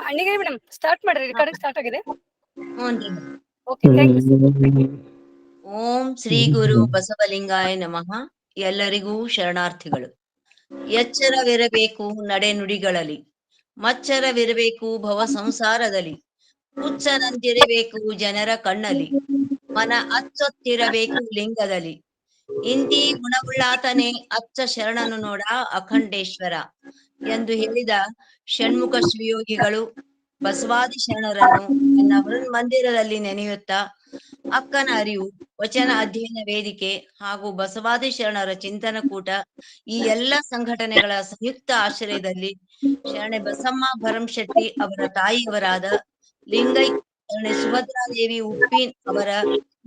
ಅಣ್ಣಿಗೆ madam start ಮಾಡ್ರಿ, recording start ಆಗಿದೆ. ಹ್ಞೂನ್ರಿ. Okay, thank you. ಓಂ ಶ್ರೀ ಗುರು ಬಸವಲಿಂಗಾಯ ನಮಃ. ಎಲ್ಲರಿಗೂ ಶರಣಾರ್ಥಿಗಳು. ಎಚ್ಚರವಿರಬೇಕು ನಡೆನುಡಿಗಳಲ್ಲಿ, ಮಚ್ಚರವಿರಬೇಕು ಭವ ಸಂಸಾರದಲ್ಲಿ, ಹುಚ್ಚನಂತಿರಬೇಕು ಜನರ ಕಣ್ಣಲ್ಲಿ, ಮನ ಅಚ್ಚೊತ್ತಿರಬೇಕು ಲಿಂಗದಲ್ಲಿ, ಇಂತಿ ಗುಣವುಳ್ಳಾತನೇ ಅಚ್ಚ ಶರಣನು ನೋಡ ಅಖಂಡೇಶ್ವರ ಎಂದು ಹೇಳಿದ ಷಣ್ಮುಖ ಶಿವಯೋಗಿಗಳು ಬಸವಾದಿ ಶರಣರನ್ನು ತನ್ನ ಮಂದಿರದಲ್ಲಿ ನೆನೆಯುತ್ತಾ ಅಕ್ಕನ ಅರಿವು ವಚನ ಅಧ್ಯಯನ ವೇದಿಕೆ ಹಾಗೂ ಬಸವಾದಿ ಶರಣರ ಚಿಂತನ ಕೂಟ ಈ ಎಲ್ಲ ಸಂಘಟನೆಗಳ ಸಂಯುಕ್ತ ಆಶ್ರಯದಲ್ಲಿ ಶರಣೆ ಬಸಮ್ಮ ಭರಂಶೆಟ್ಟಿ ಅವರ ತಾಯಿಯವರಾದ ಲಿಂಗೈ ಶರಣೆ ಸುಭದ್ರಾದೇವಿ ಉಪ್ಪಿನ್ ಅವರ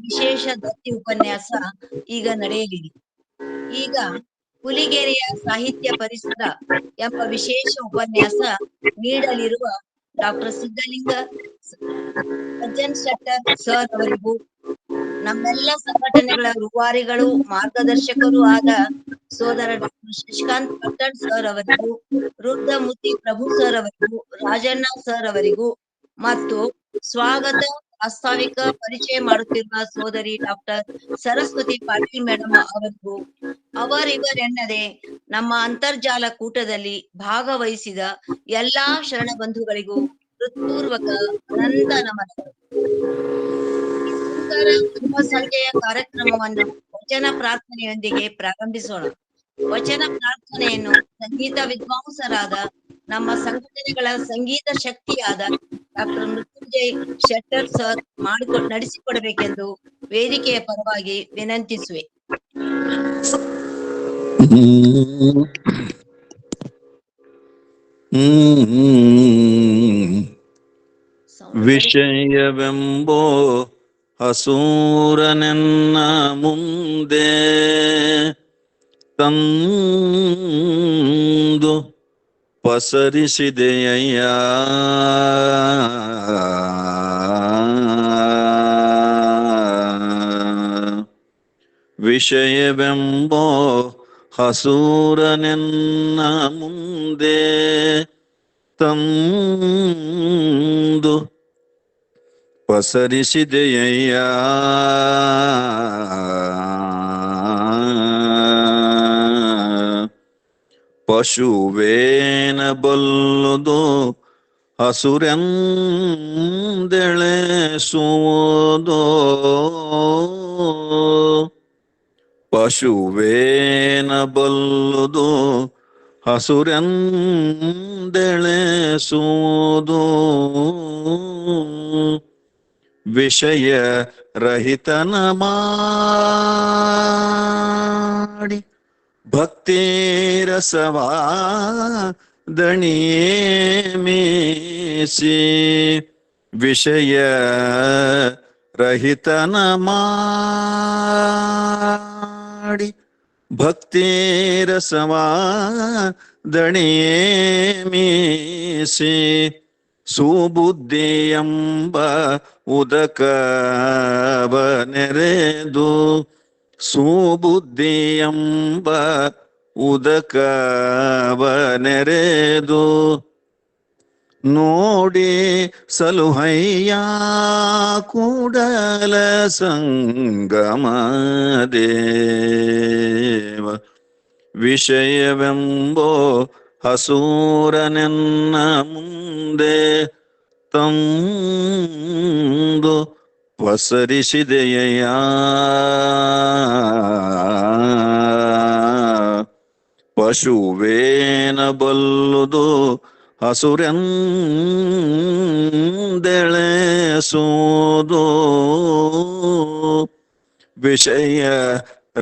ವಿಶೇಷ ದತ್ತಿ ಉಪನ್ಯಾಸ ಈಗ ನಡೆಯಲಿದೆ. ಈಗ ಹುಲಿಗೆರೆಯ ಸಾಹಿತ್ಯ ಪರಿಸರ ಎಂಬ ವಿಶೇಷ ಉಪನ್ಯಾಸ ನೀಡಲಿರುವ ಡಾಕ್ಟರ್ ಸಿದ್ಧಲಿಂಗ ಸಜ್ಜನ್ ಶೆಟ್ಟರ್ ಸರ್ ಅವರಿಗೂ, ನಮ್ಮೆಲ್ಲ ಸಂಘಟನೆಗಳ ರೂವಾರಿಗಳು ಮಾರ್ಗದರ್ಶಕರು ಆದ ಸೋದರ ಡಾಕ್ಟರ್ ಶಶಿಕಾಂತ್ ಪಟ್ಟಣ್ ಸರ್ ಅವರಿಗೂ, ರುದ್ರಮೂರ್ತಿ ಪ್ರಭು ಸರ್ ಅವರಿಗೂ, ರಾಜಣ್ಣ ಸರ್ ಅವರಿಗೂ ಮತ್ತು ಸ್ವಾಗತ ಪ್ರಾಸ್ತಾವಿಕ ಪರಿಚಯ ಮಾಡುತ್ತಿರುವ ಸೋದರಿ ಡಾಕ್ಟರ್ ಸರಸ್ವತಿ ಪಾಟೀಲ್ ಮೇಡಮ್ ಅವರಿಗೂ, ಅವರಿವರೆನ್ನದೆ ನಮ್ಮ ಅಂತರ್ಜಾಲ ಕೂಟದಲ್ಲಿ ಭಾಗವಹಿಸಿದ ಎಲ್ಲಾ ಶರಣ ಬಂಧುಗಳಿಗೂ ಹೃತ್ಪೂರ್ವಕ ಅನಂತ ನಮನಗಳು. ಸುಂದರ ಸಂಜೆಯ ಕಾರ್ಯಕ್ರಮವನ್ನು ವಚನ ಪ್ರಾರ್ಥನೆಯೊಂದಿಗೆ ಪ್ರಾರಂಭಿಸೋಣ. ವಚನ ಪ್ರಾರ್ಥನೆಯನ್ನು ಸಂಗೀತ ವಿದ್ವಾಂಸರಾದ ನಮ್ಮ ಸಂಘಟನೆಗಳ ಸಂಗೀತ ಶಕ್ತಿಯಾದ ಡಾಕ್ಟರ್ ಮೃತ್ಯುಂಜಯ್ ಶೆಟ್ಟರ್ ಸರ್ ನಡೆಸಿಕೊಡಬೇಕೆಂದು ವೇದಿಕೆಯ ಪರವಾಗಿ ವಿನಂತಿಸುವೆ. ವಿಷಯವೆಂಬೋ ಹಸೂರನೆನ್ನ ಮುಂದೆ ತಂದು ಪಸರಿಸಿದೆಯಯ್ಯ, ವಿಷಯವೆಂಬೋ ಹಸೂರನೆನ್ನ ಮುಂದೆ ತಂದು ಪಸರಿಸಿದೆಯಯ್ಯ, ಪಶುವೇನ ಬಲ್ಲುದು ಹಸುರೆಂದೆಳೆಸುವುದೋ, ಪಶುವೇನ ಬಲ್ಲುದು ಹಸುರೆಂದೆಳೆಸುವುದು, ವಿಷಯ ರಹಿತನ ಮಾಡಿ ಭಕ್ತಿ ರಸವಾ ದಣಿಯೇ ಮೀಸಿ, ವಿಷಯ ರಹಿತನ ಮಾಡಿ ಭಕ್ತಿ ರಸವಾ ದಣಿಯೇ ಮೀಸಿ, ಸುಬುದ್ಧಿ ಎಂಬ ಉದಕವ ನೆರೆದು, ಸುಬುದ್ಧಿ ಎಂಬ ಉದಕವ ನೆರೆದು, ನೋಡಿ ಸಲುಹಯ್ಯ ಕೂಡಲ ಸಂಗಮ ದೇವ, ವಿಷಯವೆಂಬೋ ಹಸೂರನೆನ್ನ ಮುಂದೆ ತಂದು ಪಸರಿಸಿದೆಯಯ್ಯ, ಪಶುವೇನ ಬಲ್ಲುದು ಹಸುರೆಂದೆಳೆಸುವುದು, ವಿಷಯ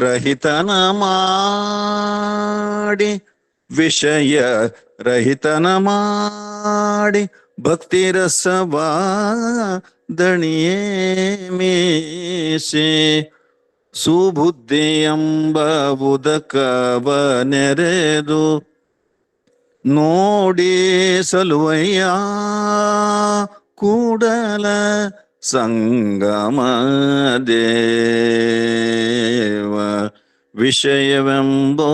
ರಹಿತನ ಮಾಡಿ ವಿಷಯ ರಹಿತನ ಮಾಡಿ ಭಕ್ತಿ ರಸವಾ ದಣಿಯೇ ಮೀಸಿ, ಸುಬುದ್ಧಿ ಎಂಬ ಉದಕವ ನೆರೆದು, ನೋಡಿ ಸಲುವಯ್ಯ ಕೂಡಲ ಸಂಗಮ ದೇವ, ವಿಷಯವೆಂಬೋ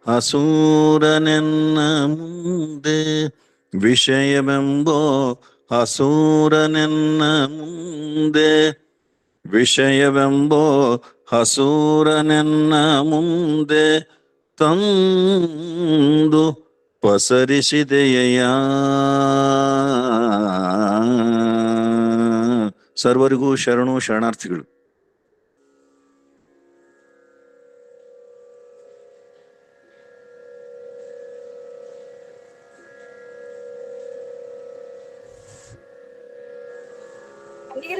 ಹಸೂರನೆನ್ನ ಮುಂದೆ, ವಿಷಯವೆಂಬೋ ಹಸೂರನೆನ್ನ ಮುಂದೆ, ವಿಷಯವೆಂಬೋ ಹಸೂರನೆನ್ನ ಮುಂದೆ ತಂದು ಪಸರಿಸಿದೆಯ. ಸರ್ವರಿಗೂ ಶರಣು ಶರಣಾರ್ಥಿಗಳು.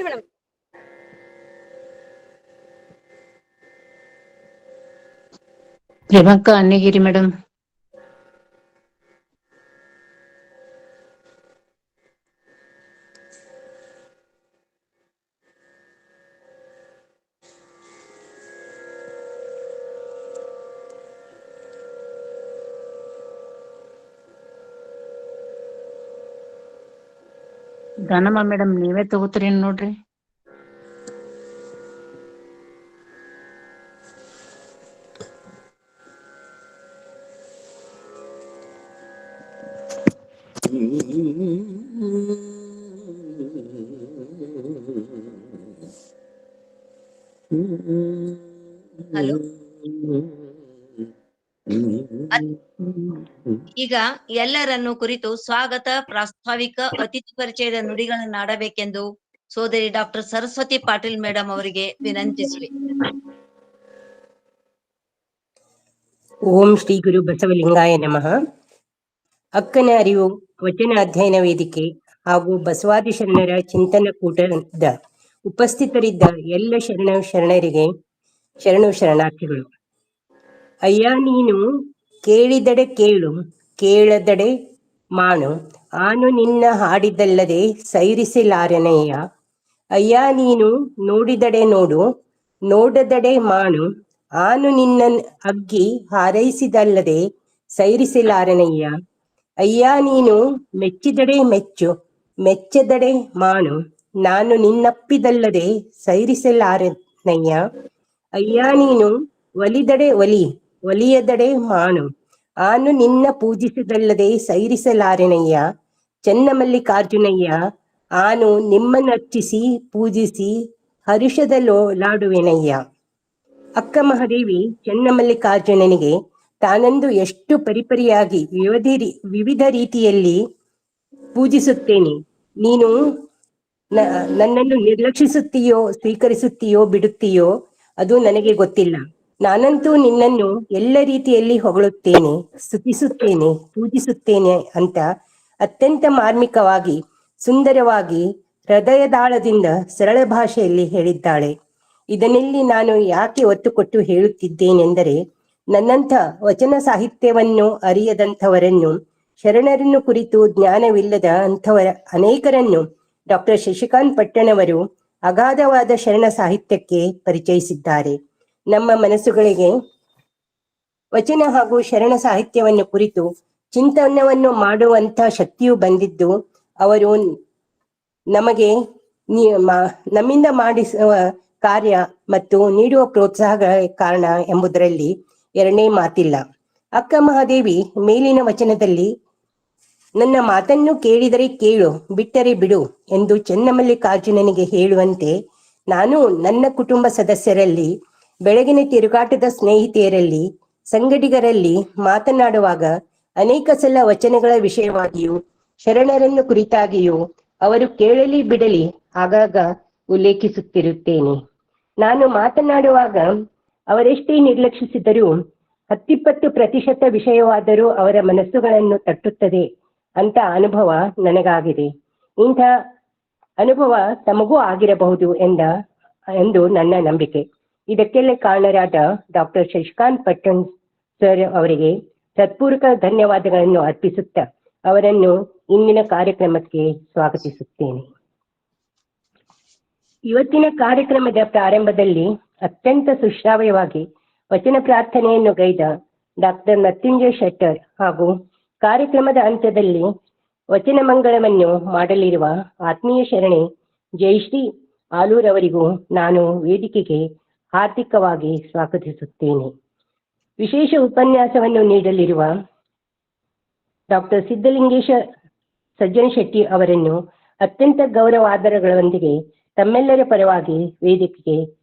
Madam Remakka Annagiri madam. Danamma madam ನೀವೇ ತಗೋತೀರಿ ನೋಡ್ರಿ. ಹಲೋ, ಈಗ ಎಲ್ಲರನ್ನು ಕುರಿತು ಸ್ವಾಗತ, ಪ್ರಾಸ್ತಾವಿಕ, ಅತಿಥಿ ಪರಿಚಯದ ನುಡಿಗಳನ್ನಾಡಬೇಕೆಂದು ಸೋದರಿ ಡಾಕ್ಟರ್ ಸರಸ್ವತಿ ಪಾಟೀಲ್ ಮೇಡಮ್ ಅವರಿಗೆ ವಿನಂತಿಸುವೆ. ಓಂ ಶ್ರೀ ಗುರು ಬಸವಲಿಂಗಾಯ ನಮಃ. ಅಕ್ಕನ ಅರಿವು ವಚನ ಅಧ್ಯಯನ ವೇದಿಕೆ ಹಾಗೂ ಬಸವಾದಿ ಶರಣರ ಚಿಂತನ ಕೂಟದ ಉಪಸ್ಥಿತರಿದ್ದ ಎಲ್ಲ ಶರಣರಿಗೆ ಶರಣು ಶರಣಾರ್ಥಿಗಳು. ಅಯ್ಯ ನೀನು ಕೇಳಿದಡೆ ಕೇಳು, ಕೇಳದಡೆ ಮಾಡು, ಆನು ನಿನ್ನ ಹಾಡಿದಲ್ಲದೆ ಸೈರಿಸಲಾರನೆಯ. ಅಯ್ಯ ನೀನು ನೋಡಿದಡೆ ನೋಡು, ನೋಡದಡೆ ಮಾಡು, ಆನು ನಿನ್ನ ಅಗ್ಗಿ ಹಾರೈಸಿದಲ್ಲದೆ ಸೈರಿಸಲಾರನಯ್ಯ. ಅಯ್ಯ ನೀನು ಮೆಚ್ಚಿದಡೆ ಮೆಚ್ಚು, ಮೆಚ್ಚದಡೆ ಮಾಡು, ನಾನು ನಿನ್ನಪ್ಪಿದಲ್ಲದೆ ಸೈರಿಸಲಾರನಯ್ಯ. ಅಯ್ಯ ನೀನು ಒಲಿದಡೆ ಒಲಿ, ಒಲಿಯದಡೆ ಮಾಡು, ಆನು ನಿನ್ನ ಪೂಜಿಸಿದಲ್ಲದೆ ಸೈರಿಸಲಾರೆನಯ್ಯ. ಚೆನ್ನಮಲ್ಲಿಕಾರ್ಜುನಯ್ಯ, ಆನು ನಿಮ್ಮನ್ನರ್ಚಿಸಿ ಪೂಜಿಸಿ ಹರುಷದಲೋಲಾಡುವೆನಯ್ಯ. ಅಕ್ಕ ಮಹಾದೇವಿ ಚೆನ್ನಮಲ್ಲಿಕಾರ್ಜುನನಿಗೆ ತಾನಂದು ಎಷ್ಟು ಪರಿಪರಿಯಾಗಿ ವಿವಿಧ ರೀತಿಯಲ್ಲಿ ಪೂಜಿಸುತ್ತೇನೆ, ನೀನು ನನ್ನನ್ನು ನಿರ್ಲಕ್ಷಿಸುತ್ತೀಯೋ ಸ್ವೀಕರಿಸುತ್ತೀಯೋ ಬಿಡುತ್ತೀಯೋ ಅದು ನನಗೆ ಗೊತ್ತಿಲ್ಲ. ನಾನಂತೂ ನಿನ್ನನ್ನು ಎಲ್ಲ ರೀತಿಯಲ್ಲಿ ಹೊಗಳುತ್ತೇನೆ, ಸ್ತುತಿಸುತ್ತೇನೆ, ಪೂಜಿಸುತ್ತೇನೆ ಅಂತ ಅತ್ಯಂತ ಮಾರ್ಮಿಕವಾಗಿ, ಸುಂದರವಾಗಿ, ಹೃದಯದಾಳದಿಂದ ಸರಳ ಭಾಷೆಯಲ್ಲಿ ಹೇಳಿದ್ದಾಳೆ. ಇದನ್ನೆಲ್ಲಿ ನಾನು ಯಾಕೆ ಒತ್ತು ಕೊಟ್ಟು ಹೇಳುತ್ತಿದ್ದೇನೆಂದರೆ, ನನ್ನಂಥ ವಚನ ಸಾಹಿತ್ಯವನ್ನು ಅರಿಯದಂಥವರನ್ನು, ಶರಣರನ್ನು ಕುರಿತು ಜ್ಞಾನವಿಲ್ಲದ ಅಂಥವರ ಅನೇಕರನ್ನು ಡಾಕ್ಟರ್ ಶಶಿಕಾಂತ್ ಪಟ್ಟಣವರು ಅಗಾಧವಾದ ಶರಣ ಸಾಹಿತ್ಯಕ್ಕೆ ಪರಿಚಯಿಸಿದ್ದಾರೆ. ನಮ್ಮ ಮನಸ್ಸುಗಳಿಗೆ ವಚನ ಹಾಗೂ ಶರಣ ಸಾಹಿತ್ಯವನ್ನು ಕುರಿತು ಚಿಂತನವನ್ನು ಮಾಡುವಂಥ ಶಕ್ತಿಯು ಬಂದಿದ್ದು ಅವರು ನಮಗೆ ನಮ್ಮಿಂದ ಮಾಡಿಸುವ ಕಾರ್ಯ ಮತ್ತು ನೀಡುವ ಪ್ರೋತ್ಸಾಹಗಳ ಕಾರಣ ಎಂಬುದರಲ್ಲಿ ಎರಡನೇ ಮಾತಿಲ್ಲ. ಅಕ್ಕ ಮಹಾದೇವಿ ಮೇಲಿನ ವಚನದಲ್ಲಿ ನನ್ನ ಮಾತನ್ನು ಕೇಳಿದರೆ ಕೇಳು, ಬಿಟ್ಟರೆ ಬಿಡು ಎಂದು ಚೆನ್ನಮಲ್ಲಿಕಾರ್ಜುನನಿಗೆ ಹೇಳುವಂತೆ ನಾನು ನನ್ನ ಕುಟುಂಬ ಸದಸ್ಯರಲ್ಲಿ, ಬೆಳಗಿನ ತಿರುಗಾಟದ ಸ್ನೇಹಿತೆಯರಲ್ಲಿ, ಸಂಗಡಿಗರಲ್ಲಿ ಮಾತನಾಡುವಾಗ ಅನೇಕ ಸಲ ವಚನಗಳ ವಿಷಯವಾಗಿಯೂ ಶರಣರನ್ನು ಕುರಿತಾಗಿಯೂ ಅವರು ಕೇಳಲಿ ಬಿಡಲಿ ಆಗಾಗ ಉಲ್ಲೇಖಿಸುತ್ತಿರುತ್ತೇನೆ. ನಾನು ಮಾತನಾಡುವಾಗ ಅವರೆಷ್ಟೇ ನಿರ್ಲಕ್ಷಿಸಿದರೂ 10-20% ವಿಷಯವಾದರೂ ಅವರ ಮನಸ್ಸುಗಳನ್ನು ತಟ್ಟುತ್ತದೆ ಅಂತ ಅನುಭವ ನನಗಾಗಿದೆ. ಇಂಥ ಅನುಭವ ತಮಗೂ ಆಗಿರಬಹುದು ಎಂದು ನನ್ನ ನಂಬಿಕೆ. ಇದಕ್ಕೆಲ್ಲ ಕಾರಣರಾದ ಡಾಕ್ಟರ್ ಶಶಿಕಾಂತ್ ಪಟ್ಟಣ್ ಸರ್ ಅವರಿಗೆ ಹೃತ್ಪೂರ್ವಕ ಧನ್ಯವಾದಗಳನ್ನು ಅರ್ಪಿಸುತ್ತಾ ಅವರನ್ನು ಇಂದಿನ ಕಾರ್ಯಕ್ರಮಕ್ಕೆ ಸ್ವಾಗತಿಸುತ್ತೇನೆ. ಇವತ್ತಿನ ಕಾರ್ಯಕ್ರಮದ ಪ್ರಾರಂಭದಲ್ಲಿ ಅತ್ಯಂತ ಸುಶ್ರಾವ್ಯವಾಗಿ ವಚನ ಪ್ರಾರ್ಥನೆಯನ್ನು ಗೈದ ಡಾಕ್ಟರ್ ಮೃತ್ಯುಂಜಯ ಶೆಟ್ಟರ್ ಹಾಗೂ ಕಾರ್ಯಕ್ರಮದ ಅಂತ್ಯದಲ್ಲಿ ವಚನ ಮಂಗಳವನ್ನು ಮಾಡಲಿರುವ ಆತ್ಮೀಯ ಶರಣೆ ಜಯಶ್ರೀ ಆಲೂರ್ ಅವರಿಗೂ ನಾನು ವೇದಿಕೆಗೆ ಹಾರ್ದಿಕವಾಗಿ ಸ್ವಾಗತಿಸುತ್ತೇನೆ. ವಿಶೇಷ ಉಪನ್ಯಾಸವನ್ನು ನೀಡಲಿರುವ ಡಾಕ್ಟರ್ ಸಿದ್ಧಲಿಂಗೇಶ ಸಜ್ಜನ ಶೆಟ್ಟಿ ಅವರನ್ನು ಅತ್ಯಂತ ಗೌರವಾದರಗಳೊಂದಿಗೆ ತಮ್ಮೆಲ್ಲರ ಪರವಾಗಿ ವೇದಿಕೆಗೆ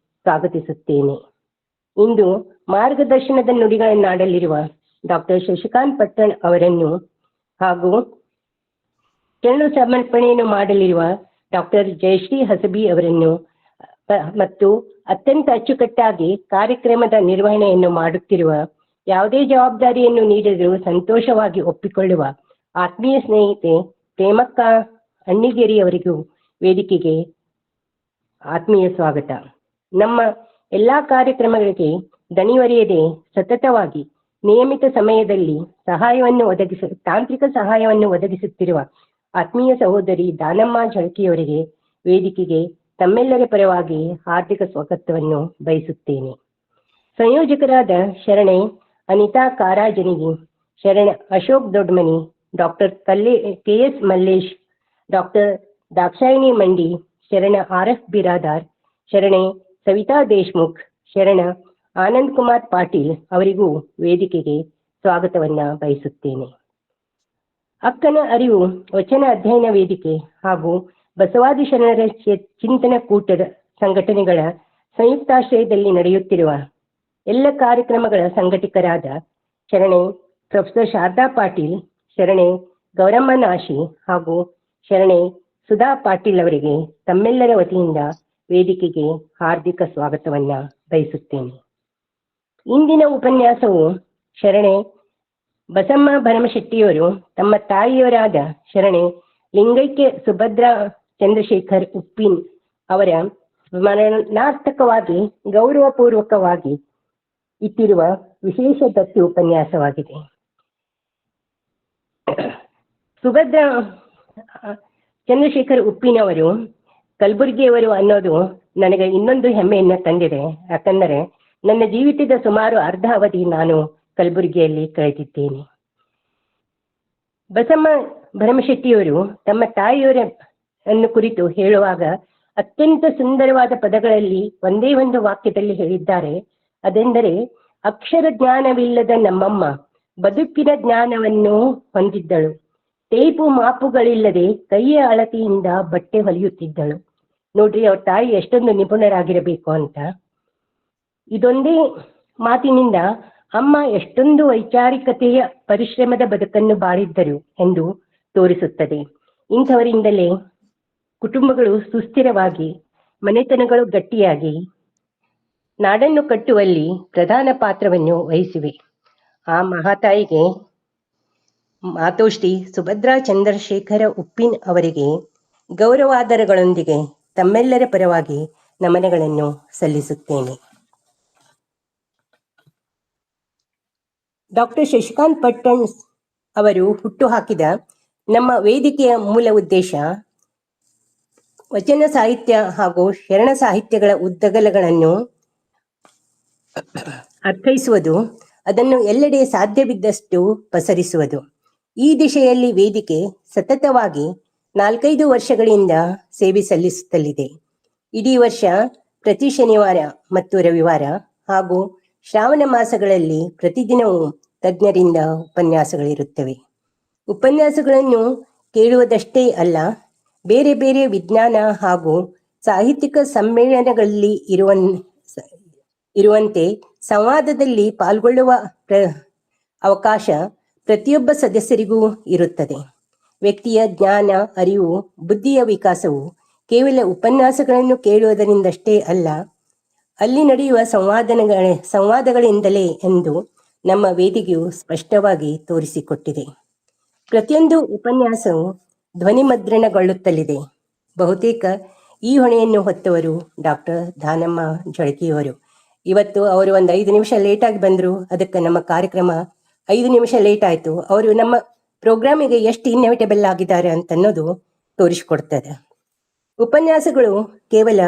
ಸ್ವಾಗತಿಸುತ್ತೇನೆ. ಇಂದು ಮಾರ್ಗದರ್ಶನದ ನುಡಿಗಳನ್ನಾಡಲಿರುವ ಡಾಕ್ಟರ್ ಶಶಿಕಾಂತ್ ಪಟ್ಟಣ್ ಅವರನ್ನು ಹಾಗೂ ಶರಣು ಸಮರ್ಪಣೆಯನ್ನು ಮಾಡಲಿರುವ ಡಾಕ್ಟರ್ ಜಯಶ್ರೀ ಹಸಬಿ ಅವರನ್ನು ಮತ್ತು ಅತ್ಯಂತ ಅಚ್ಚುಕಟ್ಟಾಗಿ ಕಾರ್ಯಕ್ರಮದ ನಿರ್ವಹಣೆಯನ್ನು ಮಾಡುತ್ತಿರುವ, ಯಾವುದೇ ಜವಾಬ್ದಾರಿಯನ್ನು ನೀಡಿದರೂ ಸಂತೋಷವಾಗಿ ಒಪ್ಪಿಕೊಳ್ಳುವ ಆತ್ಮೀಯ ಸ್ನೇಹಿತೆ ಪ್ರೇಮಕ್ಕ ಅಣ್ಣಿಗೇರಿ ಅವರಿಗೂ ವೇದಿಕೆಗೆ ಆತ್ಮೀಯ ಸ್ವಾಗತ. ನಮ್ಮ ಎಲ್ಲಾ ಕಾರ್ಯಕ್ರಮಗಳಿಗೆ ದಣಿವರಿಯದೆ ಸತತವಾಗಿ ನಿಯಮಿತ ಸಮಯದಲ್ಲಿ ತಾಂತ್ರಿಕ ಸಹಾಯವನ್ನು ಒದಗಿಸುತ್ತಿರುವ ಆತ್ಮೀಯ ಸಹೋದರಿ ದಾನಮ್ಮ ಝಳಕಿಯವರಿಗೆ ವೇದಿಕೆಗೆ ತಮ್ಮೆಲ್ಲರ ಪರವಾಗಿ ಹಾರ್ದಿಕ ಸ್ವಾಗತವನ್ನು ಬಯಸುತ್ತೇನೆ. ಸಂಯೋಜಕರಾದ ಶರಣೆ ಅನಿತಾ ಕಾರಾಜನಿಗಿ, ಶರಣ Ashok Dodmani, doctor KS Mallesh, doctor Dakshayini ಮಂಡಿ, ಶರಣ RF ಬಿರಾದಾರ್, ಶರಣೆ ಸವಿತಾ ದೇಶ್ಮುಖ್, ಶರಣ ಆನಂದ್ ಕುಮಾರ್ ಪಾಟೀಲ್ ಅವರಿಗೂ ವೇದಿಕೆಗೆ ಸ್ವಾಗತವನ್ನ ಬಯಸುತ್ತೇನೆ. ಅಕ್ಕನ ಅರಿವು ವಚನ ಅಧ್ಯಯನ ವೇದಿಕೆ ಹಾಗೂ ಬಸವಾದಿ ಶರಣರ ಚಿಂತನ ಕೂಟದ ಸಂಘಟನೆಗಳ ಸಂಯುಕ್ತಾಶ್ರಯದಲ್ಲಿ ನಡೆಯುತ್ತಿರುವ ಎಲ್ಲ ಕಾರ್ಯಕ್ರಮಗಳ ಸಂಘಟಕರಾದ ಶರಣೆ ಪ್ರೊಫೆಸರ್ ಶಾರದಾ ಪಾಟೀಲ್, ಶರಣೆ ಗೌರಮ್ಮ ನಾಶಿ ಹಾಗೂ ಶರಣೆ ಸುಧಾ ಪಾಟೀಲ್ ಅವರಿಗೆ ತಮ್ಮೆಲ್ಲರ ವತಿಯಿಂದ ವೇದಿಕೆಗೆ ಹಾರ್ದಿಕ ಸ್ವಾಗತವನ್ನ ಬಯಸುತ್ತೇನೆ. ಇಂದಿನ ಉಪನ್ಯಾಸವು ಶರಣೆ ಬಸಮ್ಮ ಭರಮಶೆಟ್ಟಿಯವರು ತಮ್ಮ ತಾಯಿಯವರಾದ ಶರಣೆ ಲಿಂಗೈಕ್ಯ ಸುಭದ್ರಾ ಚಂದ್ರಶೇಖರ್ ಉಪ್ಪಿನ್ ಅವರ ಸ್ಮರಣಾರ್ಥಕವಾಗಿ ಗೌರವಪೂರ್ವಕವಾಗಿ ಇಟ್ಟಿರುವ ವಿಶೇಷ ದತ್ತಿ ಉಪನ್ಯಾಸವಾಗಿದೆ. ಸುಭದ್ರಾ ಚಂದ್ರಶೇಖರ್ ಉಪ್ಪಿನವರು ಕಲಬುರಗಿಯವರು ಅನ್ನೋದು ನನಗೆ ಇನ್ನೊಂದು ಹೆಮ್ಮೆಯನ್ನ ತಂದಿದೆ. ಯಾಕಂದರೆ ನನ್ನ ಜೀವಿತದ ಸುಮಾರು ಅರ್ಧ ಅವಧಿ ನಾನು ಕಲಬುರಗಿಯಲ್ಲಿ ಕಳೆದಿದ್ದೇನೆ. ಬಸಮ್ಮ ಭರಮಶೆಟ್ಟಿಯವರು ತಮ್ಮ ತಾಯಿಯವರನ್ನು ಕುರಿತು ಹೇಳುವಾಗ ಅತ್ಯಂತ ಸುಂದರವಾದ ಪದಗಳಲ್ಲಿ ಒಂದೇ ಒಂದು ವಾಕ್ಯದಲ್ಲಿ ಹೇಳಿದ್ದಾರೆ. ಅದೆಂದರೆ, ಅಕ್ಷರ ಜ್ಞಾನವಿಲ್ಲದ ನಮ್ಮಮ್ಮ ಬದುಕಿನ ಜ್ಞಾನವನ್ನು ಹೊಂದಿದ್ದಳು. ಟೇಪು ಮಾಪುಗಳಿಲ್ಲದೆ ಕೈಯ ಅಳತೆಯಿಂದ ಬಟ್ಟೆ ಹೊಲಿಯುತ್ತಿದ್ದಳು. ನೋಡ್ರಿ, ಅವ್ರ ತಾಯಿ ಎಷ್ಟೊಂದು ನಿಪುಣರಾಗಿರಬೇಕು ಅಂತ. ಇದೊಂದೇ ಮಾತಿನಿಂದ ಅಮ್ಮ ಎಷ್ಟೊಂದು ವೈಚಾರಿಕತೆಯ ಪರಿಶ್ರಮದ ಬದುಕನ್ನು ಬಾಳಿದ್ದರು ಎಂದು ತೋರಿಸುತ್ತದೆ. ಇಂಥವರಿಂದಲೇ ಕುಟುಂಬಗಳು ಸುಸ್ಥಿರವಾಗಿ, ಮನೆತನಗಳು ಗಟ್ಟಿಯಾಗಿ ನಾಡನ್ನು ಕಟ್ಟುವಲ್ಲಿ ಪ್ರಧಾನ ಪಾತ್ರವನ್ನು ವಹಿಸಿವೆ. ಆ ಮಹಾತಾಯಿಗೆ ಮಾತೋಶ್ರೀ ಸುಭದ್ರಾ ಚಂದ್ರಶೇಖರ ಉಪ್ಪಿನ್ ಅವರಿಗೆ ಗೌರವಾದರಗಳೊಂದಿಗೆ ತಮ್ಮೆಲ್ಲರ ಪರವಾಗಿ ನಮನಗಳನ್ನು ಸಲ್ಲಿಸುತ್ತೇನೆ. ಡಾಕ್ಟರ್ ಶಶಿಕಾಂತ್ ಪಟ್ಟಣ್ ಅವರು ಹುಟ್ಟುಹಾಕಿದ ನಮ್ಮ ವೇದಿಕೆಯ ಮೂಲ ಉದ್ದೇಶ ವಚನ ಸಾಹಿತ್ಯ ಹಾಗೂ ಶರಣ ಸಾಹಿತ್ಯಗಳ ಉದ್ದಗಲಗಳನ್ನು ಅರ್ಥೈಸುವುದು, ಅದನ್ನು ಎಲ್ಲೆಡೆ ಸಾಧ್ಯವಿದ್ದಷ್ಟು ಪಸರಿಸುವುದು. ಈ ದಿಶೆಯಲ್ಲಿ ವೇದಿಕೆ ಸತತವಾಗಿ 4-5 ವರ್ಷಗಳಿಂದ ಸೇವೆ ಸಲ್ಲಿಸುತ್ತಲಿದೆ. ಇಡೀ ವರ್ಷ ಪ್ರತಿ ಶನಿವಾರ ಮತ್ತು ರವಿವಾರ ಹಾಗೂ ಶ್ರಾವಣ ಮಾಸಗಳಲ್ಲಿ ಪ್ರತಿದಿನವೂ ತಜ್ಞರಿಂದ ಉಪನ್ಯಾಸಗಳಿರುತ್ತವೆ. ಉಪನ್ಯಾಸಗಳನ್ನು ಕೇಳುವುದಷ್ಟೇ ಅಲ್ಲ, ಬೇರೆ ಬೇರೆ ವಿಜ್ಞಾನ ಹಾಗೂ ಸಾಹಿತ್ಯಿಕ ಸಮ್ಮೇಳನಗಳಲ್ಲಿ ಇರುವಂತೆ ಸಂವಾದದಲ್ಲಿ ಪಾಲ್ಗೊಳ್ಳುವ ಅವಕಾಶ ಪ್ರತಿಯೊಬ್ಬ ಸದಸ್ಯರಿಗೂ ಇರುತ್ತದೆ. ವ್ಯಕ್ತಿಯ ಜ್ಞಾನ, ಅರಿವು, ಬುದ್ಧಿಯ ವಿಕಾಸವು ಕೇವಲ ಉಪನ್ಯಾಸಗಳನ್ನು ಕೇಳುವುದರಿಂದಷ್ಟೇ ಅಲ್ಲ, ಅಲ್ಲಿ ನಡೆಯುವ ಸಂವಾದಗಳಿಂದಲೇ ಎಂದು ನಮ್ಮ ವೇದಿಕೆಯು ಸ್ಪಷ್ಟವಾಗಿ ತೋರಿಸಿಕೊಟ್ಟಿದೆ. ಪ್ರತಿಯೊಂದು ಉಪನ್ಯಾಸವು ಧ್ವನಿಮುದ್ರಣಗೊಳ್ಳುತ್ತಲಿದೆ. ಬಹುತೇಕ ಈ ಹೊಣೆಯನ್ನು ಹೊತ್ತವರು ಡಾಕ್ಟರ್ ದಾನಮ್ಮ ಝಳಕಿಯವರು. ಇವತ್ತು ಅವರು ಒಂದು 5 ನಿಮಿಷ ಲೇಟಾಗಿ ಬಂದರು. ಅದಕ್ಕೆ ನಮ್ಮ ಕಾರ್ಯಕ್ರಮ 5 ನಿಮಿಷ ಲೇಟ್ ಆಯಿತು. ಅವರು ನಮ್ಮ ಪ್ರೋಗ್ರಾಮಿಗೆ ಎಷ್ಟು ಇನ್ಎವಿಟಬಲ್ ಆಗಿದ್ದಾರೆ ಅಂತನ್ನೋದು ತೋರಿಸಿಕೊಡ್ತದೆ. ಉಪನ್ಯಾಸಗಳು ಕೇವಲ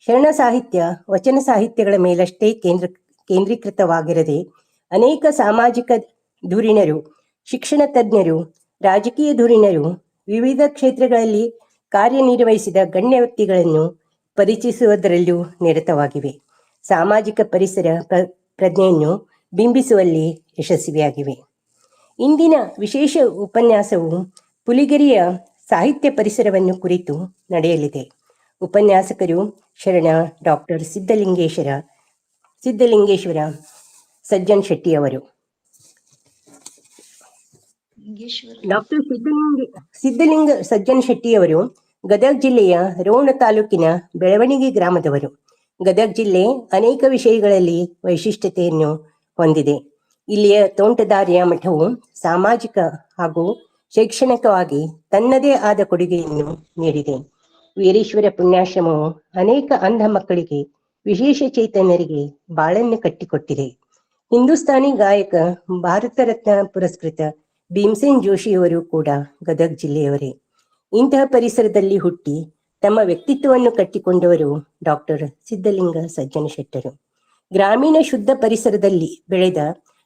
ಶರಣ ಸಾಹಿತ್ಯ, ವಚನ ಸಾಹಿತ್ಯಗಳ ಮೇಲಷ್ಟೇ ಕೇಂದ್ರೀಕೃತವಾಗಿರದೆ ಅನೇಕ ಸಾಮಾಜಿಕ ಧುರೀಣರು, ಶಿಕ್ಷಣ ತಜ್ಞರು, ರಾಜಕೀಯ ಧುರೀಣರು, ವಿವಿಧ ಕ್ಷೇತ್ರಗಳಲ್ಲಿ ಕಾರ್ಯನಿರ್ವಹಿಸಿದ ಗಣ್ಯ ವ್ಯಕ್ತಿಗಳನ್ನು ಪರಿಚಯಿಸುವುದರಲ್ಲೂ ನಿರತವಾಗಿವೆ. ಸಾಮಾಜಿಕ ಪರಿಸರ ಪ್ರಜ್ಞೆಯನ್ನು ಬಿಂಬಿಸುವಲ್ಲಿ ಯಶಸ್ವಿಯಾಗಿವೆ. ಇಂದಿನ ವಿಶೇಷ ಉಪನ್ಯಾಸವು ಪುಲಿಗೆರೆಯ ಸಾಹಿತ್ಯ ಪರಿಸರವನ್ನು ಕುರಿತು ನಡೆಯಲಿದೆ. ಉಪನ್ಯಾಸಕರು ಶರಣ ಡಾಕ್ಟರ್ ಸಿದ್ಧಲಿಂಗೇಶ್ವರ ಸಜ್ಜನ್ ಶೆಟ್ಟಿ ಅವರು. ಡಾಕ್ಟರ್ ಸಿದ್ಧಲಿಂಗ ಸಜ್ಜನ್ ಶೆಟ್ಟಿ ಅವರು ಗದಗ ಜಿಲ್ಲೆಯ ರೋಣ ತಾಲೂಕಿನ ಬೆಳವಣಿಗೆ ಗ್ರಾಮದವರು. ಗದಗ ಜಿಲ್ಲೆ ಅನೇಕ ವಿಷಯಗಳಲ್ಲಿ ವೈಶಿಷ್ಟ್ಯತೆಯನ್ನು ಹೊಂದಿದೆ. ಇಲ್ಲಿಯ ತೋಂಟದಾರ್ಯ ಮಠವು ಸಾಮಾಜಿಕ ಹಾಗೂ ಶೈಕ್ಷಣಿಕವಾಗಿ ತನ್ನದೇ ಆದ ಕೊಡುಗೆಯನ್ನು ನೀಡಿದೆ. ವೀರೇಶ್ವರ ಪುಣ್ಯಾಶ್ರಮವು ಅನೇಕ ಅಂಧ ಮಕ್ಕಳಿಗೆ, ವಿಶೇಷ ಚೈತನ್ಯರಿಗೆ ಬಾಳನ್ನು ಕಟ್ಟಿಕೊಟ್ಟಿದೆ. ಹಿಂದೂಸ್ತಾನಿ ಗಾಯಕ, ಭಾರತ ರತ್ನ ಪುರಸ್ಕೃತ ಭೀಮಸೇನ್ ಜೋಶಿಯವರು ಕೂಡ ಗದಗ ಜಿಲ್ಲೆಯವರೇ. ಇಂತಹ ಪರಿಸರದಲ್ಲಿ ಹುಟ್ಟಿ ತಮ್ಮ ವ್ಯಕ್ತಿತ್ವವನ್ನು ಕಟ್ಟಿಕೊಂಡವರು ಡಾಕ್ಟರ್ ಸಿದ್ಧಲಿಂಗ ಸಜ್ಜನ ಶೆಟ್ಟರು. ಗ್ರಾಮೀಣ ಶುದ್ಧ ಪರಿಸರದಲ್ಲಿ ಬೆಳೆದ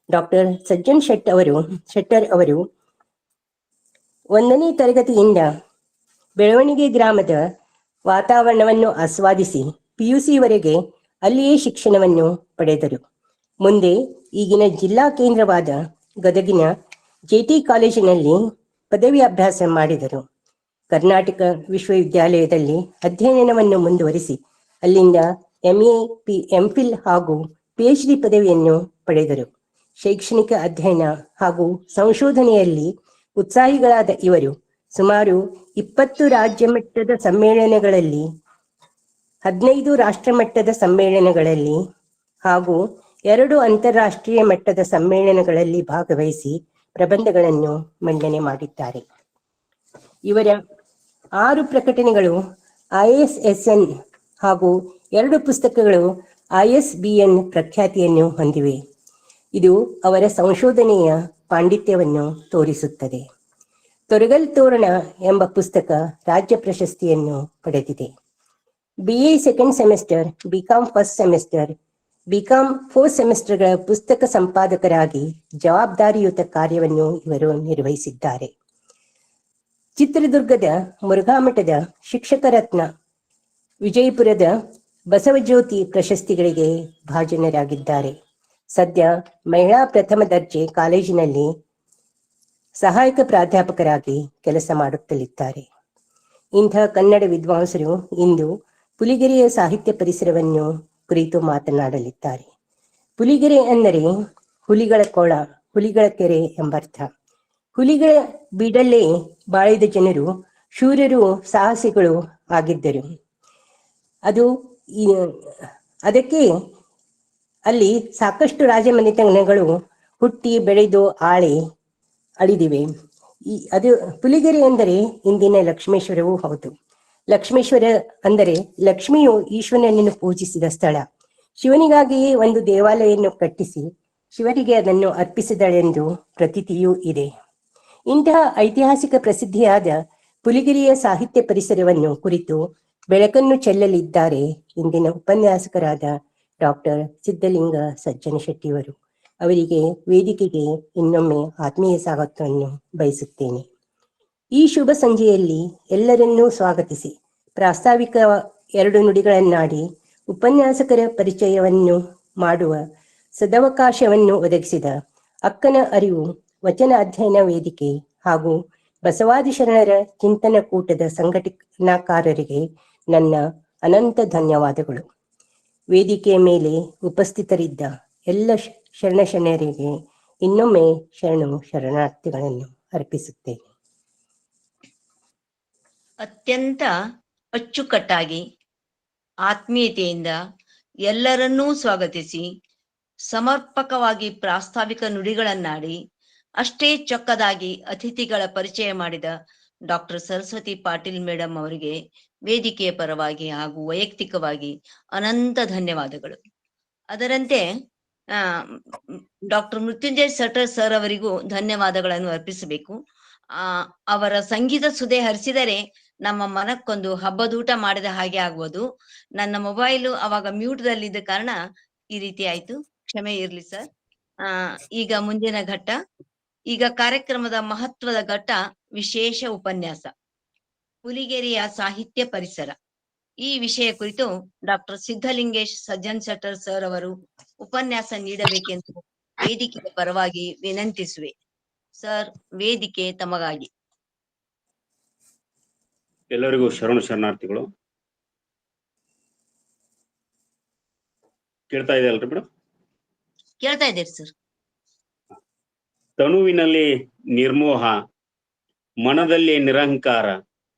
ಡಾಕ್ಟರ್ ಸಜ್ಜನ್ ಶೆಟ್ಟರ್ ಅವರು 1ನೇ ತರಗತಿಯಿಂದ ಬೆಳವಣಿಗೆ ಗ್ರಾಮದ ವಾತಾವರಣವನ್ನು ಆಸ್ವಾದಿಸಿ PUC ಅಲ್ಲಿಯೇ ಶಿಕ್ಷಣವನ್ನು ಪಡೆದರು. ಮುಂದೆ ಈಗಿನ ಜಿಲ್ಲಾ ಕೇಂದ್ರವಾದ ಗದಗಿನ JT ಕಾಲೇಜಿನಲ್ಲಿ ಪದವಿ ಅಭ್ಯಾಸ ಮಾಡಿದರು. ಕರ್ನಾಟಕ ವಿಶ್ವವಿದ್ಯಾಲಯದಲ್ಲಿ ಅಧ್ಯಯನವನ್ನು ಮುಂದುವರಿಸಿ ಅಲ್ಲಿಂದ MA, MPhil ಹಾಗೂ PhD ಪದವಿಯನ್ನು ಪಡೆದರು. ಶೈಕ್ಷಣಿಕ ಅಧ್ಯಯನ ಹಾಗೂ ಸಂಶೋಧನೆಯಲ್ಲಿ ಉತ್ಸಾಹಿಗಳಾದ ಇವರು ಸುಮಾರು 20 ರಾಜ್ಯ ಮಟ್ಟದ ಸಮ್ಮೇಳನಗಳಲ್ಲಿ, 15 ರಾಷ್ಟ್ರ ಮಟ್ಟದ ಸಮ್ಮೇಳನಗಳಲ್ಲಿ ಹಾಗೂ 2 ಅಂತಾರಾಷ್ಟ್ರೀಯ ಮಟ್ಟದ ಸಮ್ಮೇಳನಗಳಲ್ಲಿ ಭಾಗವಹಿಸಿ ಪ್ರಬಂಧಗಳನ್ನು ಮಂಡನೆ ಮಾಡಿದ್ದಾರೆ. ಇವರ 6 ಪ್ರಕಟಣೆಗಳು ISSN ಹಾಗೂ 2 ಪುಸ್ತಕಗಳು ISBN ಪ್ರಖ್ಯಾತಿಯನ್ನು ಹೊಂದಿವೆ. ಇದು ಅವರ ಸಂಶೋಧನೆಯ ಪಾಂಡಿತ್ಯವನ್ನು ತೋರಿಸುತ್ತದೆ. ತೊರಗಲ್ ತೋರಣ ಎಂಬ ಪುಸ್ತಕ ರಾಜ್ಯ ಪ್ರಶಸ್ತಿಯನ್ನು ಪಡೆದಿದೆ. BA second semester, BCom first semester, BCom 4 ಸೆಮಿಸ್ಟರ್ಗಳ ಪುಸ್ತಕ ಸಂಪಾದಕರಾಗಿ ಜವಾಬ್ದಾರಿಯುತ ಕಾರ್ಯವನ್ನು ಇವರು ನಿರ್ವಹಿಸಿದ್ದಾರೆ. ಚಿತ್ರದುರ್ಗದ ಮುರುಘಾಮಠದ ಶಿಕ್ಷಕ ರತ್ನ, ವಿಜಯಪುರದ ಬಸವಜ್ಯೋತಿ ಪ್ರಶಸ್ತಿಗಳಿಗೆ ಭಾಜನರಾಗಿದ್ದಾರೆ. ಸದ್ಯ ಮಹಿಳಾ ಪ್ರಥಮ ದರ್ಜೆ ಕಾಲೇಜಿನಲ್ಲಿ ಸಹಾಯಕ ಪ್ರಾಧ್ಯಾಪಕರಾಗಿ ಕೆಲಸ ಮಾಡುತ್ತಲಿದ್ದಾರೆ. ಇಂಥ ಕನ್ನಡ ವಿದ್ವಾಂಸರು ಇಂದು ಪುಲಿಗೆರೆಯ ಸಾಹಿತ್ಯ ಪರಿಸರವನ್ನು ಕುರಿತು ಮಾತನಾಡಲಿದ್ದಾರೆ. ಪುಲಿಗೆರೆ ಅಂದರೆ ಹುಲಿಗಳ ಕೊಳ, ಹುಲಿಗಳ ಕೆರೆ ಎಂಬರ್ಥ. ಹುಲಿಗಳ ಬೀಡಲ್ಲೇ ಬಾಳಿದ ಜನರು ಶೂರರು, ಸಾಹಸಿಗಳು ಆಗಿದ್ದರು. ಅದಕ್ಕೆ ಅಲ್ಲಿ ಸಾಕಷ್ಟು ರಾಜಮನೆತನಗಳು ಹುಟ್ಟಿ ಬೆಳೆದು ಅಳಿದಿವೆ. ಅದು ಪುಲಿಗೆರೆ ಎಂದರೆ ಇಂದಿನ ಲಕ್ಷ್ಮೇಶ್ವರವೂ ಹೌದು. ಲಕ್ಷ್ಮೇಶ್ವರ ಅಂದರೆ ಲಕ್ಷ್ಮಿಯು ಈಶ್ವರನನ್ನು ಪೂಜಿಸಿದ ಸ್ಥಳ. ಶಿವನಿಗಾಗಿಯೇ ಒಂದು ದೇವಾಲಯವನ್ನು ಕಟ್ಟಿಸಿ ಶಿವರಿಗೆ ಅದನ್ನು ಅರ್ಪಿಸಿದಳೆಂದು ಪ್ರತೀತಿಯೂ ಇದೆ. ಇಂತಹ ಐತಿಹಾಸಿಕ ಪ್ರಸಿದ್ಧಿಯಾದ ಪುಲಿಗೆರೆಯ ಸಾಹಿತ್ಯ ಪರಿಸರವನ್ನು ಕುರಿತು ಬೆಳಕನ್ನು ಚೆಲ್ಲಲಿದ್ದಾರೆ ಇಂದಿನ ಉಪನ್ಯಾಸಕರಾದ ಡಾಕ್ಟರ್ ಸಿದ್ಧಲಿಂಗ ಸಜ್ಜನ ಶೆಟ್ಟಿಯವರು. ಅವರಿಗೆ ವೇದಿಕೆಗೆ ಇನ್ನೊಮ್ಮೆ ಆತ್ಮೀಯ ಸ್ವಾಗತವನ್ನು ಬಯಸುತ್ತೇನೆ. ಈ ಶುಭ ಸಂಜೆಯಲ್ಲಿ ಎಲ್ಲರನ್ನೂ ಸ್ವಾಗತಿಸಿ ಪ್ರಾಸ್ತಾವಿಕ 2 ನುಡಿಗಳನ್ನಾಡಿ ಉಪನ್ಯಾಸಕರ ಪರಿಚಯವನ್ನು ಮಾಡುವ ಸದವಕಾಶವನ್ನು ಒದಗಿಸಿದ ಅಕ್ಕನ ಅರಿವು ವಚನ ಅಧ್ಯಯನ ವೇದಿಕೆ ಹಾಗೂ ಬಸವಾದಿ ಶರಣರ ಚಿಂತನ ಕೂಟದ ಸಂಘಟನಾಕಾರರಿಗೆ ನನ್ನ ಅನಂತ ಧನ್ಯವಾದಗಳು. ವೇದಿಕೆಯ ಮೇಲೆ ಉಪಸ್ಥಿತರಿದ್ದ ಎಲ್ಲ ಶರಣರಿಗೆ ಇನ್ನೊಮ್ಮೆ ಶರಣಾರ್ಥಿಗಳನ್ನು ಅರ್ಪಿಸುತ್ತೇನೆ. ಅತ್ಯಂತ ಅಚ್ಚುಕಟ್ಟಾಗಿ ಆತ್ಮೀಯತೆಯಿಂದ ಎಲ್ಲರನ್ನೂ ಸ್ವಾಗತಿಸಿ ಸಮರ್ಪಕವಾಗಿ ಪ್ರಾಸ್ತಾವಿಕ ನುಡಿಗಳನ್ನಾಡಿ ಅಷ್ಟೇ ಚೊಕ್ಕದಾಗಿ ಅತಿಥಿಗಳ ಪರಿಚಯ ಮಾಡಿದ ಡಾಕ್ಟರ್ ಸರಸ್ವತಿ ಪಾಟೀಲ್ ಮೇಡಮ್ ಅವರಿಗೆ ವೇದಿಕೆಯ ಪರವಾಗಿ ಹಾಗೂ ವೈಯಕ್ತಿಕವಾಗಿ ಅನಂತ ಧನ್ಯವಾದಗಳು. ಅದರಂತೆ ಡಾಕ್ಟರ್ ಮೃತ್ಯುಂಜಯ ಸಟರ್ ಸರ್ ಅವರಿಗೂ ಧನ್ಯವಾದಗಳನ್ನು ಅರ್ಪಿಸಬೇಕು. ಅವರ ಸಂಗೀತ ಸುದೆ ಹರಿಸಿದರೆ ನಮ್ಮ ಮನಕ್ಕೊಂದು ಹಬ್ಬದೂಟ ಮಾಡಿದ ಹಾಗೆ ಆಗುವುದು. ನನ್ನ ಮೊಬೈಲು ಅವಾಗ ಮ್ಯೂಟ್ ದಲ್ಲಿದ್ದ ಕಾರಣ ಈ ರೀತಿ ಆಯ್ತು, ಕ್ಷಮೆ ಇರ್ಲಿ ಸರ್. ಈಗ ಮುಂದಿನ ಘಟ್ಟ, ಈಗ ಕಾರ್ಯಕ್ರಮದ ಮಹತ್ವದ ಘಟ್ಟ, ವಿಶೇಷ ಉಪನ್ಯಾಸ ಪುಲಿಗೆರೆಯ ಸಾಹಿತ್ಯ ಪರಿಸರ. ಈ ವಿಷಯ ಕುರಿತು ಡಾಕ್ಟರ್ ಸಿದ್ಧಲಿಂಗೇಶ್ ಸಜ್ಜನ್ ಶೆಟ್ಟರ್ ಸರ್ ಅವರು ಉಪನ್ಯಾಸ ನೀಡಬೇಕೆಂದು ವೇದಿಕೆಯ ಪರವಾಗಿ ವಿನಂತಿಸುವೆ. ಸರ್, ವೇದಿಕೆ ತಮಗಾಗಿ. ಎಲ್ಲರಿಗೂ ಶರಣು ಶರಣಾರ್ಥಿಗಳು. ಕೇಳ್ತಾ ಇದೆ ಅಲ್ರಿ ಮೇಡಮ್? ಕೇಳ್ತಾ ಇದ್ದೀರಿ ಸರ್. ತನುವಿನಲ್ಲಿ ನಿರ್ಮೋಹ, ಮನದಲ್ಲಿ ನಿರಹಂಕಾರ,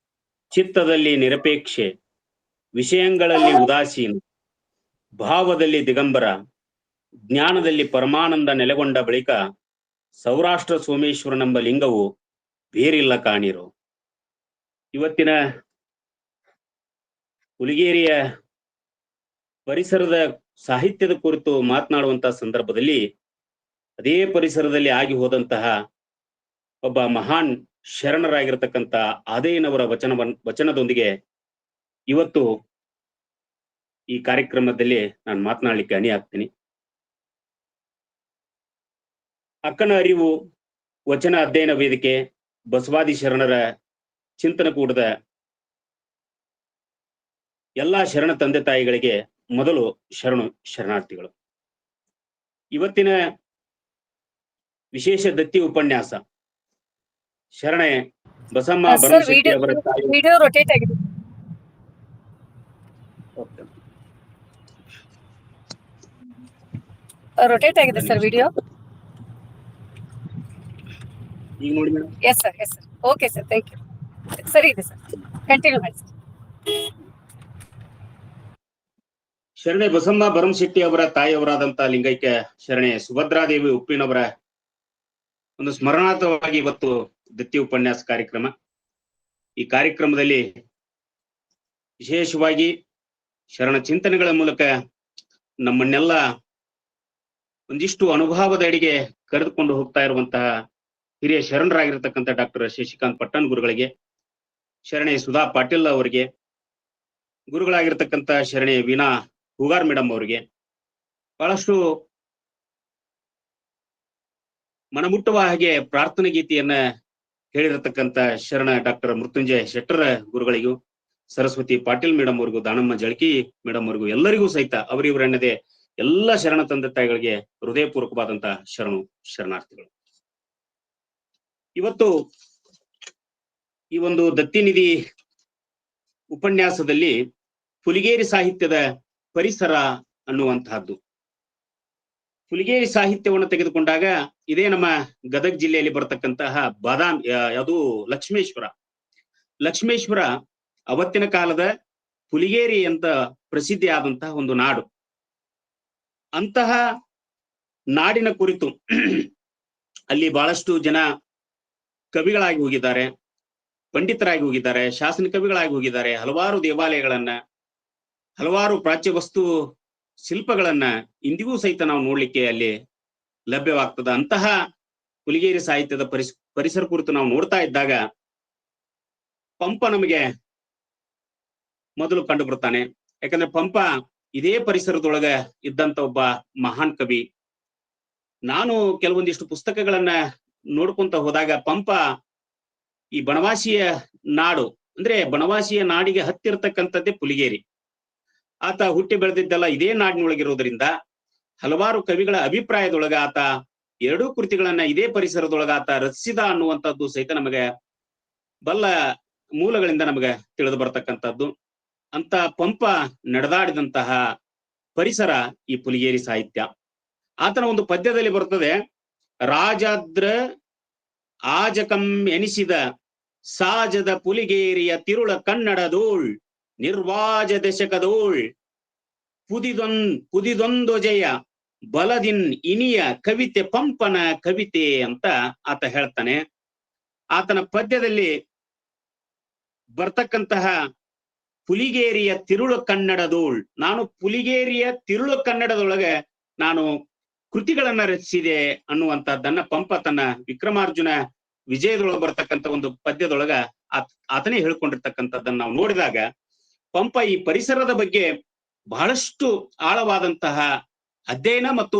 ಚಿತ್ತದಲ್ಲಿ ನಿರಪೇಕ್ಷೆ, ವಿಷಯಗಳಲ್ಲಿ ಉದಾಸೀನ, ಭಾವದಲ್ಲಿ ದಿಗಂಬರ, ಜ್ಞಾನದಲ್ಲಿ ಪರಮಾನಂದ ನೆಲೆಗೊಂಡ ಬಳಿಕ ಸೌರಾಷ್ಟ್ರ ಸೋಮೇಶ್ವರನೆಂಬ ಲಿಂಗವು ಬೇರಿಲ್ಲ ಕಾಣಿರು. ಇವತ್ತಿನ ಹುಲಿಗೇರಿಯ ಪರಿಸರದ ಸಾಹಿತ್ಯದ ಕುರಿತು ಮಾತನಾಡುವಂತಹ ಸಂದರ್ಭದಲ್ಲಿ ಅದೇ ಪರಿಸರದಲ್ಲಿ ಆಗಿ ಹೋದಂತಹ ಒಬ್ಬ ಮಹಾನ್ ಶರಣರಾಗಿರ್ತಕ್ಕಂಥ ಆದೇನವರ ವಚನದೊಂದಿಗೆ ಇವತ್ತು ಈ ಕಾರ್ಯಕ್ರಮದಲ್ಲಿ ನಾನು ಮಾತನಾಡಲಿಕ್ಕೆ ಅಣಿಯಾಗ್ತೀನಿ. ಅಕ್ಕನ ಅರಿವು ವಚನ ಅಧ್ಯಯನ ವೇದಿಕೆ ಬಸವಾದಿ ಶರಣರ ಚಿಂತನಕೂಟದ ಎಲ್ಲಾ ಶರಣ ತಂದೆ ತಾಯಿಗಳಿಗೆ ಮೊದಲು ಶರಣು ಶರಣಾರ್ಥಿಗಳು. ಇವತ್ತಿನ ವಿಶೇಷ ದತ್ತಿ ಉಪನ್ಯಾಸ ಶರಣೆ ಬಸಮ್ಮ ಭರಮಶೆಟ್ಟಿ ಅವರ ವಿಡಿಯೋ ರೊಟೇಟ್ ಆಗಿದೆ. ರೊಟೇಟ್ ಆಗಿದೆ ಸರ್ ವಿಡಿಯೋ. ಈಗ ನೋಡಿ madam. Yes sir, yes sir. Okay sir, thank you. ಸರಿ ಇದೆ ಸರ್, ಕಂಟಿನ್ಯೂ ಮಾಡಿ ಸರ್. ಶರಣೆ ಬಸಮ್ಮ ಭರಮಶೆಟ್ಟಿ ಅವರ ತಾಯಿಯವರಾದಂತಹ ಲಿಂಗೈಕ್ಯ ಶರಣೆ ಸುಭದ್ರಾದೇವಿ ಉಪ್ಪಿನವರ ಒಂದು ಸ್ಮರಣಾರ್ಥವಾಗಿ ಇವತ್ತು ದತ್ತಿ ಉಪನ್ಯಾಸ ಕಾರ್ಯಕ್ರಮ. ಈ ಕಾರ್ಯಕ್ರಮದಲ್ಲಿ ವಿಶೇಷವಾಗಿ ಶರಣ ಚಿಂತನೆಗಳ ಮೂಲಕ ನಮ್ಮನ್ನೆಲ್ಲ ಒಂದಿಷ್ಟು ಅನುಭವದ ಅಡಿಗೆ ಕರೆದುಕೊಂಡು ಹೋಗ್ತಾ ಇರುವಂತಹ ಹಿರಿಯ ಶರಣರಾಗಿರ್ತಕ್ಕಂಥ ಡಾಕ್ಟರ್ ಶಶಿಕಾಂತ್ ಪಟ್ಟಣ್ ಗುರುಗಳಿಗೆ, ಶರಣೆ ಸುಧಾ ಪಾಟೀಲ್ ಅವರಿಗೆ, ಗುರುಗಳಾಗಿರ್ತಕ್ಕಂಥ ಶರಣೆ ವೀಣಾ ಹೂಗಾರ್ ಮೇಡಮ್ ಅವರಿಗೆ, ಬಹಳಷ್ಟು ಮನಮುಟ್ಟುವ ಹಾಗೆ ಪ್ರಾರ್ಥನೆ ಗೀತೆಯನ್ನ ಹೇಳಿರತಕ್ಕಂಥ ಶರಣ ಡಾಕ್ಟರ್ ಮೃತ್ಯುಂಜಯ ಶೆಟ್ಟರ ಗುರುಗಳಿಗೂ, ಸರಸ್ವತಿ ಪಾಟೀಲ್ ಮೇಡಮ್ ಅವ್ರಿಗೂ, ದಾನಮ್ಮ ಜಳಕಿ ಮೇಡಮ್ ಅವ್ರಿಗೂ, ಎಲ್ಲರಿಗೂ ಸಹಿತ ಅವರಿವರೆನ್ನದೇ ಎಲ್ಲ ಶರಣ ತಂದೆ ತಾಯಿಗಳಿಗೆ ಹೃದಯಪೂರ್ವಕವಾದಂತಹ ಶರಣು ಶರಣಾರ್ಥಿಗಳು. ಇವತ್ತು ಈ ಒಂದು ದತ್ತಿನಿಧಿ ಉಪನ್ಯಾಸದಲ್ಲಿ ಹುಲಿಗೇರಿ ಸಾಹಿತ್ಯದ ಪರಿಸರ ಅನ್ನುವಂತಹದ್ದು. ಹುಲಿಗೇರಿ ಸಾಹಿತ್ಯವನ್ನು ತೆಗೆದುಕೊಂಡಾಗ ಇದೇ ನಮ್ಮ ಗದಗ ಜಿಲ್ಲೆಯಲ್ಲಿ ಬರತಕ್ಕಂತಹ ಯಾವುದು ಲಕ್ಷ್ಮೇಶ್ವರ ಅವತ್ತಿನ ಕಾಲದ ಹುಲಿಗೇರಿ ಅಂತ ಪ್ರಸಿದ್ಧಿ ಆದಂತಹ ಒಂದು ನಾಡು. ಅಂತಹ ನಾಡಿನ ಕುರಿತು ಅಲ್ಲಿ ಬಹಳಷ್ಟು ಜನ ಕವಿಗಳಾಗಿ ಹೋಗಿದ್ದಾರೆ, ಪಂಡಿತರಾಗಿ ಹೋಗಿದ್ದಾರೆ, ಶಾಸನ ಕವಿಗಳಾಗಿ ಹೋಗಿದ್ದಾರೆ. ಹಲವಾರು ದೇವಾಲಯಗಳನ್ನ, ಹಲವಾರು ಪ್ರಾಚ್ಯ ವಸ್ತು ಶಿಲ್ಪಗಳನ್ನ ಇಂದಿಗೂ ಸಹಿತ ನಾವು ನೋಡ್ಲಿಕ್ಕೆ ಅಲ್ಲಿ ಲಭ್ಯವಾಗ್ತದ. ಅಂತಹ ಹುಲಿಗೇರಿ ಸಾಹಿತ್ಯದ ಪರಿಸರ ಕುರಿತು ನಾವು ನೋಡ್ತಾ ಇದ್ದಾಗ ಪಂಪ ನಮಗೆ ಮೊದಲು ಕಂಡು ಬರ್ತಾನೆ. ಯಾಕಂದ್ರೆ ಪಂಪ ಇದೇ ಪರಿಸರದೊಳಗ ಇದ್ದಂತ ಒಬ್ಬ ಮಹಾನ್ ಕವಿ. ನಾನು ಕೆಲವೊಂದಿಷ್ಟು ಪುಸ್ತಕಗಳನ್ನ ನೋಡ್ಕೊಂತ ಹೋದಾಗ ಪಂಪ ಈ ಬನವಾಸಿಯ ನಾಡು ಅಂದ್ರೆ ಬನವಾಸಿಯ ನಾಡಿಗೆ ಹತ್ತಿರತಕ್ಕಂಥದ್ದೇ ಹುಲಿಗೇರಿ. ಆತ ಹುಟ್ಟಿ ಬೆಳೆದಿದ್ದೆಲ್ಲ ಇದೇ ನಾಡಿನೊಳಗಿರೋದ್ರಿಂದ ಹಲವಾರು ಕವಿಗಳ ಅಭಿಪ್ರಾಯದೊಳಗ ಆತ ಎರಡೂ ಕೃತಿಗಳನ್ನ ಇದೇ ಪರಿಸರದೊಳಗ ಆತ ರಚಿಸಿದ ಅನ್ನುವಂಥದ್ದು ಸಹಿತ ನಮಗೆ ಬಲ್ಲ ಮೂಲಗಳಿಂದ ನಮಗೆ ತಿಳಿದು ಬರ್ತಕ್ಕಂಥದ್ದು. ಅಂತ ಪಂಪ ನಡೆದಾಡಿದಂತಹ ಪರಿಸರ ಈ ಹುಲಿಗೇರಿ ಸಾಹಿತ್ಯ. ಆತನ ಒಂದು ಪದ್ಯದಲ್ಲಿ ಬರ್ತದೆ, ರಾಜಾದ್ರ ಆಜಕಂ ಎನಿಸಿದ ಸಾಜದ ಪುಲಿಗೇರಿಯ ತಿರುಳ ಕನ್ನಡದೋಳ್ ನಿರ್ವಾಜ ದಶಕದೋಳ್ ಪುದಿದೊಂದು ಜಯ ಬಲದಿನ್ ಇನಿಯ ಕವಿತೆ ಪಂಪನ ಕವಿತೆ ಅಂತ ಆತ ಹೇಳ್ತಾನೆ. ಆತನ ಪದ್ಯದಲ್ಲಿ ಬರ್ತಕ್ಕಂತಹ ಪುಲಿಗೇರಿಯ ತಿರುಳು ಕನ್ನಡದೋಳ್, ನಾನು ಪುಲಿಗೇರಿಯ ತಿರುಳು ಕನ್ನಡದೊಳಗೆ ನಾನು ಕೃತಿಗಳನ್ನ ರಚಿಸಿದೆ ಅನ್ನುವಂತಹದ್ದನ್ನ ಪಂಪ ತನ್ನ ವಿಕ್ರಮಾರ್ಜುನ ವಿಜಯದೊಳಗೆ ಬರ್ತಕ್ಕಂಥ ಒಂದು ಪದ್ಯದೊಳಗ ಆತನೇ ಹೇಳ್ಕೊಂಡಿರ್ತಕ್ಕಂಥದ್ದನ್ನ ನಾವು ನೋಡಿದಾಗ ಪಂಪ ಈ ಪರಿಸರದ ಬಗ್ಗೆ ಬಹಳಷ್ಟು ಆಳವಾದಂತಹ ಅಧ್ಯಯನ ಮತ್ತು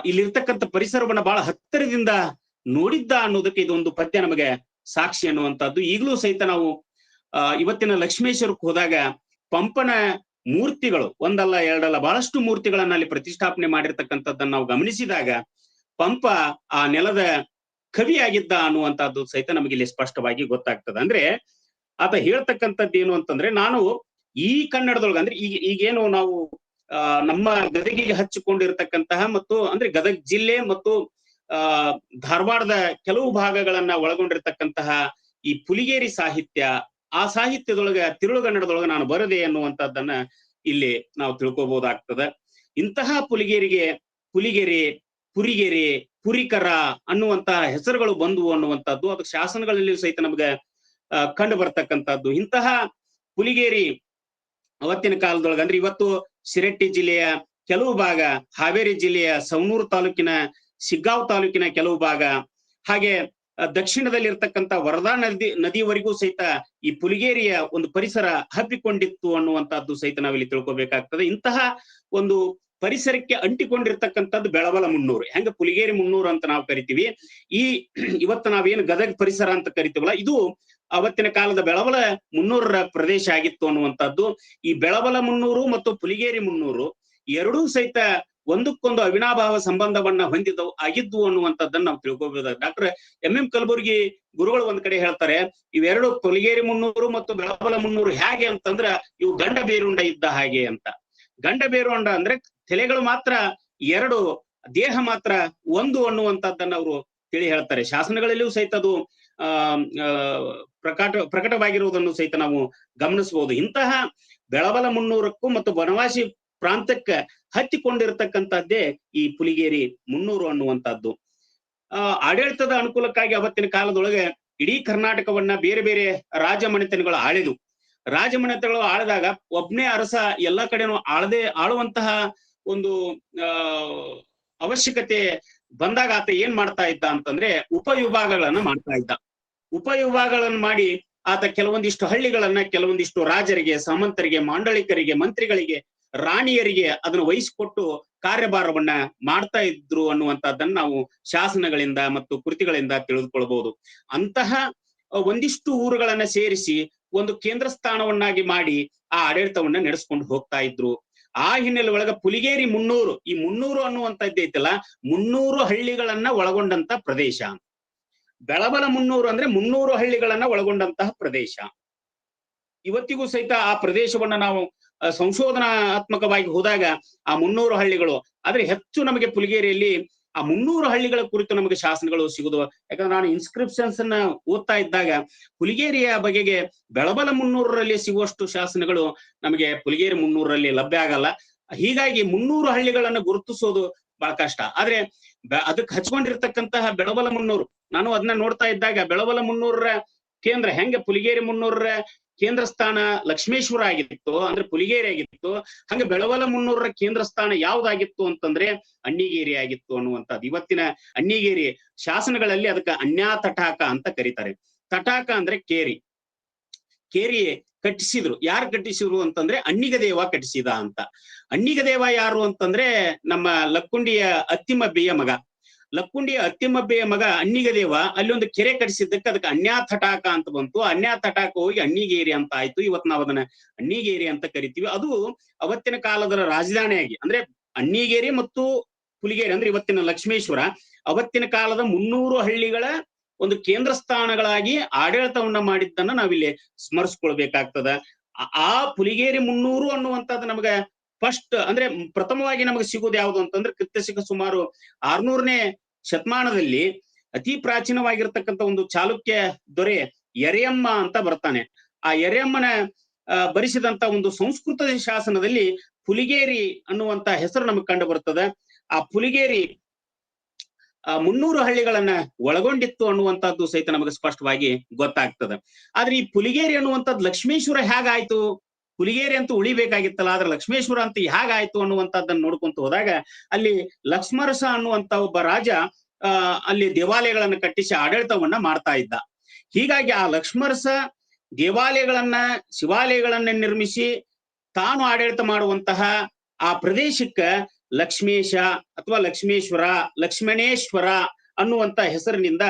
ಇಲ್ಲಿರ್ತಕ್ಕಂಥ ಪರಿಸರವನ್ನ ಬಹಳ ಹತ್ತಿರದಿಂದ ನೋಡಿದ್ದ ಅನ್ನೋದಕ್ಕೆ ಇದೊಂದು ಪದ್ಯ ನಮಗೆ ಸಾಕ್ಷಿ ಅನ್ನುವಂಥದ್ದು. ಈಗಲೂ ಸಹಿತ ನಾವು ಇವತ್ತಿನ ಲಕ್ಷ್ಮೇಶ್ವರಕ್ಕೆ ಹೋದಾಗ ಪಂಪನ ಮೂರ್ತಿಗಳು ಒಂದಲ್ಲ ಎರಡಲ್ಲ ಬಹಳಷ್ಟು ಮೂರ್ತಿಗಳನ್ನ ಅಲ್ಲಿ ಪ್ರತಿಷ್ಠಾಪನೆ ಮಾಡಿರ್ತಕ್ಕಂಥದ್ದನ್ನ ನಾವು ಗಮನಿಸಿದಾಗ ಪಂಪ ಆ ನೆಲದ ಕವಿಯಾಗಿದ್ದ ಅನ್ನುವಂಥದ್ದು ಸಹಿತ ನಮಗೆ ಇಲ್ಲಿ ಸ್ಪಷ್ಟವಾಗಿ ಗೊತ್ತಾಗ್ತದೆ. ಅಂದ್ರೆ ಆತ ಹೇಳ್ತಕ್ಕಂಥದ್ದು ಏನು ಅಂತಂದ್ರೆ, ನಾನು ಈ ಕನ್ನಡದೊಳಗೆ ಅಂದ್ರೆ ಈಗೇನು ನಾವು ನಮ್ಮ ಗದಗಿಗೆ ಹಚ್ಚಿಕೊಂಡಿರ್ತಕ್ಕಂತಹ ಮತ್ತು ಅಂದ್ರೆ ಗದಗ ಜಿಲ್ಲೆ ಮತ್ತು ಧಾರವಾಡದ ಕೆಲವು ಭಾಗಗಳನ್ನ ಒಳಗೊಂಡಿರ್ತಕ್ಕಂತಹ ಈ ಪುಲಿಗೇರಿ ಸಾಹಿತ್ಯ, ಆ ಸಾಹಿತ್ಯದೊಳಗ ತಿರುಳುಗನ್ನಡದೊಳಗೆ ನಾನು ಬರದೆ ಅನ್ನುವಂಥದ್ದನ್ನ ಇಲ್ಲಿ ನಾವು ತಿಳ್ಕೊಬಹುದಾಗ್ತದೆ. ಇಂತಹ ಪುಲಿಗೇರಿಗೆ ಪುಲಿಗೆರೆ, ಪುರಿಗೆರೆ, ಪುರಿಕರ ಅನ್ನುವಂತಹ ಹೆಸರುಗಳು ಬಂದುವು ಅನ್ನುವಂಥದ್ದು ಅದು ಶಾಸನಗಳಲ್ಲಿ ಸಹಿತ ನಮ್ಗೆ ಕಂಡು ಬರ್ತಕ್ಕಂಥದ್ದು. ಇಂತಹ ಪುಲಿಗೇರಿ ಅವತ್ತಿನ ಕಾಲದೊಳಗೆ ಅಂದ್ರೆ ಇವತ್ತು ಶಿರಟ್ಟಿ ಜಿಲ್ಲೆಯ ಕೆಲವು ಭಾಗ, ಹಾವೇರಿ ಜಿಲ್ಲೆಯ ಸವಣೂರು ತಾಲೂಕಿನ ಶಿಗ್ಗಾಂವ್ ತಾಲೂಕಿನ ಕೆಲವು ಭಾಗ, ಹಾಗೆ ದಕ್ಷಿಣದಲ್ಲಿ ಇರ್ತಕ್ಕಂಥ ವರದಾ ನದಿವರೆಗೂ ಸಹಿತ ಈ ಪುಲಿಗೇರಿಯ ಒಂದು ಪರಿಸರ ಹಬ್ಬಿಕೊಂಡಿತ್ತು ಅನ್ನುವಂಥದ್ದು ಸಹಿತ ನಾವಿಲ್ಲಿ ತಿಳ್ಕೊಬೇಕಾಗ್ತದೆ. ಇಂತಹ ಒಂದು ಪರಿಸರಕ್ಕೆ ಅಂಟಿಕೊಂಡಿರ್ತಕ್ಕಂಥದ್ದು ಬೆಳವಲ ಮುನ್ನೂರು. ಹೆಂಗ ಪುಲಿಗೇರಿ ಮುನ್ನೂರು ಅಂತ ನಾವು ಕರಿತೀವಿ, ಇವತ್ತು ನಾವೇನು ಗದಗ ಪರಿಸರ ಅಂತ ಕರಿತೀವಲ್ಲ, ಇದು ಅವತ್ತಿನ ಕಾಲದ ಬೆಳವಲ ಮುನ್ನೂರರ ಪ್ರದೇಶ ಆಗಿತ್ತು ಅನ್ನುವಂಥದ್ದು. ಈ ಬೆಳವಲ ಮುನ್ನೂರು ಮತ್ತು ಪುಲಿಗೇರಿ ಮುನ್ನೂರು ಎರಡೂ ಸಹಿತ ಒಂದಕ್ಕೊಂದು ಅವಿನಾಭಾವ ಸಂಬಂಧವನ್ನ ಹೊಂದಿದವು ಆಗಿದ್ವು ಅನ್ನುವಂಥದ್ದನ್ನ ನಾವು ತಿಳ್ಕೊಬಹುದು. ಡಾಕ್ಟರ್ ಎಂ ಕಲಬುರ್ಗಿ ಗುರುಗಳು ಒಂದ್ ಕಡೆ ಹೇಳ್ತಾರೆ, ಇವೆರಡು ಪುಲಿಗೇರಿ ಮುನ್ನೂರು ಮತ್ತು ಬೆಳವಲ ಮುನ್ನೂರು ಹೇಗೆ ಅಂತಂದ್ರ ಇವು ಗಂಡ ಬೇರುಂಡ ಇದ್ದ ಹಾಗೆ ಅಂತ. ಗಂಡ ಬೇರುಂಡ ಅಂದ್ರೆ ತಲೆಗಳು ಮಾತ್ರ ಎರಡು, ದೇಹ ಮಾತ್ರ ಒಂದು ಅನ್ನುವಂಥದ್ದನ್ನ ಅವರು ತಿಳಿ ಹೇಳ್ತಾರೆ. ಶಾಸನಗಳಲ್ಲಿಯೂ ಸಹಿತ ಅದು ಪ್ರಕಟವಾಗಿರುವುದನ್ನು ಸಹಿತ ನಾವು ಗಮನಿಸಬಹುದು. ಇಂತಹ ಬೆಳವಲ ಮುನ್ನೂರಕ್ಕೂ ಮತ್ತು ಬನವಾಸಿ ಪ್ರಾಂತಕ್ಕೆ ಹತ್ತಿಕೊಂಡಿರ್ತಕ್ಕಂಥದ್ದೇ ಈ ಪುಲಿಗೇರಿ ಮುನ್ನೂರು ಅನ್ನುವಂಥದ್ದು. ಆಡಳಿತದ ಅನುಕೂಲಕ್ಕಾಗಿ ಅವತ್ತಿನ ಕಾಲದೊಳಗೆ ಇಡೀ ಕರ್ನಾಟಕವನ್ನ ಬೇರೆ ಬೇರೆ ರಾಜಮನೆತನಗಳು ಆಳಿದು. ರಾಜಮನೆತನಗಳು ಆಳಿದಾಗ ಒಬ್ನೇ ಅರಸ ಎಲ್ಲಾ ಕಡೆನೂ ಆಳುವಂತಹ ಒಂದು ಅವಶ್ಯಕತೆ ಬಂದಾಗ ಆತ ಏನ್ ಮಾಡ್ತಾ ಇದ್ದ ಅಂತಂದ್ರೆ ಉಪವಿಭಾಗಗಳನ್ನ ಮಾಡ್ತಾ ಇದ್ದ. ಉಪವಿಭಾಗಗಳನ್ನು ಮಾಡಿ ಆತ ಕೆಲವೊಂದಿಷ್ಟು ಹಳ್ಳಿಗಳನ್ನ ಕೆಲವೊಂದಿಷ್ಟು ರಾಜರಿಗೆ, ಸಾಮಂತರಿಗೆ, ಮಾಂಡಳಿಕರಿಗೆ, ಮಂತ್ರಿಗಳಿಗೆ, ರಾಣಿಯರಿಗೆ ಅದನ್ನ ವಹಿಸಿಕೊಟ್ಟು ಕಾರ್ಯಭಾರವನ್ನ ಮಾಡ್ತಾ ಇದ್ರು ಅನ್ನುವಂಥದ್ದನ್ನ ನಾವು ಶಾಸನಗಳಿಂದ ಮತ್ತು ಕೃತಿಗಳಿಂದ ತಿಳಿದುಕೊಳ್ಬಹುದು. ಅಂತಹ ಒಂದಿಷ್ಟು ಊರುಗಳನ್ನ ಸೇರಿಸಿ ಒಂದು ಕೇಂದ್ರ ಸ್ಥಾನವನ್ನಾಗಿ ಮಾಡಿ ಆ ಆಡಳಿತವನ್ನ ನಡೆಸ್ಕೊಂಡು ಹೋಗ್ತಾ ಇದ್ರು. ಆ ಹಿನ್ನೆಲೆ ಒಳಗ ಪುಲಿಗೇರಿ ಮುನ್ನೂರು, ಈ ಮುನ್ನೂರು ಅನ್ನುವಂಥದ್ದು ಐತಲ್ಲ, 300 ಹಳ್ಳಿಗಳನ್ನ ಒಳಗೊಂಡಂತ ಪ್ರದೇಶ. ಬೆಳವಲ ಮುನ್ನೂರು ಅಂದ್ರೆ 300 ಹಳ್ಳಿಗಳನ್ನ ಒಳಗೊಂಡಂತಹ ಪ್ರದೇಶ. ಇವತ್ತಿಗೂ ಸಹಿತ ಆ ಪ್ರದೇಶವನ್ನ ನಾವು ಸಂಶೋಧನಾತ್ಮಕವಾಗಿ ಹೋದಾಗ ಆ 300 ಹಳ್ಳಿಗಳು, ಆದ್ರೆ ಹೆಚ್ಚು ನಮಗೆ ಪುಲಿಗೇರಿಯಲ್ಲಿ ಆ 300 ಹಳ್ಳಿಗಳ ಕುರಿತು ನಮಗೆ ಶಾಸನಗಳು ಸಿಗುದು. ಯಾಕಂದ್ರೆ ನಾನು ಇನ್ಸ್ಕ್ರಿಪ್ಷನ್ಸ್ ಅನ್ನ ಓದ್ತಾ ಇದ್ದಾಗ ಪುಲಿಗೇರಿಯ ಬಗೆಗೆ ಬೆಳಬಲ 300ರಲ್ಲಿ ಸಿಗುವಷ್ಟು ಶಾಸನಗಳು ನಮಗೆ ಪುಲಿಗೇರಿ 300ರಲ್ಲಿ ಲಭ್ಯ ಆಗಲ್ಲ. ಹೀಗಾಗಿ 300 ಹಳ್ಳಿಗಳನ್ನ ಗುರುತಿಸೋದು ಬಹಳ ಕಷ್ಟ. ಆದ್ರೆ ಅದಕ್ಕೆ ಹಚ್ಕೊಂಡಿರ್ತಕ್ಕಂತಹ ಬೆಳಬಲ 300, ನಾನು ಅದನ್ನ ನೋಡ್ತಾ ಇದ್ದಾಗ ಬೆಳಬಲ 300ರ ಕೇಂದ್ರ ಹೆಂಗೆ ಪುಲಿಗೇರಿ 300ರ ಕೇಂದ್ರ ಸ್ಥಾನ ಲಕ್ಷ್ಮೇಶ್ವರ ಆಗಿತ್ತು, ಅಂದ್ರೆ ಪುಲಿಗೇರಿ ಆಗಿತ್ತು, ಹಂಗೆ ಬೆಳವಲ 300ರ ಕೇಂದ್ರ ಸ್ಥಾನ ಯಾವ್ದಾಗಿತ್ತು ಅಂತಂದ್ರೆ ಅಣ್ಣಿಗೇರಿ ಆಗಿತ್ತು ಅನ್ನುವಂಥದ್ದು. ಇವತ್ತಿನ ಅಣ್ಣಿಗೇರಿ ಶಾಸನಗಳಲ್ಲಿ ಅದಕ್ಕೆ ಅನ್ಯಾ ತಟಾಕ ಅಂತ ಕರೀತಾರೆ. ತಟಾಕ ಅಂದ್ರೆ ಕೇರಿ. ಕೇರಿ ಕಟ್ಟಿಸಿದ್ರು. ಯಾರು ಕಟ್ಟಿಸಿದ್ರು ಅಂತಂದ್ರೆ ಅಣ್ಣಿಗದೇವ ಕಟ್ಟಿಸಿದ ಅಂತ. ಅಣ್ಣಿಗದೇವ ಯಾರು ಅಂತಂದ್ರೆ ನಮ್ಮ ಲಕ್ಕುಂಡಿಯ ಅತ್ತಿಮಬ್ಬೆಯ ಮಗ. ಲಕ್ಕುಂಡಿಯ ಅತ್ತಿಮಬ್ಬೆಯ ಮಗ ಅಣ್ಣಿಗದೇವ ಅಲ್ಲಿ ಒಂದು ಕೆರೆ ಕಟ್ಟಿಸಿದ್ದಕ್ಕೆ ಅದಕ್ಕೆ ಅನ್ಯಾ ತಟಾಕ ಅಂತ ಬಂತು. ಅನ್ಯಾ ತಟಾಕ ಹೋಗಿ ಅಣ್ಣಿಗೇರಿ ಅಂತ ಆಯ್ತು. ಇವತ್ತು ನಾವು ಅದನ್ನ ಅಣ್ಣಿಗೇರಿ ಅಂತ ಕರಿತೀವಿ. ಅದು ಅವತ್ತಿನ ಕಾಲದ ರಾಜಧಾನಿಯಾಗಿ, ಅಂದ್ರೆ ಅಣ್ಣಿಗೇರಿ ಮತ್ತು ಪುಲಿಗೇರಿ ಅಂದ್ರೆ ಇವತ್ತಿನ ಲಕ್ಷ್ಮೇಶ್ವರ ಅವತ್ತಿನ ಕಾಲದ 300 ಹಳ್ಳಿಗಳ ಒಂದು ಕೇಂದ್ರ ಸ್ಥಾನಗಳಾಗಿ ಆಡಳಿತವನ್ನ ಮಾಡಿದ್ದನ್ನ ನಾವಿಲ್ಲಿ ಸ್ಮರಿಸ್ಕೊಳ್ಬೇಕಾಗ್ತದ. ಆ ಪುಲಿಗೇರಿ 300 ಅನ್ನುವಂಥದ್ದು ನಮಗ ಫಸ್ಟ್ ಅಂದ್ರೆ ಪ್ರಥಮವಾಗಿ ನಮಗೆ ಸಿಗುವುದು ಯಾವುದು ಅಂತಂದ್ರೆ ಕ್ರಿಸ್ತಶಕ ಸುಮಾರು 600ನೇ ಶತಮಾನದಲ್ಲಿ ಅತಿ ಪ್ರಾಚೀನವಾಗಿರ್ತಕ್ಕಂಥ ಒಂದು ಚಾಲುಕ್ಯ ದೊರೆ ಯರೆಯಮ್ಮ ಅಂತ ಬರ್ತಾನೆ. ಆ ಯರೆಯಮ್ಮನ ಬರೆಸಿದಂತ ಒಂದು ಸಂಸ್ಕೃತ ಶಾಸನದಲ್ಲಿ ಪುಲಿಗೇರಿ ಅನ್ನುವಂತ ಹೆಸರು ನಮಗೆ ಕಂಡು ಬರ್ತದೆ. ಆ ಪುಲಿಗೇರಿ 300 ಹಳ್ಳಿಗಳನ್ನ ಒಳಗೊಂಡಿತ್ತು ಅನ್ನುವಂಥದ್ದು ಸಹಿತ ನಮಗೆ ಸ್ಪಷ್ಟವಾಗಿ ಗೊತ್ತಾಗ್ತದೆ. ಆದ್ರೆ ಈ ಪುಲಿಗೇರಿ ಅನ್ನುವಂಥದ್ದು ಲಕ್ಷ್ಮೇಶ್ವರ ಹೇಗಾಯ್ತು? ಪುಲಿಗೇರಿ ಅಂತೂ ಉಳಿಬೇಕಾಗಿತ್ತಲ್ಲ, ಆದ್ರೆ ಲಕ್ಷ್ಮೇಶ್ವರ ಅಂತ ಹೇಗಾಯ್ತು ಅನ್ನುವಂಥದ್ದನ್ನ ನೋಡ್ಕೊಂತ ಹೋದಾಗ ಅಲ್ಲಿ ಲಕ್ಷ್ಮರಸ ಅನ್ನುವಂತ ಒಬ್ಬ ರಾಜ ಅಲ್ಲಿ ದೇವಾಲಯಗಳನ್ನ ಕಟ್ಟಿಸಿ ಆಡಳಿತವನ್ನ ಮಾಡ್ತಾ ಇದ್ದ. ಹೀಗಾಗಿ ಆ ಲಕ್ಷ್ಮರಸ ದೇವಾಲಯಗಳನ್ನ, ಶಿವಾಲಯಗಳನ್ನ ನಿರ್ಮಿಸಿ ತಾನು ಆಡಳಿತ ಮಾಡುವಂತಹ ಆ ಪ್ರದೇಶಕ್ಕ ಲಕ್ಷ್ಮೇಶ ಅಥವಾ ಲಕ್ಷ್ಮೇಶ್ವರ, ಲಕ್ಷ್ಮಣೇಶ್ವರ ಅನ್ನುವಂತ ಹೆಸರಿನಿಂದ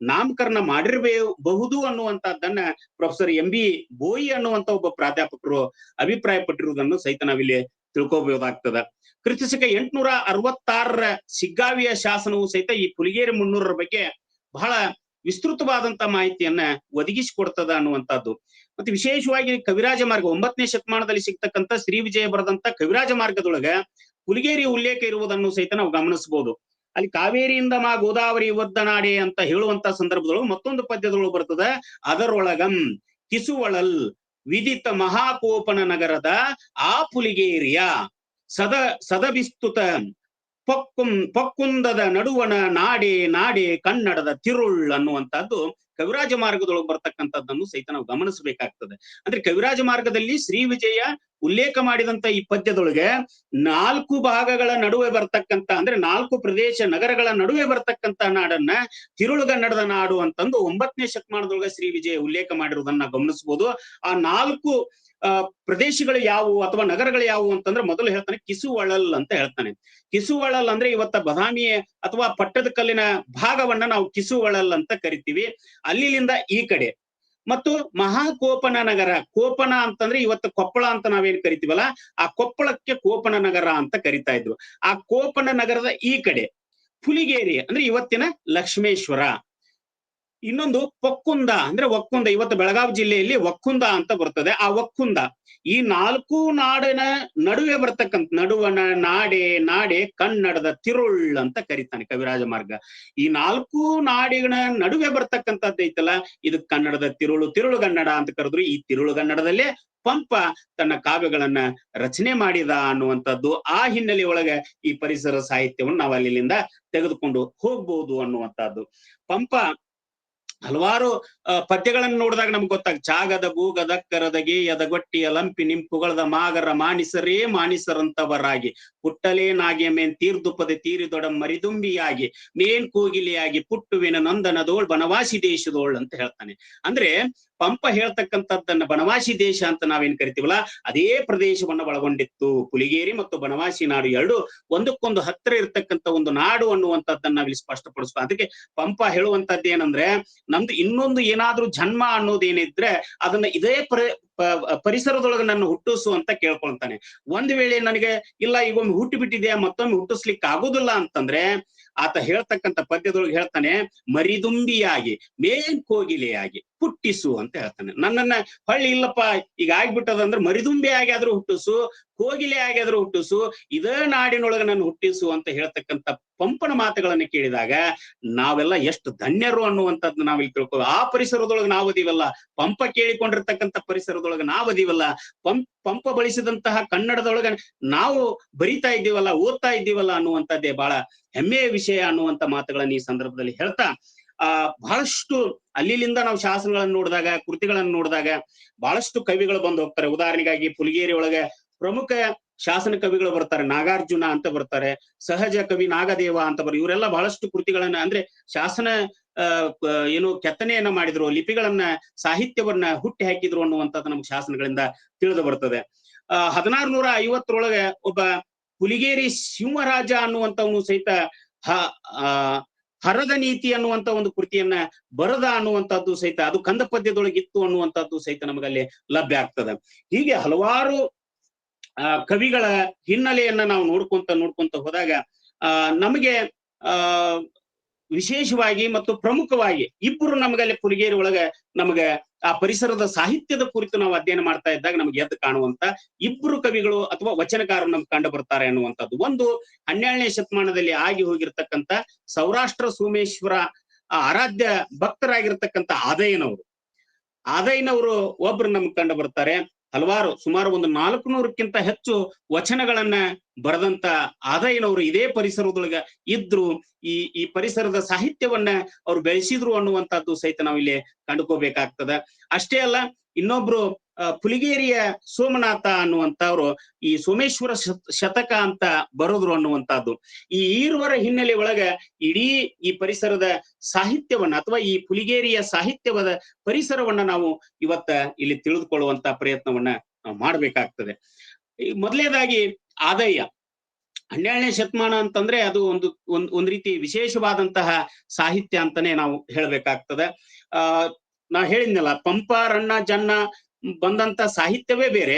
ನಾಮಕರಣ ಮಾಡಿರಬಹುದು ಅನ್ನುವಂತದ್ದನ್ನ ಪ್ರೊಫೆಸರ್ ಎಂ ಬಿ ಬೋಯಿ ಅನ್ನುವಂತ ಒಬ್ಬ ಪ್ರಾಧ್ಯಾಪಕರು ಅಭಿಪ್ರಾಯ ಪಟ್ಟಿರುವುದನ್ನು ಸಹಿತ ನಾವಿಲ್ಲಿ ತಿಳ್ಕೋಬಹುದಾಗ್ತದ. ಕ್ರಿಸ್ತಶಕ 866 ಸಿಗ್ಗಾವಿಯ ಶಾಸನವು ಸಹಿತ ಈ ಪುಲಿಗೇರಿ ಮುನ್ನೂರರ ಬಗ್ಗೆ ಬಹಳ ವಿಸ್ತೃತವಾದಂತ ಮಾಹಿತಿಯನ್ನ ಒದಗಿಸಿಕೊಡ್ತದ ಅನ್ನುವಂಥದ್ದು. ಮತ್ತೆ ವಿಶೇಷವಾಗಿ ಕವಿರಾಜ ಮಾರ್ಗ 9ನೇ ಶತಮಾನದಲ್ಲಿ ಸಿಗ್ತಕ್ಕಂಥ ಶ್ರೀ ವಿಜಯ ಬರೆದಂತ ಕವಿರಾಜ ಮಾರ್ಗದೊಳಗ ಪುಲಿಗೇರಿ ಉಲ್ಲೇಖ ಇರುವುದನ್ನು ಸಹಿತ ನಾವು ಗಮನಿಸಬಹುದು. ಅಲ್ಲಿ ಕಾವೇರಿಯಿಂದ ಮಾ ಗೋದಾವರಿ ಒದ್ದನಾಡೆ ಅಂತ ಹೇಳುವಂತ ಸಂದರ್ಭದೊಳಗೆ ಮತ್ತೊಂದು ಪದ್ಯದೊಳಗೆ ಬರ್ತದ, ಅದರೊಳಗಂ ಕಿಸುವಳಲ್ ವಿದಿತ ಮಹಾಕೋಪನ ನಗರದ ಆ ಪುಲಿಗೇರಿಯ ಸದವಿಸ್ತುತ ಪೊಕ್ಕುಂದದ ನಡುವಣ ನಾಡೆ ನಾಡೆ ಕನ್ನಡದ ತಿರುಳ್ ಅನ್ನುವಂಥದ್ದು ಕವಿರಾಜ ಮಾರ್ಗದೊಳಗೆ ಬರ್ತಕ್ಕಂಥದ್ದನ್ನು ಸಹಿತ ನಾವು ಗಮನಿಸಬೇಕಾಗ್ತದೆ. ಅಂದ್ರೆ ಕವಿರಾಜ ಮಾರ್ಗದಲ್ಲಿ ಶ್ರೀ ವಿಜಯ ಉಲ್ಲೇಖ ಮಾಡಿದಂತ ಈ ಪದ್ಯದೊಳಗೆ 4 ಭಾಗಗಳ ನಡುವೆ ಬರ್ತಕ್ಕಂತ, ಅಂದ್ರೆ 4 ಪ್ರದೇಶ ನಗರಗಳ ನಡುವೆ ಬರ್ತಕ್ಕಂತ ನಾಡನ್ನ ತಿರುಳುಗನ್ನಡದ ನಾಡು ಅಂತಂದು 9ನೇ ಶತಮಾನದೊಳಗೆ ಶ್ರೀ ವಿಜಯ ಉಲ್ಲೇಖ ಮಾಡಿರುವುದನ್ನ ಗಮನಿಸಬಹುದು. ಆ 4 ಪ್ರದೇಶಗಳು ಯಾವುವು ಅಥವಾ ನಗರಗಳು ಯಾವುವು ಅಂತಂದ್ರೆ ಮೊದಲು ಹೇಳ್ತಾನೆ ಕಿಸುವಳಲ್ ಅಂತ ಹೇಳ್ತಾನೆ. ಕಿಸುವಳಲ್ ಅಂದ್ರೆ ಇವತ್ತ ಬದಾಮಿ ಅಥವಾ ಪಟ್ಟದ ಕಲ್ಲಿನ ಭಾಗವನ್ನ ನಾವು ಕಿಸುವಳಲ್ ಅಂತ ಕರಿತೀವಿ. ಅಲ್ಲಿಂದ ಈ ಕಡೆ ಮತ್ತು ಮಹಾಕೋಪನ ನಗರ, ಕೋಪನ ಅಂತಂದ್ರೆ ಇವತ್ತು ಕೊಪ್ಪಳ ಅಂತ ನಾವೇನ್ ಕರಿತೀವಲ್ಲ, ಆ ಕೊಪ್ಪಳಕ್ಕೆ ಕೋಪನ ನಗರ ಅಂತ ಕರಿತಾ ಇದ್ರು. ಆ ಕೋಪನ ನಗರದ ಈ ಕಡೆ ಪುಲಿಗೇರಿ ಅಂದ್ರೆ ಇವತ್ತಿನ ಲಕ್ಷ್ಮೇಶ್ವರ, ಇನ್ನೊಂದು ಪೊಕ್ಕುಂದ ಅಂದ್ರೆ ಒಕ್ಕುಂದ, ಇವತ್ತು ಬೆಳಗಾವಿ ಜಿಲ್ಲೆಯಲ್ಲಿ ಒಕ್ಕುಂದ ಅಂತ ಬರ್ತದೆ. ಆ ಒಕ್ಕುಂದ ಈ 4 ನಾಡಿನ ನಡುವೆ ಬರ್ತಕ್ಕಂಥ ನಡುವಣ ನಾಡೆ ನಾಡೆ ಕನ್ನಡದ ತಿರುಳ್ ಅಂತ ಕರೀತಾನೆ ಕವಿರಾಜ ಮಾರ್ಗ. ಈ 4 ನಾಡಿನ ನಡುವೆ ಬರ್ತಕ್ಕಂಥದ್ದು ಐತಲ್ಲ, ಇದು ಕನ್ನಡದ ತಿರುಳುಗನ್ನಡ ಅಂತ ಕರೆದ್ರು. ಈ ತಿರುಳುಗನ್ನಡದಲ್ಲೇ ಪಂಪ ತನ್ನ ಕಾವ್ಯಗಳನ್ನ ರಚನೆ ಮಾಡಿದ ಅನ್ನುವಂಥದ್ದು. ಆ ಹಿನ್ನೆಲೆ ಒಳಗೆ ಈ ಪರಿಸರ ಸಾಹಿತ್ಯವನ್ನು ನಾವು ಅಲ್ಲಿಂದ ತೆಗೆದುಕೊಂಡು ಹೋಗ್ಬಹುದು ಅನ್ನುವಂಥದ್ದು. ಪಂಪ ಹಲವಾರು ಪದ್ಯಗಳನ್ನು ನೋಡಿದಾಗ ನಮ್ಗೆ ಗೊತ್ತಾಗ, ಚಾಗದ ಬೂಗದ ಕರದಗೆ ಯದಗೊಟ್ಟಿಯ ಲಂಪಿ ನಿಂಪುಗಳದ ಮಾಗರ ಮಾನಿಸರೇ ಮಾನಿಸರಂತವರಾಗಿ ಪುಟ್ಟಲೇ ನಾಗೆ ಮೇನ್ ತೀರ್ದುಪದೆ ತೀರಿದೊಡ ಮರಿದುಂಬಿಯಾಗಿ ಮೇನ್ ಕೋಗಿಲಿಯಾಗಿ ಪುಟ್ಟುವಿನ ನಂದನದೋಳ್ ಬನವಾಸಿ ದೇಶದೋಳ್ ಅಂತ ಹೇಳ್ತಾನೆ. ಅಂದ್ರೆ ಪಂಪ ಹೇಳ್ತಕ್ಕಂಥದ್ದನ್ನ ಬನವಾಸಿ ದೇಶ ಅಂತ ನಾವೇನ್ ಕರಿತೀವಲ್ಲ, ಅದೇ ಪ್ರದೇಶವನ್ನ ಒಳಗೊಂಡಿತ್ತು. ಪುಲಿಗೇರಿ ಮತ್ತು ಬನವಾಸಿ ನಾಡು ಎರಡು ಒಂದಕ್ಕೊಂದು ಹತ್ತಿರ ಇರ್ತಕ್ಕಂಥ ಒಂದು ನಾಡು ಅನ್ನುವಂಥದ್ದನ್ನ ನಾವಿಲ್ಲಿ ಸ್ಪಷ್ಟಪಡಿಸ್ಕೊ. ಅದಕ್ಕೆ ಪಂಪ ಹೇಳುವಂತದ್ದು ಏನಂದ್ರೆ, ನಮ್ದು ಇನ್ನೊಂದು ಏನಾದ್ರೂ ಜನ್ಮ ಅನ್ನೋದೇನಿದ್ರೆ ಅದನ್ನ ಇದೇ ಪರಿಸರದೊಳಗೆ ನನ್ನ ಹುಟ್ಟಿಸು ಅಂತ ಕೇಳ್ಕೊಳ್ತಾನೆ. ಒಂದ್ ವೇಳೆ ನನಗೆ ಇಲ್ಲ ಈಗೊಮ್ಮೆ ಹುಟ್ಟಿ ಬಿಟ್ಟಿದ್ಯಾ ಮತ್ತೊಮ್ಮೆ ಹುಟ್ಟಿಸ್ಲಿಕ್ಕೆ ಆಗೋದಿಲ್ಲ ಅಂತಂದ್ರೆ ಆತ ಹೇಳ್ತಕ್ಕಂಥ ಪದ್ಯದೊಳಗೆ ಹೇಳ್ತಾನೆ, ಮರಿದುಂಬಿಯಾಗಿ ಮೇನ್ ಕೋಗಿಲೆಯಾಗಿ ಹುಟ್ಟಿಸು ಅಂತ ಹೇಳ್ತಾನೆ. ನನ್ನನ್ನ ಹೊಳ್ಳಿ ಇಲ್ಲಪ್ಪ ಈಗ ಆಗ್ಬಿಟ್ಟದಂದ್ರೆ ಮರಿದುಂಬಿ ಆಗಿ ಆದ್ರೂ ಹುಟ್ಟಿಸು, ಕೋಗಿಲೆ ಆಗಿ ಆದ್ರೂ ಹುಟ್ಟಿಸು, ಇದೇ ನಾಡಿನೊಳಗೆ ನಾನು ಹುಟ್ಟಿಸು ಅಂತ ಹೇಳ್ತಕ್ಕಂಥ ಪಂಪನ ಮಾತುಗಳನ್ನ ಕೇಳಿದಾಗ ನಾವೆಲ್ಲ ಎಷ್ಟು ಧನ್ಯರು ಅನ್ನುವಂಥದ್ದು ನಾವಿಲ್ಲಿ ತಿಳ್ಕೋ. ಆ ಪರಿಸರದೊಳಗೆ ನಾವು ಅದೀವಲ್ಲ, ಪಂಪ ಕೇಳಿಕೊಂಡಿರ್ತಕ್ಕಂಥ ಪರಿಸರದೊಳಗೆ ನಾವು ಅದೀವಲ್ಲ, ಪಂಪ ಬಳಸಿದಂತಹ ಕನ್ನಡದೊಳಗೆ ನಾವು ಬರಿತಾ ಇದ್ದೀವಲ್ಲ, ಓದ್ತಾ ಇದ್ದೀವಲ್ಲ ಅನ್ನುವಂಥದ್ದೇ ಬಹಳ ಹೆಮ್ಮೆಯ ವಿಷಯ ಅನ್ನುವಂಥ ಮಾತುಗಳನ್ನ ಈ ಸಂದರ್ಭದಲ್ಲಿ ಹೇಳ್ತಾ, ಬಹಳಷ್ಟು ಅಲ್ಲಿಂದ ನಾವು ಶಾಸನಗಳನ್ನು ನೋಡಿದಾಗ, ಕೃತಿಗಳನ್ನು ನೋಡಿದಾಗ ಬಹಳಷ್ಟು ಕವಿಗಳು ಬಂದು ಹೋಗ್ತಾರೆ. ಉದಾಹರಣೆಗಾಗಿ ಪುಲಿಗೇರಿ ಒಳಗೆ ಪ್ರಮುಖ ಶಾಸನ ಕವಿಗಳು ಬರ್ತಾರೆ. ನಾಗಾರ್ಜುನ ಅಂತ ಬರ್ತಾರೆ, ಸಹಜ ಕವಿ ನಾಗದೇವ ಅಂತ ಇವರೆಲ್ಲ ಬಹಳಷ್ಟು ಕೃತಿಗಳನ್ನ ಅಂದ್ರೆ ಶಾಸನ ಏನು ಕೆತ್ತನೆಯನ್ನ ಮಾಡಿದ್ರು, ಲಿಪಿಗಳನ್ನ ಸಾಹಿತ್ಯವನ್ನ ಹುಟ್ಟಿ ಹಾಕಿದ್ರು ಅನ್ನುವಂಥದ್ದು ನಮ್ಗೆ ಶಾಸನಗಳಿಂದ ತಿಳಿದು ಬರ್ತದೆ. 1650 ಒಬ್ಬ ಪುಲಿಗೇರಿ ಸಿಂಹರಾಜ ಅನ್ನುವಂಥವನು ಸಹಿತ ಹರದ ನೀತಿ ಅನ್ನುವಂತ ಒಂದು ಕೃತಿಯನ್ನ ಬರದ ಅನ್ನುವಂಥದ್ದು ಸಹಿತ ಅದು ಕಂದ ಪದ್ಯದೊಳಗಿತ್ತು ಅನ್ನುವಂಥದ್ದು ಸಹಿತ ನಮಗಲ್ಲಿ ಲಭ್ಯ ಆಗ್ತದೆ. ಹೀಗೆ ಹಲವಾರು ಕವಿಗಳ ಹಿನ್ನೆಲೆಯನ್ನ ನಾವು ನೋಡ್ಕೊಂತ ಹೋದಾಗ ನಮಗೆ ವಿಶೇಷವಾಗಿ ಮತ್ತು ಪ್ರಮುಖವಾಗಿ ಇಬ್ಬರು ನಮಗಲ್ಲಿ ಪುಲಿಗೇರಿ ಒಳಗೆ ನಮಗೆ ಆ ಪರಿಸರದ ಸಾಹಿತ್ಯದ ಕುರಿತು ನಾವು ಅಧ್ಯಯನ ಮಾಡ್ತಾ ಇದ್ದಾಗ ನಮ್ಗೆ ಎದ್ದು ಕಾಣುವಂತ ಇಬ್ಬರು ಕವಿಗಳು ಅಥವಾ ವಚನಕಾರರು ನಮ್ಗೆ ಕಂಡು ಬರ್ತಾರೆ ಅನ್ನುವಂಥದ್ದು. ಒಂದು 12ನೇ ಶತಮಾನದಲ್ಲಿ ಆಗಿ ಹೋಗಿರ್ತಕ್ಕಂಥ ಸೌರಾಷ್ಟ್ರ ಸೋಮೇಶ್ವರ ಆರಾಧ್ಯ ಭಕ್ತರಾಗಿರ್ತಕ್ಕಂಥ ಆದಯ್ಯನವರು ಒಬ್ರು ನಮ್ಗೆ ಕಂಡು ಬರ್ತಾರೆ. ಹಲವಾರು ಸುಮಾರು ಒಂದು 400ಕ್ಕಿಂತ ಹೆಚ್ಚು ವಚನಗಳನ್ನ ಬರೆದಂತ ಆದಯ್ಯನವರು ಇದೇ ಪರಿಸರದೊಳಗ ಇದ್ರು. ಈ ಪರಿಸರದ ಸಾಹಿತ್ಯವನ್ನ ಅವ್ರು ಬೆಳೆಸಿದ್ರು ಅನ್ನುವಂಥದ್ದು ಸಹಿತ ನಾವು ಇಲ್ಲಿ ಕಂಡುಕೋಬೇಕಾಗ್ತದ. ಅಷ್ಟೇ ಅಲ್ಲ, ಇನ್ನೊಬ್ರು ಪುಲಿಗೇರಿಯ ಸೋಮನಾಥ ಅನ್ನುವಂಥವ್ರು ಈ ಸೋಮೇಶ್ವರ ಶತಕ ಅಂತ ಬರೋದ್ರು ಅನ್ನುವಂಥದ್ದು. ಈ ಈರ್ವರ ಹಿನ್ನೆಲೆ ಒಳಗ ಇಡೀ ಈ ಪರಿಸರದ ಸಾಹಿತ್ಯವನ್ನ ಅಥವಾ ಈ ಪುಲಿಗೇರಿಯ ಸಾಹಿತ್ಯವಾದ ಪರಿಸರವನ್ನ ನಾವು ಇವತ್ತ ಇಲ್ಲಿ ತಿಳಿದುಕೊಳ್ಳುವಂತ ಪ್ರಯತ್ನವನ್ನ ನಾವು ಮಾಡ್ಬೇಕಾಗ್ತದೆ. ಮೊದಲನೇದಾಗಿ 12ನೇ ಶತಮಾನ ಅಂತಂದ್ರೆ ಅದು ಒಂದ್ ರೀತಿ ವಿಶೇಷವಾದಂತಹ ಸಾಹಿತ್ಯ ಅಂತಾನೆ ನಾವು ಹೇಳ್ಬೇಕಾಗ್ತದೆ. ನಾ ಹೇಳಿದ್ನಲ್ಲ, ಪಂಪ, ರನ್ನ, ಜನ್ನ ಬಂದಂತ ಸಾಹಿತ್ಯವೇ ಬೇರೆ.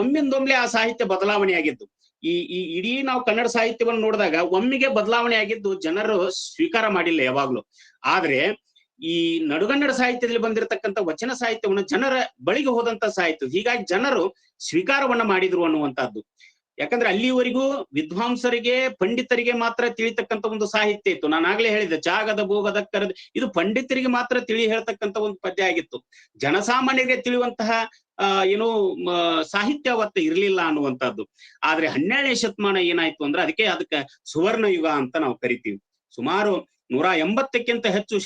ಒಮ್ಮಿಂದೊಮ್ಲೆ ಆ ಸಾಹಿತ್ಯ ಬದಲಾವಣೆ ಆಗಿದ್ದು. ಈ ಇಡೀ ನಾವು ಕನ್ನಡ ಸಾಹಿತ್ಯವನ್ನು ನೋಡಿದಾಗ ಒಮ್ಮಿಗೆ ಬದಲಾವಣೆ ಆಗಿದ್ದು ಜನರು ಸ್ವೀಕಾರ ಮಾಡಿಲ್ಲ ಯಾವಾಗ್ಲೂ. ಆದ್ರೆ ಈ ನಡುಗನ್ನಡ ಸಾಹಿತ್ಯದಲ್ಲಿ ಬಂದಿರತಕ್ಕಂಥ ವಚನ ಸಾಹಿತ್ಯವನ್ನು ಜನರ ಬಳಿಗೆ ಹೋದಂತ ಸಾಹಿತ್ಯ, ಹೀಗಾಗಿ ಜನರು ಸ್ವೀಕಾರವನ್ನ ಮಾಡಿದ್ರು ಅನ್ನುವಂಥದ್ದು. ಯಾಕಂದ್ರೆ ಅಲ್ಲಿವರೆಗೂ ವಿದ್ವಾಂಸರಿಗೆ, ಪಂಡಿತರಿಗೆ ಮಾತ್ರ ತಿಳಿತಕ್ಕಂಥ ಒಂದು ಸಾಹಿತ್ಯ ಇತ್ತು. ನಾನು ಆಗ್ಲೇ ಹೇಳಿದೆ, ಜಾಗದ ಭೋಗದ ಕರೆದ, ಇದು ಪಂಡಿತರಿಗೆ ಮಾತ್ರ ತಿಳಿ ಹೇಳ್ತಕ್ಕಂಥ ಒಂದು ಪದ್ಯ ಆಗಿತ್ತು. ಜನಸಾಮಾನ್ಯರಿಗೆ ತಿಳಿಯುವಂತಹ ಏನು ಸಾಹಿತ್ಯ ಅವತ್ತು ಇರ್ಲಿಲ್ಲ ಅನ್ನುವಂಥದ್ದು. ಆದ್ರೆ 12ನೇ ಶತಮಾನ ಏನಾಯ್ತು ಅಂದ್ರೆ ಅದಕ್ಕೆ ಸುವರ್ಣ ಯುಗ ಅಂತ ನಾವು ಕರಿತೀವಿ. ಸುಮಾರು 180ಕ್ಕಿಂತ ಹೆಚ್ಚು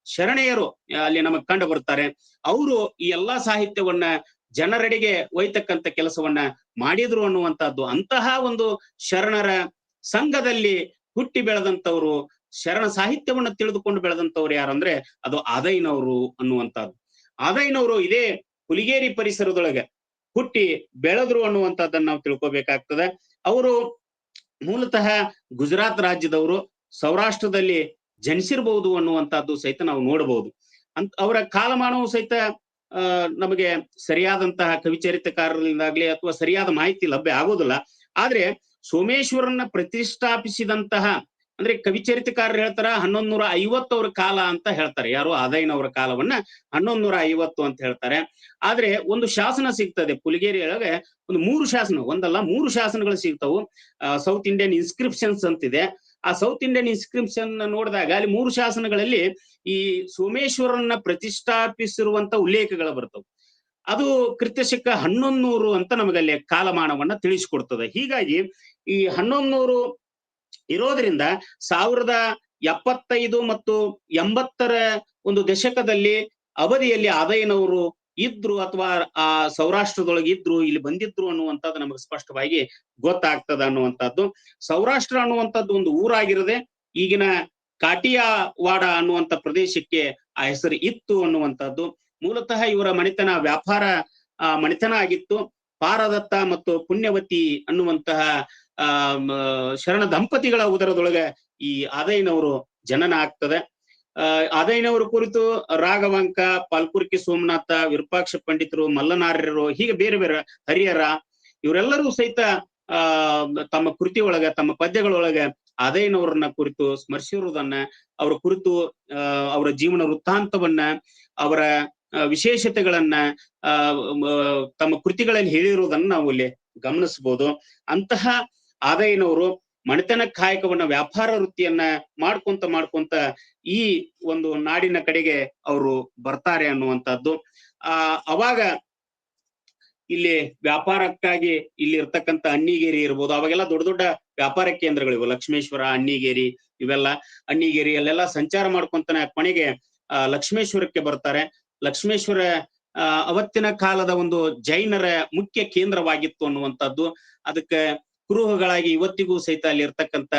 ಶರಣೆಯರು ಅಲ್ಲಿ ನಮಗ್ ಕಂಡು ಬರ್ತಾರೆ. ಅವರು ಈ ಎಲ್ಲಾ ಸಾಹಿತ್ಯವನ್ನ ಜನರೆಡೆಗೆ ಒಯ್ತಕ್ಕಂಥ ಕೆಲಸವನ್ನ ಮಾಡಿದ್ರು ಅನ್ನುವಂಥದ್ದು. ಅಂತಹ ಒಂದು ಶರಣರ ಸಂಘದಲ್ಲಿ ಹುಟ್ಟಿ ಬೆಳೆದಂತವ್ರು, ಶರಣ ಸಾಹಿತ್ಯವನ್ನ ತಿಳಿದುಕೊಂಡು ಬೆಳೆದಂತವ್ರು ಯಾರಂದ್ರೆ ಅದು ಆದೈನವರು ಅನ್ನುವಂಥದ್ದು. ಆದೈನವರು ಇದೇ ಹುಲಿಗೇರಿ ಪರಿಸರದೊಳಗೆ ಹುಟ್ಟಿ ಬೆಳೆದ್ರು ಅನ್ನುವಂಥದ್ದನ್ನ ನಾವು ತಿಳ್ಕೊಬೇಕಾಗ್ತದೆ. ಅವರು ಮೂಲತಃ ಗುಜರಾತ್ ರಾಜ್ಯದವರು, ಸೌರಾಷ್ಟ್ರದಲ್ಲಿ ಜನಿಸಿರ್ಬಹುದು ಅನ್ನುವಂಥದ್ದು ಸಹಿತ ನಾವು ನೋಡಬಹುದು. ಅವರ ಕಾಲಮಾನವು ಸಹಿತ ನಮಗೆ ಸರಿಯಾದಂತಹ ಕವಿಚರಿತ್ರಕಾರರಿಂದಾಗ್ಲಿ ಅಥವಾ ಸರಿಯಾದ ಮಾಹಿತಿ ಲಭ್ಯ ಆಗೋದಿಲ್ಲ. ಆದ್ರೆ ಸೋಮೇಶ್ವರನ್ನ ಪ್ರತಿಷ್ಠಾಪಿಸಿದಂತಹ, ಅಂದ್ರೆ ಕವಿಚರಿತ್ರಕಾರರು ಹೇಳ್ತಾರ 1150 ಅವರ ಕಾಲ ಅಂತ ಹೇಳ್ತಾರೆ. ಯಾರು? ಆದೈನವರ ಕಾಲವನ್ನ 1150 ಅಂತ ಹೇಳ್ತಾರೆ. ಆದ್ರೆ ಒಂದು ಶಾಸನ ಸಿಗ್ತದೆ ಪುಲಿಗೇರಿ ಒಳಗೆ, ಒಂದು 3 ಶಾಸನ, ಒಂದಲ್ಲ 3 ಶಾಸನಗಳು ಸಿಗ್ತಾವು. ಸೌತ್ ಇಂಡಿಯನ್ ಇನ್ಸ್ಕ್ರಿಪ್ಷನ್ಸ್ ಅಂತಿದೆ. ಆ ಸೌತ್ ಇಂಡಿಯನ್ ಇನ್ಸ್ಕ್ರಿಪ್ಷನ್ ನೋಡಿದಾಗ ಅಲ್ಲಿ 3 ಶಾಸನಗಳಲ್ಲಿ ಈ ಸೋಮೇಶ್ವರನ್ನ ಪ್ರತಿಷ್ಠಾಪಿಸಿರುವಂತ ಉಲ್ಲೇಖಗಳು ಬರ್ತವೆ. ಅದು ಕ್ರಿಸ್ತಶಕ 1100 ಅಂತ ನಮಗಲ್ಲಿ ಕಾಲಮಾನವನ್ನ ತಿಳಿಸಿಕೊಡ್ತದೆ. ಹೀಗಾಗಿ ಈ 1100 ಇರೋದ್ರಿಂದ 1075 ಮತ್ತು 80ರ ಒಂದು ದಶಕದಲ್ಲಿ ಅವಧಿಯಲ್ಲಿ ಆದೈನವರು ಇದ್ರು ಅಥವಾ ಆ ಸೌರಾಷ್ಟ್ರದೊಳಗೆ ಇದ್ರು, ಇಲ್ಲಿ ಬಂದಿದ್ರು ಅನ್ನುವಂಥದ್ದು ನಮಗೆ ಸ್ಪಷ್ಟವಾಗಿ ಗೊತ್ತಾಗ್ತದ ಅನ್ನುವಂಥದ್ದು. ಸೌರಾಷ್ಟ್ರ ಅನ್ನುವಂಥದ್ದು ಒಂದು ಊರಾಗಿರದೆ ಈಗಿನ ಕಾಟಿಯಾವಾಡ ಅನ್ನುವಂಥ ಪ್ರದೇಶಕ್ಕೆ ಆ ಹೆಸರು ಇತ್ತು ಅನ್ನುವಂಥದ್ದು. ಮೂಲತಃ ಇವರ ಮನೆತನ ವ್ಯಾಪಾರ ಮನೆತನ ಆಗಿತ್ತು. ಪಾರದತ್ತ ಮತ್ತು ಪುಣ್ಯವತಿ ಅನ್ನುವಂತಹ ಶರಣ ದಂಪತಿಗಳ ಉದರದೊಳಗೆ ಈ ಆದೈನವರು ಜನನ ಆಗ್ತದೆ. ಆದೈನವರ ಕುರಿತು ರಾಘವಾಂಕ, ಪಾಲ್ಕುರ್ಕಿ ಸೋಮನಾಥ, ವಿರೂಪಾಕ್ಷ ಪಂಡಿತರು, ಮಲ್ಲನಾರ್ಯರು, ಹೀಗೆ ಬೇರೆ ಬೇರೆ ಹರಿಹರ, ಇವರೆಲ್ಲರೂ ಸಹಿತ ತಮ್ಮ ಕೃತಿ ಒಳಗ, ತಮ್ಮ ಪದ್ಯಗಳೊಳಗೆ ಆದೈನವರನ್ನ ಕುರಿತು ಸ್ಮರಿಸಿರುವುದನ್ನ, ಅವರ ಕುರಿತು ಅವರ ಜೀವನ ವೃತ್ತಾಂತವನ್ನ, ಅವರ ವಿಶೇಷತೆಗಳನ್ನ ತಮ್ಮ ಕೃತಿಗಳಲ್ಲಿ ಹೇಳಿರುವುದನ್ನ ನಾವು ಇಲ್ಲಿ ಗಮನಿಸಬಹುದು. ಅಂತಹ ಆದೈನವರು ಮನೆತನ ಕಾಯಕವನ್ನ, ವ್ಯಾಪಾರ ವೃತ್ತಿಯನ್ನ ಮಾಡ್ಕೊಂತ ಈ ಒಂದು ನಾಡಿನ ಕಡೆಗೆ ಅವರು ಬರ್ತಾರೆ ಅನ್ನುವಂಥದ್ದು. ಅವಾಗ ಇಲ್ಲಿ ವ್ಯಾಪಾರಕ್ಕಾಗಿ ಇಲ್ಲಿ ಇರ್ತಕ್ಕಂಥ ಅಣ್ಣಿಗೇರಿ ಇರ್ಬೋದು, ಅವಾಗೆಲ್ಲ ದೊಡ್ಡ ದೊಡ್ಡ ವ್ಯಾಪಾರ ಕೇಂದ್ರಗಳಿವು, ಲಕ್ಷ್ಮೇಶ್ವರ, ಅಣ್ಣಿಗೇರಿ, ಇವೆಲ್ಲ ಅಣ್ಣಿಗೇರಿ ಅಲ್ಲೆಲ್ಲ ಸಂಚಾರ ಮಾಡ್ಕೊಂತಾನೆ ಕೊನೆಗೆ ಲಕ್ಷ್ಮೇಶ್ವರಕ್ಕೆ ಬರ್ತಾರೆ. ಲಕ್ಷ್ಮೇಶ್ವರ ಅವತ್ತಿನ ಕಾಲದ ಒಂದು ಜೈನರ ಮುಖ್ಯ ಕೇಂದ್ರವಾಗಿತ್ತು ಅನ್ನುವಂಥದ್ದು. ಅದಕ್ಕೆ ಕುರುಹುಗಳಾಗಿ ಇವತ್ತಿಗೂ ಸಹಿತ ಅಲ್ಲಿ ಇರ್ತಕ್ಕಂಥ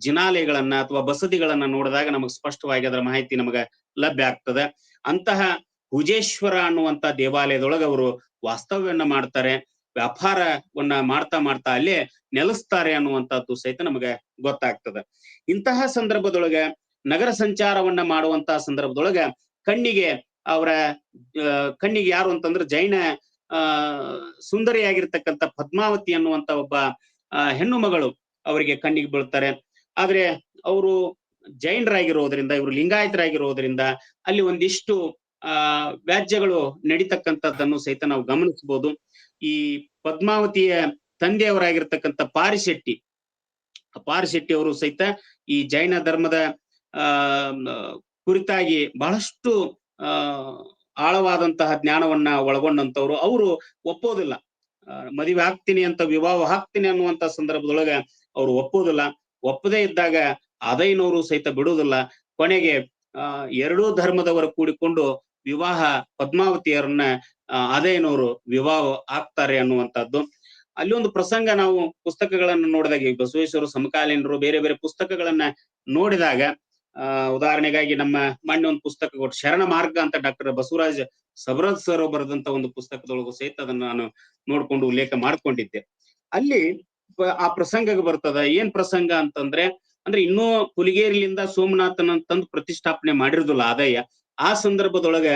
ಜಿನಾಲೆಗಳನ್ನ ಅಥವಾ ಬಸದಿಗಳನ್ನ ನೋಡಿದಾಗ ನಮಗ್ ಸ್ಪಷ್ಟವಾಗಿ ಅದರ ಮಾಹಿತಿ ನಮಗ ಲಭ್ಯ ಆಗ್ತದೆ. ಅಂತಹ ಹುಜೇಶ್ವರ ಅನ್ನುವಂತ ದೇವಾಲಯದೊಳಗೆ ಅವರು ವಾಸ್ತವ್ಯವನ್ನ ಮಾಡ್ತಾರೆ. ವ್ಯಾಪಾರವನ್ನ ಮಾಡ್ತಾ ಅಲ್ಲೇ ನೆಲೆಸ್ತಾರೆ ಅನ್ನುವಂಥದ್ದು ಸಹಿತ ನಮಗೆ ಗೊತ್ತಾಗ್ತದೆ. ಇಂತಹ ಸಂದರ್ಭದೊಳಗೆ ನಗರ ಸಂಚಾರವನ್ನ ಮಾಡುವಂತಹ ಸಂದರ್ಭದೊಳಗ ಅವರ ಕಣ್ಣಿಗೆ ಯಾರು ಅಂತಂದ್ರೆ ಜೈನ ಸುಂದರಿಯಾಗಿರ್ತಕ್ಕಂಥ ಪದ್ಮಾವತಿ ಅನ್ನುವಂತ ಒಬ್ಬ ಹೆಣ್ಣು ಮಗಳು ಅವರಿಗೆ ಕಣ್ಣಿಗೆ ಬೀಳ್ತಾರೆ. ಆದ್ರೆ ಅವರು ಜೈನರಾಗಿರೋದ್ರಿಂದ, ಇವರು ಲಿಂಗಾಯತರಾಗಿರೋದ್ರಿಂದ ಅಲ್ಲಿ ಒಂದಿಷ್ಟು ವ್ಯಾಜ್ಯಗಳು ನಡೀತಕ್ಕಂಥದ್ದನ್ನು ಸಹಿತ ನಾವು ಗಮನಿಸಬಹುದು. ಈ ಪದ್ಮಾವತಿಯ ತಂದೆಯವರಾಗಿರ್ತಕ್ಕಂಥ ಪಾರಿಶೆಟ್ಟಿ ಅವರು ಸಹಿತ ಈ ಜೈನ ಧರ್ಮದ ಕುರಿತಾಗಿ ಬಹಳಷ್ಟು ಆಳವಾದಂತಹ ಜ್ಞಾನವನ್ನ ಒಳಗೊಂಡಂತವ್ರು. ಅವರು ಒಪ್ಪೋದಿಲ್ಲ, ಮದುವೆ ಆಗ್ತೀನಿ ಅಂತ, ವಿವಾಹ ಆಗ್ತೀನಿ ಅನ್ನುವಂತ ಸಂದರ್ಭದೊಳಗ ಅವ್ರು ಒಪ್ಪೋದಿಲ್ಲ. ಒಪ್ಪದೇ ಇದ್ದಾಗ ಆದೈನವರು ಸಹಿತ ಬಿಡುವುದಿಲ್ಲ. ಕೊನೆಗೆ ಎರಡೂ ಧರ್ಮದವರು ಕೂಡಿಕೊಂಡು ವಿವಾಹ ಪದ್ಮಾವತಿಯರನ್ನ ಆದೈನವರು ವಿವಾಹ ಆಗ್ತಾರೆ ಅನ್ನುವಂಥದ್ದು. ಅಲ್ಲಿ ಒಂದು ಪ್ರಸಂಗ ನಾವು ಪುಸ್ತಕಗಳನ್ನ ನೋಡಿದಾಗ, ಬಸವೇಶ್ವರ ಸಮಕಾಲೀನರು ಬೇರೆ ಬೇರೆ ಪುಸ್ತಕಗಳನ್ನ ನೋಡಿದಾಗ, ಉದಾಹರಣೆಗಾಗಿ ನಮ್ಮ ಮೊನ್ನೆ ಒಂದು ಪುಸ್ತಕ ಕೊಟ್ಟು ಶರಣ ಮಾರ್ಗ ಅಂತ ಡಾಕ್ಟರ್ ಬಸವರಾಜ್ ಸಬರದ್ ಸರ್ ಬರೆದಂತ ಒಂದು ಪುಸ್ತಕದೊಳಗೂ ಸಹಿತ ಅದನ್ನ ನಾನು ನೋಡ್ಕೊಂಡು ಉಲ್ಲೇಖ ಮಾಡ್ಕೊಂಡಿದ್ದೆ. ಅಲ್ಲಿ ಆ ಪ್ರಸಂಗಕ್ಕೆ ಬರ್ತದ. ಏನ್ ಪ್ರಸಂಗ ಅಂತಂದ್ರೆ, ಅಂದ್ರೆ ಇನ್ನೂ ಪುಲಿಗೇರಿಲಿಂದ ಸೋಮನಾಥನ ತಂದು ಪ್ರತಿಷ್ಠಾಪನೆ ಮಾಡಿರುದಿಲ್ಲ ಆದಾಯ. ಆ ಸಂದರ್ಭದೊಳಗ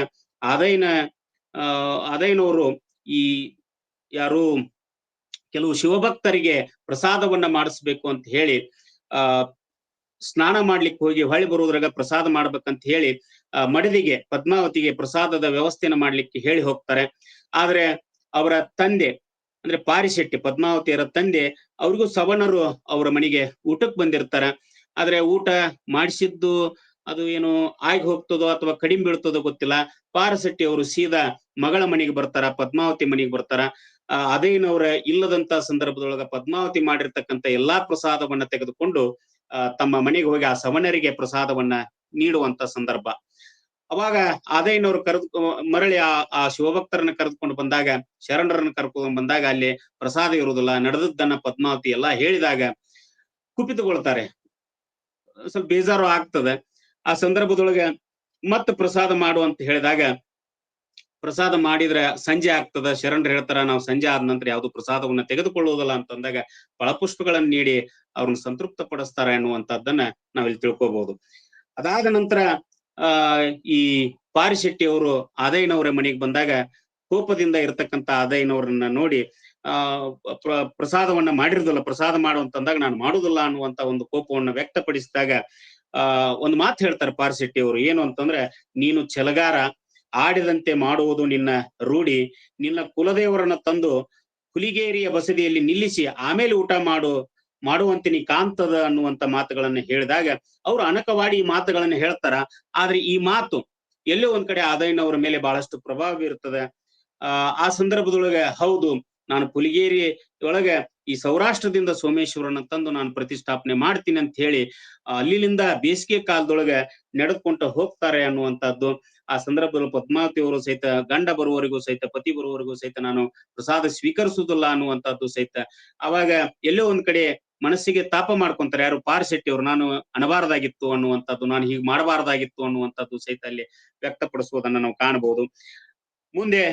ಆದಾಯನವರು ಈ ಯಾರು ಕೆಲವು ಶಿವಭಕ್ತರಿಗೆ ಪ್ರಸಾದವನ್ನ ಮಾಡಿಸ್ಬೇಕು ಅಂತ ಹೇಳಿ ಸ್ನಾನ ಮಾಡ್ಲಿಕ್ಕೆ ಹೋಗಿ ಹೊಳ್ಳಿ ಬರುವುದ್ರಾಗ ಪ್ರಸಾದ ಮಾಡ್ಬೇಕಂತ ಹೇಳಿ ಮಡದಿಗೆ ಪದ್ಮಾವತಿಗೆ ಪ್ರಸಾದದ ವ್ಯವಸ್ಥೆನ ಮಾಡ್ಲಿಕ್ಕೆ ಹೇಳಿ ಹೋಗ್ತಾರೆ. ಆದ್ರೆ ಅವರ ತಂದೆ ಅಂದ್ರೆ ಪಾರಿಶೆಟ್ಟಿ, ಪದ್ಮಾವತಿಯರ ತಂದೆ, ಅವ್ರಿಗೂ ಸವಣರು ಅವರ ಮನೆಗೆ ಊಟಕ್ಕೆ ಬಂದಿರ್ತಾರ. ಆದ್ರೆ ಊಟ ಮಾಡಿಸಿದ್ದು ಅದು ಏನು ಆಗಿ ಹೋಗ್ತದೋ ಅಥವಾ ಕಡಿಮೆ ಬೀಳ್ತದೋ ಗೊತ್ತಿಲ್ಲ. ಪಾರಿಶೆಟ್ಟಿ ಅವರು ಸೀದಾ ಮಗಳ ಮನೆಗೆ ಬರ್ತಾರ, ಪದ್ಮಾವತಿ ಮನೆಗೆ ಬರ್ತಾರ. ಅದೇನವ್ರ ಇಲ್ಲದಂತ ಸಂದರ್ಭದೊಳಗ ಪದ್ಮಾವತಿ ಮಾಡಿರ್ತಕ್ಕಂಥ ಎಲ್ಲಾ ಪ್ರಸಾದವನ್ನ ತೆಗೆದುಕೊಂಡು ತಮ್ಮ ಮನೆಗೆ ಹೋಗಿ ಆ ಸವಣರಿಗೆ ಪ್ರಸಾದವನ್ನ ನೀಡುವಂತ ಸಂದರ್ಭ. ಅವಾಗ ಆದಾಯನವ್ರು ಮರಳಿ ಆ ಶಿವಭಕ್ತರನ್ನ ಕರೆದುಕೊಂಡು ಬಂದಾಗ, ಶರಣರನ್ನ ಕರ್ಕೊಂಡು ಬಂದಾಗ ಅಲ್ಲಿ ಪ್ರಸಾದ ಇರುವುದಿಲ್ಲ. ನಡೆದದ್ದನ್ನ ಪದ್ಮಾವತಿ ಎಲ್ಲಾ ಹೇಳಿದಾಗ ಕುಪಿತಗೊಳ್ತಾರೆ, ಸ್ವಲ್ಪ ಬೇಜಾರು ಆಗ್ತದೆ. ಆ ಸಂದರ್ಭದೊಳಗೆ ಮತ್ತೆ ಪ್ರಸಾದ ಮಾಡು ಅಂತ ಹೇಳಿದಾಗ, ಪ್ರಸಾದ ಮಾಡಿದ್ರೆ ಸಂಜೆ ಆಗ್ತದ, ಶರಣರು ಹೇಳ್ತಾರ ನಾವು ಸಂಜೆ ಆದ ನಂತರ ಯಾವ್ದು ಪ್ರಸಾದವನ್ನ ತೆಗೆದುಕೊಳ್ಳುವುದಿಲ್ಲ ಅಂತಂದಾಗ ಫಳಪುಷ್ಪಗಳನ್ನ ನೀಡಿ ಅವ್ರನ್ನ ಸಂತೃಪ್ತ ಪಡಿಸ್ತಾರ ಎನ್ನುವಂತದ್ದನ್ನ ನಾವಿಲ್ಲಿ ತಿಳ್ಕೊಬಹುದು. ಅದಾದ ನಂತರ ಈ ಪಾರಿಶೆಟ್ಟಿ ಅವರು ಆದಾಯನವರ ಮನೆಗೆ ಬಂದಾಗ ಕೋಪದಿಂದ ಇರತಕ್ಕಂತ ಆದಾಯನವರನ್ನ ನೋಡಿ ಪ್ರಸಾದವನ್ನ ಮಾಡಿರುದಿಲ್ಲ, ಪ್ರಸಾದ ಮಾಡು ಅಂತಂದಾಗ ನಾನು ಮಾಡುದಿಲ್ಲ ಅನ್ನುವಂತ ಒಂದು ಕೋಪವನ್ನ ವ್ಯಕ್ತಪಡಿಸಿದಾಗ ಒಂದು ಮಾತು ಹೇಳ್ತಾರೆ ಪಾರಿಶೆಟ್ಟಿ ಅವರು. ಏನು ಅಂತಂದ್ರೆ, ನೀನು ಛಲಗಾರ, ಆಡಿದಂತೆ ಮಾಡುವುದು ನಿನ್ನ ರೂಢಿ, ನಿನ್ನ ಕುಲದೇವರನ್ನ ತಂದು ಹುಲಿಗೇರಿಯ ಬಸದಿಯಲ್ಲಿ ನಿಲ್ಲಿಸಿ ಆಮೇಲೆ ಊಟ ಮಾಡುವಂತೆ ನೀ ಕಾಂತದ ಅನ್ನುವಂತ ಮಾತುಗಳನ್ನ ಹೇಳಿದಾಗ ಅವ್ರು ಅನಕವಾಡಿ ಈ ಮಾತುಗಳನ್ನ ಹೇಳ್ತಾರ. ಆದ್ರೆ ಈ ಮಾತು ಎಲ್ಲೋ ಒಂದ್ ಕಡೆ ಆದಾಯನವರ ಮೇಲೆ ಬಹಳಷ್ಟು ಪ್ರಭಾವ ಬೀರುತ್ತದೆ. ಆ ಸಂದರ್ಭದೊಳಗೆ ಹೌದು, ನಾನು ಪುಲಿಗೇರಿ ಒಳಗೆ ಈ ಸೌರಾಷ್ಟ್ರದಿಂದ ಸೋಮೇಶ್ವರನ ತಂದು ನಾನು ಪ್ರತಿಷ್ಠಾಪನೆ ಮಾಡ್ತೀನಿ ಅಂತ ಹೇಳಿ ಅಲ್ಲಿಂದ ಬೇಸಿಗೆ ಕಾಲದೊಳಗೆ ನಡೆದುಕೊಂಡು ಹೋಗ್ತಾರೆ ಅನ್ನುವಂಥದ್ದು. ಆ ಸಂದರ್ಭದಲ್ಲಿ ಪದ್ಮಾವತಿ ಅವರು ಸಹಿತ ಗಂಡ ಬರುವವರೆಗೂ ಸಹಿತ, ಪತಿ ಬರುವವರೆಗೂ ಸಹಿತ ನಾನು ಪ್ರಸಾದ ಸ್ವೀಕರಿಸುವುದಿಲ್ಲ ಅನ್ನುವಂಥದ್ದು ಸಹಿತ ಅವಾಗ ಎಲ್ಲೋ ಒಂದ್ ಕಡೆ ಮನಸ್ಸಿಗೆ ತಾಪ ಮಾಡ್ಕೊಂತಾರೆ ಯಾರು, ಪಾರಿಶೆಟ್ಟಿ ಅವರು. ನಾನು ಅನಬಾರದಾಗಿತ್ತು ಅನ್ನುವಂಥದ್ದು, ನಾನು ಹೀಗೆ ಮಾಡಬಾರದಾಗಿತ್ತು ಅನ್ನುವಂಥದ್ದು ಸಹಿತ ಅಲ್ಲಿ ವ್ಯಕ್ತಪಡಿಸುವುದನ್ನ ನಾವು ಕಾಣಬಹುದು. ಮುಂದೆ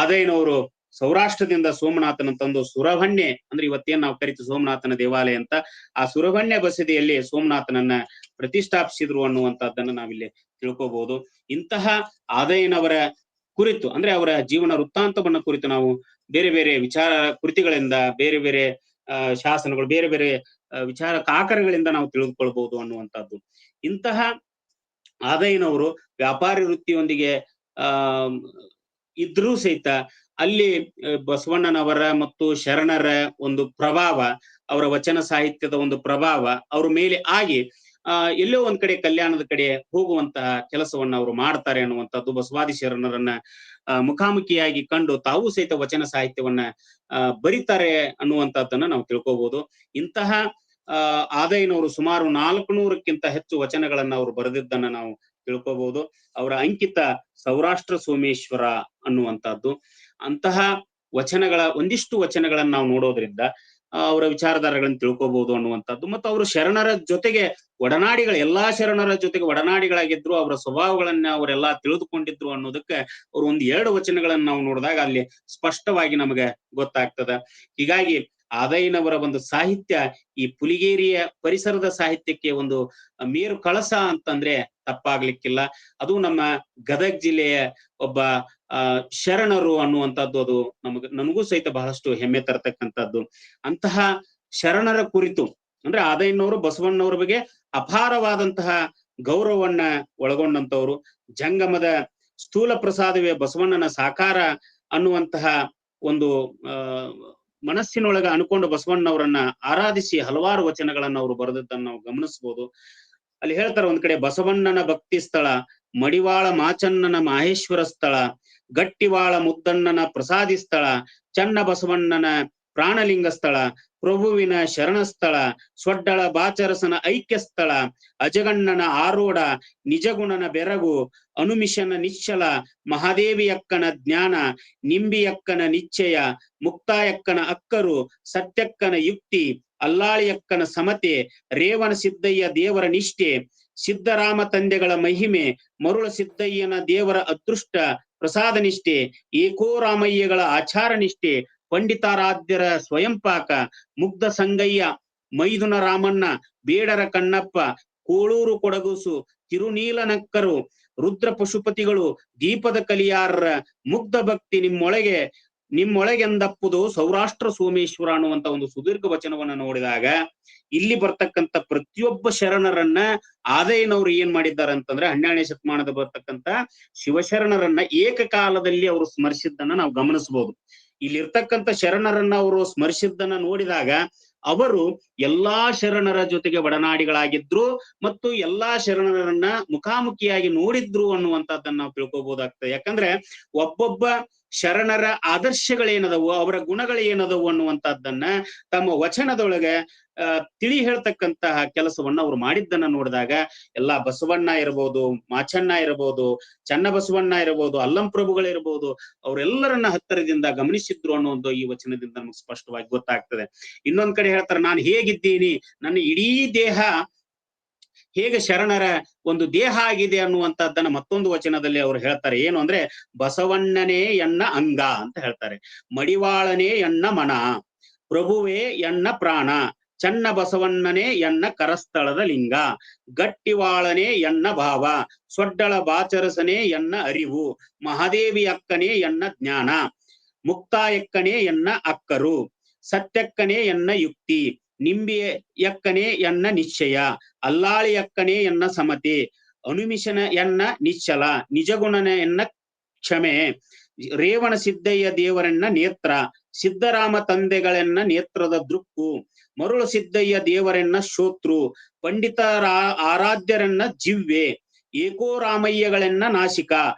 ಆದಾಯನವರು ಸೌರಾಷ್ಟ್ರದಿಂದ ಸೋಮನಾಥನ ತಂದು ಸುರಭಣ್ಯ, ಅಂದ್ರೆ ಇವತ್ತೇನ್ ನಾವು ಕರಿತೀವಿ ಸೋಮನಾಥನ ದೇವಾಲಯ ಅಂತ, ಆ ಸುರಭಣ್ಯ ಬಸದಿಯಲ್ಲಿ ಸೋಮನಾಥನನ್ನ ಪ್ರತಿಷ್ಠಾಪಿಸಿದ್ರು ಅನ್ನುವಂಥದ್ದನ್ನ ನಾವಿಲ್ಲಿ ತಿಳ್ಕೋಬಹುದು. ಇಂತಹ ಆದಾಯನವರ ಕುರಿತು, ಅಂದ್ರೆ ಅವರ ಜೀವನ ವೃತ್ತಾಂತವನ್ನ ಕುರಿತು ನಾವು ಬೇರೆ ಬೇರೆ ವಿಚಾರ ಕೃತಿಗಳಿಂದ, ಬೇರೆ ಬೇರೆ ಶಾಸನಗಳು, ಬೇರೆ ಬೇರೆ ವಿಚಾರ ಕಾಕರಗಳಿಂದ ನಾವು ತಿಳಿದುಕೊಳ್ಬಹುದು ಅನ್ನುವಂಥದ್ದು. ಇಂತಹ ಆದಾಯನವರು ವ್ಯಾಪಾರಿ ವೃತ್ತಿಯೊಂದಿಗೆ ಇದ್ರೂ ಸಹಿತ ಅಲ್ಲಿ ಬಸವಣ್ಣನವರ ಮತ್ತು ಶರಣರ ಒಂದು ಪ್ರಭಾವ, ಅವರ ವಚನ ಸಾಹಿತ್ಯದ ಒಂದು ಪ್ರಭಾವ ಅವ್ರ ಮೇಲೆ ಆಗಿ ಎಲ್ಲೋ ಒಂದ್ ಕಡೆ ಕಲ್ಯಾಣದ ಕಡೆ ಹೋಗುವಂತಹ ಕೆಲಸವನ್ನ ಅವರು ಮಾಡ್ತಾರೆ ಅನ್ನುವಂಥದ್ದು. ಬಸವಾದಿ ಶರಣರನ್ನ ಮುಖಾಮುಖಿಯಾಗಿ ಕಂಡು ತಾವು ಸಹಿತ ವಚನ ಸಾಹಿತ್ಯವನ್ನ ಬರೀತಾರೆ ಅನ್ನುವಂಥದ್ದನ್ನ ನಾವು ತಿಳ್ಕೋಬಹುದು. ಇಂತಹ ಆದಾಯನವರು ಸುಮಾರು 400ಕ್ಕಿಂತ ಹೆಚ್ಚು ವಚನಗಳನ್ನ ಅವರು ಬರೆದಿದ್ದನ್ನ ನಾವು ತಿಳ್ಕೋಬಹುದು. ಅವರ ಅಂಕಿತ ಸೌರಾಷ್ಟ್ರ ಸೋಮೇಶ್ವರ ಅನ್ನುವಂಥದ್ದು. ಅಂತಹ ವಚನಗಳ ಒಂದಿಷ್ಟು ವಚನಗಳನ್ನ ನಾವು ನೋಡೋದ್ರಿಂದ ಅವರ ವಿಚಾರಧಾರೆಗಳನ್ನ ತಿಳ್ಕೋಬಹುದು ಅನ್ನುವಂಥದ್ದು. ಮತ್ತು ಅವರು ಶರಣರ ಜೊತೆಗೆ ಎಲ್ಲಾ ಶರಣರ ಜೊತೆಗೆ ಒಡನಾಡಿಗಳಾಗಿದ್ರು, ಅವರ ಸ್ವಭಾವಗಳನ್ನ ಅವರೆಲ್ಲಾ ತಿಳಿದುಕೊಂಡಿದ್ರು ಅನ್ನೋದಕ್ಕೆ ಅವ್ರು 1-2 ವಚನಗಳನ್ನ ನಾವು ನೋಡಿದಾಗ ಅಲ್ಲಿ ಸ್ಪಷ್ಟವಾಗಿ ನಮಗೆ ಗೊತ್ತಾಗ್ತದ. ಹೀಗಾಗಿ ಆದಾಯನವರ ಒಂದು ಸಾಹಿತ್ಯ ಈ ಪುಲಿಗೇರಿಯ ಪರಿಸರದ ಸಾಹಿತ್ಯಕ್ಕೆ ಒಂದು ಮೇರು ಕಳಸ ಅಂತಂದ್ರೆ ತಪ್ಪಾಗ್ಲಿಕ್ಕಿಲ್ಲ. ಅದು ನಮ್ಮ ಗದಗ ಜಿಲ್ಲೆಯ ಒಬ್ಬ ಶರಣರು ಅನ್ನುವಂಥದ್ದು ಅದು ನನಗೂ ಸಹಿತ ಬಹಳಷ್ಟು ಹೆಮ್ಮೆ ತರತಕ್ಕಂಥದ್ದು. ಅಂತಹ ಶರಣರ ಕುರಿತು ಅಂದ್ರೆ ಆದಾಯನವರು ಬಸವಣ್ಣವ್ರ ಬಗ್ಗೆ ಅಪಾರವಾದಂತಹ ಗೌರವವನ್ನ ಒಳಗೊಂಡಂತವ್ರು. ಜಂಗಮದ ಸ್ಥೂಲ ಪ್ರಸಾದವೇ ಬಸವಣ್ಣನ ಸಾಕಾರ ಅನ್ನುವಂತಹ ಒಂದು ಮನಸ್ಸಿನೊಳಗ ಅನ್ಕೊಂಡು ಬಸವಣ್ಣವರನ್ನ ಆರಾಧಿಸಿ ಹಲವಾರು ವಚನಗಳನ್ನ ಅವರು ಬರೆದದ್ದನ್ನು ನಾವು ಗಮನಿಸಬಹುದು. ಅಲ್ಲಿ ಹೇಳ್ತಾರೆ ಒಂದ್ ಕಡೆ, ಬಸವಣ್ಣನ ಭಕ್ತಿ ಸ್ಥಳ, ಮಡಿವಾಳ ಮಾಚನ್ನನ ಮಾಹೇಶ್ವರ ಸ್ಥಳ, ಗಟ್ಟಿವಾಳ ಮುದ್ದಣ್ಣನ ಪ್ರಸಾದಿ ಸ್ಥಳ, ಚನ್ನ ಬಸವಣ್ಣನ ಪ್ರಾಣಲಿಂಗ ಸ್ಥಳ, ಪ್ರಭುವಿನ ಶರಣ ಸ್ಥಳ, ಸೊಡ್ಡಳ ಬಾಚರಸನ ಐಕ್ಯ ಸ್ಥಳ, ಅಜಗಣ್ಣನ ಆರೋಢ, ನಿಜಗುಣನ ಬೆರಗು, ಅನುಮಿಷನ ನಿಶ್ಚಲ, ಮಹಾದೇವಿಯಕ್ಕನ ಜ್ಞಾನ, ನಿಂಬಿಯಕ್ಕನ ನಿಶ್ಚಯ, ಮುಕ್ತಾಯಕ್ಕನ ಅಕ್ಕರು, ಸತ್ಯಕ್ಕನ ಯುಕ್ತಿ, ಅಲ್ಲಾಳಿಯಕ್ಕನ ಸಮತೆ, ರೇವಣ ಸಿದ್ದಯ್ಯ ದೇವರ ನಿಷ್ಠೆ, ಸಿದ್ದರಾಮ ತಂದೆಗಳ ಮಹಿಮೆ, ಮರುಳ ಸಿದ್ದಯ್ಯನ ದೇವರ ಅದೃಷ್ಟ ಪ್ರಸಾದ ನಿಷ್ಠೆ, ಏಕೋ ರಾಮಯ್ಯಗಳ ಆಚಾರ ನಿಷ್ಠೆ, ಪಂಡಿತಾರಾಧ್ಯರ ಸ್ವಯಂಪಾಕ, ಮುಗ್ಧ ಸಂಗಯ್ಯ, ಮೈದುನ ರಾಮಣ್ಣ, ಬೇಡರ ಕಣ್ಣಪ್ಪ, ಕೋಳೂರು ಕೊಡಗುಸು, ತಿರುನೀಲನಕ್ಕರು, ರುದ್ರ ಪಶುಪತಿಗಳು, ದೀಪದ ಕಲಿಯಾರರ ಮುಗ್ಧ ಭಕ್ತಿ ನಿಮ್ಮೊಳಗೆಂದಪ್ಪುದು ಸೌರಾಷ್ಟ್ರ ಸೋಮೇಶ್ವರ ಅನ್ನುವಂತ ಒಂದು ಸುದೀರ್ಘ ವಚನವನ್ನ ನೋಡಿದಾಗ ಇಲ್ಲಿ ಬರ್ತಕ್ಕಂಥ ಪ್ರತಿಯೊಬ್ಬ ಶರಣರನ್ನ ಆದಯ್ಯನವರು ಏನ್ ಮಾಡಿದ್ದಾರೆ ಅಂತಂದ್ರೆ 12ನೇ ಶತಮಾನದ ಬರ್ತಕ್ಕಂಥ ಶಿವಶರಣರನ್ನ ಏಕಕಾಲದಲ್ಲಿ ಅವರು ಸ್ಮರಿಸಿದ್ದನ್ನ ನಾವು ಗಮನಿಸಬಹುದು. ಇಲ್ಲಿರ್ತಕ್ಕಂಥ ಶರಣರನ್ನ ಅವರು ಸ್ಮರಿಸಿದ್ದನ್ನ ನೋಡಿದಾಗ ಅವರು ಎಲ್ಲಾ ಶರಣರ ಜೊತೆಗೆ ಒಡನಾಡಿಗಳಾಗಿದ್ರು ಮತ್ತು ಎಲ್ಲಾ ಶರಣರನ್ನ ಮುಖಾಮುಖಿಯಾಗಿ ನೋಡಿದ್ರು ಅನ್ನುವಂಥದ್ದನ್ನ ನಾವು ತಿಳ್ಕೊಬಹುದಾಗ್ತದೆ. ಯಾಕಂದ್ರೆ ಒಬ್ಬೊಬ್ಬ ಶರಣರ ಆದರ್ಶಗಳೇನದವು, ಅವರ ಗುಣಗಳೇನದವು ಅನ್ನುವಂಥದ್ದನ್ನ ತಮ್ಮ ವಚನದೊಳಗೆ ತಿಳಿ ಹೇಳ್ತಕ್ಕಂತಹ ಕೆಲಸವನ್ನ ಅವ್ರು ಮಾಡಿದ್ದನ್ನ ನೋಡಿದಾಗ ಎಲ್ಲಾ ಬಸವಣ್ಣ ಇರಬಹುದು, ಮಾಚಣ್ಣ ಇರಬಹುದು, ಚನ್ನಬಸವಣ್ಣ ಇರಬಹುದು, ಅಲ್ಲಂಪ್ರಭುಗಳಿರಬಹುದು, ಅವರೆಲ್ಲರನ್ನ ಹತ್ತಿರದಿಂದ ಗಮನಿಸಿದ್ರು ಅನ್ನೋದು ಈ ವಚನದಿಂದ ನಮ್ಗೆ ಸ್ಪಷ್ಟವಾಗಿ ಗೊತ್ತಾಗ್ತದೆ. ಇನ್ನೊಂದ್ ಕಡೆ ಹೇಳ್ತಾರೆ, ನಾನು ಹೇಗಿದ್ದೀನಿ, ನನ್ನ ಇಡೀ ದೇಹ ಹೇಗೆ ಶರಣರ ಒಂದು ದೇಹ ಆಗಿದೆ ಅನ್ನುವಂಥದ್ದನ್ನ ಮತ್ತೊಂದು ವಚನದಲ್ಲಿ ಅವರು ಹೇಳ್ತಾರೆ. ಏನು ಅಂದ್ರೆ, ಬಸವಣ್ಣನೇ ಎನ್ನ ಅಂಗ ಅಂತ ಹೇಳ್ತಾರೆ, ಮಡಿವಾಳನೇ ಎನ್ನ ಮನ, ಪ್ರಭುವೇ ಎನ್ನ ಪ್ರಾಣ, ಚನ್ನ ಬಸವಣ್ಣನೇ ಎನ್ನ ಕರಸ್ಥಳದ ಲಿಂಗ, ಗಟ್ಟಿವಾಳನೇ ಎನ್ನ ಭಾವ, ಸೊಡ್ಡಳ ಬಾಚರಸನೇ ಎನ್ನ ಅರಿವು, ಮಹಾದೇವಿ ಅಕ್ಕನೇ ಎನ್ನ ಜ್ಞಾನ, ಮುಕ್ತಾಯಕ್ಕನೇ ಎನ್ನ ಅಕ್ಕರು, ಸತ್ಯಕ್ಕನೇ ಎನ್ನ ಯುಕ್ತಿ, ನಿಂಬಿಯಕ್ಕನೇ ಎನ್ನ ನಿಶ್ಚಯ, ಅಲ್ಲಾಳಿಯಕ್ಕನೇ ಎನ್ನ ಸಮತೆ, ಅನುಮಿಷನ ಎನ್ನ ನಿಶ್ಚಲ, ನಿಜಗುಣನ ಎನ್ನ ಕ್ಷಮೆ, ರೇವಣ ಸಿದ್ದಯ್ಯ ದೇವರನ್ನ ನೇತ್ರ, ಸಿದ್ದರಾಮ ತಂದೆಗಳೆನ್ನ ನೇತ್ರದ ದೃಕ್ಕು, ಮರುಳು ಸಿದ್ದಯ್ಯ ದೇವರನ್ನ ಶೋತ್ರು, ಪಂಡಿತರ ಆರಾಧ್ಯರನ್ನ ಜಿವ್ವೆ, ಏಕೋರಾಮಯ್ಯಗಳೆನ್ನ ನಾಸಿಕ,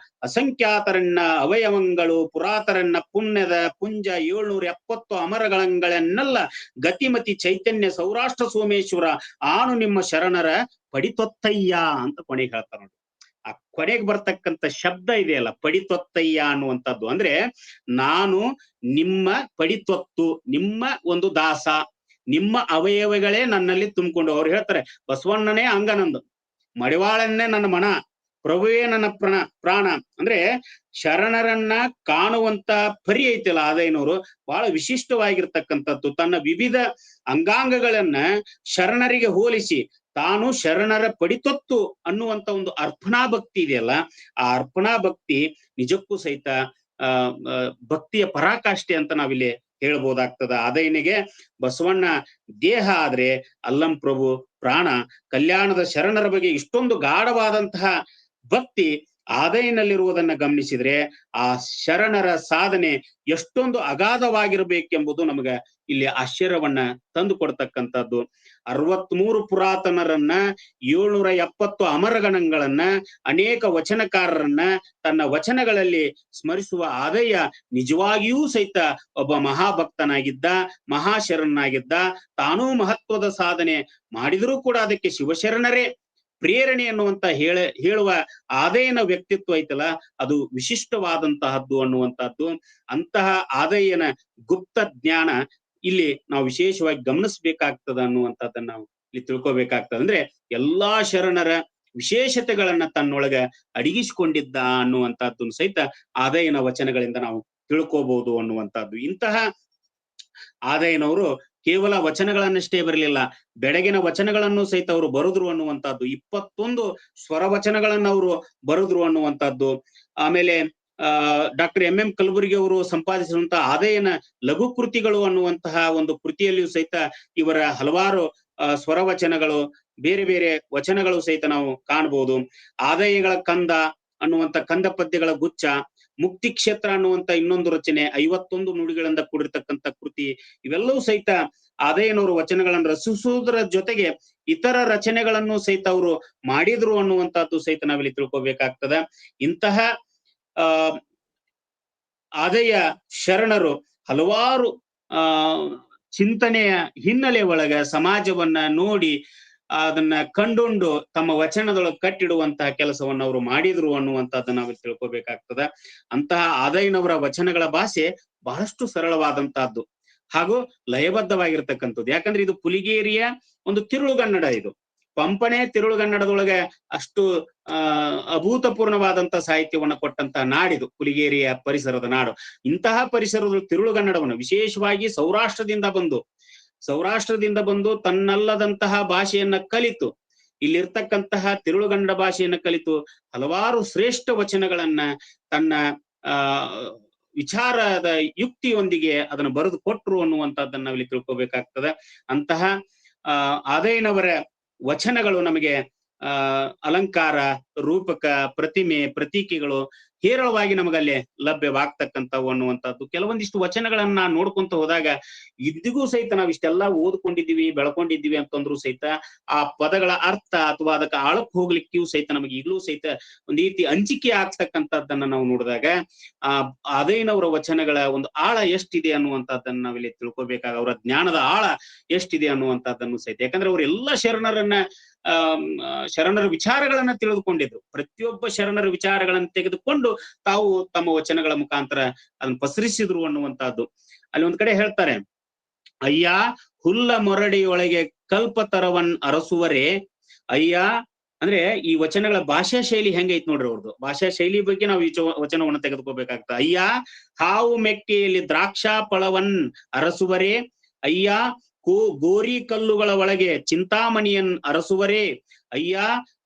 ಅಸಂಖ್ಯಾತರನ್ನ ಅವಯವಗಳು, ಪುರಾತರನ್ನ ಪುಣ್ಯದ ಪುಂಜ, 770 ಅಮರಗಳನ್ನೆಲ್ಲ ಗತಿಮತಿ ಚೈತನ್ಯ ಸೌರಾಷ್ಟ್ರ ಸೋಮೇಶ್ವರ, ಆನು ನಿಮ್ಮ ಶರಣರ ಪಡಿತೊತ್ತಯ್ಯ ಅಂತ ಕೊನೆಗೆ ಹೇಳ್ತಾರ ನೋಡಿ. ಆ ಕೊನೆಗೆ ಬರ್ತಕ್ಕಂಥ ಶಬ್ದ ಇದೆಯಲ್ಲ, ಪಡಿತೊತ್ತಯ್ಯ ಅನ್ನುವಂಥದ್ದು, ಅಂದ್ರೆ ನಾನು ನಿಮ್ಮ ಪಡಿತೊತ್ತು, ನಿಮ್ಮ ಒಂದು ದಾಸ, ನಿಮ್ಮ ಅವಯವಗಳೇ ನನ್ನಲ್ಲಿ ತುಂಬಿಕೊಂಡು. ಅವ್ರು ಹೇಳ್ತಾರೆ, ಬಸವಣ್ಣನೇ ಅಂಗ ನಂದು, ಮಡಿವಾಳನ್ನೇ ನನ್ನ ಮನ, ಪ್ರಭುವೇ ನನ್ನ ಪ್ರಾಣ. ಅಂದ್ರೆ ಶರಣರನ್ನ ಕಾಣುವಂತ ಪರಿ ಐತಿಲ್ಲ ಆದಯ್ಯನವರು, ಬಹಳ ವಿಶಿಷ್ಟವಾಗಿರ್ತಕ್ಕಂಥದ್ದು. ತನ್ನ ವಿವಿಧ ಅಂಗಾಂಗಗಳನ್ನ ಶರಣರಿಗೆ ಹೋಲಿಸಿ ತಾನು ಶರಣರ ಪಡಿತೊತ್ತು ಅನ್ನುವಂತ ಒಂದು ಅರ್ಪಣಾ ಭಕ್ತಿ ಇದೆಯಲ್ಲ, ಆ ಅರ್ಪಣಾ ಭಕ್ತಿ ನಿಜಕ್ಕೂ ಸಹಿತ ಭಕ್ತಿಯ ಪರಾಕಾಷ್ಠೆ ಅಂತ ನಾವಿಲ್ಲಿ ಹೇಳ್ಬೋದಾಗ್ತದ. ಆದಯ್ಯನಿಗೆ ಬಸವಣ್ಣ ದೇಹ ಆದ್ರೆ ಅಲ್ಲಂ ಪ್ರಭು ಪ್ರಾಣ. ಕಲ್ಯಾಣದ ಶರಣರ ಬಗ್ಗೆ ಇಷ್ಟೊಂದು ಗಾಢವಾದಂತಹ ಭಕ್ತಿ ಆದಯ್ಯನಲ್ಲಿರುವುದನ್ನ ಗಮನಿಸಿದ್ರೆ ಆ ಶರಣರ ಸಾಧನೆ ಎಷ್ಟೊಂದು ಅಗಾಧವಾಗಿರ್ಬೇಕೆಂಬುದು ನಮಗ ಇಲ್ಲಿ ಆಶ್ಚರ್ಯವನ್ನ ತಂದು ಕೊಡ್ತಕ್ಕಂಥದ್ದು. 63 ಪುರಾತನರನ್ನ, 770 ಅಮರಗಣಗಳನ್ನ, ಅನೇಕ ವಚನಕಾರರನ್ನ ತನ್ನ ವಚನಗಳಲ್ಲಿ ಸ್ಮರಿಸುವ ಆದಯ್ಯ ನಿಜವಾಗಿಯೂ ಸಹಿತ ಒಬ್ಬ ಮಹಾಭಕ್ತನಾಗಿದ್ದ, ಮಹಾಶರಣನಾಗಿದ್ದ. ತಾನೂ ಮಹತ್ವದ ಸಾಧನೆ ಮಾಡಿದರೂ ಕೂಡ ಅದಕ್ಕೆ ಶಿವಶರಣರೇ ಪ್ರೇರಣೆ ಅನ್ನುವಂತ ಹೇಳುವ ಆದಯ್ಯನ ವ್ಯಕ್ತಿತ್ವ ಐತಲ್ಲ, ಅದು ವಿಶಿಷ್ಟವಾದಂತಹದ್ದು ಅನ್ನುವಂತಹದ್ದು. ಅಂತಹ ಆದಯ್ಯನ ಗುಪ್ತ ಜ್ಞಾನ ಇಲ್ಲಿ ನಾವು ವಿಶೇಷವಾಗಿ ಗಮನಿಸ್ಬೇಕಾಗ್ತದ ಅನ್ನುವಂಥದ್ದನ್ನ ನಾವು ಇಲ್ಲಿ ತಿಳ್ಕೊಬೇಕಾಗ್ತದೆ. ಅಂದ್ರೆ ಎಲ್ಲಾ ಶರಣರ ವಿಶೇಷತೆಗಳನ್ನ ತನ್ನೊಳಗ ಅಡಗಿಸಿಕೊಂಡಿದ್ದ ಅನ್ನುವಂಥದ್ದನ್ನು ಸಹಿತ ಆದಯ್ಯನ ವಚನಗಳಿಂದ ನಾವು ತಿಳ್ಕೋಬಹುದು ಅನ್ನುವಂಥದ್ದು. ಇಂತಹ ಆದಯ್ಯನವರು ಕೇವಲ ವಚನಗಳನ್ನಷ್ಟೇ ಬರಲಿಲ್ಲ, ಬೆಳಗಿನ ವಚನಗಳನ್ನು ಸಹಿತ ಅವರು ಬರೆದ್ರು ಅನ್ನುವಂಥದ್ದು. 21 ಸ್ವರ ವಚನಗಳನ್ನ ಅವರು ಬರೆದ್ರು ಅನ್ನುವಂಥದ್ದು. ಆಮೇಲೆ ಡಾಕ್ಟರ್ ಎಂ ಕಲಬುರ್ಗಿ ಅವರು ಸಂಪಾದಿಸಿರುವಂತಹ ಆದಯ್ಯನ ಲಘು ಕೃತಿಗಳು ಅನ್ನುವಂತಹ ಒಂದು ಕೃತಿಯಲ್ಲಿಯೂ ಸಹಿತ ಇವರ ಹಲವಾರು ಸ್ವರ ವಚನಗಳು, ಬೇರೆ ಬೇರೆ ವಚನಗಳು ಸಹಿತ ನಾವು ಕಾಣಬಹುದು. ಆದಯ್ಯಗಳ ಕಂದ ಅನ್ನುವಂತ ಕಂದ ಪದ್ಯಗಳ ಗುಚ್ಛ, ಮುಕ್ತಿ ಕ್ಷೇತ್ರ ಅನ್ನುವಂತ ಇನ್ನೊಂದು ರಚನೆ, 51 ನುಡಿಗಳಿಂದ ಕೂಡಿರ್ತಕ್ಕಂಥ ಕೃತಿ, ಇವೆಲ್ಲವೂ ಸಹಿತ ಆದಯ್ಯನವರು ವಚನಗಳನ್ನು ರಚಿಸುವುದರ ಜೊತೆಗೆ ಇತರ ರಚನೆಗಳನ್ನು ಸಹಿತ ಅವರು ಮಾಡಿದ್ರು ಅನ್ನುವಂಥದ್ದು ಸಹಿತ ನಾವಿಲ್ಲಿ ತಿಳ್ಕೊಬೇಕಾಗ್ತದ. ಇಂತಹ ಆದಯ್ಯ ಶರಣರು ಹಲವಾರು ಚಿಂತನೆಯ ಹಿನ್ನೆಲೆ ಒಳಗ ಸಮಾಜವನ್ನ ನೋಡಿ ಅದನ್ನ ಕಂಡುಂಡು ತಮ್ಮ ವಚನದೊಳಗೆ ಕಟ್ಟಿಡುವಂತಹ ಕೆಲಸವನ್ನು ಅವರು ಮಾಡಿದ್ರು ಅನ್ನುವಂಥದ್ದನ್ನ ನಾವು ತಿಳ್ಕೊಬೇಕಾಗ್ತದ. ಅಂತಹ ಆದಯ್ಯನವರ ವಚನಗಳ ಭಾಷೆ ಬಹಳಷ್ಟು ಸರಳವಾದಂತಹದ್ದು ಹಾಗೂ ಲಯಬದ್ಧವಾಗಿರ್ತಕ್ಕಂಥದ್ದು. ಯಾಕಂದ್ರೆ ಇದು ಪುಲಿಗೇರಿಯ ಒಂದು ತಿರುಳುಗನ್ನಡ. ಇದು ಪಂಪನೆ ತಿರುಳುಗನ್ನಡದೊಳಗೆ ಅಷ್ಟು ಅಭೂತಪೂರ್ಣವಾದಂತ ಸಾಹಿತ್ಯವನ್ನ ಕೊಟ್ಟಂತ ನಾಡಿದು ಹುಲಿಗೇರಿಯ ಪರಿಸರದ ನಾಡು. ಇಂತಹ ಪರಿಸರದ ತಿರುಳುಗನ್ನಡವನ್ನು ವಿಶೇಷವಾಗಿ ಸೌರಾಷ್ಟ್ರದಿಂದ ಬಂದು ತನ್ನಲ್ಲದಂತಹ ಭಾಷೆಯನ್ನ ಕಲಿತು ಇಲ್ಲಿರ್ತಕ್ಕಂತಹ ತಿರುಳುಗನ್ನಡ ಭಾಷೆಯನ್ನ ಕಲಿತು ಹಲವಾರು ಶ್ರೇಷ್ಠ ವಚನಗಳನ್ನ ತನ್ನ ವಿಚಾರದ ಯುಕ್ತಿಯೊಂದಿಗೆ ಅದನ್ನು ಬರೆದು ಕೊಟ್ರು ಅನ್ನುವಂಥದ್ದನ್ನ ನಾವಿಲ್ಲಿ ತಿಳ್ಕೊಬೇಕಾಗ್ತದೆ. ಅಂತಹ ಆದಯ್ಯನವರ ವಚನಗಳು ನಮಗೆ ಅಲಂಕಾರ, ರೂಪಕ, ಪ್ರತಿಮೆ, ಪ್ರತೀಕೆಗಳು ಹೇರಳವಾಗಿ ನಮಗಲ್ಲಿ ಲಭ್ಯವಾಗ್ತಕ್ಕಂಥವು ಅನ್ನುವಂಥದ್ದು. ಕೆಲವೊಂದಿಷ್ಟು ವಚನಗಳನ್ನ ನೋಡ್ಕೊಂತ ಹೋದಾಗ ಇಂದಿಗೂ ಸಹಿತ ನಾವ್ ಇಷ್ಟೆಲ್ಲಾ ಓದ್ಕೊಂಡಿದ್ದೀವಿ, ಬೆಳ್ಕೊಂಡಿದ್ದೀವಿ ಅಂತಂದ್ರು ಸಹಿತ ಆ ಪದಗಳ ಅರ್ಥ ಅಥವಾ ಅದಕ್ಕೆ ಆಳಕ್ಕೆ ಹೋಗ್ಲಿಕ್ಕಿಯೂ ಸಹಿತ ನಮಗೆ ಈಗಲೂ ಸಹಿತ ಒಂದ್ ರೀತಿ ಅಂಜಿಕೆ ಆಗ್ತಕ್ಕಂಥದ್ದನ್ನ ನಾವು ನೋಡಿದಾಗ ಆದಯ್ಯನವರ ವಚನಗಳ ಒಂದು ಆಳ ಎಷ್ಟಿದೆ ಅನ್ನುವಂಥದ್ದನ್ನ ನಾವಿಲ್ಲಿ ತಿಳ್ಕೊಬೇಕಾಗ, ಅವರ ಜ್ಞಾನದ ಆಳ ಎಷ್ಟಿದೆ ಅನ್ನುವಂಥದ್ದನ್ನು ಸಹಿತ. ಯಾಕಂದ್ರೆ ಅವರೆಲ್ಲ ಶರಣರ ವಿಚಾರಗಳನ್ನ ತಿಳಿದುಕೊಂಡಿದ್ರು. ಪ್ರತಿಯೊಬ್ಬ ಶರಣರ ವಿಚಾರಗಳನ್ನ ತೆಗೆದುಕೊಂಡು ತಾವು ತಮ್ಮ ವಚನಗಳ ಮುಖಾಂತರ ಅದನ್ನ ಪಸರಿಸಿದ್ರು ಅನ್ನುವಂಥದ್ದು. ಅಲ್ಲಿ ಒಂದ್ ಕಡೆ ಹೇಳ್ತಾರೆ, ಅಯ್ಯ ಹುಲ್ಲ ಮೊರಡಿಯೊಳಗೆ ಕಲ್ಪತರವನ್ ಅರಸುವರೇ. ಅಯ್ಯ ಅಂದ್ರೆ ಈ ವಚನಗಳ ಭಾಷಾ ಶೈಲಿ ಹೆಂಗೈತ್ ನೋಡ್ರಿ ಅವ್ರದ್ದು. ಭಾಷಾ ಶೈಲಿ ಬಗ್ಗೆ ನಾವು ಈ ವಚನವನ್ನು ತೆಗೆದುಕೋಬೇಕಾಗ್ತದೆ. ಅಯ್ಯ ಹಾವು ಮೆಕ್ಕೆಯಲ್ಲಿ ದ್ರಾಕ್ಷಾ ಫಳವನ್ ಅರಸುವರೇ. ಅಯ್ಯ ಗೋರಿ ಕಲ್ಲುಗಳ ಒಳಗೆ ಚಿಂತಾಮಣಿಯನ್ ಅರಸುವರೇ. ಅಯ್ಯ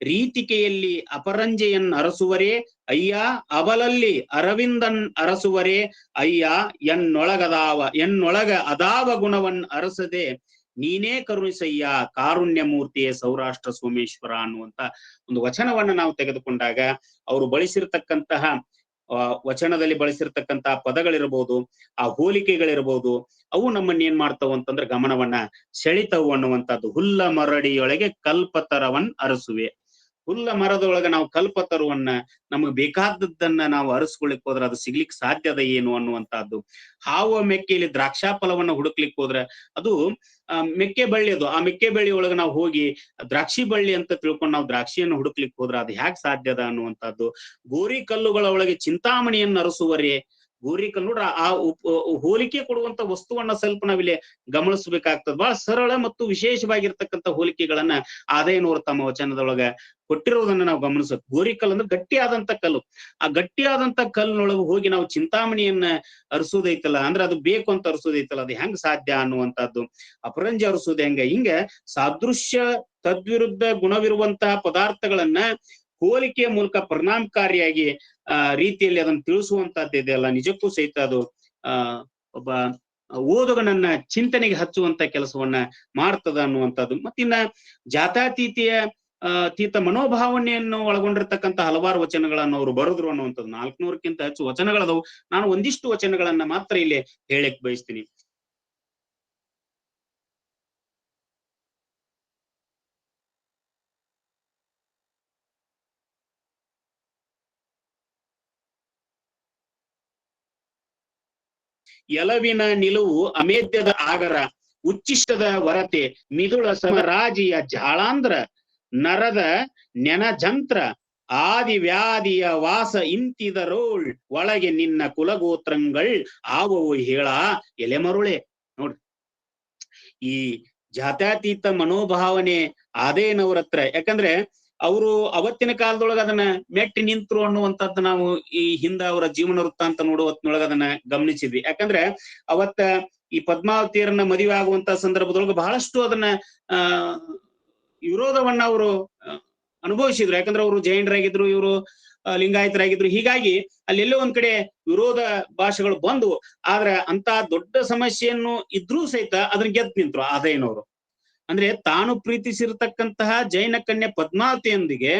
ರೀತಿಕೆಯಲ್ಲಿ ಅಪರಂಜೆಯನ್ ಅರಸುವರೇ. ಅಯ್ಯ ಅವಲಲ್ಲಿ ಅರವಿಂದನ್ ಅರಸುವರೇ. ಅಯ್ಯ ಎನ್ನೊಳಗ ಅದಾವ ಗುಣವನ್ ಅರಸದೆ ನೀನೇ ಕರುಣಿಸಯ್ಯ ಕಾರುಣ್ಯ ಮೂರ್ತಿಯೇ ಸೌರಾಷ್ಟ್ರ ಸೋಮೇಶ್ವರ ಅನ್ನುವಂತ ಒಂದು ವಚನವನ್ನ ನಾವು ತೆಗೆದುಕೊಂಡಾಗ ಅವರು ಬಳಸಿರ್ತಕ್ಕಂತಹ ವಚನದಲ್ಲಿ ಬಳಸಿರ್ತಕ್ಕಂತಹ ಪದಗಳಿರ್ಬೋದು, ಆ ಹೋಲಿಕೆಗಳಿರ್ಬೋದು, ಅವು ನಮ್ಮನ್ನ ಏನ್ ಮಾಡ್ತಾವ ಅಂತಂದ್ರೆ ಗಮನವನ್ನ ಸೆಳಿತಾವು ಅನ್ನುವಂಥದ್ದು. ಹುಲ್ಲ ಮರಡಿಯೊಳಗೆ ಕಲ್ಪತರವನ್ ಅರಸುವೆ. ಹುಲ್ಲ ಮರದೊಳಗೆ ನಾವು ಕಲ್ಪತರುವನ್ನ ನಮಗ್ ಬೇಕಾದದ್ದನ್ನ ನಾವು ಅರಸ್ಕೊಳಿಕ್ ಹೋದ್ರೆ ಅದು ಸಿಗ್ಲಿಕ್ ಸಾಧ್ಯದ ಏನು ಅನ್ನುವಂಥದ್ದು. ಹಾವು ಮೆಕ್ಕೆಯಲ್ಲಿ ದ್ರಾಕ್ಷಾ ಫಲವನ್ನ ಹುಡುಕ್ಲಿಕ್ ಹೋದ್ರೆ ಅದು ಮೆಕ್ಕೆ ಬಳ್ಳಿ, ಅದು ಆ ಮೆಕ್ಕೆ ಬಳ್ಳಿ ಒಳಗೆ ನಾವು ಹೋಗಿ ದ್ರಾಕ್ಷಿ ಬಳ್ಳಿ ಅಂತ ತಿಳ್ಕೊಂಡು ನಾವು ದ್ರಾಕ್ಷಿಯನ್ನು ಹುಡುಕ್ಲಿಕ್ ಹೋದ್ರೆ ಅದು ಹ್ಯಾಕ್ ಸಾಧ್ಯದ ಅನ್ನುವಂಥದ್ದು. ಗೋರಿ ಕಲ್ಲುಗಳ ಒಳಗೆ ಚಿಂತಾಮಣಿಯನ್ನು ಅರಸುವರೆ. ಗೋರಿ ಕಲ್ಲು ನೋಡ್ರ, ಆ ಹೋಲಿಕೆ ಕೊಡುವಂತ ವಸ್ತುವನ್ನ ಸ್ವಲ್ಪ ನಾವಿಲ್ಲಿ ಗಮನಿಸ್ಬೇಕಾಗ್ತದೆ. ಬಹಳ ಸರಳ ಮತ್ತು ವಿಶೇಷವಾಗಿರ್ತಕ್ಕಂಥ ಹೋಲಿಕೆಗಳನ್ನ ಆದಯ್ಯನವರು ತಮ್ಮ ವಚನದೊಳಗ ಕೊಟ್ಟಿರೋದನ್ನ ನಾವು ಗಮನಿಸ್ಬೇಕು. ಗೋರಿಕಲ್ಲು ಅಂದ್ರೆ ಗಟ್ಟಿಯಾದಂತ ಕಲ್ಲು. ಆ ಗಟ್ಟಿಯಾದಂತ ಕಲ್ಲಿನೊಳಗೆ ಹೋಗಿ ನಾವು ಚಿಂತಾಮಣಿಯನ್ನ ಅರಸೋದೈತಲ್ಲ, ಅಂದ್ರೆ ಅದು ಬೇಕು ಅಂತ ಅರಸೋದೈತಲ್ಲ, ಅದು ಹೆಂಗ್ ಸಾಧ್ಯ ಅನ್ನುವಂಥದ್ದು. ಅಪರಂಜಿ ಅರಸೋದು ಹೆಂಗ ಸಾದೃಶ್ಯ ತದ್ವಿರುದ್ಧ ಗುಣವಿರುವಂತಹ ಪದಾರ್ಥಗಳನ್ನ ಹೋಲಿಕೆಯ ಮೂಲಕ ಪರಿಣಾಮಕಾರಿಯಾಗಿ ರೀತಿಯಲ್ಲಿ ಅದನ್ನು ತಿಳಿಸುವಂತದ್ದು ಇದೆಯಲ್ಲ, ನಿಜಕ್ಕೂ ಸಹಿತ ಅದು ಒಬ್ಬ ಓದುಗನನ್ನ ಚಿಂತನೆಗೆ ಹಚ್ಚುವಂತ ಕೆಲಸವನ್ನ ಮಾಡ್ತದ ಅನ್ನುವಂಥದ್ದು. ಮತ್ತಿನ್ನ ಜಾತ್ಯಾತೀತ ಮನೋಭಾವನೆಯನ್ನು ಒಳಗೊಂಡಿರ್ತಕ್ಕಂಥ ಹಲವಾರು ವಚನಗಳನ್ನು ಅವರು ಬರೆದ್ರು ಅನ್ನುವಂಥದ್ದು. 400ಕ್ಕಿಂತ ಹೆಚ್ಚು ವಚನಗಳದವು. ನಾನು ಒಂದಿಷ್ಟು ವಚನಗಳನ್ನ ಮಾತ್ರ ಇಲ್ಲಿ ಹೇಳಕ್ ಬಯಸ್ತೀನಿ. ಎಲವಿನ ನಿಲುವು ಅಮೇದ್ಯದ ಆಗರ ಉಚ್ಚಿಷ್ಟದ ವರತೆ ಮಿದುಳ ಸಮರಾಜಿಯ ಜಾಳಾಂದ್ರ ನರದ ನೆನಜಂತ್ರ ಆದಿ ವ್ಯಾಧಿಯ ವಾಸ ಇಂತಿದರೋಳ್ ಒಳಗೆ ನಿನ್ನ ಕುಲಗೋತ್ರங்கள் ಆವವು ಹೇಳ ಎಲೆಮರುಳೆ. ನೋಡ್ರಿ, ಈ ಜಾತ್ಯಾತೀತ ಮನೋಭಾವನೆ ಆದಯ್ಯನವ್ರ ಹತ್ರ, ಯಾಕಂದ್ರೆ ಅವರು ಅವತ್ತಿನ ಕಾಲದೊಳಗ ಅದನ್ನ ಮೆಟ್ಟಿ ನಿಂತರು ಅನ್ನುವಂಥದ್ದು ನಾವು ಈ ಹಿಂದ ಅವರ ಜೀವನ ವೃತ್ತಾಂತ ನೋಡುವ ಹೊತ್ತಿನೊಳಗ ಅದನ್ನ ಗಮನಿಸಿದ್ವಿ. ಯಾಕಂದ್ರೆ ಅವತ್ತ ಈ ಪದ್ಮಾವತಿಯರನ್ನ ಮದುವೆ ಆಗುವಂತ ಸಂದರ್ಭದೊಳಗ ಬಹಳಷ್ಟು ಅದನ್ನ ವಿರೋಧವನ್ನ ಅವರು ಅನುಭವಿಸಿದ್ರು. ಯಾಕಂದ್ರೆ ಅವರು ಜೈನರಾಗಿದ್ರು, ಇವರು ಲಿಂಗಾಯತರಾಗಿದ್ರು. ಹೀಗಾಗಿ ಅಲ್ಲೆಲ್ಲೋ ಒಂದ್ ಕಡೆ ವಿರೋಧ ಭಾಷೆಗಳು ಬಂದು, ಆದ್ರೆ ಅಂತ ದೊಡ್ಡ ಸಮಸ್ಯೆಯನ್ನು ಇದ್ರೂ ಸಹಿತ ಅದನ್ನ ಗೆದ್ದು ನಿಂತರು ಆದಯ್ಯನವರು. ಅಂದ್ರೆ ತಾನು ಪ್ರೀತಿಸಿರ್ತಕ್ಕಂತಹ ಜೈನ ಕನ್ಯೆ ಪದ್ಮಾವತಿಯೊಂದಿಗೆ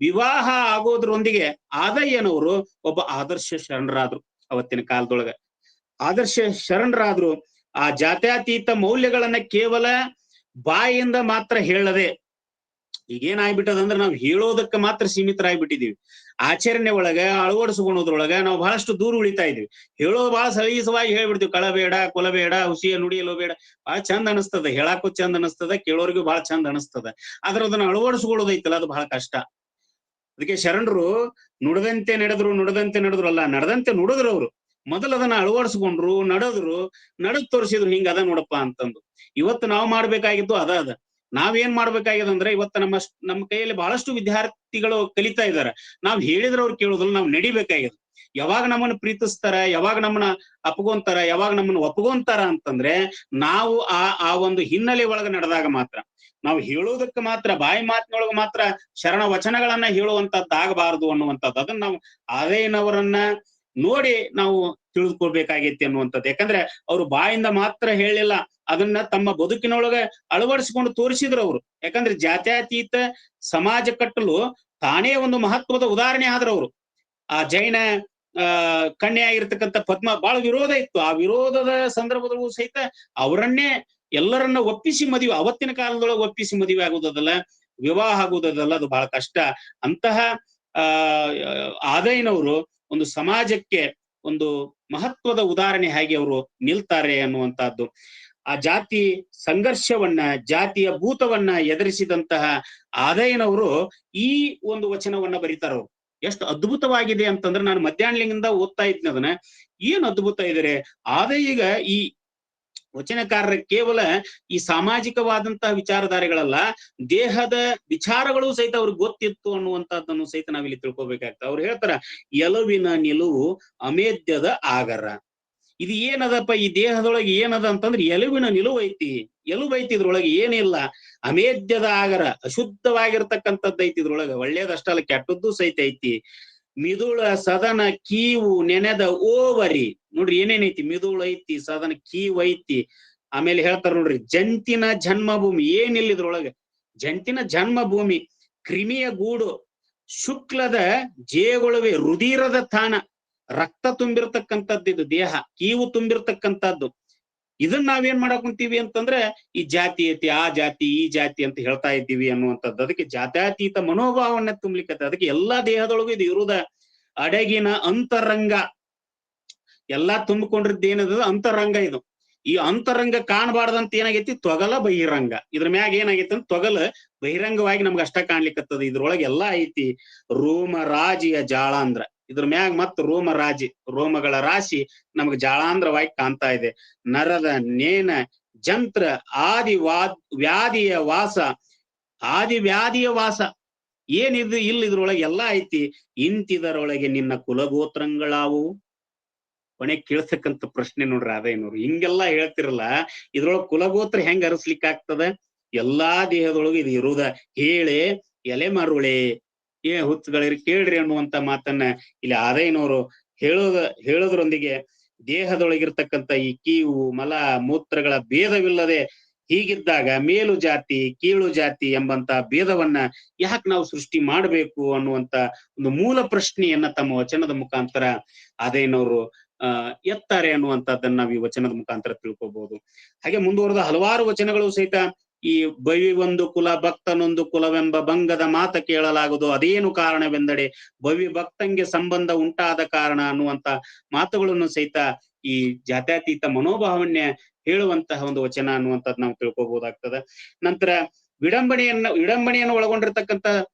ವಿವಾಹ ಆಗೋದ್ರೊಂದಿಗೆ ಆದಯ್ಯನವರು ಒಬ್ಬ ಆದರ್ಶ ಶರಣರಾದ್ರು. ಅವತ್ತಿನ ಕಾಲದೊಳಗ ಆದರ್ಶ ಶರಣರಾದ್ರು. ಆ ಜಾತ್ಯಾತೀತ ಮೌಲ್ಯಗಳನ್ನ ಕೇವಲ ಬಾಯಿಂದ ಮಾತ್ರ ಹೇಳದೆ, ಈಗೇನಾಗ್ಬಿಟ್ಟದಂದ್ರೆ ನಾವು ಹೇಳೋದಕ್ಕೆ ಮಾತ್ರ ಸೀಮಿತರಾಗ್ಬಿಟ್ಟಿದೀವಿ. ಆಚರಣೆ ಒಳಗ ಅಳವಡಿಸ್ಕೊಳೋದ್ರೊಳಗ ನಾವು ಬಹಳಷ್ಟು ದೂರ ಉಳಿತಾ ಇದೀವಿ. ಹೇಳೋದು ಬಹಳ ಸಲೀಸವಾಗಿ ಹೇಳ್ಬಿಡ್ತೀವಿ. ಕಳಬೇಡ, ಕೊಲಬೇಡ, ಹುಸಿಯ ನುಡಿಯಲು ಬೇಡ. ಬಹಳ ಚಂದ ಅನಿಸ್ತದ, ಹೇಳಾಕು ಚಂದ ಅನಿಸ್ತದ, ಕೇಳೋರಿಗೂ ಬಹಳ ಚಂದ ಅನಿಸ್ತದ. ಆದ್ರೆ ಅದನ್ನ ಅಳವಡಿಸ್ಕೊಳ್ಳೋದೈತಲ್ಲ, ಅದು ಬಹಳ ಕಷ್ಟ. ಅದಕ್ಕೆ ಶರಣರು ನುಡದಂತೆ ನಡೆದ್ರು ಅಲ್ಲ, ನಡೆದಂತೆ ನುಡಿದ್ರು. ಅವರು ಮೊದಲು ಅದನ್ನ ಅಳವಡಿಸ್ಕೊಂಡ್ರು, ನಡೆದು ತೋರಿಸಿದ್ರು, ಹಿಂಗ ಅದ ನೋಡಪ್ಪ ಅಂತಂದು. ಇವತ್ತು ನಾವು ಮಾಡ್ಬೇಕಾಗಿದ್ದು ಅದ ನಾವೇನ್ ಮಾಡ್ಬೇಕಾಗಿದೆ ಅಂದ್ರೆ ಇವತ್ತು ನಮ್ಮ ಕೈಯಲ್ಲಿ ಬಹಳಷ್ಟು ವಿದ್ಯಾರ್ಥಿಗಳು ಕಲಿತಾ ಇದ್ದಾರೆ. ನಾವ್ ಹೇಳಿದ್ರೆ ಅವ್ರು ಕೇಳೋದಿಲ್ಲ, ನಾವ್ ನಡಿಬೇಕಾಗಿದೆ. ಯಾವಾಗ ನಮ್ಮನ್ನ ಪ್ರೀತಿಸ್ತಾರ, ಯಾವಾಗ ನಮ್ಮನ್ನ ಅಪ್ಕೊಂತಾರ, ಯಾವಾಗ ನಮ್ಮನ್ನ ಒಪ್ಕೊಂತಾರ ಅಂತಂದ್ರೆ ನಾವು ಆ ಒಂದು ಹಿನ್ನೆಲೆ ಒಳಗ ನಡೆದಾಗ ಮಾತ್ರ. ನಾವು ಹೇಳೋದಕ್ಕೆ ಮಾತ್ರ, ಬಾಯಿ ಮಾತಿನೊಳಗ ಮಾತ್ರ ಶರಣ ವಚನಗಳನ್ನ ಹೇಳುವಂತದ್ದಾಗಬಾರದು ಅನ್ನುವಂಥದ್ದು. ಅದನ್ನ ನಾವು ಆದೇನವರನ್ನ ನೋಡಿ ನಾವು ತಿಳಿದುಕೊಳ್ಬೇಕಾಗೈತಿ ಅನ್ನುವಂಥದ್ದು. ಯಾಕಂದ್ರೆ ಅವ್ರು ಬಾಯಿಂದ ಮಾತ್ರ ಹೇಳಿಲ್ಲ, ಅದನ್ನ ತಮ್ಮ ಬದುಕಿನೊಳಗೆ ಅಳವಡಿಸಿಕೊಂಡು ತೋರಿಸಿದ್ರು ಅವರು. ಯಾಕಂದ್ರೆ ಜಾತ್ಯತೀತ ಸಮಾಜ ಕಟ್ಟಲು ತಾನೇ ಒಂದು ಮಹತ್ವದ ಉದಾಹರಣೆ ಆದ್ರು ಅವರು. ಆ ಜೈನ ಕನ್ಯೆ ಆಗಿರ್ತಕ್ಕಂಥ ಪದ್ಮ ಬಹಳ ವಿರೋಧ ಇತ್ತು. ಆ ವಿರೋಧದ ಸಂದರ್ಭದಲ್ಲೂ ಸಹಿತ ಅವರನ್ನೇ ಎಲ್ಲರನ್ನ ಒಪ್ಪಿಸಿ ಮದುವೆ, ಅವತ್ತಿನ ಕಾಲದೊಳಗೆ ಒಪ್ಪಿಸಿ ಮದುವೆ ಆಗುವುದಲ್ಲ, ವಿವಾಹ ಆಗುವುದಲ್ಲ, ಅದು ಬಹಳ ಕಷ್ಟ. ಅಂತಹ ಆದೈನವರು ಒಂದು ಸಮಾಜಕ್ಕೆ ಒಂದು ಮಹತ್ವದ ಉದಾಹರಣೆ ಹಾಗೆ ಅವರು ನಿಲ್ತಾರೆ ಅನ್ನುವಂತಹದ್ದು. ಆ ಜಾತಿ ಸಂಘರ್ಷವನ್ನ, ಜಾತಿಯ ಭೂತವನ್ನ ಎದುರಿಸಿದಂತಹ ಆದೈನವರು ಈ ಒಂದು ವಚನವನ್ನ ಬರೀತಾರವ್ರು. ಎಷ್ಟು ಅದ್ಭುತವಾಗಿದೆ ಅಂತಂದ್ರೆ, ನಾನು ಮಧ್ಯಾಹ್ನಲಿಂದ ಓದ್ತಾ ಇದ್ನ ಅದನ್ನ, ಏನ್ ಅದ್ಭುತ ಇದಾರೆ. ಆದ್ರೆ ಈಗ ಈ ವಚನಕಾರರ ಕೇವಲ ಈ ಸಾಮಾಜಿಕವಾದಂತಹ ವಿಚಾರಧಾರೆಗಳಲ್ಲ, ದೇಹದ ವಿಚಾರಗಳು ಸಹಿತ ಅವ್ರಿಗೆ ಗೊತ್ತಿತ್ತು ಅನ್ನುವಂಥದ್ದನ್ನು ಸಹಿತ ನಾವಿಲ್ಲಿ ತಿಳ್ಕೊಬೇಕಾಗ್ತದೆ. ಅವ್ರು ಹೇಳ್ತಾರ, ಎಲುವಿನ ನಿಲುವು ಅಮೇದ್ಯದ ಆಗರ. ಇದು ಏನದಪ್ಪ, ಈ ದೇಹದೊಳಗೆ ಏನದ ಅಂತಂದ್ರೆ ಎಲುವಿನ ನಿಲುವು ಐತಿ. ಎಲುಬು ಐತಿ, ಇದ್ರೊಳಗೆ ಏನಿಲ್ಲ. ಅಮೇದ್ಯದ ಆಗರ, ಅಶುದ್ಧವಾಗಿರ್ತಕ್ಕಂಥದ್ದು ಐತಿ ಇದ್ರೊಳಗೆ. ಒಳ್ಳೇದಷ್ಟಲ್ಲ, ಕೆಟ್ಟದ್ದು ಸಹಿತ ಐತಿ. ಮಿದುಳ ಸದನ ಕೀವು ನೆನೆದ ಓವರಿ. ನೋಡ್ರಿ ಏನೇನೈತಿ, ಮಿದುಳು ಐತಿ, ಸದನ ಕೀವು ಐತಿ. ಆಮೇಲೆ ಹೇಳ್ತಾರ ನೋಡ್ರಿ, ಜಂತಿನ ಜನ್ಮಭೂಮಿ. ಏನಿಲ್ಲ ಇದ್ರೊಳಗೆ, ಜಂತಿನ ಜನ್ಮಭೂಮಿ. ಕ್ರಿಮಿಯ ಗೂಡು, ಶುಕ್ಲದ ಜೇಗೊಳುವೆ, ರುಧಿರದ ತಾಣ. ರಕ್ತ ತುಂಬಿರ್ತಕ್ಕಂಥದ್ದು ಇದು ದೇಹ, ಕೀವು ತುಂಬಿರ್ತಕ್ಕಂಥದ್ದು. ಇದನ್ನ ನಾವೇನ್ ಮಾಡಕ್ ಕುಂತೀವಿ ಅಂತಂದ್ರೆ ಈ ಜಾತಿ ಐತಿ, ಆ ಜಾತಿ, ಈ ಜಾತಿ ಅಂತ ಹೇಳ್ತಾ ಇದ್ದೀವಿ ಅನ್ನುವಂಥದ್ದು. ಅದಕ್ಕೆ ಜಾತ್ಯತೀತ ಮನೋಭಾವನೆ ತುಂಬ್ಲಿಕ್ಕೆ, ಅದಕ್ಕೆ ಎಲ್ಲಾ ದೇಹದೊಳಗೂ ಇದು ಇರುವುದ ಅಡಗಿನ ಅಂತರಂಗ. ಎಲ್ಲಾ ತುಂಬಿಕೊಂಡಿದ್ದೇನದ ಅಂತರಂಗ. ಇದು ಈ ಅಂತರಂಗ ಕಾಣಬಾರ್ದಂತ ಏನಾಗೈತಿ, ತೊಗಲ ಬಹಿರಂಗ. ಇದ್ರ ಮ್ಯಾಗ ಏನಾಗೈತಿ ಅಂತ ತೊಗಲ ಬಹಿರಂಗವಾಗಿ ನಮ್ಗೆ ಅಷ್ಟ ಕಾಣ್ಲಿಕ್ಕತ್ತದ. ಇದ್ರೊಳಗೆ ಎಲ್ಲಾ ಐತಿ. ರೋಮ ರಾಜಿಯ ಜಾಳ ಅಂದ್ರ ಇದ್ರ ಮ್ಯಾಗ ಮತ್ತ ರೋಮ ರಾಜಿ, ರೋಮಗಳ ರಾಶಿ ನಮ್ಗೆ ಜಾಳಾಂಧ್ರವಾಗಿ ಕಾಣ್ತಾ ಇದೆ. ನರದ ನೇನ ಜಂತ್ರ ವ್ಯಾಧಿಯ ವಾಸ, ಆದಿ ವ್ಯಾಧಿಯ ವಾಸ. ಏನಿದು ಇಲ್ಲ, ಇದ್ರೊಳಗೆ ಎಲ್ಲಾ ಐತಿ. ಇಂತಿದರೊಳಗೆ ನಿನ್ನ ಕುಲಗೋತ್ರಗಳಾವು. ಕೊನೆ ಕೇಳ್ತಕ್ಕಂಥ ಪ್ರಶ್ನೆ ನೋಡ್ರಿ ಅದೇನೋರು, ಹಿಂಗೆಲ್ಲಾ ಹೇಳ್ತಿರಲ್ಲ, ಇದ್ರೊಳಗೆ ಕುಲಗೋತ್ರ ಹೆಂಗ್ ಅರಸ್ಲಿಕ್ಕೆ ಆಗ್ತದ? ಎಲ್ಲಾ ದೇಹದೊಳಗೆ ಇದು ಇರುವುದ. ಹೇಳೆ ಎಲೆ ಮರುಳೆ, ಹುಚ್ಚುಗಳಿರಿ ಕೇಳ್ರಿ ಅನ್ನುವಂತ ಮಾತನ್ನ ಇಲ್ಲಿ ಆದೈನವರು ಹೇಳೋದ್ರೊಂದಿಗೆ ದೇಹದೊಳಗಿರ್ತಕ್ಕಂಥ ಈ ಕೀವು ಮಲ ಮೂತ್ರಗಳ ಭೇದವಿಲ್ಲದೆ ಹೀಗಿದ್ದಾಗ ಮೇಲು ಜಾತಿ ಕೀಳು ಜಾತಿ ಎಂಬಂತ ಭೇದವನ್ನ ಯಾಕೆ ನಾವು ಸೃಷ್ಟಿ ಮಾಡಬೇಕು ಅನ್ನುವಂತ ಒಂದು ಮೂಲ ಪ್ರಶ್ನೆಯನ್ನ ತಮ್ಮ ವಚನದ ಮುಖಾಂತರ ಆದೈನವರು ಎತ್ತಾರೆ ಅನ್ನುವಂಥದ್ದನ್ನ ನಾವು ಈ ವಚನದ ಮುಖಾಂತರ ತಿಳ್ಕೊಬಹುದು. ಹಾಗೆ ಮುಂದುವರೆದ ಹಲವಾರು ವಚನಗಳು ಸಹಿತ ಈ ಬವಿ ಒಂದು ಕುಲ ಭಕ್ತನೊಂದು ಕುಲವೆಂಬ ಭಂಗದ ಮಾತ ಕೇಳಲಾಗುವುದು, ಅದೇನು ಕಾರಣವೆಂದಡೆ ಬವಿ ಭಕ್ತಂಗೆ ಸಂಬಂಧ ಉಂಟಾದ ಕಾರಣ ಅನ್ನುವಂತ ಮಾತುಗಳನ್ನು ಸಹಿತ ಈ ಜಾತ್ಯತೀತ ಮನೋಭಾವನೆ ಹೇಳುವಂತಹ ಒಂದು ವಚನ ಅನ್ನುವಂಥದ್ದು ನಾವು ತಿಳ್ಕೊಬಹುದಾಗ್ತದೆ. ನಂತರ ವಿಡಂಬನೆಯನ್ನು ಒಳಗೊಂಡಿರ್ತಕ್ಕಂಥ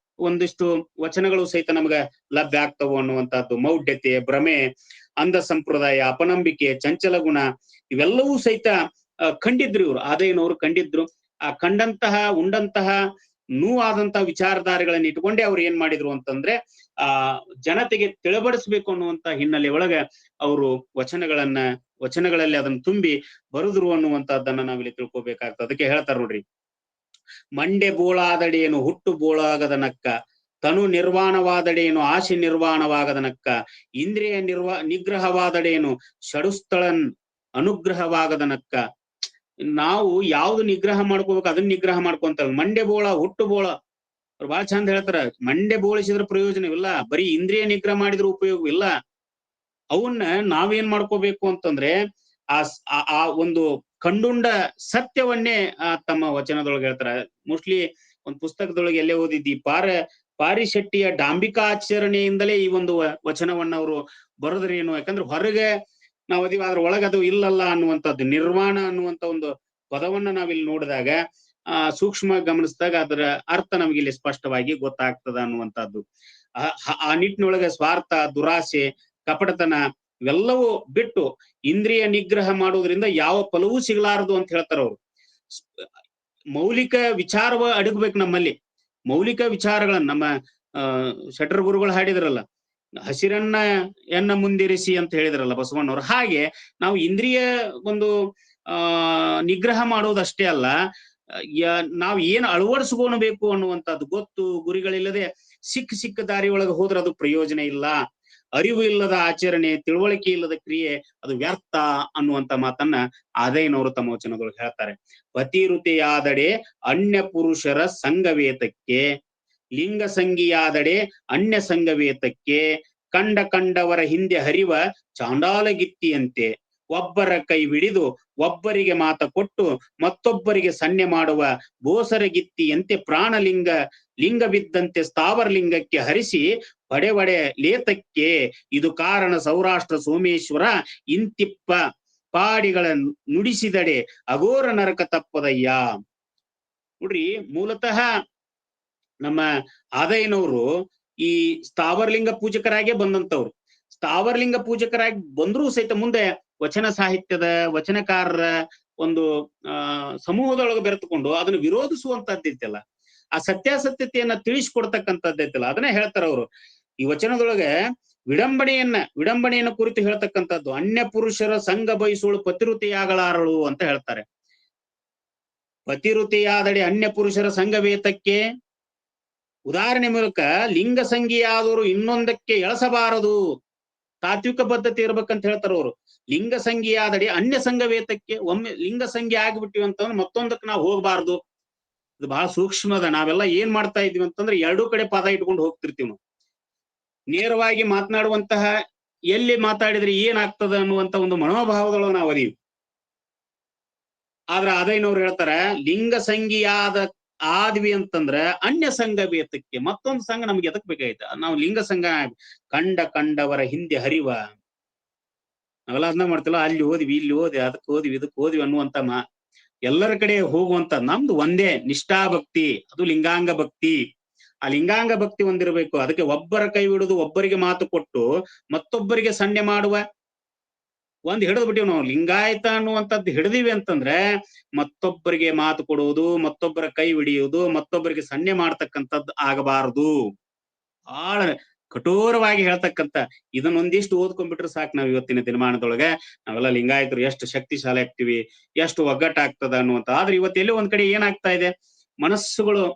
ಒಂದಿಷ್ಟು ವಚನಗಳು ಸಹಿತ ನಮ್ಗ ಲಭ್ಯ ಆಗ್ತವು ಅನ್ನುವಂಥದ್ದು. ಮೌಢ್ಯತೆ, ಭ್ರಮೆ, ಅಂಧ ಸಂಪ್ರದಾಯ, ಅಪನಂಬಿಕೆ, ಚಂಚಲ ಗುಣ ಇವೆಲ್ಲವೂ ಸಹಿತ ಕಂಡಿದ್ರು ಇವ್ರು, ಆದೈನವರು ಕಂಡಿದ್ರು. ಆ ಕಂಡಂತಹ ಉಂಡಂತಹ ನೋವಾದಂತಹ ವಿಚಾರಧಾರೆಗಳನ್ನ ಇಟ್ಕೊಂಡೆ ಅವ್ರು ಏನ್ ಮಾಡಿದ್ರು ಅಂತಂದ್ರೆ ಜನತೆಗೆ ತಿಳಿಬಡಿಸ್ಬೇಕು ಅನ್ನುವಂತ ಹಿನ್ನೆಲೆ ಒಳಗ ಅವರು ವಚನಗಳಲ್ಲಿ ಅದನ್ನ ತುಂಬಿ ಬರುದ್ರು ಅನ್ನುವಂತದ್ದನ್ನ ನಾವಿಲ್ಲಿ ತಿಳ್ಕೊಬೇಕಾಗ್ತದೆ. ಅದಕ್ಕೆ ಹೇಳ್ತಾರ ನೋಡ್ರಿ, ಮಂಡೆ ಬೋಳಾದಡೇನು ಹುಟ್ಟು ಬೋಳಾಗದ ನಕ್ಕ, ತನು ನಿರ್ವಾಣವಾದಡೇನು ಆಶೆ ನಿರ್ವಾಣವಾಗದ ನಕ್ಕ, ಇಂದ್ರಿಯ ನಿಗ್ರಹವಾದಡೇನು ಷಡುಸ್ಥಳನ್ ಅನುಗ್ರಹವಾಗದ ನಕ್ಕ. ನಾವು ಯಾವ್ದು ನಿಗ್ರಹ ಮಾಡ್ಕೋಬೇಕು ಅದನ್ನ ನಿಗ್ರಹ ಮಾಡ್ಕೊಂತ, ಮಂಡೆ ಬೋಳ ಹುಟ್ಟು ಬೋಳ ಅವ್ರು ಬಹಳ ಚಂದ ಹೇಳ್ತಾರ. ಮಂಡೆ ಬೋಳಿಸಿದ್ರ ಪ್ರಯೋಜನವಿಲ್ಲ, ಬರೀ ಇಂದ್ರಿಯ ನಿಗ್ರಹ ಮಾಡಿದ್ರ ಉಪಯೋಗವಿಲ್ಲ. ಅವನ್ನ ನಾವೇನ್ ಮಾಡ್ಕೋಬೇಕು ಅಂತಂದ್ರೆ ಆ ಒಂದು ಕಂಡುಂಡ ಸತ್ಯವನ್ನೇ ತಮ್ಮ ವಚನದೊಳಗೆ ಹೇಳ್ತಾರ. ಮೋಸ್ಟ್ಲಿ ಒಂದ್ ಪುಸ್ತಕದೊಳಗೆ ಎಲ್ಲೇ ಓದಿದ್ದಿ, ಪಾರಿಶೆಟ್ಟಿಯ ಡಾಂಬಿಕಾಚರಣೆಯಿಂದಲೇ ಈ ಒಂದು ವಚನವನ್ನ ಅವರು ಬರೆದ್ರೇನು. ಯಾಕಂದ್ರೆ ಹೊರಗೆ ನಾವು ಅದೀವಿ, ಅದ್ರ ಒಳಗದು ಇಲ್ಲಲ್ಲ ಅನ್ನುವಂಥದ್ದು. ನಿರ್ವಾಣ ಅನ್ನುವಂತ ಒಂದು ಪದವನ್ನ ನಾವಿಲ್ಲಿ ನೋಡಿದಾಗ ಸೂಕ್ಷ್ಮ ಗಮನಿಸಿದಾಗ ಅದರ ಅರ್ಥ ನಮ್ಗೆ ಇಲ್ಲಿ ಸ್ಪಷ್ಟವಾಗಿ ಗೊತ್ತಾಗ್ತದ ಅನ್ನುವಂಥದ್ದು. ಆ ನಿಟ್ಟಿನೊಳಗೆ ಸ್ವಾರ್ಥ, ದುರಾಸೆ, ಕಪಟತನ ಇವೆಲ್ಲವೂ ಬಿಟ್ಟು ಇಂದ್ರಿಯ ನಿಗ್ರಹ ಮಾಡುವುದರಿಂದ ಯಾವ ಫಲವೂ ಸಿಗಲಾರದು ಅಂತ ಹೇಳ್ತಾರ ಅವ್ರು. ಮೌಲಿಕ ವಿಚಾರವ ಅಡಗಬೇಕು ನಮ್ಮಲ್ಲಿ. ಮೌಲಿಕ ವಿಚಾರಗಳನ್ನ ನಮ್ಮ ಶೆಟ್ಟರ್ ಗುರುಗಳು ಹಾಡಿದ್ರಲ್ಲ, ಹಸಿರನ್ನ ಮುಂದಿರಿಸಿ ಅಂತ ಹೇಳಿದ್ರಲ್ಲ ಬಸವಣ್ಣವ್ರು. ಹಾಗೆ ನಾವು ಇಂದ್ರಿಯ ಒಂದು ನಿಗ್ರಹ ಮಾಡೋದಷ್ಟೇ ಅಲ್ಲ, ನಾವ್ ಏನ್ ಅಳವಡಿಸ್ಕೊಳ್ಬೇಕು ಅನ್ನುವಂಥದ್ದು ಗೊತ್ತು ಗುರಿಗಳಿಲ್ಲದೆ ಸಿಕ್ಕ ದಾರಿ ಒಳಗೆ ಹೋದ್ರೆ ಅದು ಪ್ರಯೋಜನ ಇಲ್ಲ. ಅರಿವು ಇಲ್ಲದ ಆಚರಣೆ, ತಿಳುವಳಿಕೆ ಇಲ್ಲದ ಕ್ರಿಯೆ ಅದು ವ್ಯರ್ಥ ಅನ್ನುವಂತ ಮಾತನ್ನ ಆದಯ್ಯನವರು ತಮ್ಮ ವಚನದೊಳಗೆ ಹೇಳ್ತಾರೆ. ಪತಿರುತೆಯಾದಡೆ ಅನ್ಯ ಪುರುಷರ ಸಂಗವೇತಕ್ಕೆ, ಲಿಂಗ ಸಂಗಿಯಾದಡೆ ಅನ್ಯ ಸಂಗವೇತಕ್ಕೆ, ಕಂಡವರ ಹಿಂದೆ ಹರಿವ ಚಾಂಡಾಲಗಿತ್ತಿಯಂತೆ, ಒಬ್ಬರ ಕೈ ಹಿಡಿದು ಒಬ್ಬರಿಗೆ ಮಾತ ಕೊಟ್ಟು ಮತ್ತೊಬ್ಬರಿಗೆ ಸನ್ನೆ ಮಾಡುವ ಬೋಸರಗಿತ್ತಿಯಂತೆ, ಲಿಂಗ ಬಿದ್ದಂತೆ ಸ್ಥಾವರ ಲಿಂಗಕ್ಕೆ ಹರಿಸಿ ಪಡೆವಡೆ ಲೇತಕ್ಕೆ, ಇದು ಕಾರಣ ಸೌರಾಷ್ಟ್ರ ಸೋಮೇಶ್ವರ ಇಂತಿಪ್ಪ ಪಾಡಿಗಳ ನುಡಿಸಿದಡೆ ಅಘೋರ ನರಕ ತಪ್ಪದಯ್ಯ. ನೋಡ್ರಿ, ಮೂಲತಃ ನಮ್ಮ ಆದಯ್ಯನವರು ಈ ಸ್ಥಾವರಲಿಂಗ ಪೂಜಕರಾಗೇ ಬಂದಂತವ್ರು. ಸ್ಥಾವರಲಿಂಗ ಪೂಜಕರಾಗಿ ಬಂದ್ರೂ ಸಹಿತ ಮುಂದೆ ವಚನ ಸಾಹಿತ್ಯದ ವಚನಕಾರರ ಒಂದು ಸಮೂಹದೊಳಗೆ ಬೆರೆತುಕೊಂಡು ಅದನ್ನು ವಿರೋಧಿಸುವಂತದ್ದೈತಲ್ಲ, ಆ ಸತ್ಯಾಸತ್ಯತೆಯನ್ನ ತಿಳಿಸ್ಕೊಡ್ತಕ್ಕಂಥದ್ದೈತಲ್ಲ, ಅದನ್ನೇ ಹೇಳ್ತಾರ ಅವರು ಈ ವಚನದೊಳಗೆ. ವಿಡಂಬಣೆಯನ್ನ ಕುರಿತು ಹೇಳ್ತಕ್ಕಂಥದ್ದು, ಅನ್ಯ ಪುರುಷರ ಸಂಘ ಬಯಸುವಳು ಪತಿರುತೆಯಾಗಲಾರಳು ಅಂತ ಹೇಳ್ತಾರೆ. ಪತಿರುತೆಯಾದಡೆ ಅನ್ಯ ಪುರುಷರ ಸಂಘವೇತಕ್ಕೆ, ಉದಾಹರಣೆ ಮೂಲಕ ಲಿಂಗ ಸಂಗಿಯಾದವರು ಇನ್ನೊಂದಕ್ಕೆ ಎಳಸಬಾರದು, ತಾತ್ವಿಕ ಪದ್ಧತಿ ಇರ್ಬೇಕಂತ ಹೇಳ್ತಾರ ಅವರು. ಲಿಂಗ ಸಂಗಿಯಾದಡೆ ಅನ್ಯ ಸಂಘವೇತಕ್ಕೆ, ಒಮ್ಮೆ ಲಿಂಗ ಸಂಗಿ ಆಗ್ಬಿಟ್ಟಿವಿ ಅಂತಂದ್ರೆ ಮತ್ತೊಂದಕ್ಕೆ ನಾವು ಹೋಗ್ಬಾರ್ದು. ಇದು ಬಹಳ ಸೂಕ್ಷ್ಮದ. ನಾವೆಲ್ಲ ಏನ್ ಮಾಡ್ತಾ ಇದೀವಿ ಅಂತಂದ್ರೆ ಎರಡೂ ಕಡೆ ಪದ ಇಟ್ಕೊಂಡು ಹೋಗ್ತಿರ್ತೀವಿ ನಾವು. ನೇರವಾಗಿ ಮಾತನಾಡುವಂತಹ ಎಲ್ಲಿ ಮಾತಾಡಿದ್ರೆ ಏನಾಗ್ತದ ಅನ್ನುವಂತ ಒಂದು ಮನೋಭಾವದೊಳಗೆ ನಾವು ಅದೀವಿ. ಆದ್ರ ಆದಯ್ಯನವ್ರು ಹೇಳ್ತಾರ, ಲಿಂಗ ಆದ್ವಿ ಅಂತಂದ್ರ ಅನ್ಯ ಸಂಘ ಬೇತಕ್ಕೆ, ಮತ್ತೊಂದು ಸಂಘ ನಮ್ಗೆ ಎದಕ್ ಬೇಕಾಯ್ತ? ನಾವು ಲಿಂಗ ಸಂಘ ಕಂಡವರ ಹಿಂದೆ ಹರಿವ, ನಾವೆಲ್ಲ ಅದನ್ನ ಮಾಡ್ತಿಲ್ಲ, ಅಲ್ಲಿ ಓದಿವಿ ಇಲ್ಲಿ ಓದಿ ಅದಕ್ಕೆ ಓದಿವಿ ಇದಕ್ಕೆ ಓದಿವಿ ಅನ್ನುವಂತ ಎಲ್ಲರ ಕಡೆ ಹೋಗುವಂತ ನಮ್ದು ಒಂದೇ ನಿಷ್ಠಾಭಕ್ತಿ, ಅದು ಲಿಂಗಾಂಗ ಭಕ್ತಿ. ಆ ಲಿಂಗಾಂಗ ಭಕ್ತಿ ಹೊಂದಿರಬೇಕು. ಅದಕ್ಕೆ ಒಬ್ಬರ ಕೈ ಹಿಡಿದು ಒಬ್ಬರಿಗೆ ಮಾತು ಕೊಟ್ಟು ಮತ್ತೊಬ್ಬರಿಗೆ ಸನ್ನೆ ಮಾಡುವ ಒಂದ್ ಹಿಡಿದು ಬಿಟ್ಟಿವಿ ನಾವು. ಲಿಂಗಾಯತ ಅನ್ನುವಂಥದ್ದು ಹಿಡಿದಿವಿ ಅಂತಂದ್ರೆ ಮತ್ತೊಬ್ಬರಿಗೆ ಮಾತು ಕೊಡುವುದು, ಮತ್ತೊಬ್ಬರ ಕೈ ಹಿಡಿಯುವುದು, ಮತ್ತೊಬ್ಬರಿಗೆ ಸನ್ನೆ ಮಾಡ್ತಕ್ಕಂಥದ್ದು ಆಗಬಾರದು. ಬಹಳ ಕಠೋರವಾಗಿ ಹೇಳ್ತಕ್ಕಂಥ ಇದನ್ನೊಂದಿಷ್ಟು ಓದ್ಕೊಂಡ್ಬಿಟ್ರೆ ಸಾಕು. ನಾವ್ ಇವತ್ತಿನ ದಿನಮಾನದೊಳಗೆ ನಾವೆಲ್ಲ ಲಿಂಗಾಯತರು ಎಷ್ಟು ಶಕ್ತಿಶಾಲಿ ಆಗ್ತೀವಿ, ಎಷ್ಟು ಒಗ್ಗಟ್ಟಾಗ್ತದ ಅನ್ನುವಂಥ. ಆದ್ರೆ ಇವತ್ತು ಎಲ್ಲೋ ಒಂದ್ ಕಡೆ ಏನಾಗ್ತಾ ಇದೆ, ಮನಸ್ಸುಗಳು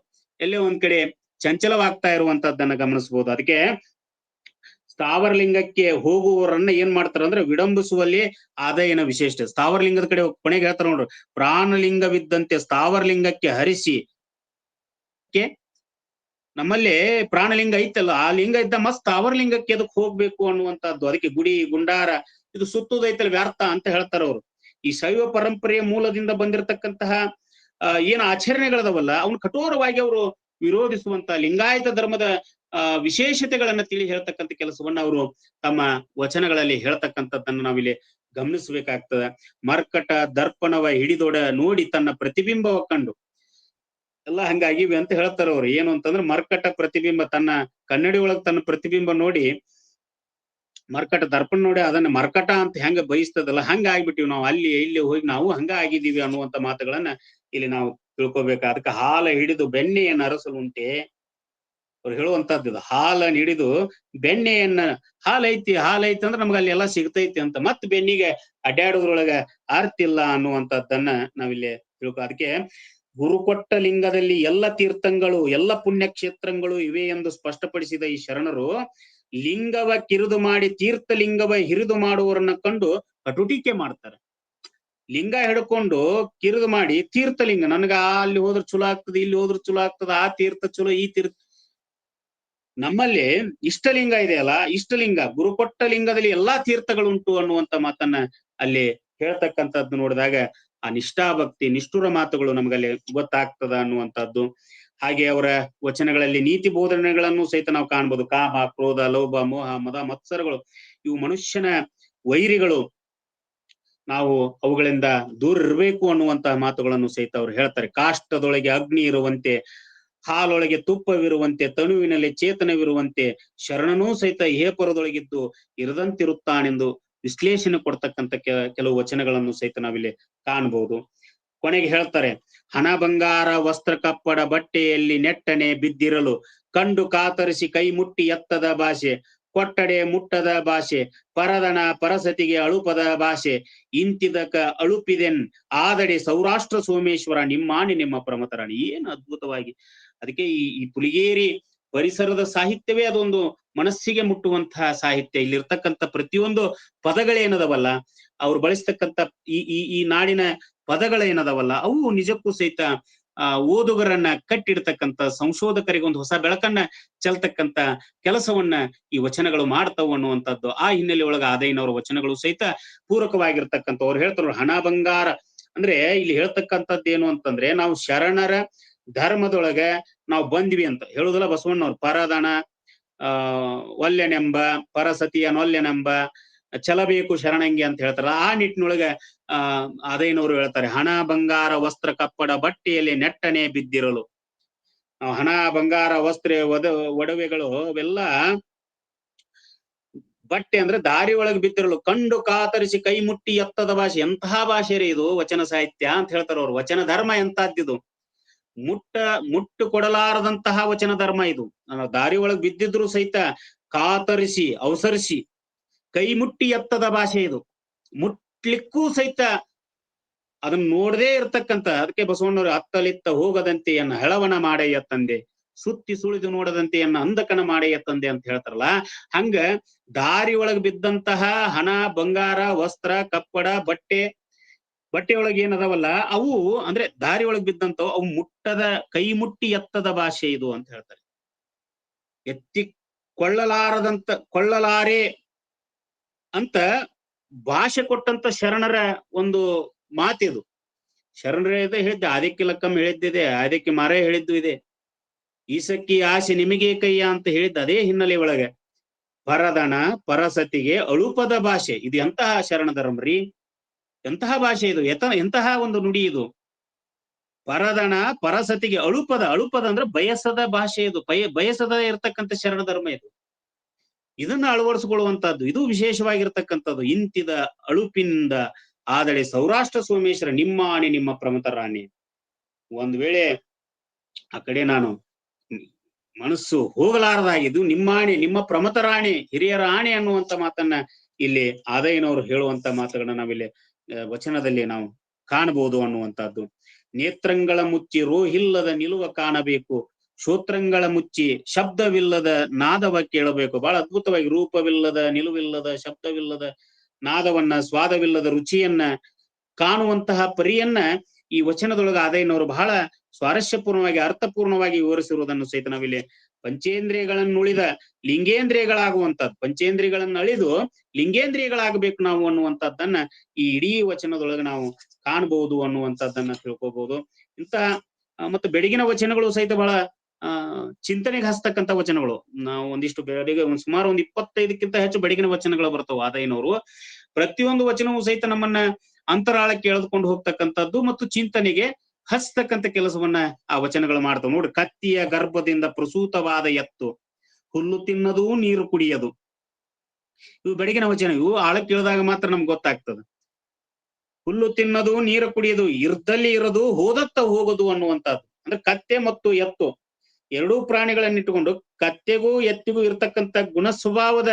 ಎಲ್ಲೋ ಒಂದ್ ಕಡೆ ಚಂಚಲವಾಗ್ತಾ ಇರುವಂತದ್ದನ್ನ ಗಮನಿಸಬಹುದು. ಅದಕ್ಕೆ ಸ್ಥಾವರಲಿಂಗಕ್ಕೆ ಹೋಗುವವರನ್ನ ಏನ್ ಮಾಡ್ತಾರ ಅಂದ್ರೆ ವಿಡಂಬಿಸುವಲ್ಲಿ ಆದಯ್ಯನ ವಿಶೇಷ. ಸ್ಥಾವರಲಿಂಗದ ಕಡೆ ಕೊನೆಗೆ ಹೇಳ್ತಾರ ನೋಡ್ರಿ, ಪ್ರಾಣಲಿಂಗವಿದ್ದಂತೆ ಸ್ಥಾವರಲಿಂಗಕ್ಕೆ ಹರಿಸಿ. ನಮ್ಮಲ್ಲಿ ಪ್ರಾಣಲಿಂಗ ಐತಲ್ಲ, ಆ ಲಿಂಗ ಇದ್ದ ಮತ್ ಸ್ಥಾವರಲಿಂಗಕ್ಕೆ ಅದಕ್ಕೆ ಹೋಗ್ಬೇಕು ಅನ್ನುವಂಥದ್ದು. ಅದಕ್ಕೆ ಗುಡಿ ಗುಂಡಾರ ಇದು ಸುತ್ತುದೈತಲ್ಲ ವ್ಯರ್ಥ ಅಂತ ಹೇಳ್ತಾರ ಅವರು. ಈ ಶೈವ ಪರಂಪರೆಯ ಮೂಲದಿಂದ ಬಂದಿರತಕ್ಕಂತಹ ಏನು ಆಚರಣೆಗಳದವಲ್ಲ ಅವನು ಕಠೋರವಾಗಿ ಅವರು ವಿರೋಧಿಸುವಂತ ಲಿಂಗಾಯತ ಧರ್ಮದ ವಿಶೇಷತೆಗಳನ್ನ ತಿಳಿ ಹೇಳ್ತಕ್ಕಂಥ ಕೆಲಸವನ್ನ ಅವರು ತಮ್ಮ ವಚನಗಳಲ್ಲಿ ಹೇಳ್ತಕ್ಕಂಥದ್ದನ್ನು ನಾವಿಲ್ಲಿ ಗಮನಿಸಬೇಕಾಗ್ತದ. ಮರ್ಕಟ ದರ್ಪಣವ ಹಿಡಿದೊಡ ನೋಡಿ ತನ್ನ ಪ್ರತಿಬಿಂಬವ ಕಂಡು, ಎಲ್ಲ ಹಂಗಾಗಿವಿ ಅಂತ ಹೇಳ್ತಾರ ಅವ್ರು. ಏನು ಅಂತಂದ್ರೆ ಮರ್ಕಟ ಪ್ರತಿಬಿಂಬ, ತನ್ನ ಕನ್ನಡಿ ಒಳಗ್ ತನ್ನ ಪ್ರತಿಬಿಂಬ ನೋಡಿ, ಮರ್ಕಟ ದರ್ಪಣ ನೋಡಿ ಅದನ್ನ ಮರ್ಕಟ ಅಂತ ಹೆಂಗ ಬಯಸ್ತದಲ್ಲ ಹಂಗ ಆಗ್ಬಿಟ್ಟಿವಿ ನಾವು. ಅಲ್ಲಿ ಇಲ್ಲಿ ಹೋಗಿ ನಾವು ಹಂಗ ಆಗಿದ್ದೀವಿ ಅನ್ನುವಂತ ಮಾತುಗಳನ್ನ ಇಲ್ಲಿ ನಾವು ತಿಳ್ಕೊಬೇಕು. ಅದಕ್ಕೆ ಹಾಲ ಹಿಡಿದು ಬೆಣ್ಣೆಯನ್ನ ಅರಸಲುಂಟೆ ಅವ್ರು ಹೇಳುವಂತದ್ದು. ಹಾಲನ್ನ ಹಿಡಿದು ಬೆಣ್ಣೆಯನ್ನ, ಹಾಲೈತಿ ಅಂದ್ರೆ ನಮ್ಗೆ ಅಲ್ಲಿ ಎಲ್ಲ ಸಿಗ್ತೈತಿ ಅಂತ, ಮತ್ ಬೆನ್ನಿಗೆ ಅಡ್ಡಾಡೋದ್ರೊಳಗ ಅರ್ತಿಲ್ಲ ಅನ್ನುವಂಥದ್ದನ್ನ ನಾವಿಲ್ಲಿ ತಿಳ್ಕೊ. ಅದಕ್ಕೆ ಗುರುಕೊಟ್ಟ ಲಿಂಗದಲ್ಲಿ ಎಲ್ಲ ತೀರ್ಥಗಳು ಎಲ್ಲ ಪುಣ್ಯಕ್ಷೇತ್ರಗಳು ಇವೆ ಎಂದು ಸ್ಪಷ್ಟಪಡಿಸಿದ ಈ ಶರಣರು ಲಿಂಗವ ಕಿರಿದು ಮಾಡಿ ತೀರ್ಥಲಿಂಗವ ಹಿರಿದು ಮಾಡುವವರನ್ನ ಕಂಡು ಕಟುಟಿಕೆ ಮಾಡ್ತಾರೆ. ಲಿಂಗ ಹಿಡ್ಕೊಂಡು ಕಿರಿದು ಮಾಡಿ ತೀರ್ಥಲಿಂಗ, ನನ್ಗ ಅಲ್ಲಿ ಹೋದ್ರೆ ಚಲೋ ಆಗ್ತದೆ, ಇಲ್ಲಿ ಹೋದ್ರೆ ಚಲೋ ಆಗ್ತದ, ಆ ತೀರ್ಥ ಚಲೋ, ಈ ತೀರ್ಥ. ನಮ್ಮಲ್ಲಿ ಇಷ್ಟಲಿಂಗ ಇದೆಯಲ್ಲ, ಇಷ್ಟಲಿಂಗ ಗುರುಕೊಟ್ಟ ಲಿಂಗದಲ್ಲಿ ಎಲ್ಲಾ ತೀರ್ಥಗಳುಂಟು ಅನ್ನುವಂತ ಮಾತನ್ನ ಅಲ್ಲಿ ಹೇಳ್ತಕ್ಕಂಥದ್ದು ನೋಡಿದಾಗ ಆ ನಿಷ್ಠಾಭಕ್ತಿ ನಿಷ್ಠುರ ಮಾತುಗಳು ನಮಗಲ್ಲಿ ಗೊತ್ತಾಗ್ತದ ಅನ್ನುವಂಥದ್ದು. ಹಾಗೆ ಅವರ ವಚನಗಳಲ್ಲಿ ನೀತಿ ಬೋಧನೆಗಳನ್ನು ಸಹಿತ ನಾವು ಕಾಣ್ಬೋದು. ಕಾಮ, ಕ್ರೋಧ, ಲೋಭ, ಮೋಹ, ಮದ, ಮತ್ಸರಗಳು ಇವು ಮನುಷ್ಯನ ವೈರಿಗಳು, ನಾವು ಅವುಗಳಿಂದ ದೂರ ಇರಬೇಕು ಅನ್ನುವಂತಹ ಮಾತುಗಳನ್ನು ಸಹಿತ ಅವ್ರು ಹೇಳ್ತಾರೆ. ಕಾಷ್ಟದೊಳಗೆ ಅಗ್ನಿ ಇರುವಂತೆ, ಹಾಲೊಳಗೆ ತುಪ್ಪವಿರುವಂತೆ, ತನುವಿನಲ್ಲಿ ಚೇತನವಿರುವಂತೆ ಶರಣನೂ ಸಹಿತ ಹೇಪರದೊಳಗಿದ್ದು ಇರದಂತಿರುತ್ತಾನೆಂದು ವಿಶ್ಲೇಷಣೆ ಕೊಡ್ತಕ್ಕಂಥ ಕೆಲವು ವಚನಗಳನ್ನು ಸಹಿತ ನಾವಿಲ್ಲಿ ಕಾಣಬಹುದು. ಕೊನೆಗೆ ಹೇಳ್ತಾರೆ, ಹಣ ಬಂಗಾರ ವಸ್ತ್ರ ಕಪ್ಪಡ ಬಟ್ಟೆಯಲ್ಲಿ ನೆಟ್ಟನೆ ಬಿದ್ದಿರಲು ಕಂಡು ಕಾತರಿಸಿ ಕೈ ಮುಟ್ಟಿ ಎತ್ತದ ಭಾಷೆ, ಕೊಟ್ಟಡೆ ಮುಟ್ಟದ ಭಾಷೆ, ಪರದನ ಪರಸತಿಗೆ ಅಳುಪದ ಭಾಷೆ, ಇಂತಿದಕ ಅಳುಪಿದೆನ್ ಆದಡೆ ಸೌರಾಷ್ಟ್ರ ಸೋಮೇಶ್ವರ ನಿಮ್ಮಾಣಿ ನಿಮ್ಮ ಪ್ರಮತರಾಣಿ. ಏನು ಅದ್ಭುತವಾಗಿ. ಅದಕ್ಕೆ ಈ ಪುಲಿಗೇರಿ ಪರಿಸರದ ಸಾಹಿತ್ಯವೇ ಅದೊಂದು ಮನಸ್ಸಿಗೆ ಮುಟ್ಟುವಂತಹ ಸಾಹಿತ್ಯ. ಇಲ್ಲಿರ್ತಕ್ಕಂಥ ಪ್ರತಿಯೊಂದು ಪದಗಳೇನದವಲ್ಲ, ಅವ್ರು ಬಳಸ್ತಕ್ಕಂಥ ಈ ನಾಡಿನ ಪದಗಳೇನದವಲ್ಲ, ಅವು ನಿಜಕ್ಕೂ ಸಹಿತ ಓದುಗರನ್ನ ಕಟ್ಟಿಡ್ತಕ್ಕಂಥ, ಸಂಶೋಧಕರಿಗೆ ಒಂದು ಹೊಸ ಬೆಳಕನ್ನ ಚೆಲ್ತಕ್ಕಂತ ಕೆಲಸವನ್ನ ಈ ವಚನಗಳು ಮಾಡ್ತಾವು ಅನ್ನುವಂಥದ್ದು. ಆ ಹಿನ್ನೆಲೆ ಒಳಗ ಆದಯ್ಯನವರ ವಚನಗಳು ಸಹಿತ ಪೂರಕವಾಗಿರ್ತಕ್ಕಂಥ. ಅವ್ರು ಹೇಳ್ತಾರ ಹಣ ಬಂಗಾರ ಅಂದ್ರೆ ಇಲ್ಲಿ ಹೇಳ್ತಕ್ಕಂಥದ್ದೇನು ಅಂತಂದ್ರೆ, ನಾವು ಶರಣರ ಧರ್ಮದೊಳಗ ನಾವು ಬಂದ್ವಿ ಅಂತ ಹೇಳುದಿಲ್ಲ ಬಸವಣ್ಣವ್ರು. ಪರದಣ ಒಲ್ಲೆನೆಂಬ, ಪರಸತಿಯನೊಲ್ಲೆನೆಂಬ, ಛಲಬೇಕು ಶರಣಂಗಿ ಅಂತ ಹೇಳ್ತಾರ. ಆ ನಿಟ್ಟಿನೊಳಗ ಆದಯ್ಯನವರು ಹೇಳ್ತಾರೆ, ಹಣ ಬಂಗಾರ ವಸ್ತ್ರ ಕಪ್ಪಡ ಬಟ್ಟೆಯಲ್ಲಿ ನೆಟ್ಟನೆ ಬಿದ್ದಿರಲು. ಹಣ ಬಂಗಾರ ವಸ್ತ್ರ ಒಡವೆಗಳು ಅವೆಲ್ಲ ಬಟ್ಟೆ ಅಂದ್ರೆ ದಾರಿ ಒಳಗೆ ಬಿದ್ದಿರಲು ಕಂಡು ಕಾತರಿಸಿ ಕೈ ಮುಟ್ಟಿ ಎತ್ತದ ಭಾಷೆ. ಎಂತಹ ಭಾಷೆ ರೀ ಇದು ವಚನ ಸಾಹಿತ್ಯ ಅಂತ ಹೇಳ್ತಾರ ಅವ್ರು. ವಚನ ಧರ್ಮ ಎಂತಹದ್ದಿದು, ಮುಟ್ಟು ಕೊಡಲಾರದಂತಹ ವಚನ ಧರ್ಮ ಇದು. ದಾರಿ ಒಳಗೆ ಬಿದ್ದಿದ್ರು ಸಹಿತ ಕಾತರಿಸಿ ಅವಸರಿಸಿ ಕೈ ಮುಟ್ಟಿ ಎತ್ತದ ಭಾಷೆ ಇದು. ಮುಟ್ಲಿಕ್ಕೂ ಸಹಿತ ಅದನ್ನ ನೋಡದೇ ಇರ್ತಕ್ಕಂಥ. ಅದಕ್ಕೆ ಬಸವಣ್ಣವ್ರು ಅತ್ತಲಿತ್ತ ಹೋಗದಂತೆ ಎನ್ನ ಹೆಳವನ ಮಾಡಯ್ಯ ತಂದೆ, ಸುತ್ತಿ ಸುಳಿದು ನೋಡದಂತೆ ಎನ್ನ ಅಂದಕನ ಮಾಡಯ್ಯ ತಂದೆ ಅಂತ ಹೇಳ್ತಾರಲ್ಲ, ಹಂಗ ದಾರಿ ಒಳಗೆ ಬಿದ್ದಂತಹ ಹಣ ಬಂಗಾರ ವಸ್ತ್ರ ಕಪ್ಪಡ ಬಟ್ಟೆ ಒಳಗೆ ಏನದವಲ್ಲ ಅವು ಅಂದ್ರೆ ದಾರಿ ಒಳಗೆ ಬಿದ್ದಂತವು, ಅವು ಮುಟ್ಟದ ಕೈ ಮುಟ್ಟಿ ಎತ್ತದ ಭಾಷೆ ಇದು ಅಂತ ಹೇಳ್ತಾರೆ. ಎತ್ತಿ ಕೊಳ್ಳಲಾರೆ ಅಂತ ಭಾಷೆ ಕೊಟ್ಟಂತ ಶರಣರ ಒಂದು ಮಾತಿದು. ಶರಣರೇ ಹೇಳಿದ್ದೆ, ಆದಿಕ್ಕೆ ಲಕ್ಕಂ ಹೇಳಿದ್ದಿದೆ, ಆದಿಕ್ಕೆ ಮಾರೇ ಹೇಳಿದ್ದು ಇದೆ, ಈಸಕ್ಕಿ ಆಸೆ ನಿಮಗೆ ಕೈಯ ಅಂತ ಹೇಳಿದ್ದ ಅದೇ ಹಿನ್ನೆಲೆ ಒಳಗೆ. ಪರದಣ ಪರಸತಿಗೆ ಅಳುಪದ ಭಾಷೆ. ಇದು ಎಂತಹ ಶರಣ ಧರ್ಮರಿ, ಎಂತಹ ಭಾಷೆ ಇದು, ಎಂತಹ ಒಂದು ನುಡಿ ಇದು. ಪರದಣ ಪರಸತಿಗೆ ಅಳುಪದ ಅಂದ್ರೆ ಬಯಸದ ಭಾಷೆ ಇದು, ಬಯಸದ ಇರ್ತಕ್ಕಂಥ ಶರಣ ಧರ್ಮ ಇದು. ಇದನ್ನ ಅಳವಡಿಸಿಕೊಳ್ಳುವಂತಹದ್ದು, ಇದು ವಿಶೇಷವಾಗಿರ್ತಕ್ಕಂಥದ್ದು. ಇಂತಿದ ಅಳುಪಿಂದ ಆದಡೆ ಸೌರಾಷ್ಟ್ರ ಸೋಮೇಶ್ವರ ನಿಮ್ಮಾಣಿ ನಿಮ್ಮ ಪ್ರಮತರಾಣಿ. ಒಂದ್ ವೇಳೆ ಆ ಕಡೆ ನಾನು ಮನಸ್ಸು ಹೋಗಲಾರದಾಗಿದ್ದು, ನಿಮ್ಮಾಣಿ ನಿಮ್ಮ ಪ್ರಮತರಾಣಿ, ಹಿರಿಯರ ಆಣೆ ಅನ್ನುವಂತ ಮಾತನ್ನ ಇಲ್ಲಿ ಆದಯ್ಯನವರು ಹೇಳುವಂತ ಮಾತುಗಳನ್ನ ನಾವಿಲ್ಲಿ ವಚನದಲ್ಲಿ ನಾವು ಕಾಣಬಹುದು ಅನ್ನುವಂತಹದ್ದು. ನೇತ್ರಂಗಳ ಮುಚ್ಚಿ ರೋಹಿಲ್ಲದ ನಿಲುವ ಕಾಣಬೇಕು, ಶ್ರೋತ್ರಂಗಳ ಮುಚ್ಚಿ ಶಬ್ದವಿಲ್ಲದ ನಾದವ ಕೇಳಬೇಕು. ಬಹಳ ಅದ್ಭುತವಾಗಿ ರೂಪವಿಲ್ಲದ, ನಿಲುವಿಲ್ಲದ, ಶಬ್ದವಿಲ್ಲದ ನಾದವನ್ನ, ಸ್ವಾದವಿಲ್ಲದ ರುಚಿಯನ್ನ ಕಾಣುವಂತಹ ಪರಿಯನ್ನ ಈ ವಚನದೊಳಗ ಆದಯ್ಯನವರು ಬಹಳ ಸ್ವಾರಸ್ಯಪೂರ್ಣವಾಗಿ ಅರ್ಥಪೂರ್ಣವಾಗಿ ವಿವರಿಸಿರುವುದನ್ನು ಸಹಿತ ನಾವಿಲ್ಲಿ ಪಂಚೇಂದ್ರಿಯಗಳನ್ನುಳಿದ ಲಿಂಗೇಂದ್ರಿಯಗಳಾಗುವಂತದ್ದು, ಪಂಚೇಂದ್ರಿಯಗಳನ್ನ ಅಳಿದು ಲಿಂಗೇಂದ್ರಿಯಗಳಾಗಬೇಕು ನಾವು ಅನ್ನುವಂಥದ್ದನ್ನ ಈ ಇಡೀ ವಚನದೊಳಗೆ ನಾವು ಕಾಣಬಹುದು ಅನ್ನುವಂಥದ್ದನ್ನ ತಿಳ್ಕೊಬಹುದು. ಇಂತಹ ಮತ್ತು ಬೆಳಗಿನ ವಚನಗಳು ಸಹಿತ ಬಹಳ ಚಿಂತನೆಗೆ ಹಸ್ತಕ್ಕಂಥ ವಚನಗಳು. ನಾವು ಒಂದಿಷ್ಟು ಸುಮಾರು ಒಂದು 25ಕ್ಕಿಂತ ಹೆಚ್ಚು ಬೆಳಗಿನ ವಚನಗಳು ಬರ್ತಾವ ಆದಯ್ಯನವರು. ಪ್ರತಿಯೊಂದು ವಚನವೂ ಸಹಿತ ನಮ್ಮನ್ನ ಅಂತರಾಳಕ್ಕೆ ಎಳೆದುಕೊಂಡು ಹೋಗ್ತಕ್ಕಂಥದ್ದು ಮತ್ತು ಚಿಂತನೆಗೆ ಹಸ್ತಕ್ಕಂಥ ಕೆಲಸವನ್ನ ಆ ವಚನಗಳು ಮಾಡ್ತಾವ. ನೋಡ್ರಿ, ಕತ್ತಿಯ ಗರ್ಭದಿಂದ ಪ್ರಸೂತವಾದ ಎತ್ತು ಹುಲ್ಲು ತಿನ್ನದು ನೀರು ಕುಡಿಯದು. ಇವು ಬೆಳಗಿನ ವಚನ. ಇವು ಆಳಕ್ಕೆ ಇಳಿದಾಗ ಮಾತ್ರ ನಮ್ಗೆ ಗೊತ್ತಾಗ್ತದೆ. ಹುಲ್ಲು ತಿನ್ನದು ನೀರು ಕುಡಿಯೋದು, ಇರ್ದಲ್ಲಿ ಇರೋದು ಹೋದತ್ತ ಹೋಗೋದು ಅನ್ನುವಂಥದ್ದು. ಅಂದ್ರೆ ಕತ್ತೆ ಮತ್ತು ಎತ್ತು ಎರಡೂ ಪ್ರಾಣಿಗಳನ್ನಿಟ್ಟುಕೊಂಡು ಕತ್ತೆಗೂ ಎತ್ತಿಗೂ ಇರ್ತಕ್ಕಂಥ ಗುಣ ಸ್ವಭಾವದ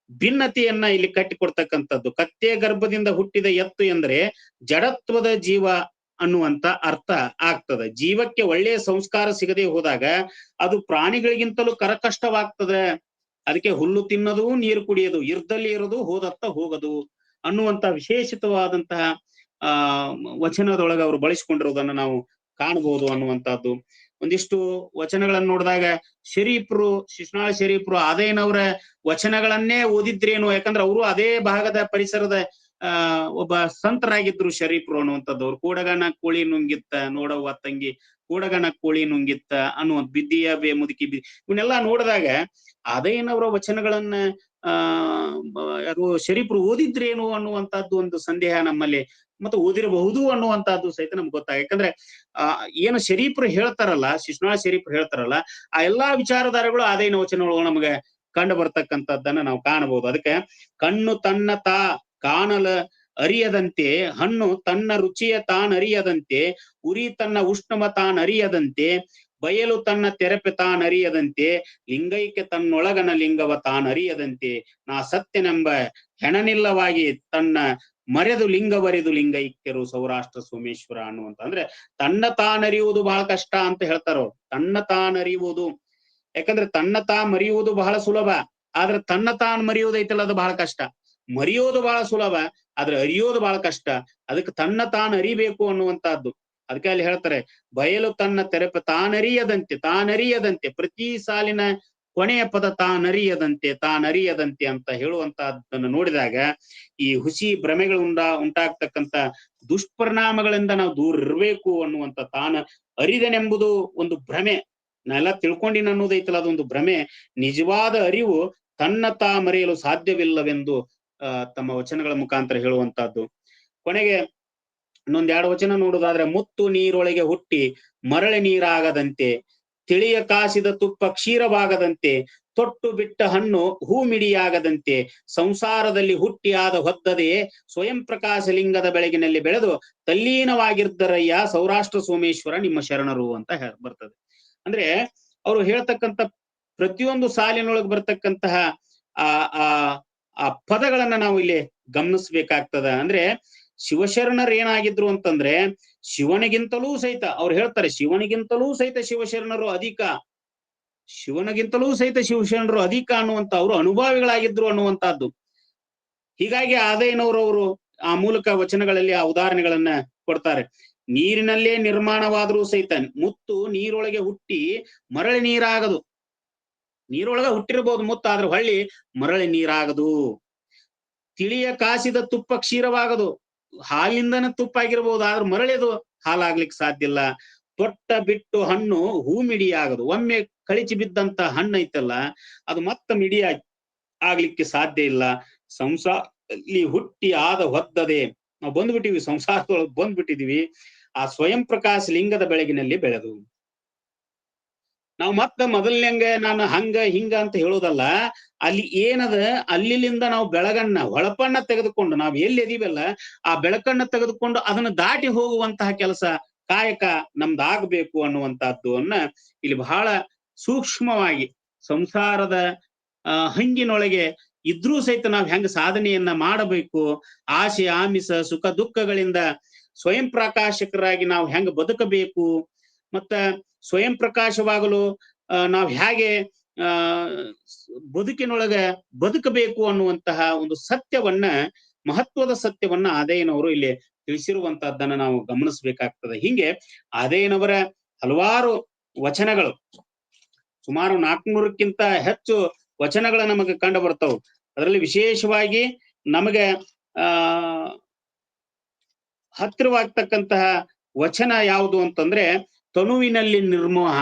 ಭಿನ್ನತೆಯನ್ನ ಇಲ್ಲಿ ಕಟ್ಟಿಕೊಡ್ತಕ್ಕಂಥದ್ದು. ಕತ್ತೆ ಗರ್ಭದಿಂದ ಹುಟ್ಟಿದ ಎತ್ತು ಎಂದ್ರೆ ಜಡತ್ವದ ಜೀವ ಅನ್ನುವಂತ ಅರ್ಥ ಆಗ್ತದೆ. ಜೀವಕ್ಕೆ ಒಳ್ಳೆಯ ಸಂಸ್ಕಾರ ಸಿಗದೆ ಹೋದಾಗ ಅದು ಪ್ರಾಣಿಗಳಿಗಿಂತಲೂ ಕರಕಷ್ಟವಾಗ್ತದೆ. ಅದಕ್ಕೆ ಹುಲ್ಲು ತಿನ್ನೋದು ನೀರು ಕುಡಿಯೋದು, ಇರ್ದಲ್ಲಿ ಇರೋದು ಹೋದತ್ತ ಹೋಗದು ಅನ್ನುವಂತ ವಿಶೇಷಿತವಾದಂತಹ ವಚನದೊಳಗೆ ಅವರು ಬಳಸಿಕೊಂಡಿರುವುದನ್ನು ನಾವು ಕಾಣಬಹುದು ಅನ್ನುವಂಥದ್ದು. ಒಂದಿಷ್ಟು ವಚನಗಳನ್ನ ನೋಡಿದಾಗ ಶರೀಫ್ರು, ಶಿಶುನಾಳ ಶರೀಫ್ರು ಆದಯ್ಯನವರ ವಚನಗಳನ್ನೇ ಓದಿದ್ರೇನು, ಯಾಕಂದ್ರೆ ಅವರು ಅದೇ ಭಾಗದ ಪರಿಸರದ ಒಬ್ಬ ಸಂತರಾಗಿದ್ರು ಶರೀಫ್ರು ಅನ್ನುವಂಥದ್ದು. ಅವ್ರು ಕೂಡಗನ ಕೋಳಿ ನುಂಗಿತ್ತ ನೋಡವ್ವ ತಂಗಿ, ಕೂಡಗನ ಕೋಳಿ ನುಂಗಿತ್ತ ಅನ್ನುವಂಥ ಬಿದ್ದಿಯ ಬೇ ಮುದುಕಿ ಇವನ್ನೆಲ್ಲಾ ನೋಡಿದಾಗ ಆದಯ್ಯನವರ ವಚನಗಳನ್ನ ಅದು ಶರೀಫ್ರು ಓದಿದ್ರೇನು ಅನ್ನುವಂಥದ್ದು ಒಂದು ಸಂದೇಹ ನಮ್ಮಲ್ಲಿ, ಮತ್ತು ಓದಿರಬಹುದು ಅನ್ನುವಂಥದ್ದು ಸಹಿತ ನಮ್ಗೆ ಗೊತ್ತಾಗ. ಯಾಕಂದ್ರೆ ಏನು ಶರೀಫ್ರು ಹೇಳ್ತಾರಲ್ಲ, ಶಿಶುನಾಳ ಶರೀಫ್ರು ಹೇಳ್ತಾರಲ್ಲ, ಆ ಎಲ್ಲಾ ವಿಚಾರಧಾರೆಗಳು ಆದಯ್ಯನ ವಚನಗಳು ನಮ್ಗೆ ಕಂಡು ಬರ್ತಕ್ಕಂಥದ್ದನ್ನ ನಾವು ಕಾಣಬಹುದು. ಅದಕ್ಕೆ ಕಣ್ಣು ತನ್ನ ಕಾಣಲ ಅರಿಯದಂತೆ, ಹಣ್ಣು ತನ್ನ ರುಚಿಯ ತಾನರಿಯದಂತೆ, ಉರಿ ತನ್ನ ಉಷ್ಣಮ ತಾನರಿಯದಂತೆ, ಬಯಲು ತನ್ನ ತೆರಪೆ ತಾನರಿಯದಂತೆ, ಲಿಂಗೈಕ್ಯ ತನ್ನೊಳಗನ ಲಿಂಗವ ತಾನರಿಯದಂತೆ, ನಾ ಸತ್ಯನೆಂಬ ಹೆಣನಿಲ್ಲವಾಗಿ ತನ್ನ ಮರೆದು ಲಿಂಗವರೆದು ಲಿಂಗೈಕ್ಯರು ಸೌರಾಷ್ಟ್ರ ಸೋಮೇಶ್ವರ ಅನ್ನುವಂತ. ಅಂದ್ರೆ ತನ್ನ ತಾನರಿಯುವುದು ಬಹಳ ಕಷ್ಟ ಅಂತ ಹೇಳ್ತಾರೋ. ತನ್ನ ತಾನರಿಯುವುದು, ಯಾಕಂದ್ರೆ ತನ್ನ ತಾ ಮರೆಯುವುದು ಬಹಳ ಸುಲಭ, ಆದ್ರೆ ತನ್ನ ತಾನು ಮರೆಯುವುದೈತಲ್ಲ ಅದು ಬಹಳ ಕಷ್ಟ. ಮರೆಯೋದು ಬಹಳ ಸುಲಭ, ಆದ್ರೆ ಅರಿಯೋದು ಬಹಳ ಕಷ್ಟ. ಅದಕ್ಕೆ ತನ್ನ ತಾನು ಅರಿಬೇಕು ಅನ್ನುವಂತಹದ್ದು. ಅದಕ್ಕೆ ಅಲ್ಲಿ ಹೇಳ್ತಾರೆ, ಬಯಲು ತನ್ನ ತೆರಪೆ ತಾನರಿಯದಂತೆ, ಪ್ರತಿ ಸಾಲಿನ ಕೊನೆಯ ಪದ ತಾನರಿಯದಂತೆ ಅಂತ ಹೇಳುವಂತಹದ್ದನ್ನು ನೋಡಿದಾಗ ಈ ಹುಸಿ ಭ್ರಮೆಗಳು ಉಂಟಾಗ್ತಕ್ಕಂಥ ದುಷ್ಪರಿಣಾಮಗಳಿಂದ ನಾವು ದೂರ ಇರಬೇಕು ಅನ್ನುವಂತ. ತಾನು ಅರಿದನೆಂಬುದು ಒಂದು ಭ್ರಮೆ, ನಾನೆಲ್ಲ ತಿಳ್ಕೊಂಡಿನ ಅನ್ನೋದೈತಲ್ಲ ಅದೊಂದು ಭ್ರಮೆ. ನಿಜವಾದ ಅರಿವು ತನ್ನ ತಾ ಮರೆಯಲು ಸಾಧ್ಯವಿಲ್ಲವೆಂದು ತಮ್ಮ ವಚನಗಳ ಮುಖಾಂತರ ಹೇಳುವಂತಹದ್ದು. ಕೊನೆಗೆ ಇನ್ನೊಂದೆರಡು ವಚನ ನೋಡುವುದಾದ್ರೆ, ಮುತ್ತು ನೀರೊಳಗೆ ಹುಟ್ಟಿ ಮರಳಿ ನೀರಾಗದಂತೆ, ತಿಳಿಯ ಕಾಸಿದ ತುಪ್ಪ ಕ್ಷೀರವಾಗದಂತೆ, ತೊಟ್ಟು ಬಿಟ್ಟ ಹಣ್ಣು ಹೂ ಮಿಡಿಯಾಗದಂತೆ, ಸಂಸಾರದಲ್ಲಿ ಹುಟ್ಟಿ ಆದ ಹೊದ್ದದೆಯೇ ಸ್ವಯಂ ಪ್ರಕಾಶ ಲಿಂಗದ ಬೆಳಗಿನಲ್ಲಿ ಬೆಳೆದು ತಲ್ಲೀನವಾಗಿದ್ದರಯ್ಯ ಸೌರಾಷ್ಟ್ರ ಸೋಮೇಶ್ವರ ನಿಮ್ಮ ಶರಣರು ಅಂತ ಬರ್ತದೆ. ಅಂದ್ರೆ ಅವರು ಹೇಳ್ತಕ್ಕಂಥ ಪ್ರತಿಯೊಂದು ಸಾಲಿನೊಳಗೆ ಬರ್ತಕ್ಕಂತಹ ಆ ಪದಗಳನ್ನ ನಾವು ಇಲ್ಲಿ ಗಮನಿಸ್ಬೇಕಾಗ್ತದ. ಅಂದ್ರೆ ಶಿವಶರಣರು ಏನಾಗಿದ್ರು ಅಂತಂದ್ರೆ, ಶಿವನಿಗಿಂತಲೂ ಸಹಿತ ಅವ್ರು ಹೇಳ್ತಾರೆ, ಶಿವನಿಗಿಂತಲೂ ಸಹಿತ ಶಿವಶರಣರು ಅಧಿಕ, ಶಿವನಿಗಿಂತಲೂ ಸಹಿತ ಶಿವಶರಣರು ಅಧಿಕ ಅನ್ನುವಂತ ಅವರು ಅನುಭವಿಗಳಾಗಿದ್ರು ಅನ್ನುವಂತಹದ್ದು. ಹೀಗಾಗಿ ಆದಯ್ಯನವರು ಆ ಮೂಲಕ ವಚನಗಳಲ್ಲಿ ಆ ಉದಾಹರಣೆಗಳನ್ನ ಕೊಡ್ತಾರೆ. ನೀರಿನಲ್ಲೇ ನಿರ್ಮಾಣವಾದರೂ ಸಹಿತ ಮುತ್ತು ನೀರೊಳಗೆ ಹುಟ್ಟಿ ಮರಳಿ ನೀರಾಗದು. ನೀರೊಳಗ ಹುಟ್ಟಿರ್ಬೋದು ಮುತ್ತು, ಆದ್ರೆ ಹೊಳ್ಳಿ ಮರಳಿ ನೀರಾಗದು. ತಿಳಿಯ ಕಾಸಿದ ತುಪ್ಪ ಕ್ಷೀರವಾಗದು, ಹಾಲಿಂದನ ತುಪ್ಪ ಆಗಿರ್ಬೋದು, ಆದ್ರೆ ಮರಳಿದು ಹಾಲಾಗ್ಲಿಕ್ಕೆ ಸಾಧ್ಯ ಇಲ್ಲ. ತೊಟ್ಟ ಬಿಟ್ಟು ಹಣ್ಣು ಹೂ ಮಿಡಿಯಾಗದು, ಒಮ್ಮೆ ಕಳಿಚಿ ಬಿದ್ದಂತ ಹಣ್ಣು ಐತಲ್ಲ ಅದು ಮತ್ತೆ ಮಿಡಿ ಆಗ್ಲಿಕ್ಕೆ ಸಾಧ್ಯ ಇಲ್ಲ. ಸಂಸಾರದಲ್ಲಿ ಹುಟ್ಟಿ ಆದ ಹೊದ್ದದೆ, ನಾವು ಬಂದ್ಬಿಟ್ಟಿವಿ, ಸಂಸಾರದೊಳಗೆ ಬಂದ್ಬಿಟ್ಟಿದೀವಿ. ಆ ಸ್ವಯಂ ಪ್ರಕಾಶ ಲಿಂಗದ ಬೆಳಗಿನಲ್ಲಿ ಬೆಳೆದು, ನಾವು ಮತ್ತೆ ಮೊದಲನೇ ನಾನು ಹಂಗ ಹಿಂಗ ಅಂತ ಹೇಳೋದಲ್ಲ. ಅಲ್ಲಿ ಏನದ ಅಲ್ಲಿಂದ ನಾವು ಬೆಳಗನ್ನ ಹೊಳಪನ್ನ ತೆಗೆದುಕೊಂಡು, ನಾವು ಎಲ್ಲಿ ಇದೀವಲ್ಲ ಆ ಬೆಳಕನ್ನ ತೆಗೆದುಕೊಂಡು ಅದನ್ನ ದಾಟಿ ಹೋಗುವಂತಹ ಕೆಲಸ ಕಾಯಕ ನಮ್ದಾಗಬೇಕು ಅನ್ನುವಂತಹದ್ದು ಇಲ್ಲಿ ಬಹಳ ಸೂಕ್ಷ್ಮವಾಗಿ, ಸಂಸಾರದ ಹಂಗಿನೊಳಗೆ ಇದ್ರೂ ಸಹಿತ ನಾವು ಹೆಂಗ ಸಾಧನೆಯನ್ನ ಮಾಡಬೇಕು, ಆಸೆ ಆಮಿಸ ಸುಖ ದುಃಖಗಳಿಂದ ಸ್ವಯಂ ಪ್ರಕಾಶಕರಾಗಿ ನಾವು ಹೆಂಗ ಬದುಕಬೇಕು, ಮತ್ತ ಸ್ವಯಂ ಪ್ರಕಾಶವಾಗಲು ನಾವು ಹೇಗೆ ಬದುಕಿನೊಳಗ ಬದುಕಬೇಕು ಅನ್ನುವಂತಹ ಒಂದು ಸತ್ಯವನ್ನ, ಮಹತ್ವದ ಸತ್ಯವನ್ನ ಆದಯ್ಯನವರು ಇಲ್ಲಿ ತಿಳಿಸಿರುವಂತಹದ್ದನ್ನ ನಾವು ಗಮನಿಸ್ಬೇಕಾಗ್ತದೆ. ಹಿಂಗೆ ಆದಯ್ಯನವರ ಹಲವಾರು ವಚನಗಳು, ಸುಮಾರು 400ಕ್ಕಿಂತ ಹೆಚ್ಚು ವಚನಗಳು ನಮಗೆ ಕಂಡು ಬರ್ತಾವ. ಅದರಲ್ಲಿ ವಿಶೇಷವಾಗಿ ನಮಗೆ ಹತ್ತಿರವಾಗ್ತಕ್ಕಂತಹ ವಚನ ಯಾವುದು ಅಂತಂದ್ರೆ, ತನುವಿನಲ್ಲಿ ನಿರ್ಮೋಹ,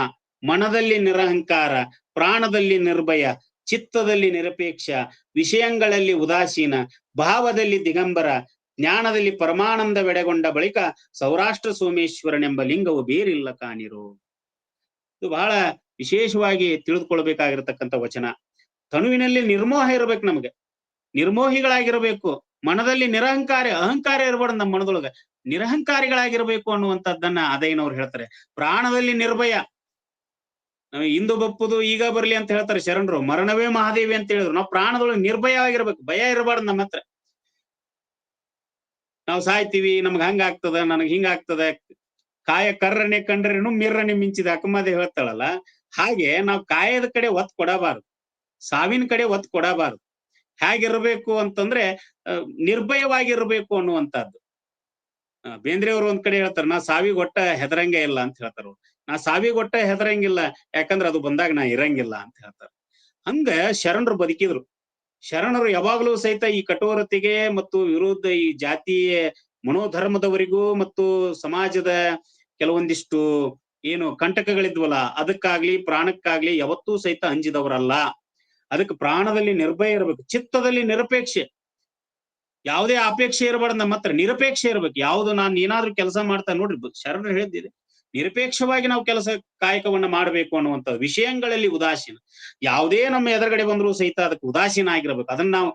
ಮನದಲ್ಲಿ ನಿರಹಂಕಾರ, ಪ್ರಾಣದಲ್ಲಿ ನಿರ್ಭಯ, ಚಿತ್ತದಲ್ಲಿ ನಿರಪೇಕ್ಷ, ವಿಷಯಗಳಲ್ಲಿ ಉದಾಸೀನ, ಭಾವದಲ್ಲಿ ದಿಗಂಬರ, ಜ್ಞಾನದಲ್ಲಿ ಪರಮಾನಂದವೆಡೆಗೊಂಡ ಬಳಿಕ ಸೌರಾಷ್ಟ್ರ ಸೋಮೇಶ್ವರನೆಂಬ ಲಿಂಗವು ಬೇರಿಲ್ಲ ಕಾಣಿರು. ಇದು ಬಹಳ ವಿಶೇಷವಾಗಿ ತಿಳಿದುಕೊಳ್ಬೇಕಾಗಿರತಕ್ಕಂಥ ವಚನ. ತನುವಿನಲ್ಲಿ ನಿರ್ಮೋಹ ಇರಬೇಕು, ನಮಗೆ ನಿರ್ಮೋಹಿಗಳಾಗಿರ್ಬೇಕು. ಮನದಲ್ಲಿ ಅಹಂಕಾರ ಇರಬಾರ್ದು, ನಮ್ಮ ಮನದೊಳಗ ನಿರಹಂಕಾರಿಗಳಾಗಿರ್ಬೇಕು ಅನ್ನುವಂಥದ್ದನ್ನ ಆದಯ್ಯನವ್ರು ಹೇಳ್ತಾರೆ. ಪ್ರಾಣದಲ್ಲಿ ನಿರ್ಭಯ, ಇಂದು ಬಪ್ಪುದು ಈಗ ಬರ್ಲಿ ಅಂತ ಹೇಳ್ತಾರೆ ಶರಣರು. ಮರಣವೇ ಮಹಾದೇವಿ ಅಂತ ಹೇಳಿದ್ರು. ನಾವು ಪ್ರಾಣದೊಳಗೆ ನಿರ್ಭಯ ಆಗಿರ್ಬೇಕು, ಭಯ ಇರಬಾರ್ದು ನಮ್ಮ ಹತ್ರ. ನಾವು ಸಾಯ್ತೀವಿ, ನಮ್ಗೆ ಹಂಗಾಗ್ತದ, ನನಗ್ ಹಿಂಗಾಗ್ತದ, ಕಾಯ ಕರ್ರನೆ ಕಂಡ್ರೇನು ಮಿರ್ರನೆ ಮಿಂಚಿದ ಅಕ್ಕಮ್ಮದೇ ಹೇಳ್ತಾಳಲ್ಲ, ಹಾಗೆ ನಾವು ಕಾಯದ ಕಡೆ ಒತ್ತು ಕೊಡಬಾರದು, ಸಾವಿನ ಕಡೆ ಒತ್ತು ಕೊಡಬಾರದು. ಹೇಗಿರ್ಬೇಕು ಅಂತಂದ್ರೆ ನಿರ್ಭಯವಾಗಿರ್ಬೇಕು ಅನ್ನುವಂಥದ್ದು. ಬೇಂದ್ರೆಯವರು ಒಂದ್ ಕಡೆ ಹೇಳ್ತಾರೆ, ನಾ ಸಾವಿಗೆ ಒಟ್ಟ ಹೆದರಂಗೆ ಇಲ್ಲ ಅಂತ ಹೇಳ್ತಾರ. ನಾ ಸಾವಿಗೆ ಒಟ್ಟ ಹೆದರಂಗಿಲ್ಲ, ಯಾಕಂದ್ರೆ ಅದು ಬಂದಾಗ ನಾ ಇರಂಗಿಲ್ಲ ಅಂತ ಹೇಳ್ತಾರೆ. ಹಂಗ ಶರಣರು ಬದುಕಿದ್ರು. ಶರಣರು ಯಾವಾಗಲೂ ಸಹಿತ ಈ ಕಠೋರತೆಗೆ ಮತ್ತು ವಿರುದ್ಧ, ಈ ಜಾತಿಯ ಮನೋಧರ್ಮದವರಿಗೂ ಮತ್ತು ಸಮಾಜದ ಕೆಲವೊಂದಿಷ್ಟು ಏನು ಕಂಟಕಗಳಿದ್ವಲ್ಲ ಅದಕ್ಕಾಗ್ಲಿ ಪ್ರಾಣಕ್ಕಾಗ್ಲಿ ಯಾವತ್ತೂ ಸಹಿತ ಅಂಜಿದವರಲ್ಲ. ಅದಕ್ಕೆ ಪ್ರಾಣದಲ್ಲಿ ನಿರ್ಭಯ ಇರಬೇಕು, ಚಿತ್ತದಲ್ಲಿ ನಿರಪೇಕ್ಷೆ, ಯಾವುದೇ ಅಪೇಕ್ಷೆ ಇರಬಾರ್ದು ನಮ್ಮ ಹತ್ರ, ನಿರಪೇಕ್ಷೆ ಇರ್ಬೇಕು. ಯಾವ್ದು ನಾನು ಏನಾದ್ರೂ ಕೆಲಸ ಮಾಡ್ತಾ ನೋಡ್ರಿ, ಶರಣರು ಹೇಳಿದ್ದಿದೆ, ನಿರಪೇಕ್ಷವಾಗಿ ನಾವು ಕೆಲಸ ಕಾಯಕವನ್ನ ಮಾಡಬೇಕು ಅನ್ನುವಂಥದ್ದು. ವಿಷಯಗಳಲ್ಲಿ ಉದಾಸೀನ, ಯಾವುದೇ ನಮ್ಮ ಎದುರುಗಡೆ ಬಂದರೂ ಸಹಿತ ಅದಕ್ಕೆ ಉದಾಸೀನ ಆಗಿರ್ಬೇಕು. ಅದನ್ನ ನಾವು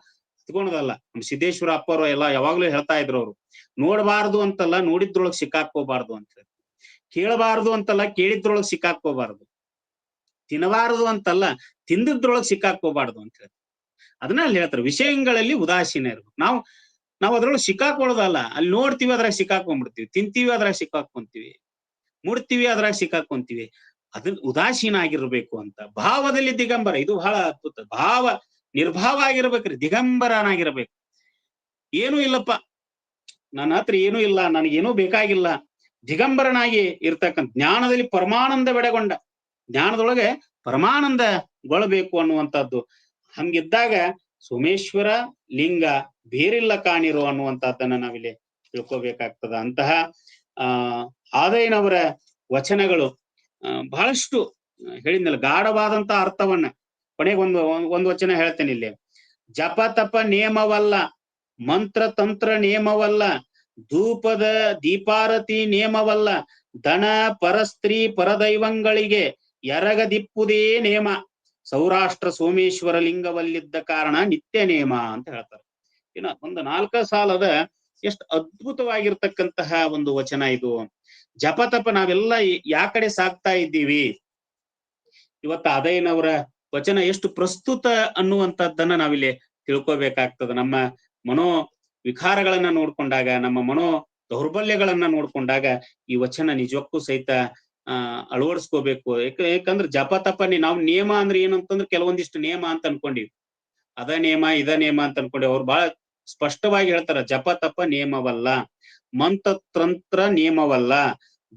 ಕಿತ್ಕೊಳೋದಲ್ಲ. ನಮ್ ಸಿದ್ದೇಶ್ವರ ಅಪ್ಪರು ಎಲ್ಲ ಯಾವಾಗ್ಲೂ ಹೇಳ್ತಾ ಇದ್ರು ಅವ್ರು, ನೋಡಬಾರ್ದು ಅಂತಲ್ಲ ನೋಡಿದ್ರೊಳಗ್ ಸಿಕ್ಕಾಕೋಬಾರ್ದು ಅಂತ ಹೇಳಿ, ಕೇಳಬಾರ್ದು ಅಂತಲ್ಲ ಕೇಳಿದ್ರೊಳಗ್ ಸಿಕ್ಕಾಕೋಬಾರ್ದು, ತಿನ್ನಬಾರದು ಅಂತಲ್ಲ ತಿಂದಿದ್ರೊಳಗ್ ಸಿಕ್ಕಾಕೋಬಾರ್ದು ಅಂತ ಹೇಳಿ. ಅದನ್ನ ಅಲ್ಲಿ ಹೇಳ್ತಾರೆ, ವಿಷಯಗಳಲ್ಲಿ ಉದಾಸೀನ ಇರ್ಬೇಕು. ನಾವು ಅದ್ರೊಳಗೆ ಸಿಕ್ಕಾಕೊಳ್ಳೋದಲ್ಲ, ಅಲ್ಲಿ ನೋಡ್ತೀವಿ ಅದ್ರಾಗ ಸಿಕ್ಕಾಕೊಂಡ್ಬಿಡ್ತೀವಿ, ತಿಂತೀವಿ ಅದ್ರಾಗ ಸಿಕ್ಕಾಕೊಂತೀವಿ, ಮುಡ್ತೀವಿ ಅದ್ರಾಗ ಸಿಕ್ಕಾಕೊಂತೀವಿ. ಅದನ್ನ ಉದಾಸೀನ ಆಗಿರ್ಬೇಕು ಅಂತ. ಭಾವದಲ್ಲಿ ದಿಗಂಬರ, ಇದು ಬಹಳ ಅದ್ಭುತ. ನಿರ್ಭಾವ ಆಗಿರ್ಬೇಕ್ರಿ, ದಿಗಂಬರನಾಗಿರ್ಬೇಕು. ಏನೂ ಇಲ್ಲಪ್ಪ, ನನ್ನ ಹತ್ರ ಏನೂ ಇಲ್ಲ, ನನಗೇನೂ ಬೇಕಾಗಿಲ್ಲ, ದಿಗಂಬರನಾಗಿ ಇರ್ತಕ್ಕಂಥ, ಜ್ಞಾನದಲ್ಲಿ ಪರಮಾನಂದ ಬೆಳೆಗೊಂಡ, ಜ್ಞಾನದೊಳಗೆ ಪರಮಾನಂದಗೊಳ್ಳಬೇಕು ಅನ್ನುವಂಥದ್ದು. ಹಂಗಿದ್ದಾಗ ಸೋಮೇಶ್ವರ ಲಿಂಗ ಬೇರಿಲ್ಲ ಕಾಣಿರು ಅನ್ನುವಂಥದ್ದನ್ನ ನಾವಿಲ್ಲಿ ತಿಳ್ಕೊಬೇಕಾಗ್ತದ. ಅಂತಹ ಆದಯ್ಯನವರ ವಚನಗಳು ಬಹಳಷ್ಟು ಹೇಳಿದ್ನಲ್ಲ, ಗಾಢವಾದಂತ ಅರ್ಥವನ್ನ. ಕೊನೆಗೆ ಒಂದು ವಚನ ಹೇಳ್ತೇನೆ ಇಲ್ಲಿ. ಜಪ ತಪ ನೇಮವಲ್ಲ, ಮಂತ್ರ ತಂತ್ರ ನೇಮವಲ್ಲ, ಧೂಪದ ದೀಪಾರತಿ ನೇಮವಲ್ಲ, ದನ ಪರಸ್ತ್ರೀ ಪರದೈವಂಗಳಿಗೆ ಎರಗದಿಪ್ಪುದೇ ನೇಮ, ಸೌರಾಷ್ಟ್ರ ಸೋಮೇಶ್ವರ ಲಿಂಗವಲ್ಲಿದ್ದ ಕಾರಣ ನಿತ್ಯ ನೇಮ ಅಂತ ಹೇಳ್ತಾರೆ. ಇನ್ನು ಒಂದು 4 ಸಾಲದ ಎಷ್ಟು ಅದ್ಭುತವಾಗಿರ್ತಕ್ಕಂತಹ ಒಂದು ವಚನ ಇದು. ಜಪತಪ ನಾವೆಲ್ಲ ಕಡೆ ಸಾಕ್ತಾ ಇದ್ದೀವಿ. ಇವತ್ತು ಆದಯ್ಯನವರ ವಚನ ಎಷ್ಟು ಪ್ರಸ್ತುತ ಅನ್ನುವಂಥದ್ದನ್ನ ನಾವಿಲ್ಲಿ ತಿಳ್ಕೊಬೇಕಾಗ್ತದೆ. ನಮ್ಮ ಮನೋ ವಿಕಾರಗಳನ್ನ ನೋಡ್ಕೊಂಡಾಗ, ನಮ್ಮ ಮನೋ ದೌರ್ಬಲ್ಯಗಳನ್ನ ನೋಡ್ಕೊಂಡಾಗ ಈ ವಚನ ನಿಜಕ್ಕೂ ಸಹಿತ ಅಳವಡಿಸ್ಕೋಬೇಕು. ಯಾಕಂದ್ರೆ ಜಪ ತಪನಿ ನಾವು ನೇಮ ಅಂದ್ರೆ ಏನು ಅಂತಂದ್ರೆ ಕೆಲವೊಂದಿಷ್ಟು ನೇಮ ಅಂತ ಅನ್ಕೊಂಡಿವಿ, ಅದ ನೇಮ ಇದ ನೇಮ ಅಂತ ಅನ್ಕೊಂಡಿವಿ. ಅವ್ರು ಬಹಳ ಸ್ಪಷ್ಟವಾಗಿ ಹೇಳ್ತಾರ, ಜಪ ತಪ ನೇಮವಲ್ಲ, ಮಂತ್ರತಂತ್ರ ನೇಮವಲ್ಲ,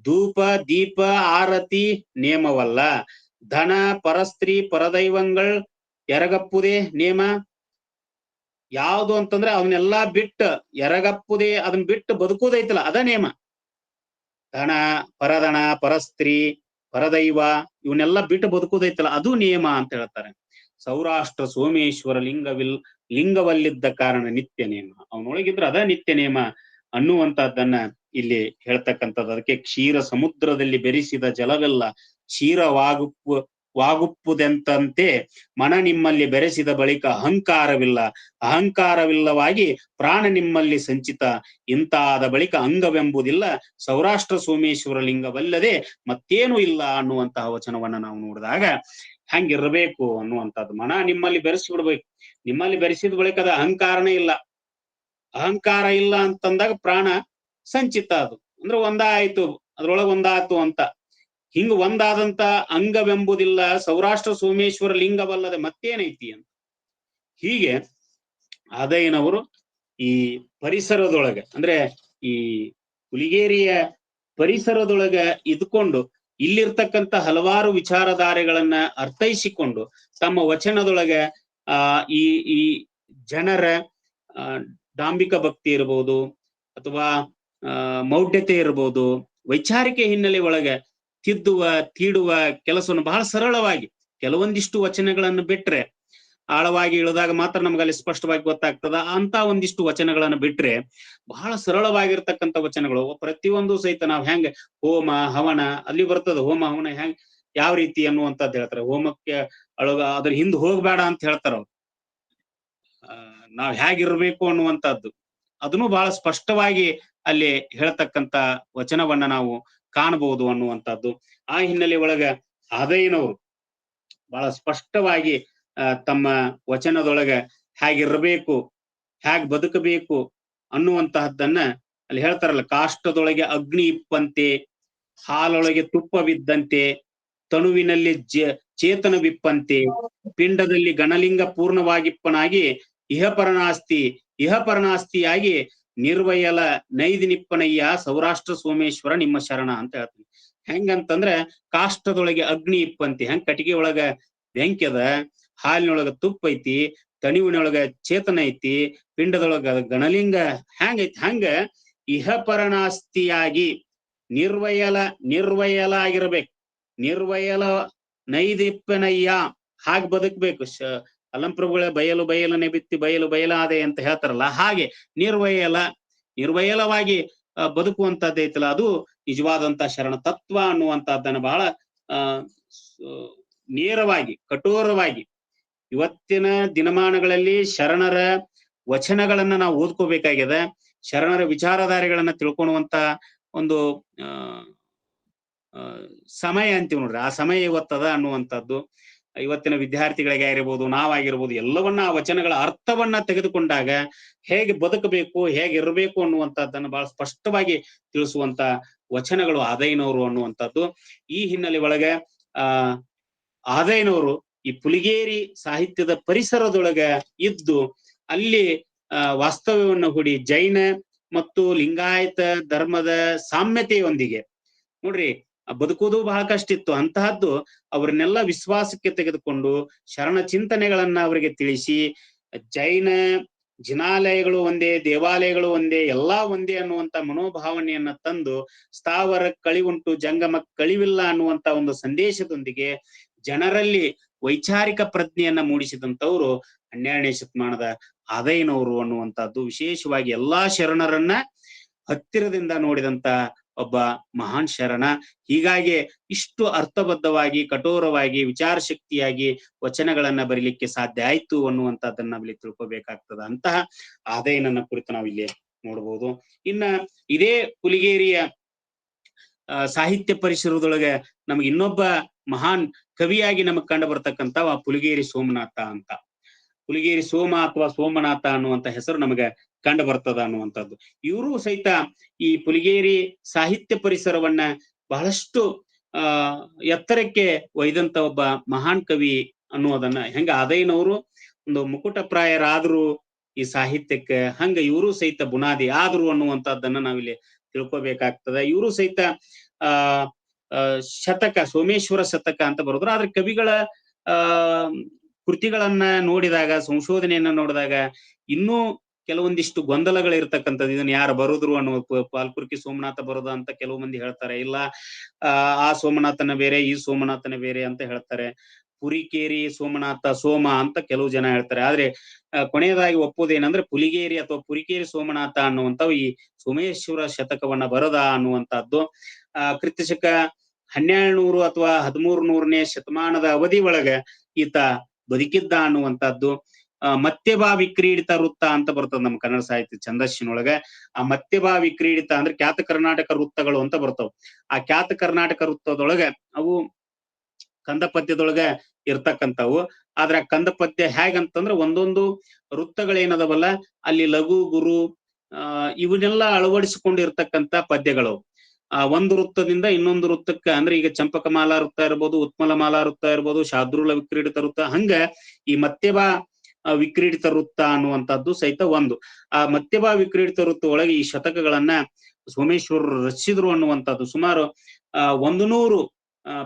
ಧೂಪ ದೀಪ ಆರತಿ ನೇಮವಲ್ಲ, ಧನ ಪರಸ್ತ್ರೀ ಪರದೈವಂಗಳ್ ಎರಗಪ್ಪುದೇ ನೇಮ. ಯಾವುದು ಅಂತಂದ್ರೆ ಅವನ್ನೆಲ್ಲಾ ಬಿಟ್ಟು ಎರಗಪ್ಪುದೇ, ಅದನ್ನ ಬಿಟ್ಟು ಬದುಕುವುದೈತಲ್ಲ ಅದ ನೇಮ. ಧನ ಪರದಣ ಪರಸ್ತ್ರೀ ಪರದೈವ ಇವನ್ನೆಲ್ಲ ಬಿಟ್ಟು ಬದುಕುವುದೈತಲ್ಲ ಅದು ನೇಮ ಅಂತ ಹೇಳ್ತಾರೆ. ಸೌರಾಷ್ಟ್ರ ಸೋಮೇಶ್ವರ ಲಿಂಗವಲ್ಲಿದ್ದ ಕಾರಣ ನಿತ್ಯ ನೇಮ, ಅವನೊಳಗಿದ್ರೆ ಅದ ನಿತ್ಯ ನೇಮ ಅನ್ನುವಂತಹದ್ದನ್ನ ಇಲ್ಲಿ ಹೇಳ್ತಕ್ಕಂಥದ್ದು. ಅದಕ್ಕೆ ಕ್ಷೀರ ಸಮುದ್ರದಲ್ಲಿ ಬೆರೆಸಿದ ಜಲವೆಲ್ಲ ಕ್ಷೀರವಾಗುಪ್ಪುದೆಂತಂತೆ ಮನ ನಿಮ್ಮಲ್ಲಿ ಬೆರೆಸಿದ ಬಳಿಕ ಅಹಂಕಾರವಿಲ್ಲವಾಗಿ ಪ್ರಾಣ ನಿಮ್ಮಲ್ಲಿ ಸಂಚಿತ, ಇಂತಾದ ಬಳಿಕ ಅಂಗವೆಂಬುದಿಲ್ಲ, ಸೌರಾಷ್ಟ್ರ ಸೋಮೇಶ್ವರ ಲಿಂಗವಲ್ಲದೆ ಮತ್ತೇನು ಇಲ್ಲ ಅನ್ನುವಂತಹ ವಚನವನ್ನ ನಾವು ನೋಡಿದಾಗ ಹಂಗಿರ್ಬೇಕು ಅನ್ನುವಂಥದ್ದು. ಮನ ನಿಮ್ಮಲ್ಲಿ ಬೆರೆಸಿಬಿಡ್ಬೇಕು. ನಿಮ್ಮಲ್ಲಿ ಬೆರೆಸಿದ ಬಳಿಕ ಅದ ಅಹಂಕಾರನೇ ಇಲ್ಲ. ಅಹಂಕಾರ ಇಲ್ಲ ಅಂತಂದಾಗ ಪ್ರಾಣ ಸಂಚಿತ, ಅದು ಅಂದ್ರೆ ಒಂದಾಯ್ತು, ಅದ್ರೊಳಗೆ ಒಂದಾತು ಅಂತ. ಹಿಂಗ ಒಂದಾದಂತ ಅಂಗವೆಂಬುದಿಲ್ಲ, ಸೌರಾಷ್ಟ್ರ ಸೋಮೇಶ್ವರ ಲಿಂಗವಲ್ಲದೆ ಮತ್ತೇನೈತಿ ಅಂತ. ಹೀಗೆ ಆದಯ್ಯನವರು ಈ ಪರಿಸರದೊಳಗೆ, ಅಂದ್ರೆ ಈ ಹುಲಿಗೇರಿಯ ಪರಿಸರದೊಳಗ ಇದ್ಕೊಂಡು ಇಲ್ಲಿರ್ತಕ್ಕಂಥ ಹಲವಾರು ವಿಚಾರಧಾರೆಗಳನ್ನ ಅರ್ಥೈಸಿಕೊಂಡು ತಮ್ಮ ವಚನದೊಳಗ ಈ ಜನರ ಡಾಂಬಿಕ ಭಕ್ತಿ ಇರಬಹುದು, ಅಥವಾ ಮೌಢ್ಯತೆ ಇರಬಹುದು, ವೈಚಾರಿಕ ಹಿನ್ನೆಲೆ ಒಳಗೆ ತೀಡುವ ಕೆಲಸವನ್ನು ಬಹಳ ಸರಳವಾಗಿ ಕೆಲವೊಂದಿಷ್ಟು ವಚನಗಳನ್ನು ಬಿಟ್ರೆ, ಆಳವಾಗಿ ಇಳಿದಾಗ ಮಾತ್ರ ನಮ್ಗಲ್ಲಿ ಸ್ಪಷ್ಟವಾಗಿ ಗೊತ್ತಾಗ್ತದ. ಅಂತ ಒಂದಿಷ್ಟು ವಚನಗಳನ್ನ ಬಿಟ್ರೆ ಬಹಳ ಸರಳವಾಗಿರ್ತಕ್ಕಂಥ ವಚನಗಳು. ಪ್ರತಿಯೊಂದು ಸಹಿತ ನಾವ್ ಹೆಂಗ ಹೋಮ ಹವನ ಅಲ್ಲಿ ಬರ್ತದ, ಹೋಮ ಹವನ ಹೆಂಗ್ ಯಾವ ರೀತಿ ಅನ್ನುವಂಥದ್ದು ಹೇಳ್ತಾರೆ. ಹೋಮಕ್ಕೆ ಅದ್ರ ಹಿಂದ್ ಹೋಗ್ಬೇಡ ಅಂತ ಹೇಳ್ತಾರ ಅವ್ರು. ನಾವ್ ಹೇಗಿರ್ಬೇಕು ಅನ್ನುವಂಥದ್ದು ಅದನ್ನು ಬಹಳ ಸ್ಪಷ್ಟವಾಗಿ ಅಲ್ಲಿ ಹೇಳ್ತಕ್ಕಂಥ ವಚನವನ್ನ ನಾವು ಕಾಣಬಹುದು ಅನ್ನುವಂಥದ್ದು. ಆ ಹಿನ್ನೆಲೆ ಒಳಗ ಆದಯ್ಯನವರು ಬಹಳ ಸ್ಪಷ್ಟವಾಗಿ ತಮ್ಮ ವಚನದೊಳಗ ಹೇಗಿರ್ಬೇಕು, ಹೇಗ್ ಬದುಕಬೇಕು ಅನ್ನುವಂತಹದ್ದನ್ನ ಅಲ್ಲಿ ಹೇಳ್ತಾರಲ್ಲ. ಕಾಷ್ಟದೊಳಗೆ ಅಗ್ನಿ ಇಪ್ಪಂತೆ, ಹಾಲೊಳಗೆ ತುಪ್ಪವಿದ್ದಂತೆ, ತನುವಿನಲ್ಲಿ ಚೇತನವಿಪ್ಪಂತೆ, ಪಿಂಡದಲ್ಲಿ ಗಣಲಿಂಗ ಪೂರ್ಣವಾಗಿಪ್ಪನಾಗಿ ಇಹಪರನಾಸ್ತಿಯಾಗಿ ನಿರ್ವಯಲ ನೈದಿನಿಪ್ಪನಯ್ಯ ಸೌರಾಷ್ಟ್ರ ಸೋಮೇಶ್ವರ ನಿಮ್ಮ ಶರಣ ಅಂತ ಹೇಳ್ತೀನಿ. ಹೆಂಗಂತಂದ್ರೆ ಕಾಷ್ಟದೊಳಗೆ ಅಗ್ನಿ ಇಪ್ಪಂತಿ, ಹೆಂಗ್ ಕಟ್ಟಿಗೆ ಒಳಗ ಬೆಂಕಿ ಅದ, ಹಾಲಿನೊಳಗ ತುಪ್ಪ ಐತಿ, ತಣಿವಿನೊಳಗ ಚೇತನ ಐತಿ, ಪಿಂಡದೊಳಗ ಗಣಲಿಂಗ ಹೆಂಗೈತಿ, ಹಂಗ ಇಹಪರನಾಸ್ತಿಯಾಗಿ ನಿರ್ವಯಲ ಆಗಿರ್ಬೇಕು. ನಿರ್ವಯಲ ನೈದಿಪ್ಪನಯ್ಯ ಹಾಗೆ ಬದುಕ್ಬೇಕು. ಅಲಂಪ್ರಭುಗಳ ಬಯಲನೆ ಬಿತ್ತಿ ಬಯಲಾದೆ ಅಂತ ಹೇಳ್ತಾರಲ್ಲ, ಹಾಗೆ ನಿರ್ವಯಲವಾಗಿ ಬದುಕುವಂತದ್ದು ಐತಲ್ಲ, ಅದು ನಿಜವಾದಂತ ಶರಣ ತತ್ವ ಅನ್ನುವಂತಹದ್ದನ್ನ ಬಹಳ ನೇರವಾಗಿ ಕಠೋರವಾಗಿ ಇವತ್ತಿನ ದಿನಮಾನಗಳಲ್ಲಿ ಶರಣರ ವಚನಗಳನ್ನ ನಾವು ಓದ್ಕೋಬೇಕಾಗ್ಯದ. ಶರಣರ ವಿಚಾರಧಾರೆಗಳನ್ನ ತಿಳ್ಕೊಳ್ಳುವಂತ ಒಂದು ಸಮಯ ಅಂತೀವಿ ನೋಡ್ರಿ, ಆ ಸಮಯ ಇವತ್ತದ ಅನ್ನುವಂಥದ್ದು. ಇವತ್ತಿನ ವಿದ್ಯಾರ್ಥಿಗಳಿಗೆ ಆಗಿರ್ಬೋದು, ನಾವಾಗಿರ್ಬೋದು, ಎಲ್ಲವನ್ನ ಆ ವಚನಗಳ ಅರ್ಥವನ್ನ ತೆಗೆದುಕೊಂಡಾಗ ಹೇಗೆ ಬದುಕಬೇಕು, ಹೇಗೆ ಇರಬೇಕು ಅನ್ನುವಂಥದ್ದನ್ನ ಬಹಳ ಸ್ಪಷ್ಟವಾಗಿ ತಿಳಿಸುವಂತ ವಚನಗಳು ಆದಯ್ಯನವರು ಅನ್ನುವಂಥದ್ದು. ಈ ಹಿನ್ನೆಲೆ ಒಳಗೆ ಆದಯ್ಯನವರು ಈ ಪುಲಿಗೇರಿ ಸಾಹಿತ್ಯದ ಪರಿಸರದೊಳಗ ಇದ್ದು ಅಲ್ಲಿ ವಾಸ್ತವ್ಯವನ್ನ ಹೂಡಿ ಜೈನ ಮತ್ತು ಲಿಂಗಾಯತ ಧರ್ಮದ ಸಾಮ್ಯತೆಯೊಂದಿಗೆ ನೋಡ್ರಿ ಬದುಕುವುದು ಬಹಳ ಕಷ್ಟ ಇತ್ತು. ಅಂತಹದ್ದು ಅವ್ರನ್ನೆಲ್ಲ ವಿಶ್ವಾಸಕ್ಕೆ ತೆಗೆದುಕೊಂಡು ಶರಣ ಚಿಂತನೆಗಳನ್ನ ಅವರಿಗೆ ತಿಳಿಸಿ, ಜೈನ ಜಿನಾಲಯಗಳು ಒಂದೇ, ದೇವಾಲಯಗಳು ಒಂದೇ, ಎಲ್ಲಾ ಒಂದೇ ಅನ್ನುವಂತ ಮನೋಭಾವನೆಯನ್ನ ತಂದು ಸ್ಥಾವರ ಕಳಿವುಂಟು ಜಂಗಮ ಕಳಿವಿಲ್ಲ ಅನ್ನುವಂತ ಒಂದು ಸಂದೇಶದೊಂದಿಗೆ ಜನರಲ್ಲಿ ವೈಚಾರಿಕ ಪ್ರಜ್ಞೆಯನ್ನ ಮೂಡಿಸಿದಂತವ್ರು 12ನೇ ಶತಮಾನದ ಆದಯ್ಯನವರು ಅನ್ನುವಂಥದ್ದು. ವಿಶೇಷವಾಗಿ ಎಲ್ಲಾ ಶರಣರನ್ನ ಹತ್ತಿರದಿಂದ ನೋಡಿದಂತ ಒಬ್ಬ ಮಹಾನ್ ಶರಣ. ಹೀಗಾಗಿ ಇಷ್ಟು ಅರ್ಥಬದ್ಧವಾಗಿ, ಕಠೋರವಾಗಿ, ವಿಚಾರ ಶಕ್ತಿಯಾಗಿ ವಚನಗಳನ್ನ ಬರೀಲಿಕ್ಕೆ ಸಾಧ್ಯ ಆಯ್ತು ಅನ್ನುವಂಥದ್ದನ್ನ ನಾವಿಲ್ಲಿ ತಿಳ್ಕೊಬೇಕಾಗ್ತದ. ಅಂತಹ ಆದಯ್ಯನನ್ನ ಕುರಿತು ನಾವು ಇಲ್ಲಿ ನೋಡ್ಬೋದು. ಇನ್ನ ಇದೇ ಪುಲಿಗೇರಿಯ ಸಾಹಿತ್ಯ ಪರಿಸರದೊಳಗೆ ನಮ್ಗೆ ಇನ್ನೊಬ್ಬ ಮಹಾನ್ ಕವಿಯಾಗಿ ನಮಗ್ ಕಂಡು ಬರ್ತಕ್ಕಂಥ ಪುಲಿಗೇರಿ ಸೋಮನಾಥ ಅಂತ. ಪುಲಿಗೇರಿ ಸೋಮ ಅಥವಾ ಸೋಮನಾಥ ಅನ್ನುವಂತ ಹೆಸರು ನಮಗೆ ಕಂಡು ಬರ್ತದ ಅನ್ನುವಂಥದ್ದು. ಇವರು ಸಹಿತ ಈ ಪುಲಿಗೇರಿ ಸಾಹಿತ್ಯ ಪರಿಸರವನ್ನ ಬಹಳಷ್ಟು ಎತ್ತರಕ್ಕೆ ಒಯ್ದಂತ ಒಬ್ಬ ಮಹಾನ್ ಕವಿ ಅನ್ನುವುದನ್ನ, ಹೆಂಗ ಆದಯ್ಯನವರು ಒಂದು ಮುಕುಟಪ್ರಾಯರಾದ್ರು ಈ ಸಾಹಿತ್ಯಕ್ಕೆ, ಹಂಗ ಇವರು ಸಹಿತ ಬುನಾದಿ ಆದ್ರು ಅನ್ನುವಂಥದ್ದನ್ನ ನಾವಿಲ್ಲಿ ತಿಳ್ಕೊಬೇಕಾಗ್ತದೆ. ಇವರು ಸಹಿತ ಶತಕ, ಸೋಮೇಶ್ವರ ಶತಕ ಅಂತ ಬರೋದ್ರು. ಆದ್ರೆ ಕವಿಗಳ ಕೃತಿಗಳನ್ನ ನೋಡಿದಾಗ, ಸಂಶೋಧನೆಯನ್ನ ನೋಡಿದಾಗ ಇನ್ನೂ ಕೆಲವೊಂದಿಷ್ಟು ಗೊಂದಲಗಳಿರ್ತಕ್ಕಂಥದ್ದು. ಇದನ್ನ ಯಾರು ಬರುದ್ರು ಅನ್ನೋ, ಪಾಲ್ಕುರ್ಕಿ ಸೋಮನಾಥ ಬರೋದ ಅಂತ ಕೆಲವು ಮಂದಿ ಹೇಳ್ತಾರೆ, ಇಲ್ಲ ಆ ಸೋಮನಾಥನ ಬೇರೆ, ಈ ಸೋಮನಾಥನ ಬೇರೆ ಅಂತ ಹೇಳ್ತಾರೆ. ಪುರಿಕೇರಿ ಸೋಮನಾಥ ಸೋಮ ಅಂತ ಕೆಲವು ಜನ ಹೇಳ್ತಾರೆ. ಆದ್ರೆ ಕೊನೆಯದಾಗಿ ಒಪ್ಪುದೇನಂದ್ರೆ ಪುಲಿಗೇರಿ ಅಥವಾ ಪುರಿಕೇರಿ ಸೋಮನಾಥ ಅನ್ನುವಂಥವು ಈ ಸೋಮೇಶ್ವರ ಶತಕವನ್ನ ಬರದ ಅನ್ನುವಂಥದ್ದು. ಕ್ರಿಸ್ತಶಕ 1200 ಅಥವಾ 1300ನೇ ಶತಮಾನದ ಅವಧಿ ಒಳಗ ಈತ ಬದುಕಿದ್ದ ಅನ್ನುವಂಥದ್ದು. ಮತ್ಯಬಾ ವಿಕ್ರೀಡಿತ ವೃತ್ತ ಅಂತ ಬರ್ತದ ನಮ್ಮ ಕನ್ನಡ ಸಾಹಿತ್ಯ ಛಂದಸ್ಸಿನೊಳಗ. ಆ ಮತ್ಯಬಾ ವಿಕ್ರೀಡಿತ ಅಂದ್ರೆ ಖ್ಯಾತ ಕರ್ನಾಟಕ ವೃತ್ತಗಳು ಅಂತ ಬರ್ತಾವ. ಆ ಖ್ಯಾತ ಕರ್ನಾಟಕ ವೃತ್ತದೊಳಗ ಅವು ಕಂದ ಪದ್ಯದೊಳಗ ಇರ್ತಕ್ಕಂಥವು. ಆದ್ರ ಕಂದ ಪದ್ಯ ಹೇಗಂತಂದ್ರ ಒಂದೊಂದು ವೃತ್ತಗಳೇನದವಲ್ಲ ಅಲ್ಲಿ ಲಘು ಗುರು ಇವನ್ನೆಲ್ಲ ಅಳವಡಿಸಿಕೊಂಡಿರ್ತಕ್ಕಂಥ ಪದ್ಯಗಳು. ಒಂದು ವೃತ್ತದಿಂದ ಇನ್ನೊಂದು ವೃತ್ತಕ್ಕ, ಅಂದ್ರೆ ಈಗ ಚಂಪಕಮಾಲಾ ವೃತ್ತ ಇರ್ಬೋದು, ಉತ್ಮಲಮಾಲಾ ವೃತ್ತ ಇರ್ಬೋದು, ಶಾರ್ದೂಲ ವಿಕ್ರೀಡಿತ ವೃತ್ತ, ಹಂಗ ಈ ಮತ್ಯಬಾ ವಿಕ್ರೀಡಿತ ವೃತ್ತ ಅನ್ನುವಂಥದ್ದು ಸಹಿತ ಒಂದು. ಆ ಮತ್ಯಬಾ ವಿಕ್ರೀಡಿತ ವೃತ್ತ ಒಳಗೆ ಈ ಶತಕಗಳನ್ನ ಸೋಮೇಶ್ವರರು ರಚಿಸಿದ್ರು ಅನ್ನುವಂಥದ್ದು. ಸುಮಾರು 100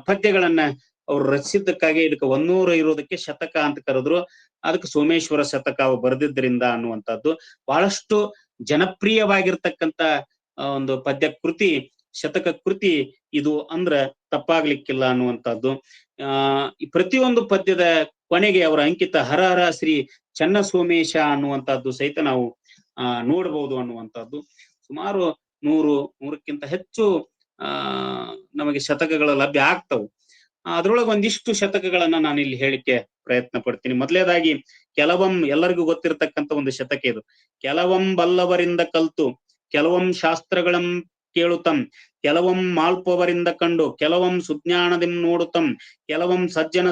ಪದ್ಯಗಳನ್ನ ಅವ್ರು ರಚಿಸಿದ್ದಕ್ಕಾಗಿ ಇದಕ್ಕೆ 100 ಇರೋದಕ್ಕೆ ಶತಕ ಅಂತ ಕರೆದ್ರು. ಅದಕ್ಕೆ ಸೋಮೇಶ್ವರ ಶತಕ ಅವು ಬರೆದಿದ್ದರಿಂದ ಅನ್ನುವಂಥದ್ದು. ಬಹಳಷ್ಟು ಜನಪ್ರಿಯವಾಗಿರ್ತಕ್ಕಂಥ ಒಂದು ಪದ್ಯ ಕೃತಿ, ಶತಕ ಕೃತಿ ಇದು ಅಂದ್ರ ತಪ್ಪಾಗ್ಲಿಕ್ಕಿಲ್ಲ ಅನ್ನುವಂಥದ್ದು. ಪ್ರತಿಯೊಂದು ಪದ್ಯದ ಕೊನೆಗೆ ಅವರ ಅಂಕಿತ ಹರ ಹರ ಶ್ರೀ ಚನ್ನ ಸೋಮೇಶ ಅನ್ನುವಂಥದ್ದು ಸಹಿತ ನಾವು ನೋಡ್ಬೋದು ಅನ್ನುವಂಥದ್ದು. ಸುಮಾರು 100ಕ್ಕಿಂತ ಹೆಚ್ಚು ನಮಗೆ ಶತಕಗಳು ಲಭ್ಯ ಆಗ್ತವು. ಅದ್ರೊಳಗೆ ಒಂದಿಷ್ಟು ಶತಕಗಳನ್ನ ನಾನು ಇಲ್ಲಿ ಹೇಳಿಕ್ಕೆ ಪ್ರಯತ್ನ ಪಡ್ತೀನಿ. ಮೊದಲನೇದಾಗಿ ಕೆಲವಂ, ಎಲ್ಲರಿಗೂ ಗೊತ್ತಿರತಕ್ಕಂತ ಒಂದು ಶತಕ ಇದು. ಕೆಲವಂ ಬಲ್ಲವರಿಂದ ಕಲ್ತು, ಕೆಲವಂ ಶಾಸ್ತ್ರಗಳಂ ಕೇಳುತ್ತಂ, ಕೆಲವಂ ಮಾಲ್ಪವರಿಂದ ಕಂಡು, ಕೆಲವಂ ಸುಜ್ಞಾನದಿಂ ನೋಡುತ್ತಂ, ಕೆಲವಂ ಸಜ್ಜನ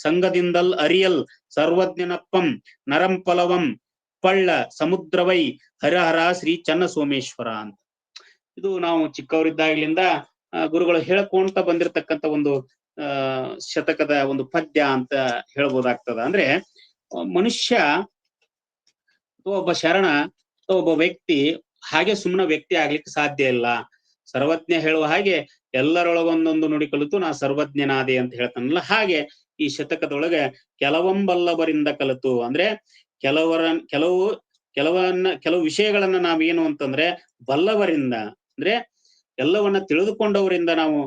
ಸಂಗದಿಂದಲ್ ಅರಿಯಲ್ ಸರ್ವಜ್ಞನಪ್ಪಂ ನರಂಪಲವಂ ಪಳ್ಳ ಸಮುದ್ರವೈ ಹರಹರ ಶ್ರೀ ಚನ್ನ ಸೋಮೇಶ್ವರ ಅಂತ. ಇದು ನಾವು ಚಿಕ್ಕವರಿದ್ದಾಗಲಿಂದ ಗುರುಗಳು ಹೇಳ್ಕೊಂತ ಬಂದಿರತಕ್ಕಂತ ಒಂದು ಶತಕದ ಒಂದು ಪದ್ಯ ಅಂತ ಹೇಳ್ಬೋದಾಗ್ತದ. ಅಂದ್ರೆ ಮನುಷ್ಯ ಒಬ್ಬ ಶರಣ ಒಬ್ಬ ವ್ಯಕ್ತಿ ಹಾಗೆ ಸುಮ್ಮನೆ ವ್ಯಕ್ತಿ ಆಗ್ಲಿಕ್ಕೆ ಸಾಧ್ಯ ಇಲ್ಲ. ಸರ್ವಜ್ಞ ಹೇಳುವ ಹಾಗೆ ಎಲ್ಲರೊಳಗೊಂದೊಂದು ನುಡಿ ಕಲಿತು ನಾ ಸರ್ವಜ್ಞನಾದೆ ಅಂತ ಹೇಳ್ತಾನಲ್ಲ, ಹಾಗೆ ಈ ಶತಕದೊಳಗೆ ಕೆಲವೊಂಬಲ್ಲವರಿಂದ ಕಲಿತು ಅಂದ್ರೆ ಕೆಲವು ವಿಷಯಗಳನ್ನ ನಾವೇನು ಅಂತಂದ್ರೆ ಬಲ್ಲವರಿಂದ, ಅಂದ್ರೆ ಎಲ್ಲವನ್ನ ತಿಳಿದುಕೊಂಡವರಿಂದ, ನಾವು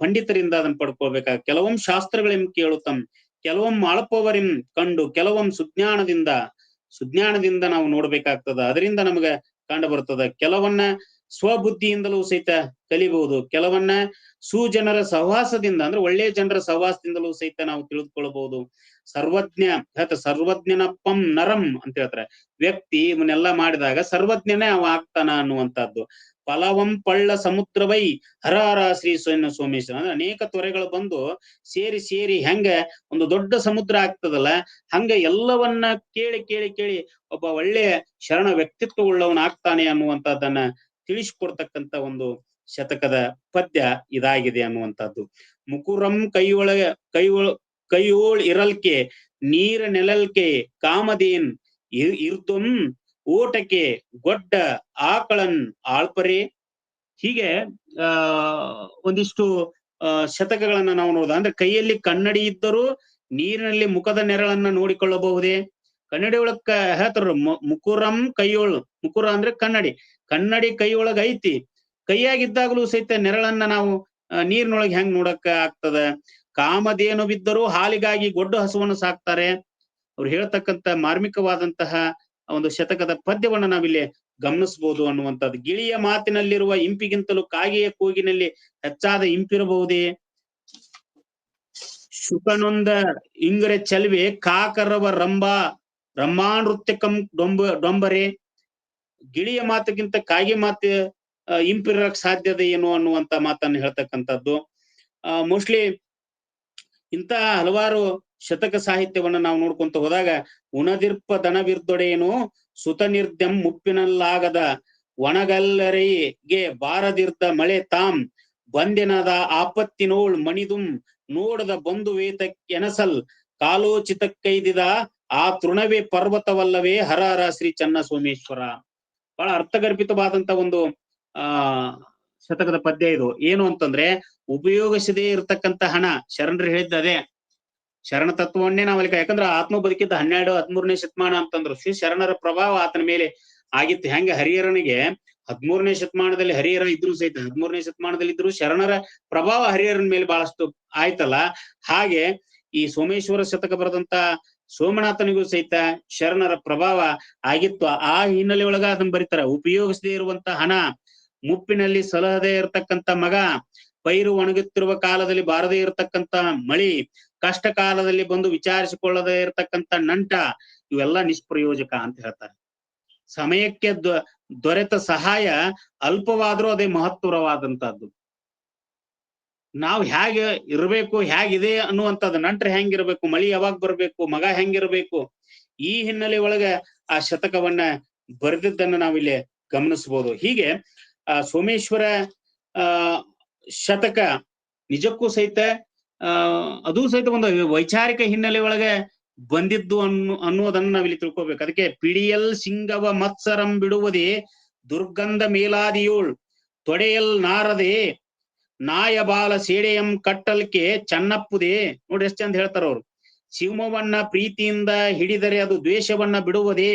ಪಂಡಿತರಿಂದ ಅದನ್ನ ಪಡ್ಕೊಳ್ಬೇಕಾಗ. ಕೆಲವೊಂ ಶಾಸ್ತ್ರಗಳಿಂ ಕೇಳುತ್ತಂ, ಕೆಲವೊಂ ಅಳಪವರಿಂ ಕಂಡು, ಕೆಲವೊಂ ಸುಜ್ಞಾನದಿಂದ ನಾವು ನೋಡ್ಬೇಕಾಗ್ತದ. ಅದರಿಂದ ನಮ್ಗೆ ಕಂಡು ಬರ್ತದ. ಕೆಲವನ್ನ ಸ್ವಬುದ್ಧಿಯಿಂದಲೂ ಸಹಿತ ಕಲಿಬಹುದು, ಕೆಲವನ್ನ ಸುಜನರ ಸಹವಾಸದಿಂದ ಅಂದ್ರೆ ಒಳ್ಳೆಯ ಜನರ ಸಹವಾಸದಿಂದಲೂ ಸಹಿತ ನಾವು ತಿಳಿದುಕೊಳ್ಳಬಹುದು. ಸರ್ವಜ್ಞ ಸರ್ವಜ್ಞನಪ್ಪಂ ನರಂ ಅಂತ ಹೇಳ್ತಾರೆ. ವ್ಯಕ್ತಿ ಇವನ್ನೆಲ್ಲ ಮಾಡಿದಾಗ ಸರ್ವಜ್ಞನೇ ಅವ ಆಗ್ತಾನ ಅನ್ನುವಂಥದ್ದು. ಫಲವಂ ಪಳ್ಳ ಸಮುದ್ರವೈ ಹರ ಹರ ಶ್ರೀ ಸೋಮೇಶ್ವರ. ಅಂದ್ರೆ ಅನೇಕ ತೊರೆಗಳು ಬಂದು ಸೇರಿ ಸೇರಿ ಹೆಂಗ ಒಂದು ದೊಡ್ಡ ಸಮುದ್ರ ಆಗ್ತದಲ್ಲ, ಹಂಗ ಎಲ್ಲವನ್ನ ಕೇಳಿ ಕೇಳಿ ಕೇಳಿ ಒಬ್ಬ ಒಳ್ಳೆಯ ಶರಣ ವ್ಯಕ್ತಿತ್ವ ಉಳ್ಳವನ ಆಗ್ತಾನೆ ಅನ್ನುವಂಥದ್ದನ್ನ ತಿಳಿಸಿಕೊಡ್ತಕ್ಕಂತ ಒಂದು ಶತಕದ ಪದ್ಯ ಇದಾಗಿದೆ ಅನ್ನುವಂಥದ್ದು. ಮುಕುರಂ ಕೈಯೋಳ್ ಇರಲ್ಕೆ ನೀರ ನೆಲಲ್ಕೆ ಕಾಮದೇನ್ ಇರ್ದುಂ ಓಟಕ್ಕೆ ಗೊಡ್ಡ ಆಕಳನ್ ಆಳ್ಪರೆ. ಹೀಗೆ ಒಂದಿಷ್ಟು ಶತಕಗಳನ್ನ ನಾವು ನೋಡುದು. ಅಂದ್ರೆ ಕೈಯಲ್ಲಿ ಕನ್ನಡಿ ಇದ್ದರೂ ನೀರಿನಲ್ಲಿ ಮುಖದ ನೆರಳನ್ನ ನೋಡಿಕೊಳ್ಳಬಹುದೇ. ಕನ್ನಡಿ ಒಳಗ ಹೇಳ್ತಾರ ಮುಕುರಂ ಕೈಯೋಳು. ಮುಕುರ ಅಂದ್ರೆ ಕನ್ನಡಿ. ಕನ್ನಡಿ ಕೈಯೊಳಗ ಐತಿ, ಕೈಯಾಗಿದ್ದಾಗಲೂ ಸಹಿತ ನೆರಳನ್ನ ನಾವು ನೀರಿನೊಳಗೆ ಹೆಂಗ್ ನೋಡಕ್ಕ ಆಗ್ತದ. ಕಾಮಧೇನು ಬಿದ್ದರೂ ಹಾಲಿಗಾಗಿ ಗೊಡ್ಡ ಹಸುವನ್ನು ಸಾಕ್ತಾರೆ. ಅವ್ರು ಹೇಳ್ತಕ್ಕಂತ ಮಾರ್ಮಿಕವಾದಂತಹ ಒಂದು ಶತಕದ ಪದ್ಯವನ್ನ ನಾವಿಲ್ಲಿ ಗಮನಿಸಬಹುದು ಅನ್ನುವಂಥದ್ದು. ಗಿಳಿಯ ಮಾತಿನಲ್ಲಿರುವ ಇಂಪಿಗಿಂತಲೂ ಕಾಗೆಯ ಕೂಗಿನಲ್ಲಿ ಹೆಚ್ಚಾದ ಇಂಪಿರಬಹುದೇ. ಶುಕನೊಂದ ಇಂಗರೆ ಚಲ್ವೆ ಕಾಕರವ ರಂಭಾನೃತ್ಯಕಂ ಡೊಂಬರೆ. ಗಿಳಿಯ ಮಾತಿಗಿಂತ ಕಾಗೆ ಮಾತು ಇಂಪಿರಕ್ ಸಾಧ್ಯತೆ ಏನು ಅನ್ನುವಂತ ಮಾತನ್ನು ಹೇಳ್ತಕ್ಕಂಥದ್ದು. ಮೋಸ್ಟ್ಲಿ ಇಂತ ಹಲವಾರು ಶತಕ ಸಾಹಿತ್ಯವನ್ನ ನಾವು ನೋಡ್ಕೊಂತ ಹೋದಾಗ, ಉಣದಿರ್ಪ ದಣವಿರ್ದೊಡೆಯೇನು ಸುತ ನಿರ್ದ್ಯಂ ಮುಪ್ಪಿನಲ್ಲಾಗದ ಒಣಗಲ್ಲರಿಗೆ ಬಾರದಿರ್ದ ಮಳೆ ತಾಮ್ ಬಂದೆನದ ಆಪತ್ತಿನೋಳ್ ಮಣಿದುಂ ನೋಡದ ಬಂಧು ವೇತಕ್ಕೆನಸಲ್ ಕಾಲೋಚಿತಕ್ಕೈದಿದ ಆ ತೃಣವೇ ಪರ್ವತವಲ್ಲವೇ ಹರ ಹರ ಶ್ರೀ ಚನ್ನ ಸೋಮೇಶ್ವರ. ಬಹಳ ಅರ್ಥಗರ್ಭಿತವಾದಂತ ಒಂದು ಶತಕದ ಪದ್ಯ ಇದು. ಏನು ಅಂತಂದ್ರೆ, ಉಪಯೋಗಿಸದೇ ಇರತಕ್ಕಂತ ಹಣ. ಶರಣರು ಹೇಳಿದ್ದ ಅದೇ ಶರಣ ತತ್ವವನ್ನೇ ನಾವಲ್ಲಿ, ಯಾಕಂದ್ರೆ ಆತ್ಮ ಬದುಕಿದ್ದ 12-13ನೇ ಶತಮಾನ ಅಂತಂದ್ರು. ಶ್ರೀ ಶರಣರ ಪ್ರಭಾವ ಆತನ ಮೇಲೆ ಆಗಿತ್ತು. ಹೆಂಗ ಹರಿಹರನಿಗೆ 13ನೇ ಶತಮಾನದಲ್ಲಿ ಹರಿಹರ ಇದ್ರು ಸಹಿತ 13ನೇ ಶತಮಾನದಲ್ಲಿ ಇದ್ರು ಶರಣರ ಪ್ರಭಾವ ಹರಿಹರನ ಮೇಲೆ ಬಹಳಷ್ಟು ಆಯ್ತಲ್ಲ, ಹಾಗೆ ಈ ಸೋಮೇಶ್ವರ ಶತಕ ಬರೆದಂತ ಸೋಮನಾಥನಿಗೂ ಸಹಿತ ಶರಣರ ಪ್ರಭಾವ ಆಗಿತ್ತು. ಆ ಹಿನ್ನೆಲೆ ಒಳಗ ಅದನ್ನ ಬರೀತಾರ. ಉಪಯೋಗಿಸದೇ ಇರುವಂತ ಹಣ, ಮುಪ್ಪಿನಲ್ಲಿ ಸಲಹದೆ ಇರತಕ್ಕಂತ ಮಗ, ಪೈರು ಒಣಗುತ್ತಿರುವ ಕಾಲದಲ್ಲಿ ಬಾರದೇ ಇರತಕ್ಕಂತ ಮಳಿ, ಕಷ್ಟ ಕಾಲದಲ್ಲಿ ಬಂದು ವಿಚಾರಿಸಿಕೊಳ್ಳದೆ ಇರತಕ್ಕಂತ ನಂಟ, ಇವೆಲ್ಲ ನಿಷ್ಪ್ರಯೋಜಕ ಅಂತ ಹೇಳ್ತಾರೆ. ಸಮಯಕ್ಕೆ ದೊರೆತ ಸಹಾಯ ಅಲ್ಪವಾದ್ರೂ ಅದೇ ಮಹತ್ವರವಾದಂತಹದ್ದು. ನಾವು ಹೇಗೆ ಇರಬೇಕು, ಹೇಗಿದೆ ಅನ್ನುವಂಥದ್ದು, ನಂಟ್ರೆ ಹೆಂಗಿರ್ಬೇಕು, ಮಳಿ ಯಾವಾಗ ಬರ್ಬೇಕು, ಮಗ ಹೆಂಗಿರ್ಬೇಕು, ಈ ಹಿನ್ನೆಲೆ ಒಳಗ ಆ ಶತಕವನ್ನ ಬರೆದಿದ್ದನ್ನ ನಾವಿಲ್ಲಿ ಗಮನಿಸಬಹುದು. ಹೀಗೆ ಸೋಮೇಶ್ವರ ಶತಕ ನಿಜಕ್ಕೂ ಸಹಿತ ಅದು ಸಹಿತ ಒಂದು ವೈಚಾರಿಕ ಹಿನ್ನೆಲೆ ಒಳಗೆ ಬಂದಿದ್ದು ಅನ್ನೋದನ್ನ ನಾವಿಲ್ಲಿ ತಿಳ್ಕೊಬೇಕು. ಅದಕ್ಕೆ ಪಿಡಿಯಲ್ ಸಿಂಗವ ಮತ್ಸರಂ ಬಿಡುವುದೇ ದುರ್ಗಂಧ ಮೇಲಾದಿಯೋಳ್ ತೊಡೆಯಲ್ ನಾರದೆ ನಾಯಬಾಲ ಸೇಡೆಯಂ ಕಟ್ಟಲ್ಕೆ ಚನ್ನಪ್ಪುದೇ. ನೋಡಿ ಎಷ್ಟು ಚಂದ ಹೇಳ್ತಾರ ಅವ್ರು. ಶಿವಮವನ್ನ ಪ್ರೀತಿಯಿಂದ ಹಿಡಿದರೆ ಅದು ದ್ವೇಷವನ್ನ ಬಿಡುವುದೇ.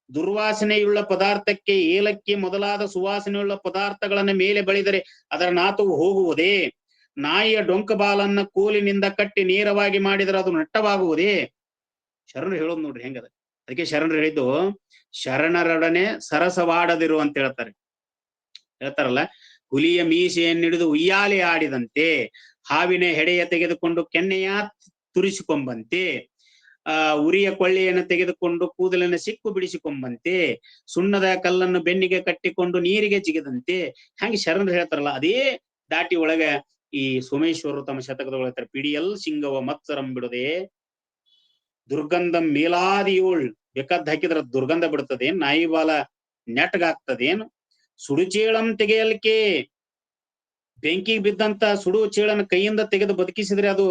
ದುರ್ವಾಸನೆಯುಳ್ಳ ಪದಾರ್ಥಕ್ಕೆ ಏಲಕ್ಕಿ ಮೊದಲಾದ ಸುವಾಸನೆಯುಳ್ಳ ಪದಾರ್ಥಗಳನ್ನ ಮೇಲೆ ಬಳಿದರೆ ಅದರ ನಾತವು ಹೋಗುವುದೇ. ನಾಯಿಯ ಡೊಂಕಬಾಲನ್ನ ಕೋಲಿನಿಂದ ಕಟ್ಟಿ ನೇರವಾಗಿ ಮಾಡಿದರೆ ಅದು ನಟ್ಟವಾಗುವುದೇ. ಶರಣರು ಹೇಳೋದು ನೋಡ್ರಿ ಹೆಂಗದ. ಅದಕ್ಕೆ ಶರಣರು ಹೇಳಿದ್ದು, ಶರಣರೊಡನೆ ಸರಸವಾಡದಿರು ಅಂತ ಹೇಳ್ತಾರಲ್ಲ. ಹುಲಿಯ ಮೀಸೆಯನ್ನಿಡಿದು ಉಯ್ಯಾಲೆ ಆಡಿದಂತೆ, ಹಾವಿನ ಹೆಡೆಯ ತೆಗೆದುಕೊಂಡು ಕೆನ್ನೆಯ ತುರಿಸಿಕೊಂಬಂತೆ, ಉರಿಯ ಕೊಳ್ಳೆಯನ್ನು ತೆಗೆದುಕೊಂಡು ಕೂದಲನ್ನು ಸಿಕ್ಕು ಬಿಡಿಸಿಕೊಂಬಂತೆ, ಸುಣ್ಣದ ಕಲ್ಲನ್ನು ಬೆನ್ನಿಗೆ ಕಟ್ಟಿಕೊಂಡು ನೀರಿಗೆ ಜಿಗಿದಂತೆ. ಹಂಗೆ ಶರಣರು ಹೇಳ್ತಾರಲ್ಲ, ಅದೇ ದಾಟಿ ಒಳಗ ಈ ಸೋಮೇಶ್ವರರು ತಮ್ಮ ಶತಕದೊಳಗೆ ಹೇಳ್ತಾರೆ. ಪಿಡಿಯಲ್ ಸಿಂಗವ ಮತ್ಸರಂ ಬಿಡದೆ ದುರ್ಗಂಧಂ ಮೇಲಾದಿಯೋಳ್. ಬೇಕಾದ್ ಹಾಕಿದ್ರ ದುರ್ಗಂಧ ಬಿಡ್ತದೆ, ನಾಯಿ ಬಾಲ ನೆಟ್ಗಾಗ್ತದೇನು. ಸುಡುಚೇಳಂ ತೆಗೆಯಲಿಕ್ಕೆ, ಬೆಂಕಿಗೆ ಬಿದ್ದಂತ ಸುಡು ಚೇಳನ ಕೈಯಿಂದ ತೆಗೆದು ಬದುಕಿಸಿದ್ರೆ ಅದು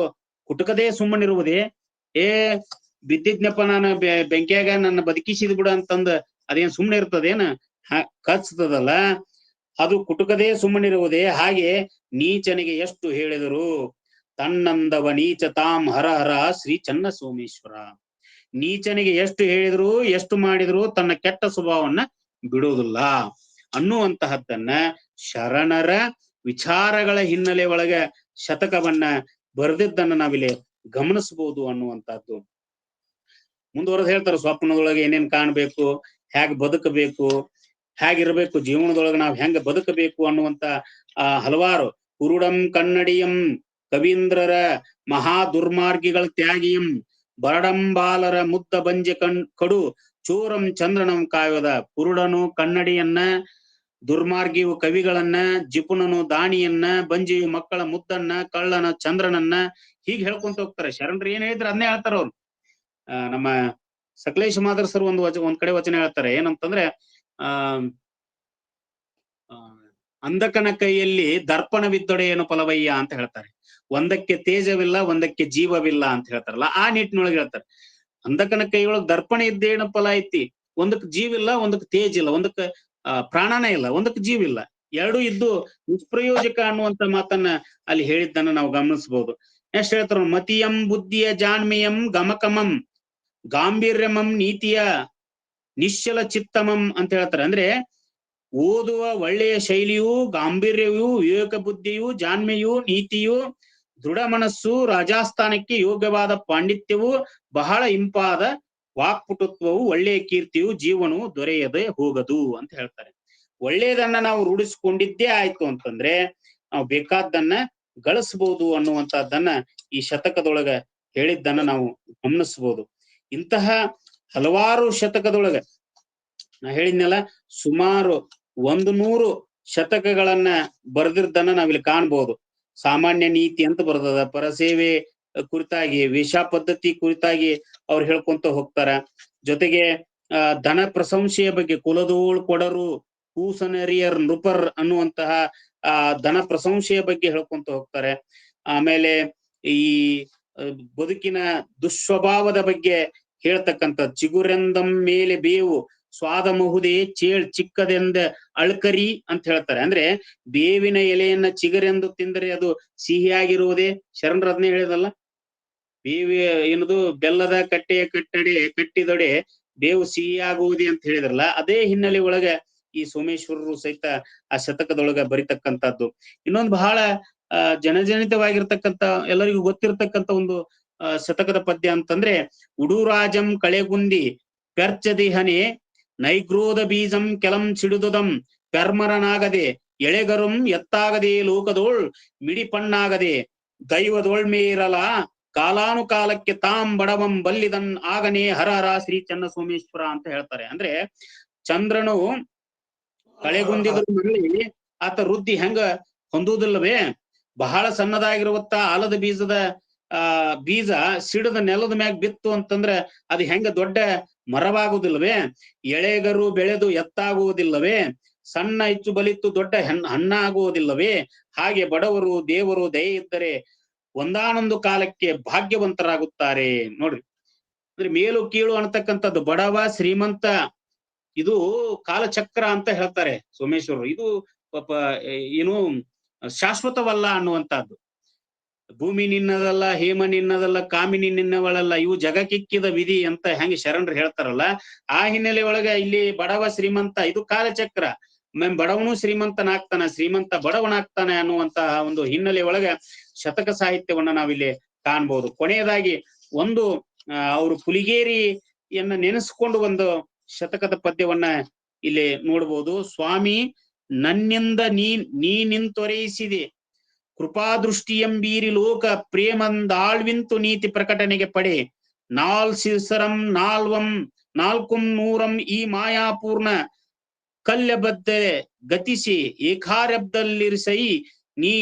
ಕುಟುಕದೇ ಸುಮ್ಮನಿರುವುದೇ. ಬಿದ್ದಿದ್ನಪ್ಪ ನಾನು ಬೆಂಕಿಯಾಗ ನನ್ನ ಬದುಕಿಸಿದ್ ಬಿಡು ಅಂತಂದ ಅದೇನ್ ಸುಮ್ಮನೆ ಇರ್ತದೇನ, ಕಚ್ತದಲ್ಲ, ಅದು ಕುಟುಕದೇ ಸುಮ್ಮನಿರುವುದೇ. ಹಾಗೆ ನೀಚನಿಗೆ ಎಷ್ಟು ಹೇಳಿದರು ತನ್ನಂದವ ನೀಚ ತಾಮ್ ಹರ ಹರ ಶ್ರೀ ಚನ್ನ ಸೋಮೇಶ್ವರ. ನೀಚನಿಗೆ ಎಷ್ಟು ಹೇಳಿದ್ರು, ಎಷ್ಟು ಮಾಡಿದ್ರು ತನ್ನ ಕೆಟ್ಟ ಸ್ವಭಾವವನ್ನ ಬಿಡುವುದಿಲ್ಲ ಅನ್ನುವಂತಹದ್ದನ್ನ ಶರಣರ ವಿಚಾರಗಳ ಹಿನ್ನೆಲೆ ಒಳಗ ಶತಕವನ್ನ ಬರೆದಿದ್ದನ್ನ ನಾವಿಲ್ಲಿ ಗಮನಿಸಬಹುದು ಅನ್ನುವಂಥದ್ದು. ಮುಂದುವರೆದು ಹೇಳ್ತಾರೆ, ಸ್ವಪ್ನದೊಳಗೆ ಏನೇನ್ ಕಾಣ್ಬೇಕು, ಹೇಗ್ ಬದುಕಬೇಕು, ಹೇಗಿರ್ಬೇಕು, ಜೀವನದೊಳಗೆ ನಾವು ಹೆಂಗ ಬದುಕಬೇಕು ಅನ್ನುವಂತ ಹಲವಾರು ಕುರುಡಂ ಕನ್ನಡಿಯಂ ಕವೀಂದ್ರರ ಮಹಾ ದುರ್ಮಾರ್ಗಿಗಳ ತ್ಯಾಗಿಯಂ ಬರಡಂಬಾಲರ ಮುದ್ದ ಬಂಜೆ ಕಡು ಚೋರಂ ಚಂದ್ರನಂ ಕಾಯೋದ. ಕುರುಡನು ಕನ್ನಡಿಯನ್ನ, ದುರ್ಮಾರ್ಗಿಯು ಕವಿಗಳನ್ನ, ಜಿಪುಣನು ದಾಣಿಯನ್ನ, ಬಂಜೆಯು ಮಕ್ಕಳ ಮುದ್ದನ್ನ, ಕಳ್ಳನ ಚಂದ್ರನನ್ನ, ಹೀಗೆ ಹೇಳ್ಕೊಂತ ಹೋಗ್ತಾರೆ. ಶರಣರು ಏನ್ ಹೇಳಿದ್ರೆ ಅದನ್ನೇ ಹೇಳ್ತಾರ ಅವ್ರು. ನಮ್ಮ ಸಕಲೇಶ್ ಮಾದರ್ ಸರ್ ಒಂದ್ ಕಡೆ ವಚನ ಹೇಳ್ತಾರೆ. ಏನಂತಂದ್ರೆ ಅಂಧಕನ ಕೈಯಲ್ಲಿ ದರ್ಪಣವಿದ್ದೊಡೆ ಏನು ಫಲವಯ್ಯ ಅಂತ ಹೇಳ್ತಾರೆ. ಒಂದಕ್ಕೆ ತೇಜವಿಲ್ಲ, ಒಂದಕ್ಕೆ ಜೀವವಿಲ್ಲ ಅಂತ ಹೇಳ್ತಾರಲ್ಲ, ಆ ನಿಟ್ಟಿನೊಳಗೆ ಹೇಳ್ತಾರೆ. ಅಂಧಕನ ಕೈಯೊಳಗೆ ದರ್ಪಣ ಇದ್ದೇನು ಫಲ ಐತಿ, ಒಂದಕ್ಕೆ ಜೀವಿಲ್ಲ, ಒಂದಕ್ಕೆ ತೇಜ್ ಇಲ್ಲ, ಒಂದಕ್ಕೆ ಪ್ರಾಣನೇ ಇಲ್ಲ, ಒಂದಕ್ಕೆ ಜೀವಿಲ್ಲ, ಎರಡೂ ಇದ್ದು ನಿಷ್ಪ್ರಯೋಜಕ ಅನ್ನುವಂತ ಮಾತನ್ನ ಅಲ್ಲಿ ಹೇಳಿದ್ದನ್ನ ನಾವು ಗಮನಿಸಬಹುದು. ನೆಕ್ಸ್ಟ್ ಹೇಳ್ತಾರ, ಮತಿಯಂ ಬುದ್ಧಿಯ ಜಾಣ್ಮೆಯಂ ಗಮಕಮಂ ಗಾಂಭೀರ್ಯಮಂ ನೀತಿಯ ನಿಶ್ಚಲ ಚಿತ್ತಮಂ ಅಂತ ಹೇಳ್ತಾರೆ. ಅಂದ್ರೆ ಓದುವ ಒಳ್ಳೆಯ ಶೈಲಿಯು, ಗಾಂಭೀರ್ಯವೂ, ವಿವೇಕ ಬುದ್ಧಿಯು, ಜಾಣ್ಮೆಯು, ನೀತಿಯು, ದೃಢ ಮನಸ್ಸು, ರಾಜಸ್ಥಾನಕ್ಕೆ ಯೋಗ್ಯವಾದ ಪಾಂಡಿತ್ಯವು, ಬಹಳ ಇಂಪಾದ ವಾಕ್ಪಟುತ್ವವು, ಒಳ್ಳೆಯ ಕೀರ್ತಿಯು ಜೀವನವು ದೊರೆಯದೆ ಹೋಗದು ಅಂತ ಹೇಳ್ತಾರೆ. ಒಳ್ಳೆಯದನ್ನ ನಾವು ರೂಢಿಸ್ಕೊಂಡಿದ್ದೇ ಆಯ್ತು ಅಂತಂದ್ರೆ ನಾವು ಬೇಕಾದ್ದನ್ನ ಗಳಿಸಬಹುದು ಅನ್ನುವಂತಹದ್ದನ್ನ ಈ ಶತಕದೊಳಗ ಹೇಳಿದ್ದನ್ನ ನಾವು ಗಮನಿಸಬಹುದು. ಇಂತಹ ಹಲವಾರು ಶತಕದೊಳಗ ನಾ ಹೇಳಿದ್ನಲ್ಲ, ಸುಮಾರು 100 ಶತಕಗಳನ್ನ ಬರೆದಿದ್ದನ್ನ ನಾವಿಲ್ಲಿ ಕಾಣ್ಬಹುದು. ಸಾಮಾನ್ಯ ನೀತಿ ಅಂತ ಬರ್ತದ, ಪರಸೇವೆ ಕುರಿತಾಗಿ, ವೇಷಾ ಪದ್ಧತಿ ಕುರಿತಾಗಿ ಅವ್ರು ಹೇಳ್ಕೊಂತ ಹೋಗ್ತಾರ. ಜೊತೆಗೆ ಧನ ಪ್ರಶಂಸೆಯ ಬಗ್ಗೆ, ಕುಲದೋಳ್ ಕೊಡರು ಕೂಸನರಿಯರ್ ನೃಪರ್ ಅನ್ನುವಂತಹ ಧನ ಪ್ರಶಂಸೆಯ ಬಗ್ಗೆ ಹೇಳ್ಕೊಂತ ಹೋಗ್ತಾರೆ. ಆಮೇಲೆ ಈ ಬದುಕಿನ ದುಸ್ವಭಾವದ ಬಗ್ಗೆ ಹೇಳ್ತಕ್ಕಂಥ, ಚಿಗುರೆಂದಂ ಮೇಲೆ ಬೇವು ಸ್ವಾದ ಮಹುದೇ ಚೇಳ್ ಚಿಕ್ಕದೆಂದ ಅಳ್ಕರಿ ಅಂತ ಹೇಳ್ತಾರೆ. ಅಂದ್ರೆ ಬೇವಿನ ಎಲೆಯನ್ನ ಚಿಗರೆಂದು ತಿಂದರೆ ಅದು ಸಿಹಿಯಾಗಿರುವುದೇ, ಶರಣರು ಅದನ್ನೇ ಹೇಳಿದಲ್ಲ. ಬೇವಿ ಏನದು ಬೆಲ್ಲದ ಕಟ್ಟೆಯ ಕಟ್ಟಿದೊಡೆ ಬೇವು ಸಿಹಿಯಾಗುವುದೇ ಅಂತ ಹೇಳಿದ್ರಲ್ಲ, ಅದೇ ಹಿನ್ನೆಲೆ ಒಳಗ ಈ ಸೋಮೇಶ್ವರರು ಸಹಿತ ಆ ಶತಕದೊಳಗ ಬರಿತಕ್ಕಂಥದ್ದು. ಇನ್ನೊಂದು ಬಹಳ ಜನಜನಿತವಾಗಿರ್ತಕ್ಕಂಥ, ಎಲ್ಲರಿಗೂ ಗೊತ್ತಿರ್ತಕ್ಕಂಥ ಒಂದು ಶತಕದ ಪದ್ಯ ಅಂತಂದ್ರೆ, ಉಡುರಾಜಂ ಕಳೆಗುಂದಿ ಪೆರ್ಚದಿಹನೆ ನೈಗ್ರೋಧ ಬೀಜಂ ಕೆಲಂ ಸಿಡುದಂ ಪೆರ್ಮರನಾಗದೆ ಎಳೆಗರುಂ ಎತ್ತಾಗದೆ ಲೋಕದೋಳ್ ಮಿಡಿಪಣ್ಣಾಗದೆ ದೈವದೋಳ್ಮೇರಲ ಕಾಲಾನುಕಾಲಕ್ಕೆ ತಾಂ ಬಡವಂ ಬಲ್ಲಿದನ್ ಆಗನೆ ಹರಹರ ಶ್ರೀ ಚನ್ನ ಸೋಮೇಶ್ವರ ಅಂತ ಹೇಳ್ತಾರೆ. ಅಂದ್ರೆ ಚಂದ್ರನು ಕಳೆಗುಂದಿದ ಮರಳಿ ಆತ ವೃದ್ಧಿ ಹೆಂಗ ಹೊಂದುವುದಿಲ್ಲವೇ, ಬಹಳ ಸಣ್ಣದಾಗಿರುವತ್ತ ಆಲದ ಬೀಜದ ಬೀಜ ಸಿಡದ ನೆಲದ ಮ್ಯಾಗ ಬಿತ್ತು ಅಂತಂದ್ರೆ ಅದು ಹೆಂಗ ದೊಡ್ಡ ಮರವಾಗುವುದಿಲ್ಲವೇ, ಎಳೆಗರು ಬೆಳೆದು ಎತ್ತಾಗುವುದಿಲ್ಲವೇ, ಸಣ್ಣ ಹೆಚ್ಚು ಬಲಿತು ದೊಡ್ಡ ಹಣ್ಣಾಗುವುದಿಲ್ಲವೇ, ಹಾಗೆ ಬಡವರು ದೇವರು ದಯೆ ಇದ್ದರೆ ಒಂದಾನೊಂದು ಕಾಲಕ್ಕೆ ಭಾಗ್ಯವಂತರಾಗುತ್ತಾರೆ. ನೋಡ್ರಿ, ಅಂದ್ರೆ ಮೇಲು ಕೀಳು ಅನ್ನತಕ್ಕಂಥದ್ದು, ಬಡವ ಶ್ರೀಮಂತ ಇದು ಕಾಲಚಕ್ರ ಅಂತ ಹೇಳ್ತಾರೆ ಸೋಮೇಶ್ವರರು. ಇದು ಏನು ಶಾಶ್ವತವಲ್ಲ ಅನ್ನುವಂಥದ್ದು. ಭೂಮಿ ನಿನ್ನದಲ್ಲ, ಹೇಮ ನಿನ್ನದಲ್ಲ, ಕಾಮಿನಿ ನಿನ್ನವಳಲ್ಲ, ಇವು ಜಗಕ್ಕಿಕ್ಕಿದ ವಿಧಿ ಅಂತ ಹೆಂಗೆ ಶರಣರು ಹೇಳ್ತಾರಲ್ಲ, ಆ ಹಿನ್ನೆಲೆ ಒಳಗ ಇಲ್ಲಿ ಬಡವ ಶ್ರೀಮಂತ ಇದು ಕಾಲಚಕ್ರ. ಬಡವನು ಶ್ರೀಮಂತನಾಗ್ತಾನ, ಶ್ರೀಮಂತ ಬಡವನಾಗ್ತಾನೆ ಅನ್ನುವಂತಹ ಒಂದು ಹಿನ್ನೆಲೆ ಒಳಗ ಶತಕ ಸಾಹಿತ್ಯವನ್ನ ನಾವಿಲ್ಲಿ ಕಾಣ್ಬಹುದು. ಕೊನೆಯದಾಗಿ ಒಂದು ಅವರು ಪುಲಿಗೇರಿಯನ್ನ ನೆನೆಸ್ಕೊಂಡು ಒಂದು ಶತಕದ ಪದ್ಯವನ್ನ ಇಲ್ಲಿ ನೋಡ್ಬೋದು. ಸ್ವಾಮಿ ನನ್ನಿಂದ ನೀ ನಿಂತೊರೈಸಿದೆ ಕೃಪಾದೃಷ್ಟಿಯಂಬೀರಿ ಲೋಕ ಪ್ರೇಮಂದಾಳ್ವಿಂತು ನೀತಿ ಪ್ರಕಟಣೆಗೆ ಪಡೆ ನಾಲ್ಸಿಸರಂ ನಾಲ್ಕುಂ ನೂರಂ ಈ ಮಾಯಾಪೂರ್ಣ ಕಲ್ಯಬದ್ಧ ಗತಿಸಿ ಏಕಾರಬ್ದಲ್ಲಿರಿಸೈ ನೀ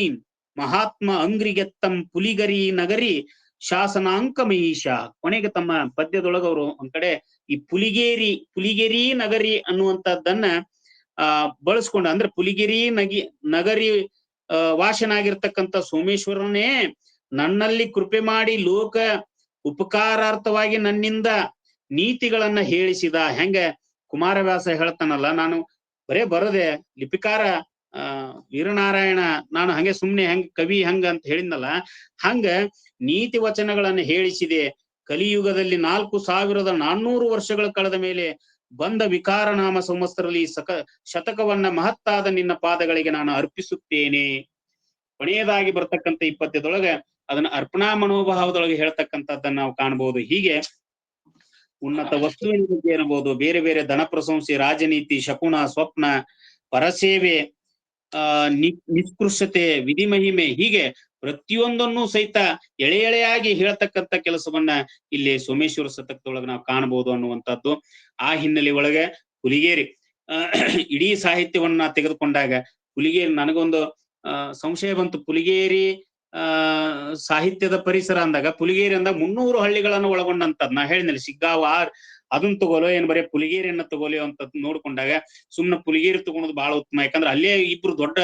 ಮಹಾತ್ಮ ಅಂಗ್ರಿಗೆತ್ತಂ ಪುಲಿಗರಿ ನಗರಿ ಶಾಸನಾಂಕ ಮಹಿಷ. ಕೊನೆಗೆ ತಮ್ಮ ಪದ್ಯದೊಳಗವರು ಒಂದ್ ಕಡೆ ಈ ಪುಲಿಗೇರಿ ನಗರಿ ಅನ್ನುವಂಥದ್ದನ್ನ ಬಳಸ್ಕೊಂಡ, ಅಂದ್ರೆ ಪುಲಿಗೇರಿ ನಗರಿ ವಾಸನಾಗಿರ್ತಕ್ಕಂಥ ಸೋಮೇಶ್ವರನೇ ನನ್ನಲ್ಲಿ ಕೃಪೆ ಮಾಡಿ ಲೋಕ ಉಪಕಾರಾರ್ಥವಾಗಿ ನನ್ನಿಂದ ನೀತಿಗಳನ್ನ ಹೇಳಿಸಿದ. ಹೆಂಗ ಕುಮಾರವ್ಯಾಸ ಹೇಳ್ತಾನಲ್ಲ, ನಾನು ಬರೇ ಬರದೆ ಲಿಪಿಕಾರ ವೀರನಾರಾಯಣ, ನಾನು ಹಂಗೆ ಸುಮ್ನೆ ಹೆಂಗ ಕವಿ ಹಂಗ ಅಂತ ಹೇಳಿದ್ನಲ್ಲ, ಹಂಗ ನೀತಿ ವಚನಗಳನ್ನ ಹೇಳಿಸಿದೆ. ಕಲಿಯುಗದಲ್ಲಿ 4400 ವರ್ಷಗಳ ಕಳೆದ ಮೇಲೆ ಬಂದ ವಿಕಾರನಾಮ ಸಂವತ್ಸರಲ್ಲಿ ಶತಕವನ್ನ ಮಹತ್ತಾದ ನಿನ್ನ ಪಾದಗಳಿಗೆ ನಾನು ಅರ್ಪಿಸುತ್ತೇನೆ. ಕೊನೆಯದಾಗಿ ಬರ್ತಕ್ಕಂಥ ಈ ಪದ್ಯದೊಳಗ ಅದನ್ನ ಅರ್ಪಣಾ ಮನೋಭಾವದೊಳಗೆ ಹೇಳ್ತಕ್ಕಂಥದ್ದನ್ನ ನಾವು ಕಾಣಬಹುದು. ಹೀಗೆ ಉನ್ನತ ವಸ್ತುವಿನ ಬಗ್ಗೆ ಇರಬಹುದು, ಬೇರೆ ಬೇರೆ ಧನ ಪ್ರಶಂಸೆ, ರಾಜನೀತಿ, ಶಕುನ, ಸ್ವಪ್ನ, ಪರಸೇವೆ, ನಿಷ್ಕೃಷತೆ, ವಿಧಿಮಹಿಮೆ, ಹೀಗೆ ಪ್ರತಿಯೊಂದನ್ನು ಸಹಿತ ಎಳೆ ಎಳೆಯಾಗಿ ಹೇಳ್ತಕ್ಕಂಥ ಕೆಲಸವನ್ನ ಇಲ್ಲಿ ಸೋಮೇಶ್ವರ ಶತಕದೊಳಗೆ ನಾವು ಕಾಣಬಹುದು ಅನ್ನುವಂಥದ್ದು. ಆ ಹಿನ್ನೆಲೆ ಒಳಗೆ ಹುಲಿಗೇರಿ ಇಡೀ ಸಾಹಿತ್ಯವನ್ನ ತೆಗೆದುಕೊಂಡಾಗ ಹುಲಿಗೇರಿ ನನಗೊಂದು ಸಂಶಯ ಬಂತು. ಪುಲಿಗೇರಿ ಸಾಹಿತ್ಯದ ಪರಿಸರ ಅಂದಾಗ ಪುಲಿಗೇರಿ ಅಂದಾಗ 300 ಹಳ್ಳಿಗಳನ್ನು ಒಳಗೊಂಡಂತದ್ ನಾ ಹೇಳಿದ್ನಲ್ಲಿ ಸಿಗ್ಗಾವ ಅದನ್ನ ತಗೋಲೋ ಏನ್ ಬರೀ ಪುಲಿಗೇರಿಯನ್ನ ತಗೋಲಿ ಅಂತ ನೋಡ್ಕೊಂಡಾಗ ಸುಮ್ನೆ ಪುಲಿಗೇರಿ ತಗೊಳೋದು ಬಹಳ ಉತ್ತಮ. ಯಾಕಂದ್ರೆ ಅಲ್ಲೇ ಇಬ್ರು ದೊಡ್ಡ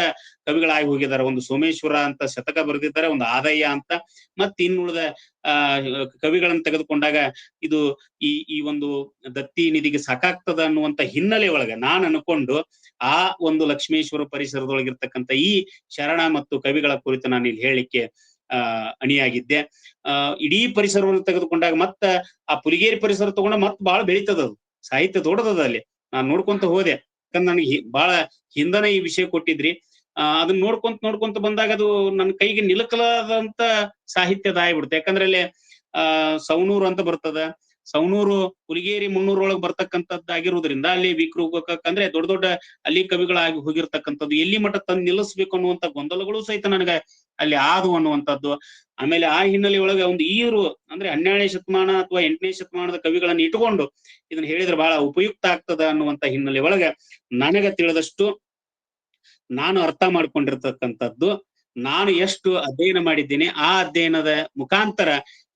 ಕವಿಗಳಾಗಿ ಹೋಗಿದ್ದಾರೆ. ಒಂದು ಸೋಮೇಶ್ವರ ಅಂತ ಶತಕ ಬರೆದಿದ್ದಾರೆ, ಒಂದು ಆದಯ್ಯ ಅಂತ, ಮತ್ ಇನ್ನುಳಿದ ಕವಿಗಳನ್ನ ತೆಗೆದುಕೊಂಡಾಗ ಇದು ಈ ಒಂದು ದತ್ತಿ ನಿಧಿಗೆ ಸಾಕಾಗ್ತದ ಅನ್ನುವಂತ ಹಿನ್ನೆಲೆ ಒಳಗೆ ನಾನು ಅನ್ಕೊಂಡು ಆ ಒಂದು ಲಕ್ಷ್ಮೇಶ್ವರ ಪರಿಸರದೊಳಗಿರ್ತಕ್ಕಂಥ ಈ ಶರಣ ಮತ್ತು ಕವಿಗಳ ಕುರಿತು ನಾನು ಇಲ್ಲಿ ಹೇಳಲಿಕ್ಕೆ ಅಣಿಯಾಗಿದ್ದೆ. ಇಡೀ ಪರಿಸರವನ್ನು ತೆಗೆದುಕೊಂಡಾಗ ಮತ್ತ ಆ ಪುಲಿಗೇರಿ ಪರಿಸರ ತಗೊಂಡ ಮತ್ ಬಹಳ ಬೆಳೀತದ, ಅದು ಸಾಹಿತ್ಯ ದೊಡ್ಡದದ. ಅಲ್ಲಿ ನಾನ್ ನೋಡ್ಕೊಂತ ಹೋದೆ, ಯಾಕಂದ್ರೆ ನನಗೆ ಬಹಳ ಹಿಂದನ ಈ ವಿಷಯ ಕೊಟ್ಟಿದ್ರಿ. ಅದನ್ನ ನೋಡ್ಕೊಂತ ಬಂದಾಗ ಅದು ನನ್ನ ಕೈಗೆ ನಿಲುಕಲಾದಂತ ಸಾಹಿತ್ಯದ ಆಗ್ಬಿಡುತ್ತೆ. ಯಾಕಂದ್ರೆ ಅಲ್ಲಿ ಸವಣೂರು ಅಂತ ಬರ್ತದ. ಸವಣೂರು ಪುಲಿಗೇರಿ 300 ಒಳಗೆ ಬರ್ತಕ್ಕಂಥದ್ದಾಗಿರುವುದರಿಂದ ಅಲ್ಲಿ ಅಂದ್ರೆ ದೊಡ್ಡ ದೊಡ್ಡ ಅಲ್ಲಿ ಕವಿಗಳಾಗಿ ಹೋಗಿರ್ತಕ್ಕಂಥದ್ದು ಎಲ್ಲಿ ಮಟ್ಟ ತಂದು ನಿಲ್ಲಿಸ್ಬೇಕು ಅನ್ನುವಂತ ಗೊಂದಲಗಳು ಸಹಿತ ನನಗೆ ಅಲ್ಲಿ ಆದು ಅನ್ನುವಂಥದ್ದು. ಆಮೇಲೆ ಆ ಹಿನ್ನೆಲೆ ಒಳಗೆ ಒಂದು ಈರು ಅಂದ್ರೆ 12ನೇ ಶತಮಾನ ಅಥವಾ 8ನೇ ಶತಮಾನದ ಕವಿಗಳನ್ನ ಇಟ್ಕೊಂಡು ಇದನ್ನ ಹೇಳಿದ್ರೆ ಬಹಳ ಉಪಯುಕ್ತ ಆಗ್ತದ ಅನ್ನುವಂತ ಹಿನ್ನೆಲೆ ಒಳಗೆ ನನಗೆ ತಿಳಿದಷ್ಟು ನಾನು ಅರ್ಥ ಮಾಡ್ಕೊಂಡಿರ್ತಕ್ಕಂಥದ್ದು, ನಾನು ಎಷ್ಟು ಅಧ್ಯಯನ ಮಾಡಿದ್ದೀನಿ ಆ ಅಧ್ಯಯನದ ಮುಖಾಂತರ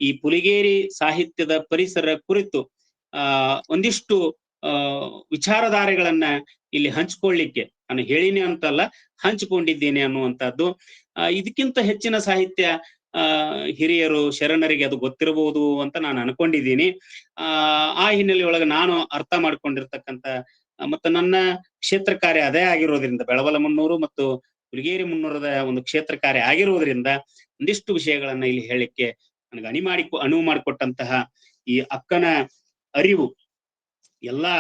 ಈ ಪುಲಿಗೇರಿ ಸಾಹಿತ್ಯದ ಪರಿಸರ ಕುರಿತು ಒಂದಿಷ್ಟು ವಿಚಾರಧಾರೆಗಳನ್ನ ಇಲ್ಲಿ ಹಂಚ್ಕೊಳ್ಳಿಕ್ಕೆ ನಾನು ಹೇಳಿನಿ ಅಂತಲ್ಲ, ಹಂಚಿಕೊಂಡಿದ್ದೇನೆ ಅನ್ನುವಂಥದ್ದು. ಇದಕ್ಕಿಂತ ಹೆಚ್ಚಿನ ಸಾಹಿತ್ಯ ಹಿರಿಯರು ಶರಣರಿಗೆ ಅದು ಗೊತ್ತಿರಬಹುದು ಅಂತ ನಾನು ಅನ್ಕೊಂಡಿದ್ದೀನಿ. ಆ ಹಿನ್ನೆಲೆ ಒಳಗೆ ನಾನು ಅರ್ಥ ಮಾಡ್ಕೊಂಡಿರ್ತಕ್ಕಂಥ ಮತ್ತು ನನ್ನ ಕ್ಷೇತ್ರ ಕಾರ್ಯ ಅದೇ ಆಗಿರೋದ್ರಿಂದ, ಬೆಳವಲ 300 ಮತ್ತು ಪುಲಿಗೇರಿ 300ದ ಒಂದು ಕ್ಷೇತ್ರ ಕಾರ್ಯ ಆಗಿರುವುದರಿಂದ ಒಂದಿಷ್ಟು ವಿಷಯಗಳನ್ನ ಇಲ್ಲಿ ಹೇಳಲಿಕ್ಕೆ ನನಗೆ ಅನುವು ಮಾಡಿಕೊಟ್ಟಂತಹ ಈ ಅಕ್ಕನ ಅರಿವು ಎಲ್ಲಾ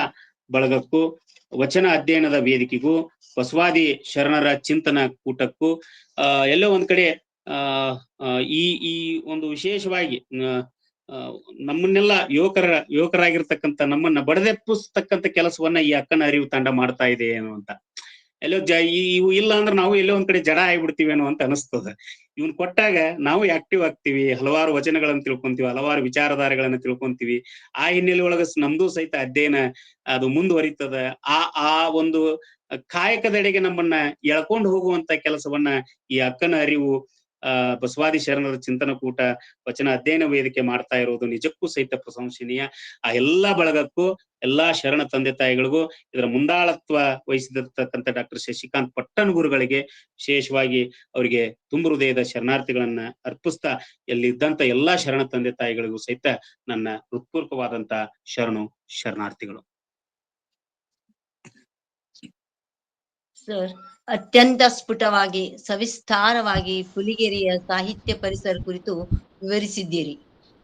ಬಳಗಕ್ಕೂ, ವಚನ ಅಧ್ಯಯನದ ವೇದಿಕೆಗೂ, ಬಸವಾದಿ ಶರಣರ ಚಿಂತನ ಕೂಟಕ್ಕೂ ಎಲ್ಲೋ ಒಂದ್ ಕಡೆ ಈ ಒಂದು ವಿಶೇಷವಾಗಿ ನಮ್ಮನ್ನೆಲ್ಲ ಯುವಕರಾಗಿರ್ತಕ್ಕಂಥ ನಮ್ಮನ್ನ ಬಡದೆಪ್ಪಿಸ್ತಕ್ಕಂಥ ಕೆಲಸವನ್ನ ಈ ಅಕ್ಕನ ಅರಿವು ತಂಡ ಮಾಡ್ತಾ ಇದೆ ಏನೋ ಅಂತ. ಎಲ್ಲೋ ಇವು ಇಲ್ಲ ಅಂದ್ರೆ ನಾವು ಎಲ್ಲೋ ಒಂದ್ ಕಡೆ ಜಡ ಆಗ್ಬಿಡ್ತೀವೇನೋ ಅಂತ ಅನಿಸ್ತದ. ಇವನ್ ಕೊಟ್ಟಾಗ ನಾವು ಆಕ್ಟಿವ್ ಆಗ್ತೀವಿ, ಹಲವಾರು ವಚನಗಳನ್ನ ತಿಳ್ಕೊಂತೀವಿ, ಹಲವಾರು ವಿಚಾರಧಾರೆಗಳನ್ನ ತಿಳ್ಕೊಂತೀವಿ. ಆ ಹಿನ್ನೆಲೆ ಒಳಗ ನಮ್ದು ಸಹಿತ ಅಧ್ಯಯನ ಅದು ಮುಂದುವರಿತದ. ಆ ಒಂದು ಕಾಯಕದೆಡೆಗೆ ನಮ್ಮನ್ನ ಎಳ್ಕೊಂಡು ಹೋಗುವಂತ ಕೆಲಸವನ್ನ ಈ ಅಕ್ಕನ ಅರಿವು ಬಸವಾದಿ ಶರಣರ ಚಿಂತನ ಕೂಟ ವಚನ ಅಧ್ಯಯನ ವೇದಿಕೆ ಮಾಡ್ತಾ ಇರೋದು ನಿಜಕ್ಕೂ ಸಹಿತ ಪ್ರಶಂಸನೀಯ. ಆ ಎಲ್ಲಾ ಬಳಗಕ್ಕೂ, ಎಲ್ಲಾ ಶರಣ ತಂದೆ ತಾಯಿಗಳಿಗೂ, ಇದರ ಮುಂದಾಳತ್ವ ವಹಿಸಿದಿರ್ತಕ್ಕಂಥ ಡಾಕ್ಟರ್ ಶಶಿಕಾಂತ್ ಪಟ್ಟಣ ಗುರುಗಳಿಗೆ ವಿಶೇಷವಾಗಿ ಅವರಿಗೆ ತುಂಬ ಹೃದಯದ ಶರಣಾರ್ಥಿಗಳನ್ನ ಅರ್ಪಿಸ್ತಾ, ಎಲ್ಲಿದ್ದಂತ ಎಲ್ಲಾ ಶರಣ ತಂದೆ ತಾಯಿಗಳಿಗೂ ಸಹಿತ ನನ್ನ ಹೃತ್ಪೂರ್ವಕವಾದಂತ ಶರಣಾರ್ಥಿಗಳು. ಸರ್, ಅತ್ಯಂತ ಸ್ಫುಟವಾಗಿ ಸವಿಸ್ತಾರವಾಗಿ ಪುಲಿಗೇರಿಯ ಸಾಹಿತ್ಯ ಪರಿಸರ ಕುರಿತು ವಿವರಿಸಿದ್ದೀರಿ.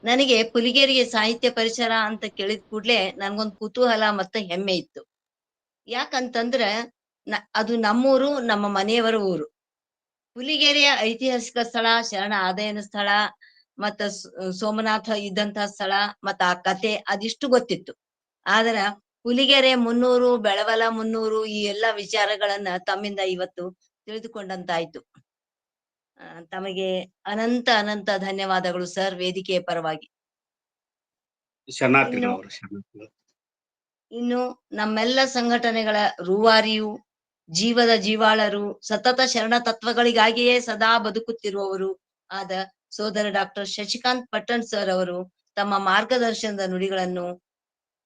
ನನಗೆ ಪುಲಿಗೇರಿಯ ಸಾಹಿತ್ಯ ಪರಿಸರ ಅಂತ ಕೇಳಿದ ಕೂಡ್ಲೆ ನನ್ಗೊಂದು ಕುತೂಹಲ ಮತ್ತು ಹೆಮ್ಮೆ ಇತ್ತು. ಯಾಕಂತಂದ್ರೆ ಅದು ನಮ್ಮೂರು, ನಮ್ಮ ಮನೆಯವರ ಊರು. ಪುಲಿಗೇರಿಯ ಐತಿಹಾಸಿಕ ಸ್ಥಳ, ಶರಣ ಆದಯನ ಸ್ಥಳ, ಮತ್ತ ಸೋಮನಾಥ ಇದ್ದಂತಹ ಸ್ಥಳ, ಮತ್ತ ಆ ಕತೆ ಅದಿಷ್ಟು ಗೊತ್ತಿತ್ತು. ಆದ್ರ ಪುಲಿಗೆರೆ 300, ಬೆಳವಲ 300 ಈ ಎಲ್ಲಾ ವಿಚಾರಗಳನ್ನ ತಮ್ಮಿಂದ ಇವತ್ತು ತಿಳಿದುಕೊಂಡಂತಾಯ್ತು. ತಮಗೆ ಅನಂತ ಅನಂತ ಧನ್ಯವಾದಗಳು ಸರ್, ವೇದಿಕೆಯ ಪರವಾಗಿ. ಇನ್ನು ನಮ್ಮೆಲ್ಲ ಸಂಘಟನೆಗಳ ರೂವಾರಿಯು, ಜೀವದ ಜೀವಾಳರು, ಸತತ ಶರಣ ತತ್ವಗಳಿಗಾಗಿಯೇ ಸದಾ ಬದುಕುತ್ತಿರುವವರು ಆದ ಸೋದರ ಡಾಕ್ಟರ್ ಶಶಿಕಾಂತ್ ಪಟ್ಟಣ್ ಸರ್ ಅವರು ತಮ್ಮ ಮಾರ್ಗದರ್ಶನದ ನುಡಿಗಳನ್ನು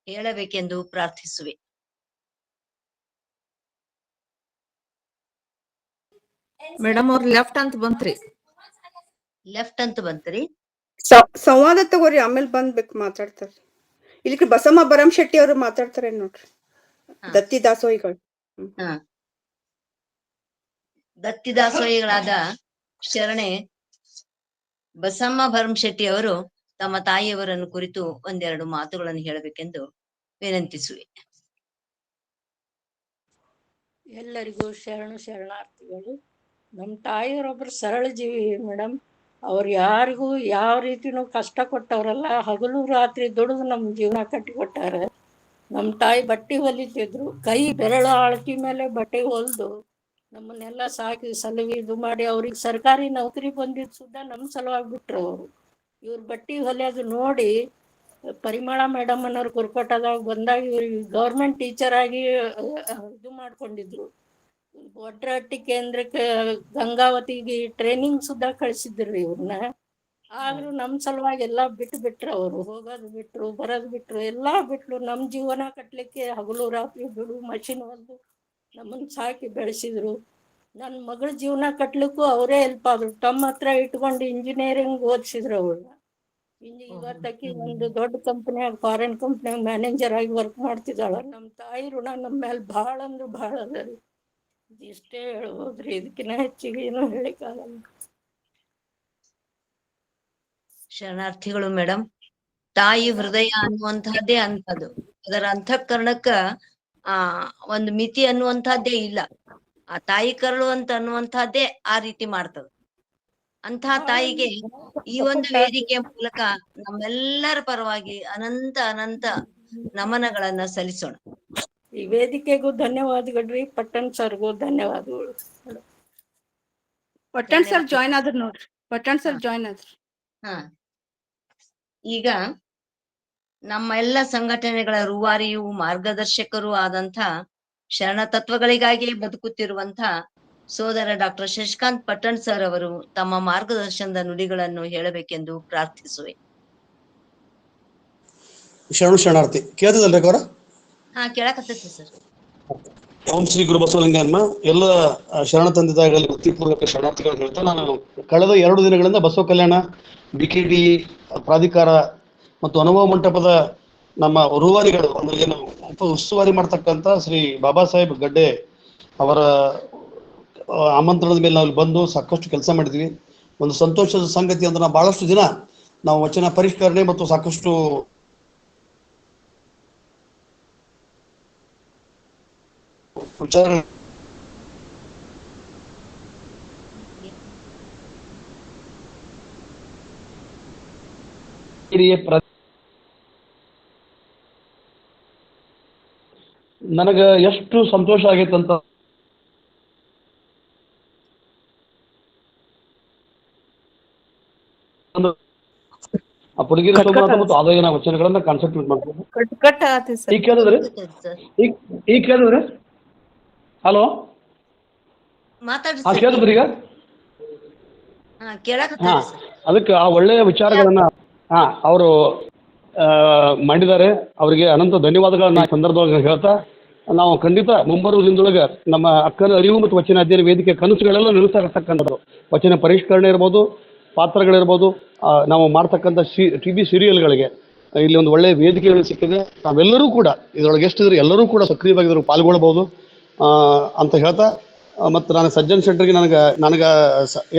ಹೇಳಬೇಕೆಂದು ಪ್ರಾರ್ಥಿಸುವೆ. ಮೇಡಮ್ ಅವ್ರ ಲೆಫ್ಟ್ ಅಂತ ಬಂತ್ರಿ. ಲೆಫ್ಟ್ ಅಂತ ಬಂತ್ರಿ. ಸಂವಾದ ತಗೋರಿ, ಆಮೇಲೆ ಬಂದ್ಬೇಕು ಮಾತಾಡ್ತಾರ. ಇಲ್ಲಿ ಬಸಮ್ಮ ಬರಂಶೆಟ್ಟಿ ಅವರು ಮಾತಾಡ್ತಾರೆ ನೋಡ್ರಿ, ದತ್ತಿ ದಾಸೋಹಿಗಳು. ದತ್ತಿ ದಾಸೋಹಿಗಳಾದ ಶರಣೆ ಬಸಮ್ಮ ಭರಮಶೆಟ್ಟಿ ಅವರು ತಮ್ಮ ತಾಯಿಯವರನ್ನು ಕುರಿತು ಒಂದೆರಡು ಮಾತುಗಳನ್ನು ಹೇಳಬೇಕೆಂದು ವಿನಂತಿಸುವೆ. ಎಲ್ಲರಿಗೂ ಶರಣಾರ್ಥಿಗಳು. ನಮ್ಮ ತಾಯಿಯವರೊಬ್ರು ಸರಳ ಜೀವಿ ಮೇಡಮ್. ಅವ್ರು ಯಾರಿಗೂ ಯಾವ ರೀತಿನೂ ಕಷ್ಟ ಕೊಟ್ಟವ್ರಲ್ಲ, ಹಗಲು ರಾತ್ರಿ ದುಡಿದು ನಮ್ಮ ಜೀವನ ಕಟ್ಟಿಕೊಟ್ಟಾರೆ. ನಮ್ಮ ತಾಯಿ ಬಟ್ಟೆ ಹೊಲಿತಿದ್ರು, ಕೈ ಬೆರಳು ಆಳತಿ ಮೇಲೆ ಬಟ್ಟೆ ಹೊಲಿದು ನಮ್ಮನ್ನೆಲ್ಲ ಸಾಕಿ ಸಲಹೆ ಇದು ಮಾಡಿ ಅವ್ರಿಗೆ ಸರ್ಕಾರಿ ನೌಕರಿ ಬಂದಿದ್ದು ಸುದ್ದ ನಮ್ಮ ಸಲುವಾಗಿ ಬಿಟ್ರು ಅವರು. ಇವ್ರ ಬಟ್ಟೆ ಹೊಲಿಯೋದು ನೋಡಿ ಪರಿಮಳ ಮೇಡಮ್ ಅನ್ನೋರು ಕುರ್ಕೋಟದಾಗ ಬಂದಾಗ ಇವ್ರಿಗೆ ಗೌರ್ಮೆಂಟ್ ಟೀಚರ್ ಆಗಿ ಇದು ಮಾಡ್ಕೊಂಡಿದ್ರು. ಒಟ್ರಟ್ಟಿ ಕೇಂದ್ರಕ್ಕೆ ಗಂಗಾವತಿಗೆ ಟ್ರೈನಿಂಗ್ ಸುದ್ದ ಕಳಿಸಿದ್ರಿ ಇವ್ರನ್ನ. ಆದ್ರೂ ನಮ್ಮ ಸಲುವಾಗಿ ಎಲ್ಲ ಬಿಟ್ರು ಅವರು. ಹೋಗೋದು ಬಿಟ್ರು, ಬರೋದು ಬಿಟ್ರು, ಎಲ್ಲ ಬಿಟ್ರು. ನಮ್ಮ ಜೀವನ ಕಟ್ಟಲಿಕ್ಕೆ ಹಗಲು ರಾತ್ರಿ ಬಿಡು ಮಷಿನ್ ಹೊಲ್ದು ನಮ್ಮನ್ನು ಸಾಕಿ ಬೆಳೆಸಿದ್ರು. ನನ್ನ ಮಗಳ ಜೀವನ ಕಟ್ಲಿಕ್ಕೂ ಅವರೇ ಹೆಲ್ಪ್ ಆದ್ರು. ತಮ್ಮ ಹತ್ರ ಇಟ್ಕೊಂಡು ಇಂಜಿನಿಯರಿಂಗ್ ಓದಿಸಿದ್ರು ಅವಳನ್ನ. ಇವತ್ತಕ್ಕೆ ಒಂದು ದೊಡ್ಡ ಕಂಪ್ನಿಯಾಗ ಫಾರಿನ್ ಕಂಪ್ನಿಯಾಗ ಮ್ಯಾನೇಜರ್ ಆಗಿ ವರ್ಕ್ ಮಾಡ್ತಿದ್ದಾಳ. ನಮ್ಮ ತಾಯಿ ಋಣ ನಮ್ಮ ಮೇಲೆ ಭಾಳ ಅಂದ್ರೆ ಭಾಳ ಅದ ರೀ. ಇಷ್ಟೇ ಹೇಳ್ಬೋದ್ರಿ, ಇದಕ್ಕಿಂತ ಹೆಚ್ಚಿಗೆ ಏನೂ ಹೇಳಿಕ್ಕಾಗಲ್ಲ. ಶರಣಾರ್ಥಿಗಳು ಮೇಡಮ್. ತಾಯಿ ಹೃದಯ ಅನ್ನುವಂತಹದ್ದೇ ಅಂತದ್ದು. ಅದರ ಅಂತಃಕರಣಕ್ಕ ಒಂದು ಮಿತಿ ಅನ್ನುವಂತಹದ್ದೇ ಇಲ್ಲ. ಆ ತಾಯಿ ಕರಳು ಅಂತ ಅನ್ನುವಂತಹದ್ದೇ ಆ ರೀತಿ ಮಾಡ್ತದ. ಅಂತಹ ತಾಯಿಗೆ ಈ ಒಂದು ವೇದಿಕೆಯ ಮೂಲಕ ನಮ್ಮೆಲ್ಲರ ಪರವಾಗಿ ಅನಂತ ಅನಂತ ನಮನಗಳನ್ನ ಸಲ್ಲಿಸೋಣ. ಈ ವೇದಿಕೆಗೂ ಧನ್ಯವಾದಗಳ್ರಿ. ಪಟ್ಟಣ್ ಸರ್ಗೂ ಧನ್ಯವಾದಗಳು. ಪಟ್ಟಣ್ ಸರ್ ಜಾಯ್ನ್ ಆದ್ರು ನೋಡ್ರಿ. ಪಟ್ಟಣ್ ಸರ್ ಜಾಯ್ನ್ ಆದ್ರು. ಹಾ, ಈಗ ನಮ್ಮ ಎಲ್ಲ ಸಂಘಟನೆಗಳ ರೂವಾರಿಯೂ ಮಾರ್ಗದರ್ಶಕರು ಆದಂತ ಶರಣ ತತ್ವಗಳಿಗಾಗಿ ಬದುಕುತ್ತಿರುವಂತ ಸೋದರ ಡಾಕ್ಟರ್ ಶಶಿಕಾಂತ್ ಪಟ್ಟಣ್ ಸರ್ ಅವರು ತಮ್ಮ ಮಾರ್ಗದರ್ಶನದ ನುಡಿಗಳನ್ನು ಹೇಳಬೇಕೆಂದು ಪ್ರಾರ್ಥಿಸುವೆ. ಶರಣಾರ್ಥಿ ಕೇಳ್ತದಲ್ರಿ ಅವರ? ಹಾ, ಕೇಳಕತ್ತೈತಿ ಸರ್. ಓಂ ಶ್ರೀ ಗುರು ಬಸವಲಿಂಗಮ್ಮ. ಎಲ್ಲ ಶರಣ ತಂದೆದಾಗಲಿ ವೃತ್ತಿಪೂರ್ವಕ ಶರಣಾರ್ಥಿಗಳು ಹೇಳ್ತಾ, ನಾನು ಕಳೆದ 2 ದಿನಗಳಿಂದ ಬಸವ ಕಲ್ಯಾಣ BKD ಪ್ರಾಧಿಕಾರ ಮತ್ತು ಅನುಭವ ಮಂಟಪದ ನಮ್ಮ ರೂವಾರಿಗಳು ಅಂದ್ರೆ ಏನು ಉಸ್ತುವಾರಿ ಮಾಡ್ತಕ್ಕಂಥ ಶ್ರೀ ಬಾಬಾ ಸಾಹೇಬ್ ಗಡ್ಡೆ ಅವರ ಆಮಂತ್ರಣದ ಮೇಲೆ ನಾವು ಬಂದು ಸಾಕಷ್ಟು ಕೆಲಸ ಮಾಡಿದ್ವಿ. ಒಂದು ಸಂತೋಷದ ಸಂಗತಿ ಅಂದ್ರೆ ನಾವು ಬಹಳಷ್ಟು ದಿನ ನಾವು ವಚನ ಪರಿಷ್ಕರಣೆ ಮತ್ತು ಸಾಕಷ್ಟು ವಿಚಾರ ನನಗ ಎಷ್ಟು ಸಂತೋಷ ಆಗೈತಂತ ಆ ಪುಡುಗಿರ ಸೋಮನಾಥ ಮತ್ತು ಆದಾಯನ ವಚನಗಳನ್ನ ಕಾನ್ಸಂಟ್ರೇಟ್ ಮಾಡ್ತೀನಿ. ಈಗ ಕೇಳಿದ್ರಿ? ಈಗ ಕೇಳಿದ್ರಿ? ಹಲೋ, ಮಾತಾಡ್ರಿ. ಕೇಳಿದ್ರಿ ಈಗ? ಅದಕ್ಕೆ ಆ ಒಳ್ಳೆಯ ವಿಚಾರಗಳನ್ನ ಅವರು ಮಾಡಿದ್ದಾರೆ. ಅವರಿಗೆ ಅನಂತ ಧನ್ಯವಾದಗಳನ್ನ ಸಂದರ್ಭವಾಗಿ ಹೇಳ್ತಾ, ನಾವು ಖಂಡಿತ ಮುಂಬರುವ ದಿನದೊಳಗೆ ನಮ್ಮ ಅಕ್ಕನ ಅರಿವು ಮತ್ತು ವಚನ ಅಧ್ಯಯನ ವೇದಿಕೆ ಕನಸುಗಳೆಲ್ಲ ನೆಲೆಸಾಗತಕ್ಕಂಥದ್ದು. ವಚನ ಪರಿಷ್ಕರಣೆ ಇರ್ಬೋದು, ಪಾತ್ರಗಳಿರ್ಬೋದು, ನಾವು ಮಾಡ್ತಕ್ಕಂಥ TV ಸೀರಿಯಲ್ಗಳಿಗೆ ಇಲ್ಲಿ ಒಂದು ಒಳ್ಳೆಯ ವೇದಿಕೆಗಳು ಸಿಕ್ಕಿದೆ. ನಾವೆಲ್ಲರೂ ಕೂಡ ಇದರೊಳಗೆ ಎಷ್ಟಿದ್ರೆ ಎಲ್ಲರೂ ಕೂಡ ಸಕ್ರಿಯವಾಗಿ ಇದ್ರ ಪಾಲ್ಗೊಳ್ಬಹುದು ಅಂತ ಹೇಳ್ತಾ, ಮತ್ತು ನಾನು ಸಜ್ಜನ್ ಸೆಂಟರ್ಗೆ ನನಗೆ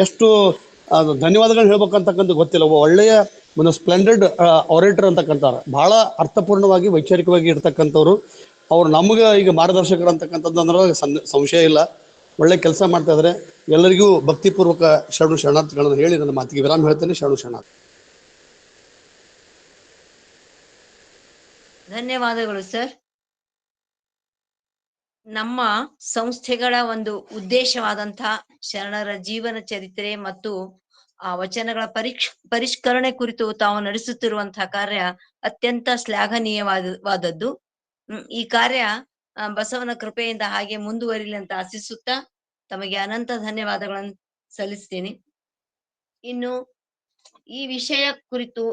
ಎಷ್ಟು ಧನ್ಯವಾದಗಳು ಹೇಳ್ಬೇಕಂತಕ್ಕಂಥ ಗೊತ್ತಿಲ್ಲ. ಒಬ್ಬ ಒಳ್ಳೆಯ ಒಂದು ಸ್ಪ್ಲೆಂಡೆಡ್ ಆರೇಟರ್ ಅಂತಕ್ಕಂಥವ್ರು, ಬಹಳ ಅರ್ಥಪೂರ್ಣವಾಗಿ ವೈಚಾರಿಕವಾಗಿ ಇರ್ತಕ್ಕಂಥವ್ರು. ಅವ್ರು ನಮ್ಗೆ ಈಗ ಮಾರ್ಗದರ್ಶಕರು ಅಂತಕ್ಕಂಥದ್ದು ಅಂದ್ರೆ ಸಂಶಯ ಇಲ್ಲ. ಒಳ್ಳೆ ಕೆಲಸ ಮಾಡ್ತಾ ಇದ್ದಾರೆ. ಎಲ್ಲರಿಗೂ ಭಕ್ತಿಪೂರ್ವಕ ಶರಣಾರ್ಥಿಗಳನ್ನು ಹೇಳಿ ನನ್ನ ಮಾತಿಗೆ ವಿರಾಮ ಹೇಳ್ತೇನೆ. ಶರಣಾರ್ಥಿ. ಧನ್ಯವಾದಗಳು ಸರ್. ನಮ್ಮ ಸಂಸ್ಥೆಗಳ ಒಂದು ಉದ್ದೇಶವಾದಂತಹ ಶರಣರ ಜೀವನ ಚರಿತ್ರೆ ಮತ್ತು ಆ ವಚನಗಳ ಪರಿಷ್ಕರಣೆ ಕುರಿತು ತಾವು ನಡೆಸುತ್ತಿರುವಂತಹ ಕಾರ್ಯ ಅತ್ಯಂತ ಶ್ಲಾಘನೀಯವಾದದ್ದು. ಈ ಕಾರ್ಯ ಬಸವನ ಕೃಪೆಯಿಂದ ಹಾಗೆ ಮುಂದುವರಿಲಿ ಅಂತ ಆಶಿಸುತ್ತಾ ತಮಗೆ ಅನಂತ ಧನ್ಯವಾದಗಳನ್ನು ಸಲ್ಲಿಸ್ತೀನಿ. ಇನ್ನು ಈ ವಿಷಯ ಕುರಿತು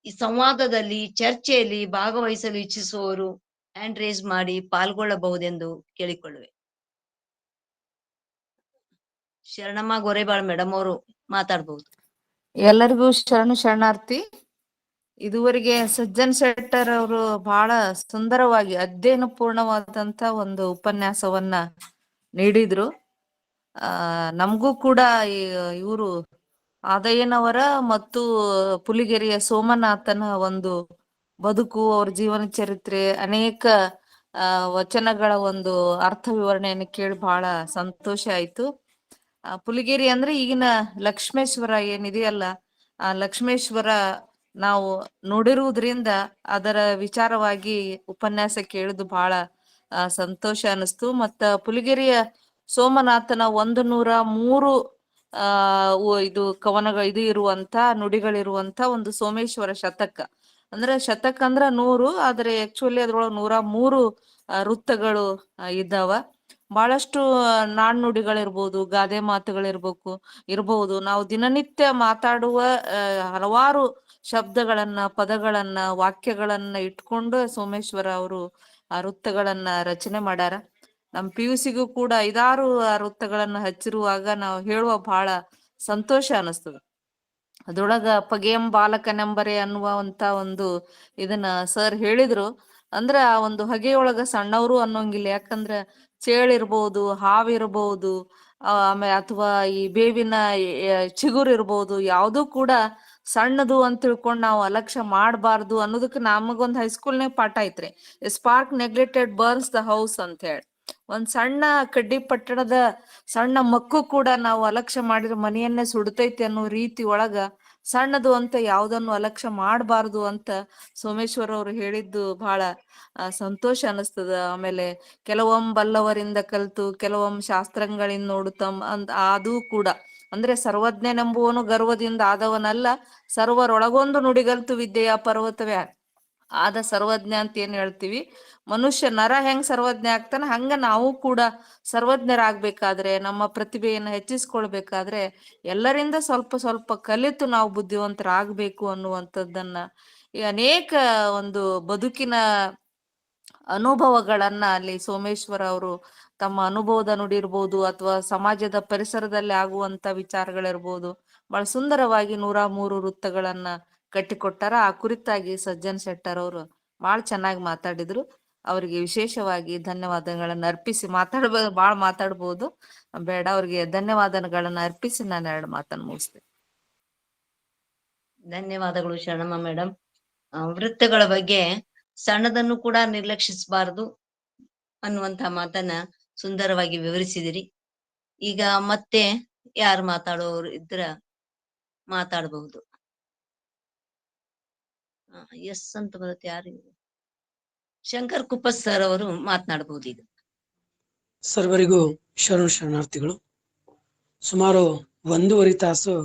ಈ ಸಂವಾದದಲ್ಲಿ ಚರ್ಚೆಯಲ್ಲಿ ಭಾಗವಹಿಸಲು ಇಚ್ಛಿಸುವವರು ಹ್ಯಾಂಡ್ ರೇಸ್ ಮಾಡಿ ಪಾಲ್ಗೊಳ್ಳಬಹುದೆಂದು ಕೇಳಿಕೊಳ್ಳುವೆ. ಶರಣಮ್ಮ ಗೊರೆಬಾಳ್ ಮೇಡಮ್ ಅವರು ಮಾತಾಡ್ಬಹುದು. ಎಲ್ಲರಿಗೂ ಶರಣಾರ್ಥಿ. ಇದುವರೆಗೆ ಸಜ್ಜನ್ ಶೆಟ್ಟರ್ ಅವರು ಬಹಳ ಸುಂದರವಾಗಿ ಅಧ್ಯಯನ ಪೂರ್ಣವಾದಂತ ಒಂದು ಉಪನ್ಯಾಸವನ್ನ ನೀಡಿದ್ರು. ನಮಗೂ ಕೂಡ ಇವರು ಆದಯ್ಯನವರ ಮತ್ತು ಪುಲಿಗೆರೆಯ ಸೋಮನಾಥನ ಒಂದು ಬದುಕು, ಅವ್ರ ಜೀವನ ಚರಿತ್ರೆ, ಅನೇಕ ವಚನಗಳ ಒಂದು ಅರ್ಥ ವಿವರಣೆಯನ್ನು ಕೇಳಿ ಬಹಳ ಸಂತೋಷ ಆಯ್ತು. ಪುಲಿಗೇರಿ ಅಂದ್ರೆ ಈಗಿನ ಲಕ್ಷ್ಮೇಶ್ವರ ಏನಿದೆಯಲ್ಲ, ಆ ಲಕ್ಷ್ಮೇಶ್ವರ ನಾವು ನೋಡಿರುವುದರಿಂದ ಅದರ ವಿಚಾರವಾಗಿ ಉಪನ್ಯಾಸ ಕೇಳಿದು ಬಹಳ ಸಂತೋಷ ಅನಿಸ್ತು. ಮತ್ತ ಪುಲಿಗೆರೆಯ ಸೋಮನಾಥನ 103 ಇದು ಕವನಗಳು ಇದು ಇರುವಂತ ನುಡಿಗಳಿರುವಂತ ಒಂದು ಸೋಮೇಶ್ವರ ಶತಕ. ಅಂದ್ರೆ ಶತಕ ಅಂದ್ರ 100, ಆದ್ರೆ ಆಕ್ಚುಲಿ ಅದ್ರೊಳಗೆ 103 ವೃತ್ತಗಳು ಇದ್ದಾವ. ಬಹಳಷ್ಟು ನಾಣ್ಣುಡಿಗಳಿರ್ಬೋದು, ಗಾದೆ ಇರಬಹುದು. ನಾವು ದಿನನಿತ್ಯ ಮಾತಾಡುವ ಹಲವಾರು ಶಬ್ದಗಳನ್ನ, ಪದಗಳನ್ನ, ವಾಕ್ಯಗಳನ್ನ ಇಟ್ಕೊಂಡು ಸೋಮೇಶ್ವರ ಅವರು ಆ ವೃತ್ತಗಳನ್ನ ರಚನೆ ಮಾಡ್ಯಾರ. ನಮ್ PUCಗೂ ಕೂಡ 5-6 ವೃತ್ತಗಳನ್ನ ಹಚ್ಚಿರುವಾಗ ನಾವು ಹೇಳುವ ಬಹಳ ಸಂತೋಷ ಅನಿಸ್ತದ. ಅದ್ರೊಳಗ ಪಗೆಯಂ ಬಾಲಕನೆಂಬರೆ ಅನ್ನುವಂತ ಒಂದು ಇದನ್ನ ಸರ್ ಹೇಳಿದ್ರು. ಅಂದ್ರ ಆ ಒಂದು ಹಗೆಯೊಳಗ ಸಣ್ಣವರು ಅನ್ನೋಂಗಿಲ್ಲ. ಯಾಕಂದ್ರ ಚೇಳಿರ್ಬೋದು, ಹಾವಿರ್ಬೋದು, ಆಮೇಲೆ ಅಥವಾ ಈ ಬೇವಿನ ಚಿಗುರು ಇರ್ಬೋದು, ಯಾವ್ದು ಕೂಡ ಸಣ್ಣದು ಅಂತ ತಿಳ್ಕೊಂಡ್ ನಾವು ಅಲಕ್ಷ್ಯ ಮಾಡಬಾರ್ದು ಅನ್ನೋದಕ್ಕೆ ನಮಗೊಂದ್ ಹೈಸ್ಕೂಲ್ನಾಗ ಪಾಠ ಐತ್ರಿ. Spark neglected burns the house ಅಂತ ಹೇಳಿ. ಒಂದ್ ಸಣ್ಣ ಕಡ್ಡಿ ಪಟ್ಟಣದ ಸಣ್ಣ ಮಕ್ಕು ಕೂಡ ನಾವು ಅಲಕ್ಷ್ಯ ಮಾಡಿದ್ರೆ ಮನೆಯನ್ನೇ ಸುಡ್ತೈತಿ ಅನ್ನೋ ರೀತಿ ಒಳಗ ಸಣ್ಣದು ಅಂತ ಯಾವ್ದನ್ನು ಅಲಕ್ಷ್ಯ ಮಾಡಬಾರ್ದು ಅಂತ ಸೋಮೇಶ್ವರ ಅವ್ರು ಹೇಳಿದ್ದು ಬಹಳ ಸಂತೋಷ ಅನಿಸ್ತದ. ಆಮೇಲೆ ಬಲ್ಲವರಿಂದ ಕಲ್ತು ಶಾಸ್ತ್ರಗಳಿಂದ ನೋಡುತ್ತಮ್ ಅದು ಕೂಡ ಅಂದ್ರೆ ಸರ್ವಜ್ಞನೆಂಬುವನು ಗರ್ವದಿಂದ ಆದವನಲ್ಲ, ಸರ್ವರೊಳಗೊಂದು ನುಡಿಗಲ್ತು ವಿದ್ಯೆಯ ಪರ್ವತವೇ ಆದ ಸರ್ವಜ್ಞ ಅಂತ ಏನ್ ಹೇಳ್ತೀವಿ. ಮನುಷ್ಯ ನರ ಹೆಂಗ್ ಸರ್ವಜ್ಞ ಆಗ್ತಾನ, ಹಂಗ ನಾವು ಕೂಡ ಸರ್ವಜ್ಞರಾಗ್ಬೇಕಾದ್ರೆ, ನಮ್ಮ ಪ್ರತಿಭೆಯನ್ನು ಹೆಚ್ಚಿಸ್ಕೊಳ್ಬೇಕಾದ್ರೆ ಎಲ್ಲರಿಂದ ಸ್ವಲ್ಪ ಸ್ವಲ್ಪ ಕಲಿತು ನಾವು ಬುದ್ಧಿವಂತರಾಗ್ಬೇಕು ಅನ್ನುವಂಥದ್ದನ್ನ ಈ ಅನೇಕ ಒಂದು ಬದುಕಿನ ಅನುಭವಗಳನ್ನ ಅಲ್ಲಿ ಸೋಮೇಶ್ವರ ಅವರು ತಮ್ಮ ಅನುಭವದ ನುಡಿರ್ಬೋದು ಅಥವಾ ಸಮಾಜದ ಪರಿಸರದಲ್ಲಿ ಆಗುವಂತ ವಿಚಾರಗಳಿರ್ಬೋದು ಬಹಳ ಸುಂದರವಾಗಿ 103 ವೃತ್ತಗಳನ್ನ ಕಟ್ಟಿಕೊಟ್ಟಾರ. ಆ ಕುರಿತಾಗಿ ಸಜ್ಜನ್ ಶೆಟ್ಟರ್ ಅವರು ಬಹಳ ಚೆನ್ನಾಗಿ ಮಾತಾಡಿದ್ರು. ಅವರಿಗೆ ವಿಶೇಷವಾಗಿ ಧನ್ಯವಾದಗಳನ್ನ ಅರ್ಪಿಸಿ ಬಾಳ್ ಮಾತಾಡ್ಬೋದು ಬೇಡ, ಅವ್ರಿಗೆ ಧನ್ಯವಾದಗಳನ್ನ ಅರ್ಪಿಸಿ ನಾನು 2 ಮಾತನ್ನು ಮುಗಿಸ್ತೇನೆ. ಧನ್ಯವಾದಗಳು ಶರಣಮ್ಮ ಮೇಡಮ್. ವೃತ್ತಗಳ ಬಗ್ಗೆ ಸಣ್ಣದನ್ನು ಕೂಡ ನಿರ್ಲಕ್ಷಿಸಬಾರದು ಅನ್ನುವಂತ ಮಾತನ್ನ ಸುಂದರವಾಗಿ ವಿವರಿಸಿದಿರಿ. ಈಗ ಮತ್ತೆ ಯಾರು ಮಾತಾಡೋರು ಇದ್ರ ಮಾತಾಡಬಹುದು. ಎಸ್ ಅಂತ ಬರುತ್ತೆ, ಯಾರು? ಶಂಕರ್ ಕುಪ್ಪಸ್ ಸರ್ ಅವರು ಮಾತನಾಡಬಹುದು. ಈಗ ಸರ್ವರಿಗೂ ಶರಣಾರ್ಥಿಗಳು. ಸುಮಾರು 1.5 ತಾಸು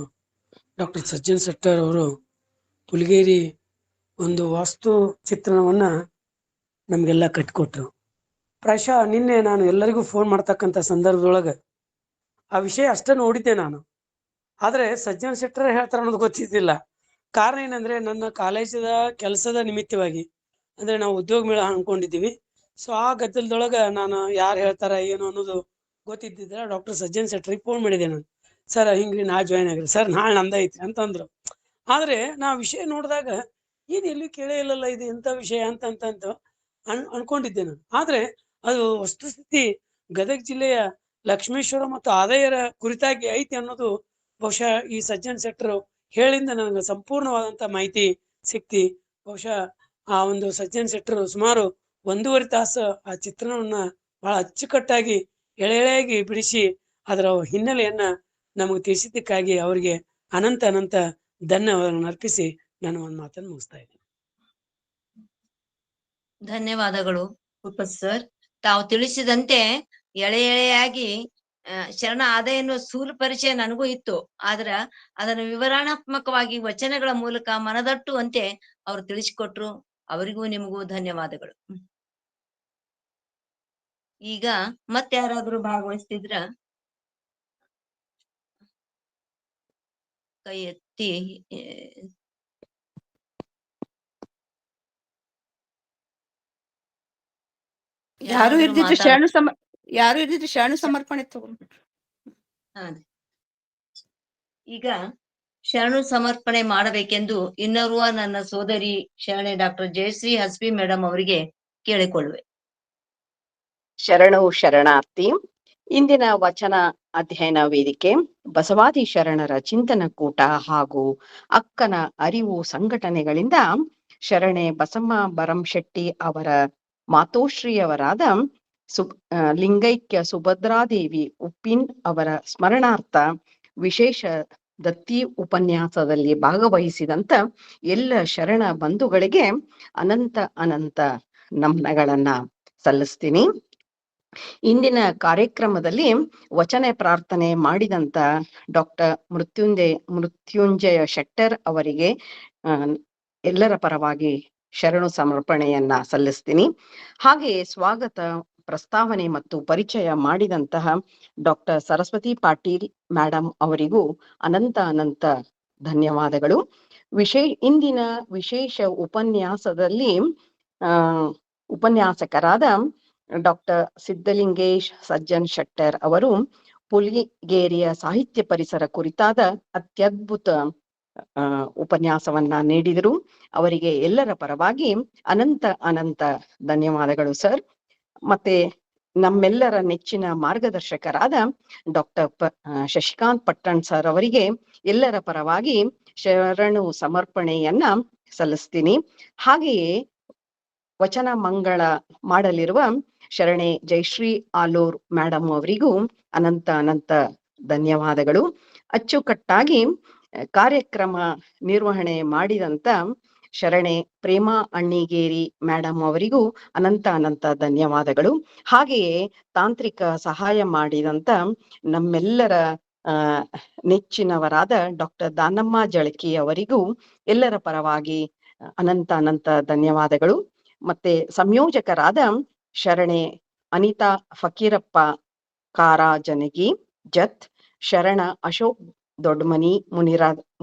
ಡಾಕ್ಟರ್ ಸಜ್ಜನ್ ಶೆಟ್ಟರ್ ಅವರು ಪುಲಿಗೇರಿ ಒಂದು ವಾಸ್ತು ಚಿತ್ರಣವನ್ನ ನಮ್ಗೆಲ್ಲ ಕಟ್ಕೊಟ್ರು. ಪ್ರಾಯಶಃ ನಿನ್ನೆ ನಾನು ಎಲ್ಲರಿಗೂ ಫೋನ್ ಮಾಡ್ತಕ್ಕಂಥ ಸಂದರ್ಭದೊಳಗೆ ಆ ವಿಷಯ ಅಷ್ಟೇ ನೋಡಿದ್ದೆ ನಾನು. ಆದ್ರೆ ಸಜ್ಜನ್ ಶೆಟ್ಟರ್ ಹೇಳ್ತಾರ ಅನ್ನೋದು ಗೊತ್ತಿದ್ದಿಲ್ಲ. ಕಾರಣ ಏನಂದ್ರೆ ನನ್ನ ಕಾಲೇಜದ ಕೆಲಸದ ನಿಮಿತ್ತವಾಗಿ, ಅಂದ್ರೆ ನಾವು ಉದ್ಯೋಗ ಮೇಳ ಅನ್ಕೊಂಡಿದ್ದೀವಿ. ಸೊ ಆ ಗದ್ದಲದೊಳಗ ನಾನು ಯಾರು ಹೇಳ್ತಾರ ಏನು ಅನ್ನೋದು ಗೊತ್ತಿದ್ದಿದ್ರೆ ಡಾಕ್ಟರ್ ಸಜ್ಜನ್ ಶೆಟ್ಟರಿಗೆ ಫೋನ್ ಮಾಡಿದೆ ನಾನು. ಸರ್ ಹಿಂಗ್ರಿ ನಾ ಜಾಯ್ನ್ ಆಗಿರಿ ಸರ್, ನಾಳೆ ನಂದೈತಿ ಅಂತಂದ್ರು. ಆದ್ರೆ ನಾ ವಿಷಯ ನೋಡಿದಾಗ ಇದು ಎಲ್ಲಿ ಕೇಳೇ ಇಲ್ಲಲ್ಲ, ಇದು ಎಂತ ವಿಷಯ ಅಂತ ಅನ್ಕೊಂಡಿದ್ದೆ ನಾನು. ಆದ್ರೆ ಅದು ವಸ್ತುಸ್ಥಿತಿ ಗದಗ ಜಿಲ್ಲೆಯ ಲಕ್ಷ್ಮೇಶ್ವರ ಮತ್ತು ಆದಾಯರ ಕುರಿತಾಗಿ ಐತಿ ಅನ್ನೋದು ಬಹುಶಃ ಈ ಸಜ್ಜನ್ ಶೆಟ್ಟರ್ ಹೇಳಿಂದ ನನಗೆ ಸಂಪೂರ್ಣವಾದಂತ ಮಾಹಿತಿ ಸಿಕ್ತಿ. ಬಹುಶಃ ಆ ಒಂದು ಸಜ್ಜನ್ ಶೆಟ್ಟರ್ ಸುಮಾರು 1.5 ತಾಸು ಆ ಚಿತ್ರಣವನ್ನ ಬಹಳ ಅಚ್ಚುಕಟ್ಟಾಗಿ ಎಳೆಯಾಗಿ ಬಿಡಿಸಿ ಅದರ ಹಿನ್ನೆಲೆಯನ್ನ ನಮಗೆ ತಿಳಿಸಿದ್ದಕ್ಕಾಗಿ ಅವರಿಗೆ ಅನಂತ ಧನ್ಯವಾದಗಳನ್ನು ಅರ್ಪಿಸಿ ನಾನು ಒಂದು ಮಾತನ್ನು ಮುಗಿಸ್ತಾ ಇದ್ದೀನಿ. ಧನ್ಯವಾದಗಳು ಕುಪ್ಪಸ್ ಸರ್. ತಾವು ತಿಳಿಸಿದಂತೆ ಎಳೆಯಾಗಿ ಶರಣ ಆದಾಯ ಎನ್ನುವ ಸ್ಥೂಲ ಪರಿಚಯ ನನಗೂ ಇತ್ತು. ಆದ್ರ ಅದನ್ನು ವಿವರಣಾತ್ಮಕವಾಗಿ ವಚನಗಳ ಮೂಲಕ ಮನದಟ್ಟುವಂತೆ ಅವ್ರು ತಿಳಿಸಿಕೊಟ್ರು. ಅವರಿಗೂ ನಿಮಗೂ ಧನ್ಯವಾದಗಳು. ಈಗ ಮತ್ತೆ ಯಾರಾದ್ರೂ ಭಾಗವಹಿಸ್ತಿದ್ರ ಕೈ ಎತ್ತಿ. ಯಾರು ಇರ್ದಿದ್ರು ಶರಣು ಸಮರ್ಪಣೆ ತಗೊಂಡ್ಬಿಟ್ರು. ಈಗ ಶರಣು ಸಮರ್ಪಣೆ ಮಾಡಬೇಕೆಂದು ಇನ್ನೋರ್ವ ನನ್ನ ಸೋದರಿ ಶರಣೆ ಡಾಕ್ಟರ್ ಜಯಶ್ರೀ ಹಸ್ಬಿ ಮೇಡಮ್ ಅವರಿಗೆ ಕೇಳಿಕೊಳ್ಳುವೆ. ಶರಣು ಶರಣಾರ್ಥಿ. ಇಂದಿನ ವಚನ ಅಧ್ಯಯನ ವೇದಿಕೆ ಬಸವಾದಿ ಶರಣರ ಚಿಂತನ ಕೂಟ ಹಾಗೂ ಅಕ್ಕನ ಅರಿವು ಸಂಘಟನೆಗಳಿಂದ ಶರಣೆ ಬಸಮ್ಮ ಬರಂಶೆಟ್ಟಿ ಅವರ ಮಾತೋಶ್ರೀಯವರಾದ ಲಿಂಗೈಕ್ಯ ಸುಭದ್ರಾದೇವಿ ಉಪ್ಪಿನ್ ಅವರ ಸ್ಮರಣಾರ್ಥ ವಿಶೇಷ ದತ್ತಿ ಉಪನ್ಯಾಸದಲ್ಲಿ ಭಾಗವಹಿಸಿದಂತ ಎಲ್ಲ ಶರಣ ಬಂಧುಗಳಿಗೆ ಅನಂತ ನಮನಗಳನ್ನ ಸಲ್ಲಿಸ್ತೀನಿ. ಇಂದಿನ ಕಾರ್ಯಕ್ರಮದಲ್ಲಿ ವಚನ ಪ್ರಾರ್ಥನೆ ಮಾಡಿದಂತ ಡಾಕ್ಟರ್ ಮೃತ್ಯುಂಜಯ ಶೆಟ್ಟರ್ ಅವರಿಗೆ ಎಲ್ಲರ ಪರವಾಗಿ ಶರಣು ಸಮರ್ಪಣೆಯನ್ನ ಸಲ್ಲಿಸ್ತೀನಿ. ಹಾಗೆಯೇ ಸ್ವಾಗತ ಪ್ರಸ್ತಾವನೆ ಮತ್ತು ಪರಿಚಯ ಮಾಡಿದಂತಹ ಡಾಕ್ಟರ್ ಸರಸ್ವತಿ ಪಾಟೀಲ್ ಮೇಡಮ್ ಅವರಿಗೂ ಅನಂತ ಧನ್ಯವಾದಗಳು. ಇಂದಿನ ವಿಶೇಷ ಉಪನ್ಯಾಸದಲ್ಲಿ ಉಪನ್ಯಾಸಕರಾದ ಡಾಕ್ಟರ್ ಸಿದ್ಧಲಿಂಗೇಶ್ ಸಜ್ಜನ್ ಶೆಟ್ಟರ್ ಅವರು ಪುಲಿಗೇರಿಯ ಸಾಹಿತ್ಯ ಪರಿಸರ ಕುರಿತಾದ ಅತ್ಯದ್ಭುತ ಉಪನ್ಯಾಸವನ್ನ ನೀಡಿದರು. ಅವರಿಗೆ ಎಲ್ಲರ ಪರವಾಗಿ ಅನಂತ ಧನ್ಯವಾದಗಳು ಸರ್. ಮತ್ತೆ ನಮ್ಮೆಲ್ಲರ ನೆಚ್ಚಿನ ಮಾರ್ಗದರ್ಶಕರಾದ ಡಾಕ್ಟರ್ ಶಶಿಕಾಂತ್ ಪಟ್ಟಣ್ ಸರ್ ಅವರಿಗೆ ಎಲ್ಲರ ಪರವಾಗಿ ಶರಣು ಸಮರ್ಪಣೆಯನ್ನ ಸಲ್ಲಿಸ್ತೀನಿ. ಹಾಗೆಯೇ ವಚನ ಮಂಗಳ ಮಾಡಲಿರುವ ಶರಣೆ ಜಯಶ್ರೀ ಆಲೂರ್ ಮೇಡಮ್ ಅವರಿಗೂ ಅನಂತ ಧನ್ಯವಾದಗಳು. ಅಚ್ಚುಕಟ್ಟಾಗಿ ಕಾರ್ಯಕ್ರಮ ನಿರ್ವಹಣೆ ಮಾಡಿದಂತ ಶರಣೆ ಪ್ರೇಮಾ ಅಣ್ಣಿಗೇರಿ ಮೇಡಮ್ ಅವರಿಗೂ ಅನಂತ ಧನ್ಯವಾದಗಳು. ಹಾಗೆಯೇ ತಾಂತ್ರಿಕ ಸಹಾಯ ಮಾಡಿದಂತ ನಮ್ಮೆಲ್ಲರ ನೆಚ್ಚಿನವರಾದ ಡಾಕ್ಟರ್ ದಾನಮ್ಮ ಜಳಕಿ ಅವರಿಗೂ ಎಲ್ಲರ ಪರವಾಗಿ ಅನಂತ ಧನ್ಯವಾದಗಳು. ಮತ್ತೆ ಸಂಯೋಜಕರಾದ ಶರಣೆ ಅನಿತಾ ಫಕೀರಪ್ಪ ಕಾರಾಜನಗಿ ಜತ್, ಶರಣ Ashok Doddamani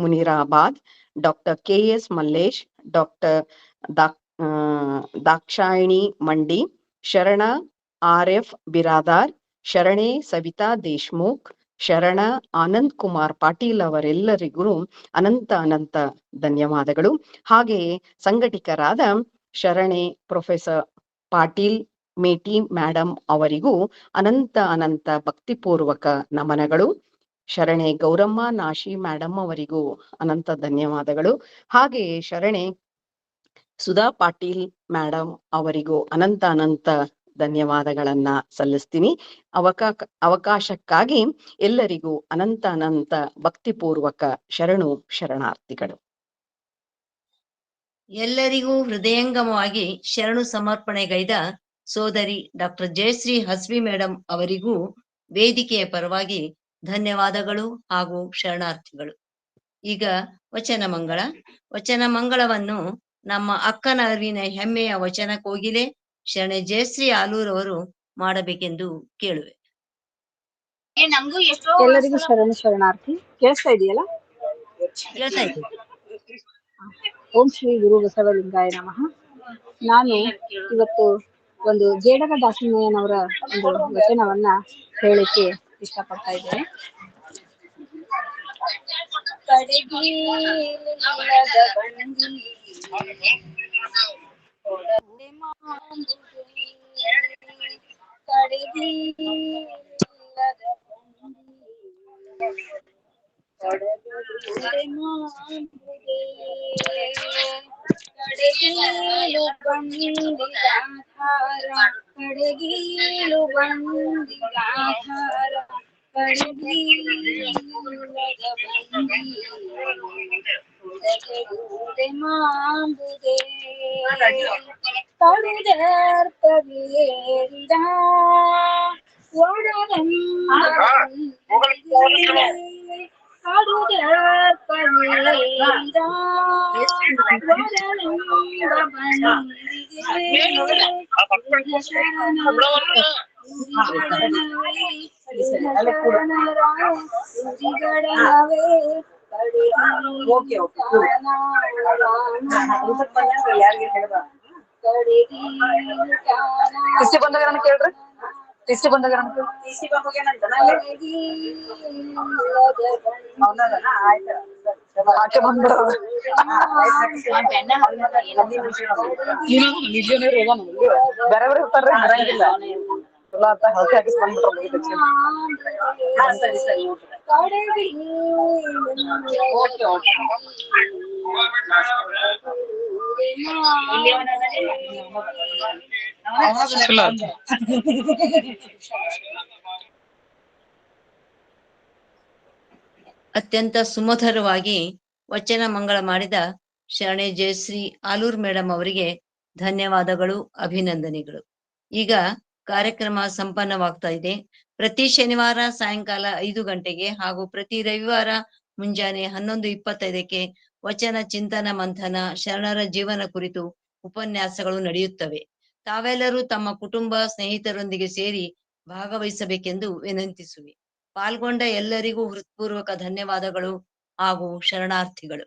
Munirabad, doctor KS Mallesh, doctor Dakshayini ಮಂಡಿ, ಶರಣ RF ಬಿರಾದಾರ್, ಶರಣೆ ಸವಿತಾ ದೇಶ್ಮುಖ್, ಶರಣ ಆನಂದ್ ಕುಮಾರ್ ಪಾಟೀಲ್ ಅವರೆಲ್ಲರಿಗೂ ಅನಂತ ಧನ್ಯವಾದಗಳು. ಹಾಗೆಯೇ ಸಂಘಟಕರಾದ ಶರಣೆ ಪ್ರೊಫೆಸರ್ ಪಾಟೀಲ್ ಮೇಟಿ ಮೇಡಮ್ ಅವರಿಗೂ ಅನಂತ ಭಕ್ತಿಪೂರ್ವಕ ನಮನಗಳು. ಶರಣೆ ಗೌರಮ್ಮ ನಾಶಿ ಮೇಡಮ್ ಅವರಿಗೂ ಅನಂತ ಧನ್ಯವಾದಗಳು. ಹಾಗೆಯೇ ಶರಣೆ ಸುಧಾ ಪಾಟೀಲ್ ಮೇಡಮ್ ಅವರಿಗೂ ಅನಂತ ಧನ್ಯವಾದಗಳನ್ನ ಸಲ್ಲಿಸ್ತೀನಿ. ಅವಕಾಶಕ್ಕಾಗಿ ಎಲ್ಲರಿಗೂ ಅನಂತ ಭಕ್ತಿಪೂರ್ವಕ ಶರಣಾರ್ಥಿಗಳು. ಎಲ್ಲರಿಗೂ ಹೃದಯಂಗಮವಾಗಿ ಶರಣು ಸಮರ್ಪಣೆಗೈದ ಸೋದರಿ ಡಾಕ್ಟರ್ ಜಯಶ್ರೀ ಹಸ್ವಿ ಮೇಡಮ್ ಅವರಿಗೂ ವೇದಿಕೆಯ ಪರವಾಗಿ ಧನ್ಯವಾದಗಳು ಹಾಗೂ ಶರಣಾರ್ಥಿಗಳು. ಈಗ ವಚನ ಮಂಗಳವನ್ನು ನಮ್ಮ ಅಕ್ಕನ ಅರಿವಿನ ಹೆಮ್ಮೆಯ ವಚನ ಕೋಗಿಲೆ ಶರಣೆ ಜಯಶ್ರೀ ಆಲೂರ್ ಅವರು ಮಾಡಬೇಕೆಂದು ಕೇಳುವೆ. ಎಲ್ಲರಿಗೂ ಶರಣಾರ್ಥಿ. ಕೇಳಿಸ್ತಾ ಇದೆಯಲ್ಲ? ಕೇಳ್ತಾ ಇದ್ದೀನಿ. ಓಂ ಶ್ರೀ ಗುರು ಬಸವಲಿಂಗಾಯ ನಮಃ. ನಾನು ಇವತ್ತು ಒಂದು ಜೇಡರ ದಾಸಯ್ಯನವರ ಒಂದು ವಚನವನ್ನ ಹೇಳಲಿಕ್ಕೆ ಇಷ್ಟಪಡ್ತಾ ಇದ್ದೇನೆ. ಕಡೆಗೀಲು ಬಂದಿಗಾಧಾರ ಕಡೆಗೀಲು ಬಂದಿಗಾಧಾರ ಕಡೆಗೀಲದ ಬಂದಿ ಮಾಂಬುದೇ ಕಡುದರ್ಪವೇರಿದ ಟಿಸಿ ಬಂದಾಗ ಕೇಳ್ರಿ. ಟಿಸಿ ಬಂದಾಗ ಆಕೆ ಬಂದ್ಬಿಡ ಬೇರೆ ಬೇರೆ ಇರ್ತಾರ್ರಿ, ಬರಂಗಿಲ್ಲ. ಚಲೋ ಅಂತ ಹಲ್ಕೆ ಹಾಕಿಸ್ ಬಂದ್ಬಿಟ್ರೆ ಅತ್ಯಂತ ಸುಮಧುರವಾಗಿ ವಚನ ಮಂಗಳ ಮಾಡಿದ ಶರಣೆ ಜಯಶ್ರೀ ಆಲೂರ್ ಮೇಡಮ್ ಅವರಿಗೆ ಧನ್ಯವಾದಗಳು, ಅಭಿನಂದನೆಗಳು. ಈಗ ಕಾರ್ಯಕ್ರಮ ಸಂಪನ್ನವಾಗ್ತಾ ಇದೆ. ಪ್ರತಿ ಶನಿವಾರ ಸಾಯಂಕಾಲ 5 ಗಂಟೆಗೆ ಹಾಗೂ ಪ್ರತಿ ರವಿವಾರ ಮುಂಜಾನೆ 11:25ಕ್ಕೆ ವಚನ ಚಿಂತನ ಮಂಥನ ಶರಣರ ಜೀವನ ಕುರಿತು ಉಪನ್ಯಾಸಗಳು ನಡೆಯುತ್ತವೆ. ತಾವೆಲ್ಲರೂ ತಮ್ಮ ಕುಟುಂಬ ಸ್ನೇಹಿತರೊಂದಿಗೆ ಸೇರಿ ಭಾಗವಹಿಸಬೇಕೆಂದು ವಿನಂತಿಸುವೆ. ಪಾಲ್ಗೊಂಡ ಎಲ್ಲರಿಗೂ ಹೃತ್ಪೂರ್ವಕ ಧನ್ಯವಾದಗಳು ಹಾಗೂ ಶರಣಾರ್ಥಿಗಳು.